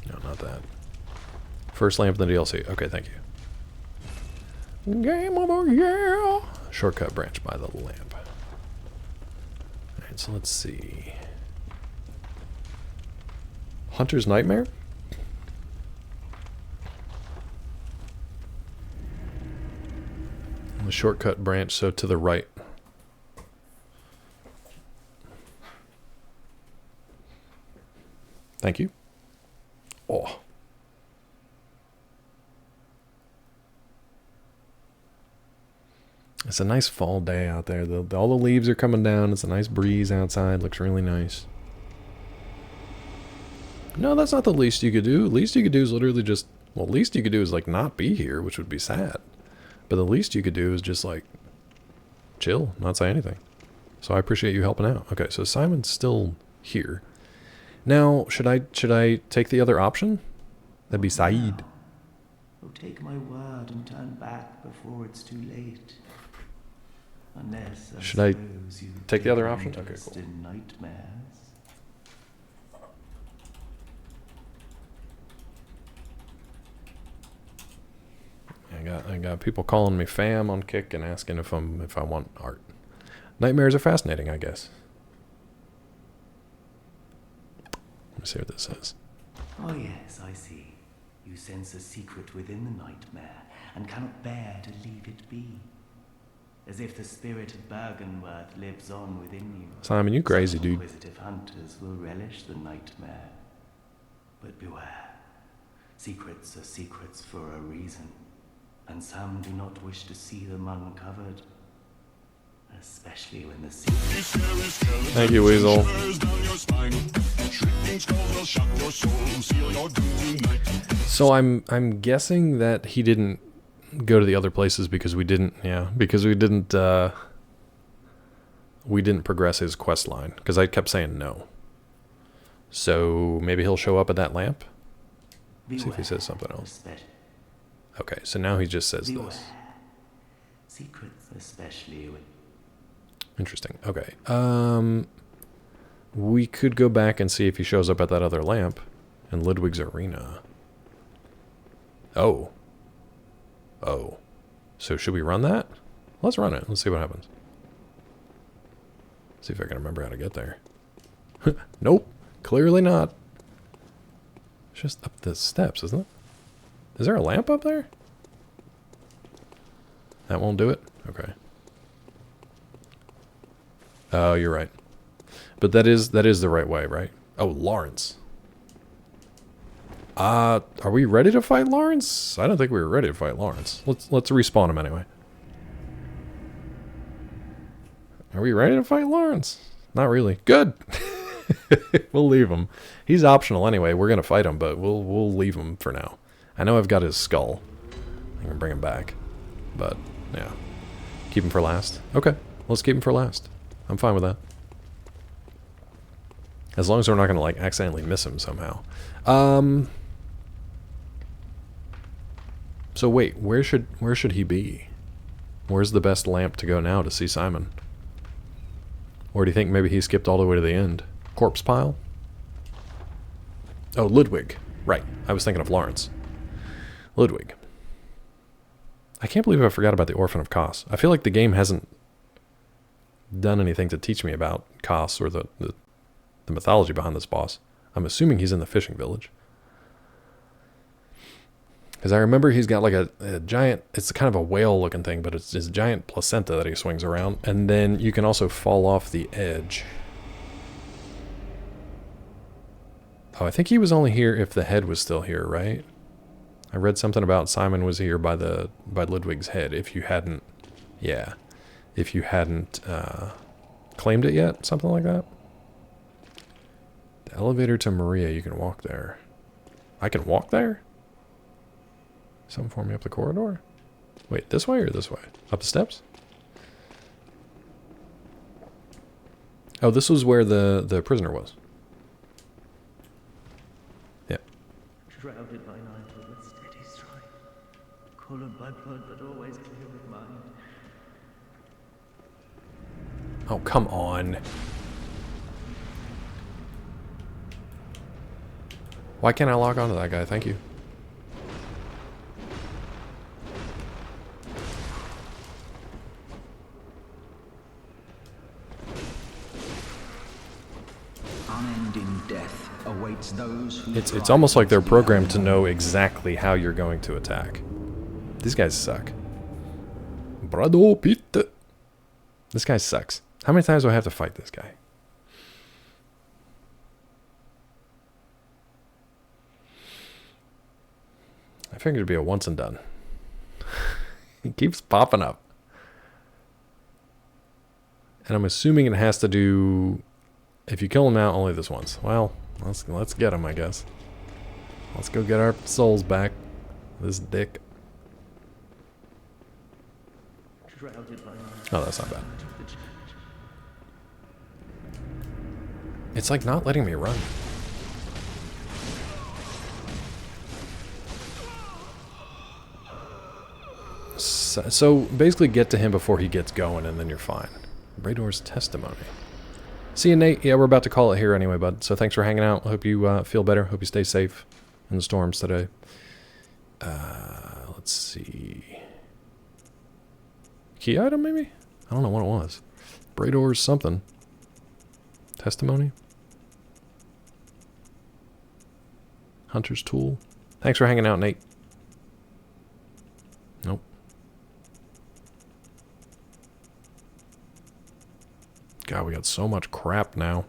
No, not that. First lamp in the DLC. Okay, thank you. Game over, yeah! Shortcut branch by the lamp. Alright, so let's see. Hunter's Nightmare? The shortcut branch, so to the right. Thank you. Oh. It's a nice fall day out there. All the leaves are coming down. It's a nice breeze outside. Looks really nice. No, that's not the least you could do. Least you could do is literally just... Well, least you could do is, like, not be here, which would be sad. But the least you could do is just, like, chill, not say anything. So I appreciate you helping out. Okay, so Simon's still here. Now, should I take the other option? That'd be Saeed. Oh, take my word and turn back before it's too late. Unless should I take the other option? Okay, cool. In nightmares. I got people calling me fam on Kick and asking if I want art. Nightmares are fascinating, I guess. Let me see what this says. Oh yes, I see. You sense a secret within the nightmare and cannot bear to leave it be. As if the spirit of Bergenworth lives on within you. Simon, you crazy, dude. Inquisitive hunters will relish the nightmare. But beware. Secrets are secrets for a reason. And some do not wish to see them uncovered. Especially when the secret... Thank you, Weasel. So I'm guessing that he didn't go to the other places because we didn't progress his quest line because I kept saying no. So maybe he'll show up at that lamp. See if he says something else. Okay, so now he just says this. Secrets, especially when... Interesting. Okay. We could go back and see if he shows up at that other lamp in Ludwig's arena. Oh. Oh. So should we run that? Let's run it. Let's see what happens. See if I can remember how to get there. Nope. Clearly not. It's just up the steps, isn't it? Is there a lamp up there? That won't do it? Okay. Oh, you're right. But that is the right way, right? Oh, Lawrence. Are we ready to fight Lawrence? I don't think we were ready to fight Lawrence. Let's respawn him anyway. Are we ready to fight Lawrence? Not really. Good. We'll leave him. He's optional anyway. We're gonna fight him, but we'll leave him for now. I know I've got his skull. I can bring him back, but yeah, keep him for last. Okay, let's keep him for last. I'm fine with that. As long as we're not gonna like accidentally miss him somehow. So wait, where should he be? Where's the best lamp to go now to see Simon? Or do you think maybe he skipped all the way to the end? Corpse pile? Oh, Ludwig. Right. I was thinking of Lawrence. Ludwig. I can't believe I forgot about the Orphan of Kos. I feel like the game hasn't done anything to teach me about Kos or the mythology behind this boss. I'm assuming he's in the fishing village. Because I remember he's got like a giant, it's kind of a whale looking thing, but it's this giant placenta that he swings around. And then you can also fall off the edge. Oh, I think he was only here if the head was still here, right? I read something about Simon was here by Ludwig's head if you hadn't, yeah, if you hadn't claimed it yet, something like that. The elevator to Maria, you can walk there. I can walk there? Something for me up the corridor? Wait, this way or this way? Up the steps? Oh, this was where the prisoner was. Yeah. Shrouded by night with steady stride, colored by blood but always clear of mind. Oh, come on. Why can't I log onto that guy? Thank you. Unending death awaits those who It's almost like they're programmed to know exactly how you're going to attack. These guys suck. Brado Pitt. This guy sucks. How many times do I have to fight this guy? I figured it'd be a once and done. He keeps popping up. And I'm assuming it has to do... If you kill him now, only this once. Well, let's get him, I guess. Let's go get our souls back. This dick. Oh, that's not bad. It's like not letting me run. So basically get to him before he gets going and then you're fine. Rador's testimony. See you, Nate. Yeah, we're about to call it here anyway, bud. So thanks for hanging out. Hope you feel better. Hope you stay safe in the storms today. Let's see. Key item, maybe? I don't know what it was. Brador's something. Testimony? Hunter's tool. Thanks for hanging out, Nate. Nope. God, we got so much crap now.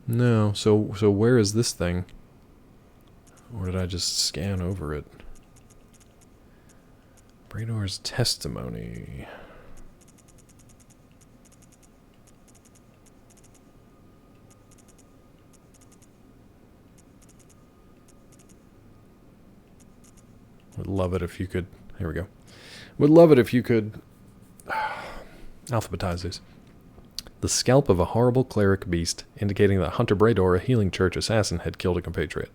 No, so where is this thing? Or did I just scan over it? Brador's testimony. Would love it if you could. Here we go. Would love it if you could alphabetize these. The scalp of a horrible cleric beast, indicating that Hunter Brador, a healing church assassin, had killed a compatriot.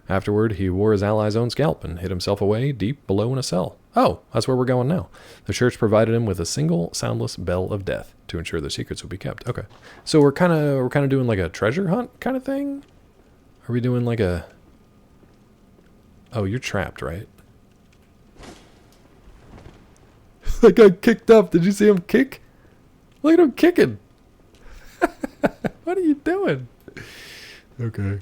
Afterward, he wore his ally's own scalp and hid himself away deep below in a cell. Oh, that's where we're going now. The church provided him with a single soundless bell of death to ensure the secrets would be kept. Okay, so we're kind of doing like a treasure hunt kind of thing. Are we doing like a? Oh, you're trapped, right? That guy kicked up. Did you see him kick? Look at him kicking. What are you doing? Okay.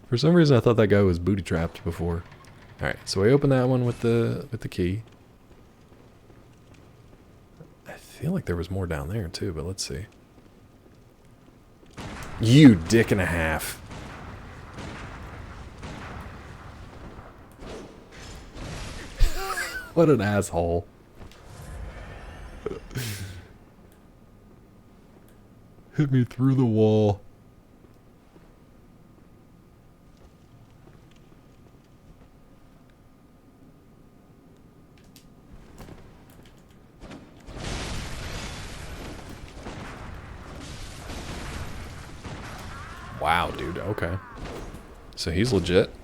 For some reason, I thought that guy was booty trapped before. All right, so we open that one with the key. I feel like there was more down there too, but let's see. You dick and a half. What an asshole. Hit me through the wall. Wow, dude. Okay. So he's legit.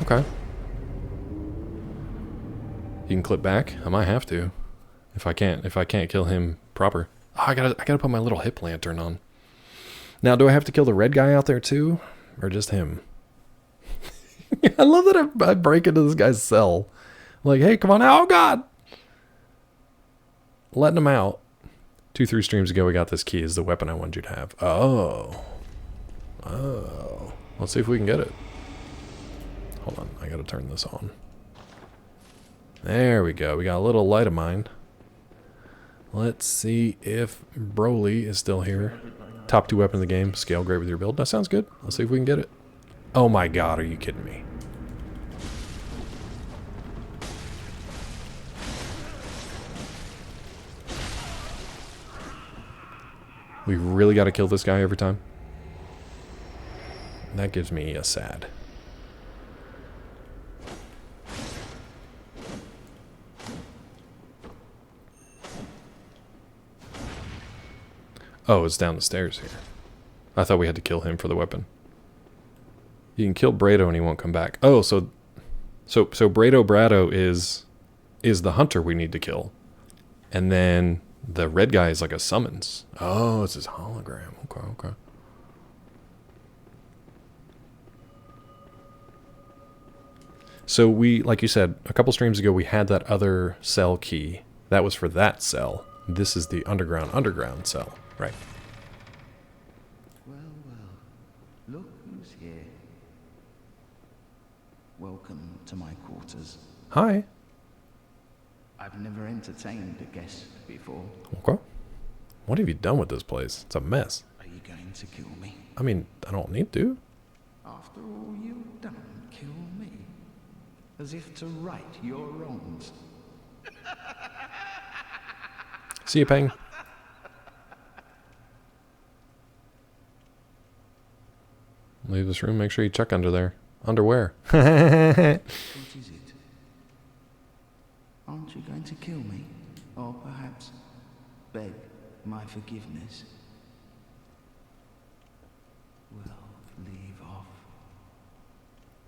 Okay. You can clip back. I might have to. If I can't kill him proper. Oh, I gotta put my little hip lantern on. Now, do I have to kill the red guy out there too? Or just him? I love that I break into this guy's cell. Like, hey, come on out. Oh, God! Letting him out. 2-3 streams ago, we got this key as the weapon I wanted you to have. Oh. Oh. Let's see if we can get it. Hold on. I gotta turn this on. There we go. We got a little light of mine. Let's see if Broly is still here. Top 2 weapon in the game. Scale great with your build. That sounds good. Let's see if we can get it. Oh my god, are you kidding me? We really got to kill this guy every time? That gives me a sad. Oh, it's down the stairs here. I thought we had to kill him for the weapon. You can kill Brado and he won't come back. Oh, so Brado Brado is the hunter we need to kill. And then the red guy is like a summons. Oh, it's his hologram. Okay, okay. So we, like you said, a couple streams ago, we had that other cell key. That was for that cell. This is the underground cell. Right. Well, well. Look who's here. Welcome to my quarters. Hi. I've never entertained a guest before. Okay. What have you done with this place? It's a mess. Are you going to kill me? I mean, I don't need to. After all you've done, kill me. As if to right your wrongs. See you, Peng. Leave this room. Make sure you check under there. Underwear. What is it? Aren't you going to kill me? Or perhaps beg my forgiveness? Well, leave off.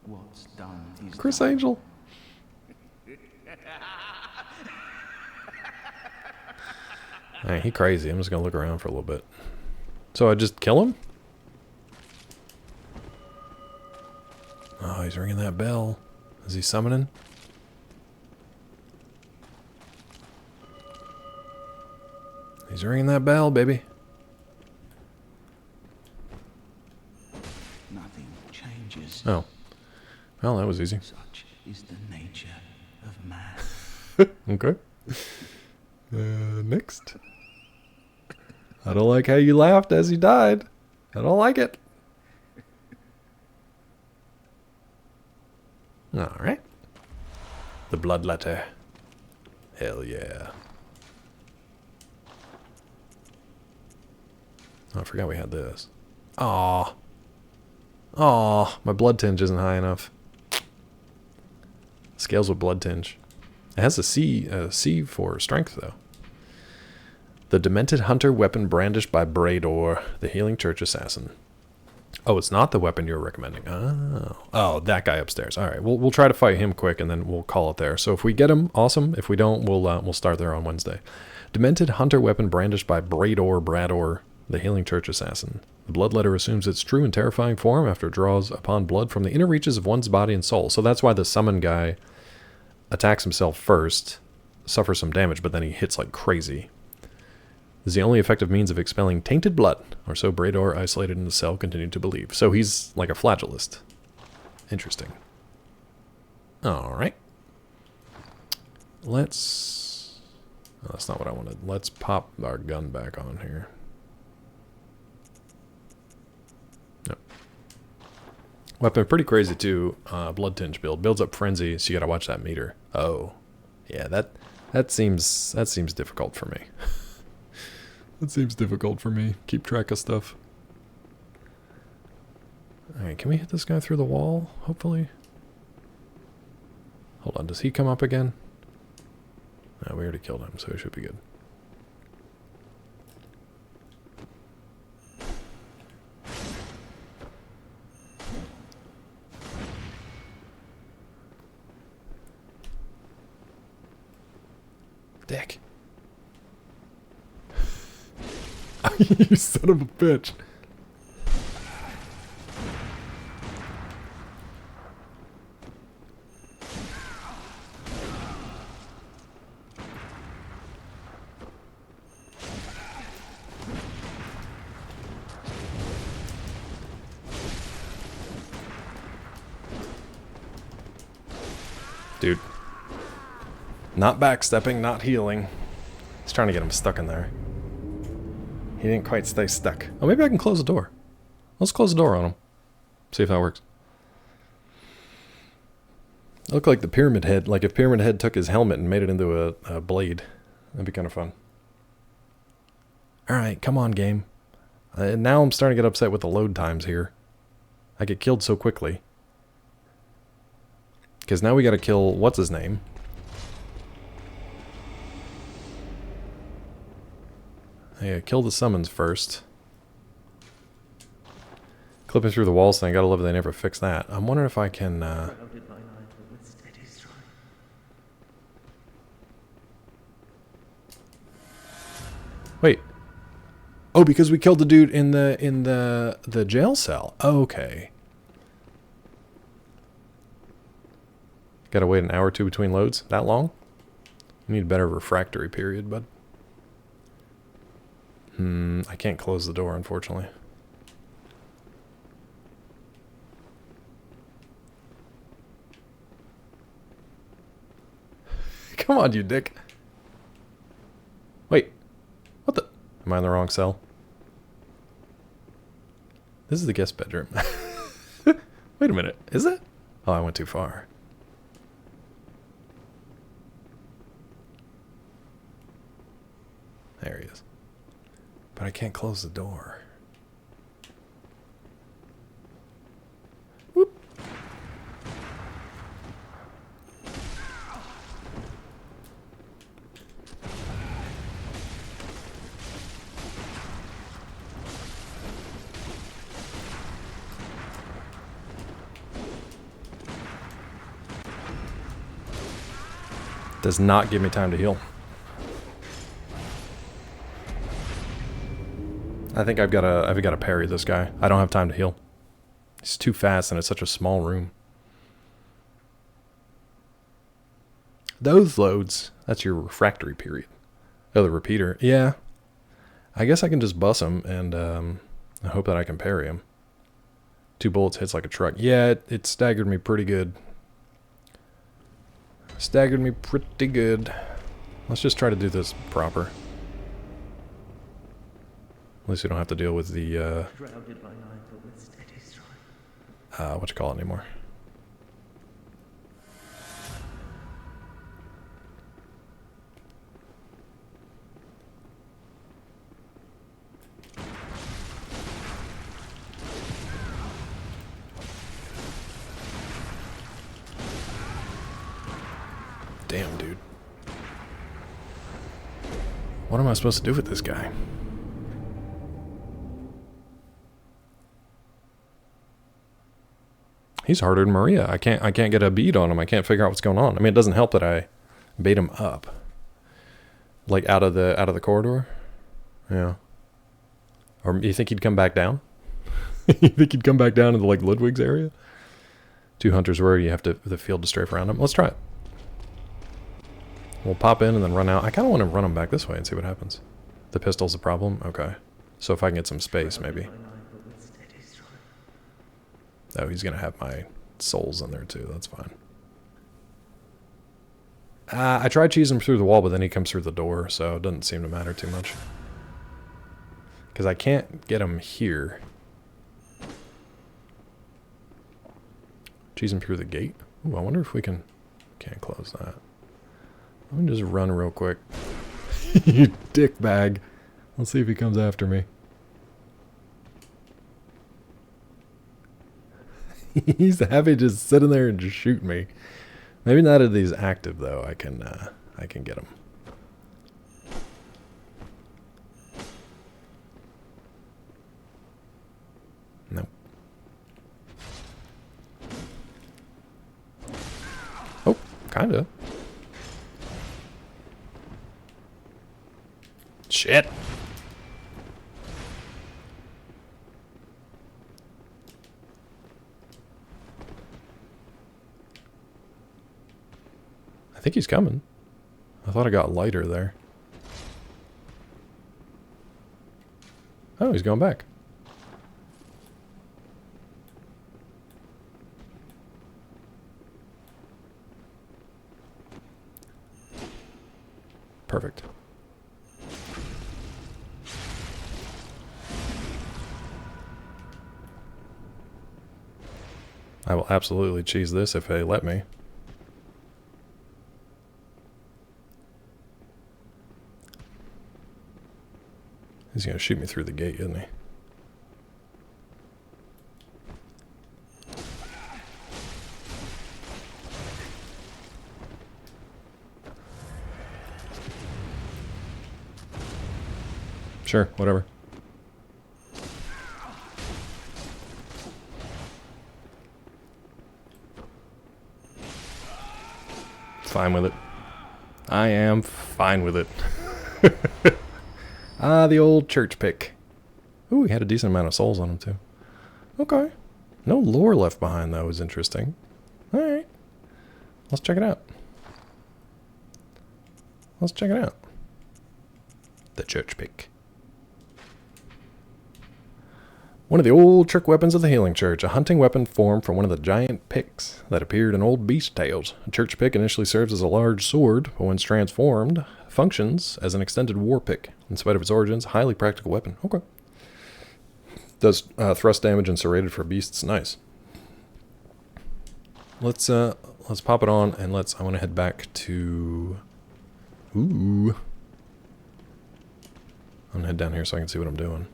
What's done is Chris done. Angel. Alright, he crazy. I'm just gonna look around for a little bit. So I just kill him? Oh, he's ringing that bell. Is he summoning? He's ringing that bell, baby. Nothing changes. Oh. Well, that was easy. Such is the nature of man. Okay. Next. I don't like how you laughed as you died. I don't like it. Alright. The blood letter. Hell yeah. Oh, I forgot we had this. Aw. Aw, my blood tinge isn't high enough. Scales with blood tinge. It has a C for strength, though. The demented hunter weapon brandished by Brador, the healing church assassin. Oh, it's not the weapon you're recommending. Oh, that guy upstairs. All right, we'll try to fight him quick, and then we'll call it there. So if we get him, awesome. If we don't, we'll start there on Wednesday. Demented hunter weapon brandished by Brador, the healing church assassin. The bloodletter assumes its true and terrifying form after it draws upon blood from the inner reaches of one's body and soul. So that's why the summon guy attacks himself first, suffers some damage, but then he hits like crazy. Is the only effective means of expelling tainted blood, or so Brador, isolated in the cell, continued to believe. So he's like a flagellist. Interesting. Alright. Let's... Oh, that's not what I wanted. Let's pop our gun back on here. Nope. Weapon pretty crazy too. Blood tinge build. Builds up frenzy, so you gotta watch that meter. Oh. Yeah, that seems difficult for me. That seems difficult for me. Keep track of stuff. Alright, can we hit this guy through the wall? Hopefully. Hold on, does he come up again? No, we already killed him, so he should be good. Dick. You son of a bitch. Dude. Not backstepping, not healing. He's trying to get him stuck in there. He didn't quite stay stuck. Oh, maybe I can close the door. Let's close the door on him. See if that works. Look like the Pyramid Head. Like if Pyramid Head took his helmet and made it into a blade. That'd be kind of fun. Alright, come on, game. Now I'm starting to get upset with the load times here. I get killed so quickly. Because now we gotta kill... What's his name? Yeah, kill the summons first. Clipping through the walls thing, I gotta love they never fix that. I'm wondering if I can, Wait. Oh, because we killed the dude in the jail cell. Okay. Gotta wait an hour or two between loads? That long? You need a better refractory period, bud. I can't close the door, unfortunately. Come on, you dick. Wait. What the? Am I in the wrong cell? This is the guest bedroom. Wait a minute. Is it? Oh, I went too far. There he is. But I can't close the door. Whoop. Does not give me time to heal. I think I've got to parry this guy. I don't have time to heal. He's too fast and it's such a small room. Those loads, that's your refractory period. Oh, the repeater. Yeah. I guess I can just bus him and I hope that I can parry him. 2 bullets hits like a truck. Yeah, it staggered me pretty good. Staggered me pretty good. Let's just try to do this proper. At least we don't have to deal with the, what you call it anymore. Damn, dude. What am I supposed to do with this guy? He's harder than Maria. I can't get a bead on him. I can't figure out what's going on. I mean, it doesn't help that I bait him up. Like out of the corridor? Yeah. Or you think he'd come back down? You think he'd come back down into like Ludwig's area? 2 hunters where you have to the field to strafe around him. Let's try it. We'll pop in and then run out. I kind of want to run him back this way and see what happens. The pistol's a problem? Okay. So if I can get some space, maybe. Oh, he's going to have my souls in there too. That's fine. I tried cheesing him through the wall, but then he comes through the door, so it doesn't seem to matter too much. Because I can't get him here. Cheese him through the gate? Ooh, I wonder if we can... Can't close that. Let me just run real quick. You dick bag. Let's see if he comes after me. He's happy just sitting there and just shoot me. Maybe not if he's active though. I can get him. Nope. Oh, kinda. Shit. I think he's coming. I thought I got lighter there. Oh, he's going back. Perfect. I will absolutely cheese this if they let me. He's going to shoot me through the gate, isn't he? Sure, whatever. Fine with it. I am fine with it. Ah, the old church pick. Ooh, he had a decent amount of souls on him, too. Okay. No lore left behind, though, is interesting. Alright. Let's check it out. Let's check it out. The church pick. One of the old trick weapons of the healing church, a hunting weapon formed from one of the giant picks that appeared in old beast tales. A church pick initially serves as a large sword, but when transformed, functions as an extended war pick. In spite of its origins, a highly practical weapon. Okay. Does thrust damage and serrated for beasts. Nice. Let's pop it on and I want to head back to... Ooh. I'm gonna head down here so I can see what I'm doing.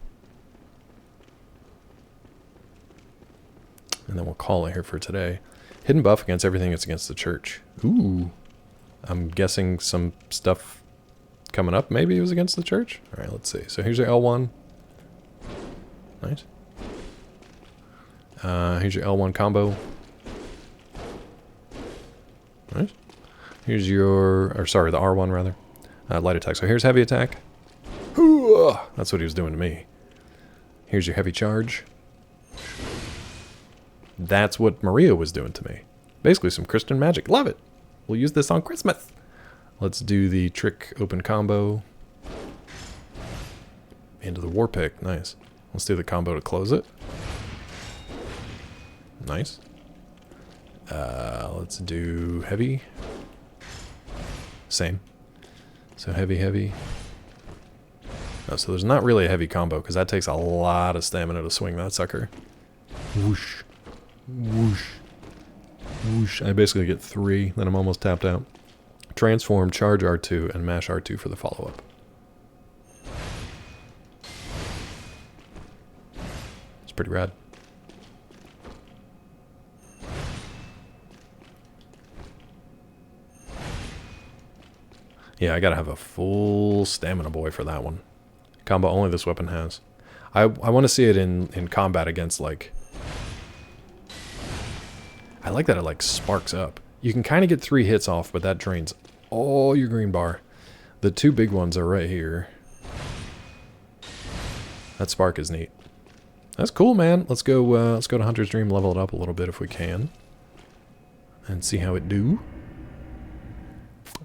And then we'll call it here for today. Hidden buff against everything that's against the church. Ooh. I'm guessing some stuff coming up maybe it was against the church? Alright, let's see. So here's your L1. Nice. Here's your L1 combo. Nice. Here's your... Or sorry, the R1 rather. Light attack. So here's heavy attack. That's what he was doing to me. Here's your heavy charge. That's what Maria was doing to me. Basically some Christian magic. Love it. We'll use this on Christmas. Let's do the trick open combo. Into the war pick. Nice. Let's do the combo to close it. Nice. Let's do heavy. Same. So heavy, heavy. Oh, so there's not really a heavy combo because that takes a lot of stamina to swing that sucker. Whoosh. Whoosh. Whoosh. I basically get 3, then I'm almost tapped out. Transform, charge R2, and mash R2 for the follow-up. It's pretty rad. Yeah, I gotta have a full stamina boy for that one. Combo only this weapon has. I want to see it in combat against, like... I like that it, like, sparks up. You can kind of get 3 hits off, but that drains all your green bar. The 2 big ones are right here. That spark is neat. That's cool, man. Let's go to Hunter's Dream, level it up a little bit if we can. And see how it do.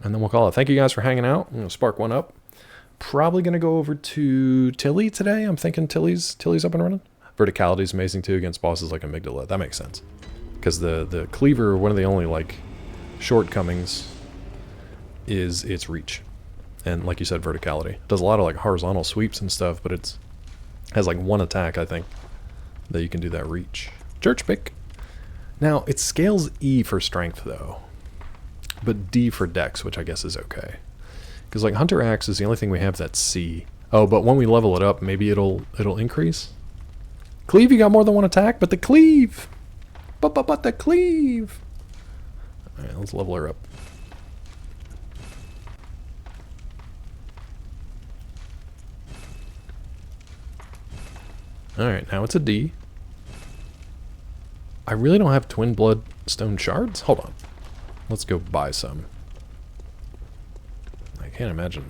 And then we'll call it. Thank you guys for hanging out. I'm going to spark one up. Probably going to go over to Tilly today. I'm thinking Tilly's up and running. Verticality is amazing too against bosses like Amygdala. That makes sense. Because the cleaver, one of the only like shortcomings is its reach. And like you said, verticality. It does a lot of like horizontal sweeps and stuff, but it's has like 1 attack, I think, that you can do that reach. Church pick. Now, it scales E for strength though, but D for dex, which I guess is okay. Because like Hunter Axe is the only thing we have that's C. Oh, but when we level it up, maybe it'll increase. Cleave, you got more than 1 attack, but the cleave. But the cleave. All right, let's level her up. All right, now it's a D. I really don't have twin bloodstone shards. Hold on. Let's go buy some. I can't imagine.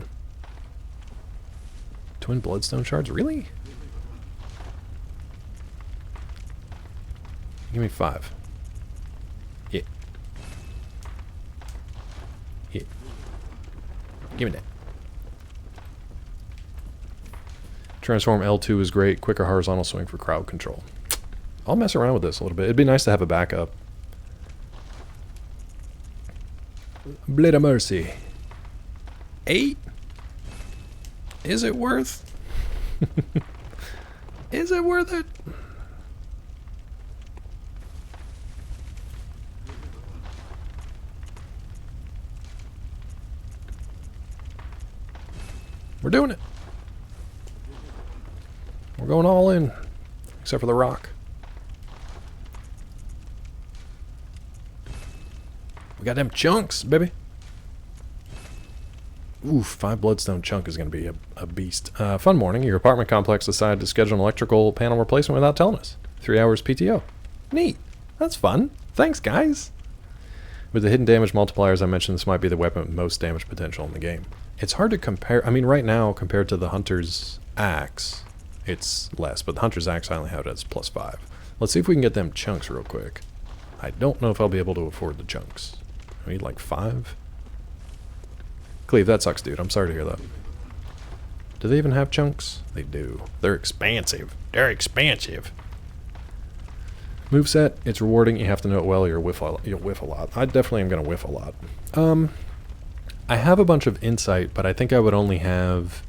Twin bloodstone shards? Really? Give me 5. Yeah. Yeah. Give me that. Transform L2 is great. Quicker horizontal swing for crowd control. I'll mess around with this a little bit. It'd be nice to have a backup. Blade of Mercy. 8? Is it worth? Is it worth it? We're doing it. We're going all in, except for the rock. We got them chunks, baby. Oof, 5 bloodstone chunk is going to be a beast. Fun morning. Your apartment complex decided to schedule an electrical panel replacement without telling us. 3 hours PTO. Neat. That's fun. Thanks, guys. With the hidden damage multipliers I mentioned, this might be the weapon with most damage potential in the game. It's hard to compare. I mean, right now, compared to the Hunter's Axe, it's less. But the Hunter's Axe, I only have it as +5. Let's see if we can get them chunks real quick. I don't know if I'll be able to afford the chunks. I need like 5. Cleve, that sucks, dude. I'm sorry to hear that. Do they even have chunks? They do. They're expansive. They're expansive. Moveset, it's rewarding. You have to know it well. You'll whiff a lot. I definitely am going to whiff a lot. I have a bunch of insight, but I think I would only have...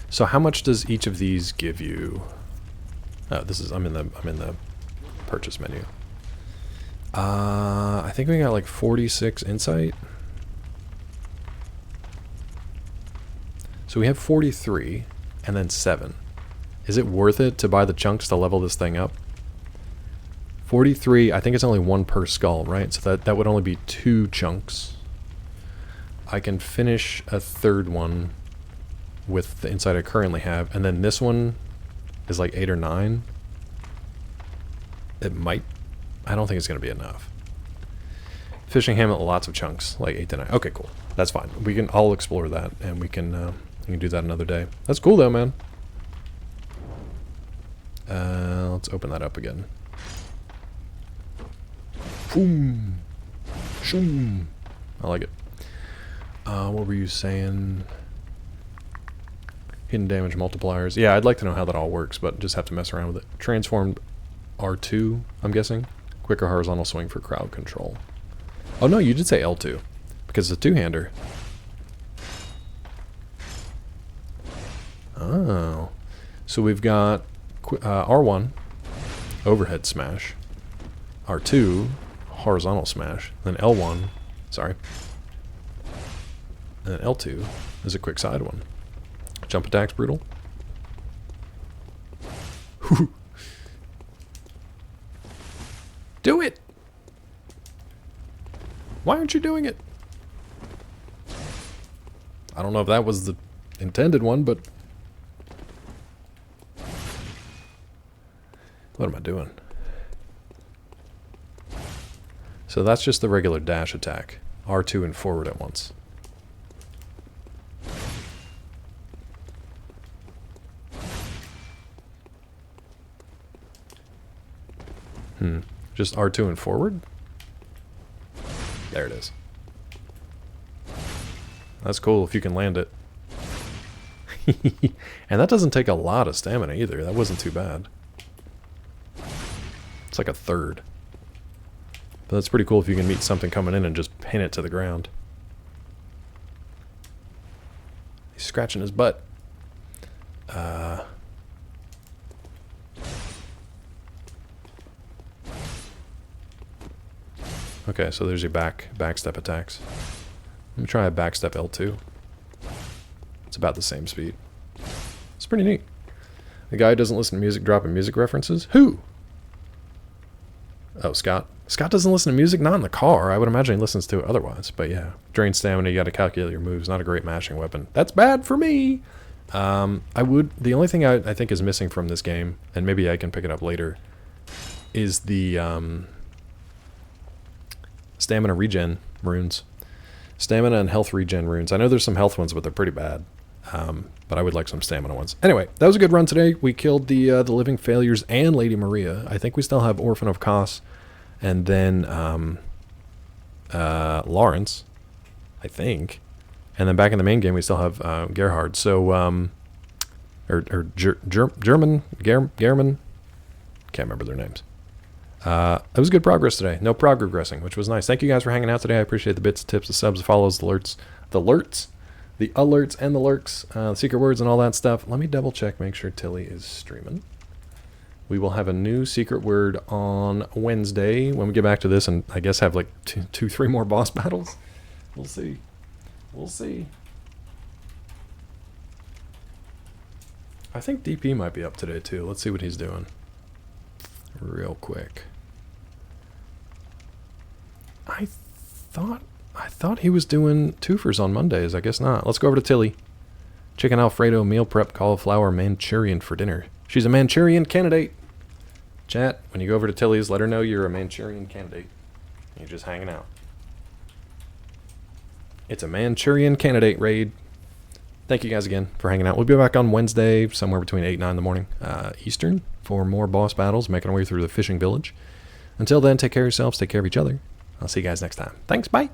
So how much does each of these give you? Oh, this is... I'm in the purchase menu. I think we got like 46 insight. So we have 43 and then 7. Is it worth it to buy the chunks to level this thing up? 43, I think it's only 1 per skull, right? So that would only be 2 chunks. I can finish a 3rd one with the insight I currently have, and then this one is like 8 or 9. It might... I don't think it's going to be enough. Fishing hammock, lots of chunks, like 8 to 9. Okay, cool. That's fine. We can all explore that, and we can do that another day. That's cool, though, man. Let's open that up again. Boom. Shoom. I like it. What were you saying? Hidden damage multipliers. Yeah, I'd like to know how that all works, but just have to mess around with it. Transformed R2, I'm guessing. Quicker horizontal swing for crowd control. Oh no, you did say L2. Because it's a two-hander. Oh. So we've got R1, overhead smash. R2, horizontal smash. Then L1, sorry. And then L2 is a quick side one. Jump attack's brutal. Do it! Why aren't you doing it? I don't know if that was the intended one, but... What am I doing? So that's just the regular dash attack. R2 and forward at once. Just R2 and forward? There it is. That's cool if you can land it. And that doesn't take a lot of stamina either. That wasn't too bad. It's like a third. But that's pretty cool if you can meet something coming in and just pin it to the ground. He's scratching his butt. Okay, so there's your backstep attacks. Let me try a backstep L2. It's about the same speed. It's pretty neat. The guy who doesn't listen to music dropping music references? Who? Oh, Scott. Scott doesn't listen to music? Not in the car. I would imagine he listens to it otherwise. But yeah, drain stamina, you gotta calculate your moves. Not a great mashing weapon. That's bad for me! The only thing I think is missing from this game, and maybe I can pick it up later, is the stamina regen runes. Stamina and health regen runes. I know there's some health ones, but they're pretty bad. But I would like some stamina ones. Anyway, that was a good run today. We killed the Living Failures and Lady Maria. I think we still have Orphan of Kos, and then Lawrence, I think. And then back in the main game, we still have Gerhard. So, German, German. Can't remember their names. It was good progress today. No progressing, which was nice. Thank you guys for hanging out today. I appreciate the bits, tips, the subs, the follows, the alerts, and the lurks, secret words and all that stuff. Let me double check, make sure Tilly is streaming. We will have a new secret word on Wednesday when we get back to this, and I guess have like two, 3 more boss battles. We'll see. We'll see. I think DP might be up today too. Let's see what he's doing. Real quick. I thought he was doing twofers on Mondays. I guess not. Let's go over to Tilly. Chicken Alfredo, meal prep, cauliflower, Manchurian for dinner. She's a Manchurian candidate. Chat, when you go over to Tilly's, let her know you're a Manchurian candidate. You're just hanging out. It's a Manchurian candidate raid. Thank you guys again for hanging out. We'll be back on Wednesday, somewhere between 8 and 9 in the morning, Eastern, for more boss battles, making our way through the fishing village. Until then, take care of yourselves, take care of each other. I'll see you guys next time. Thanks, bye!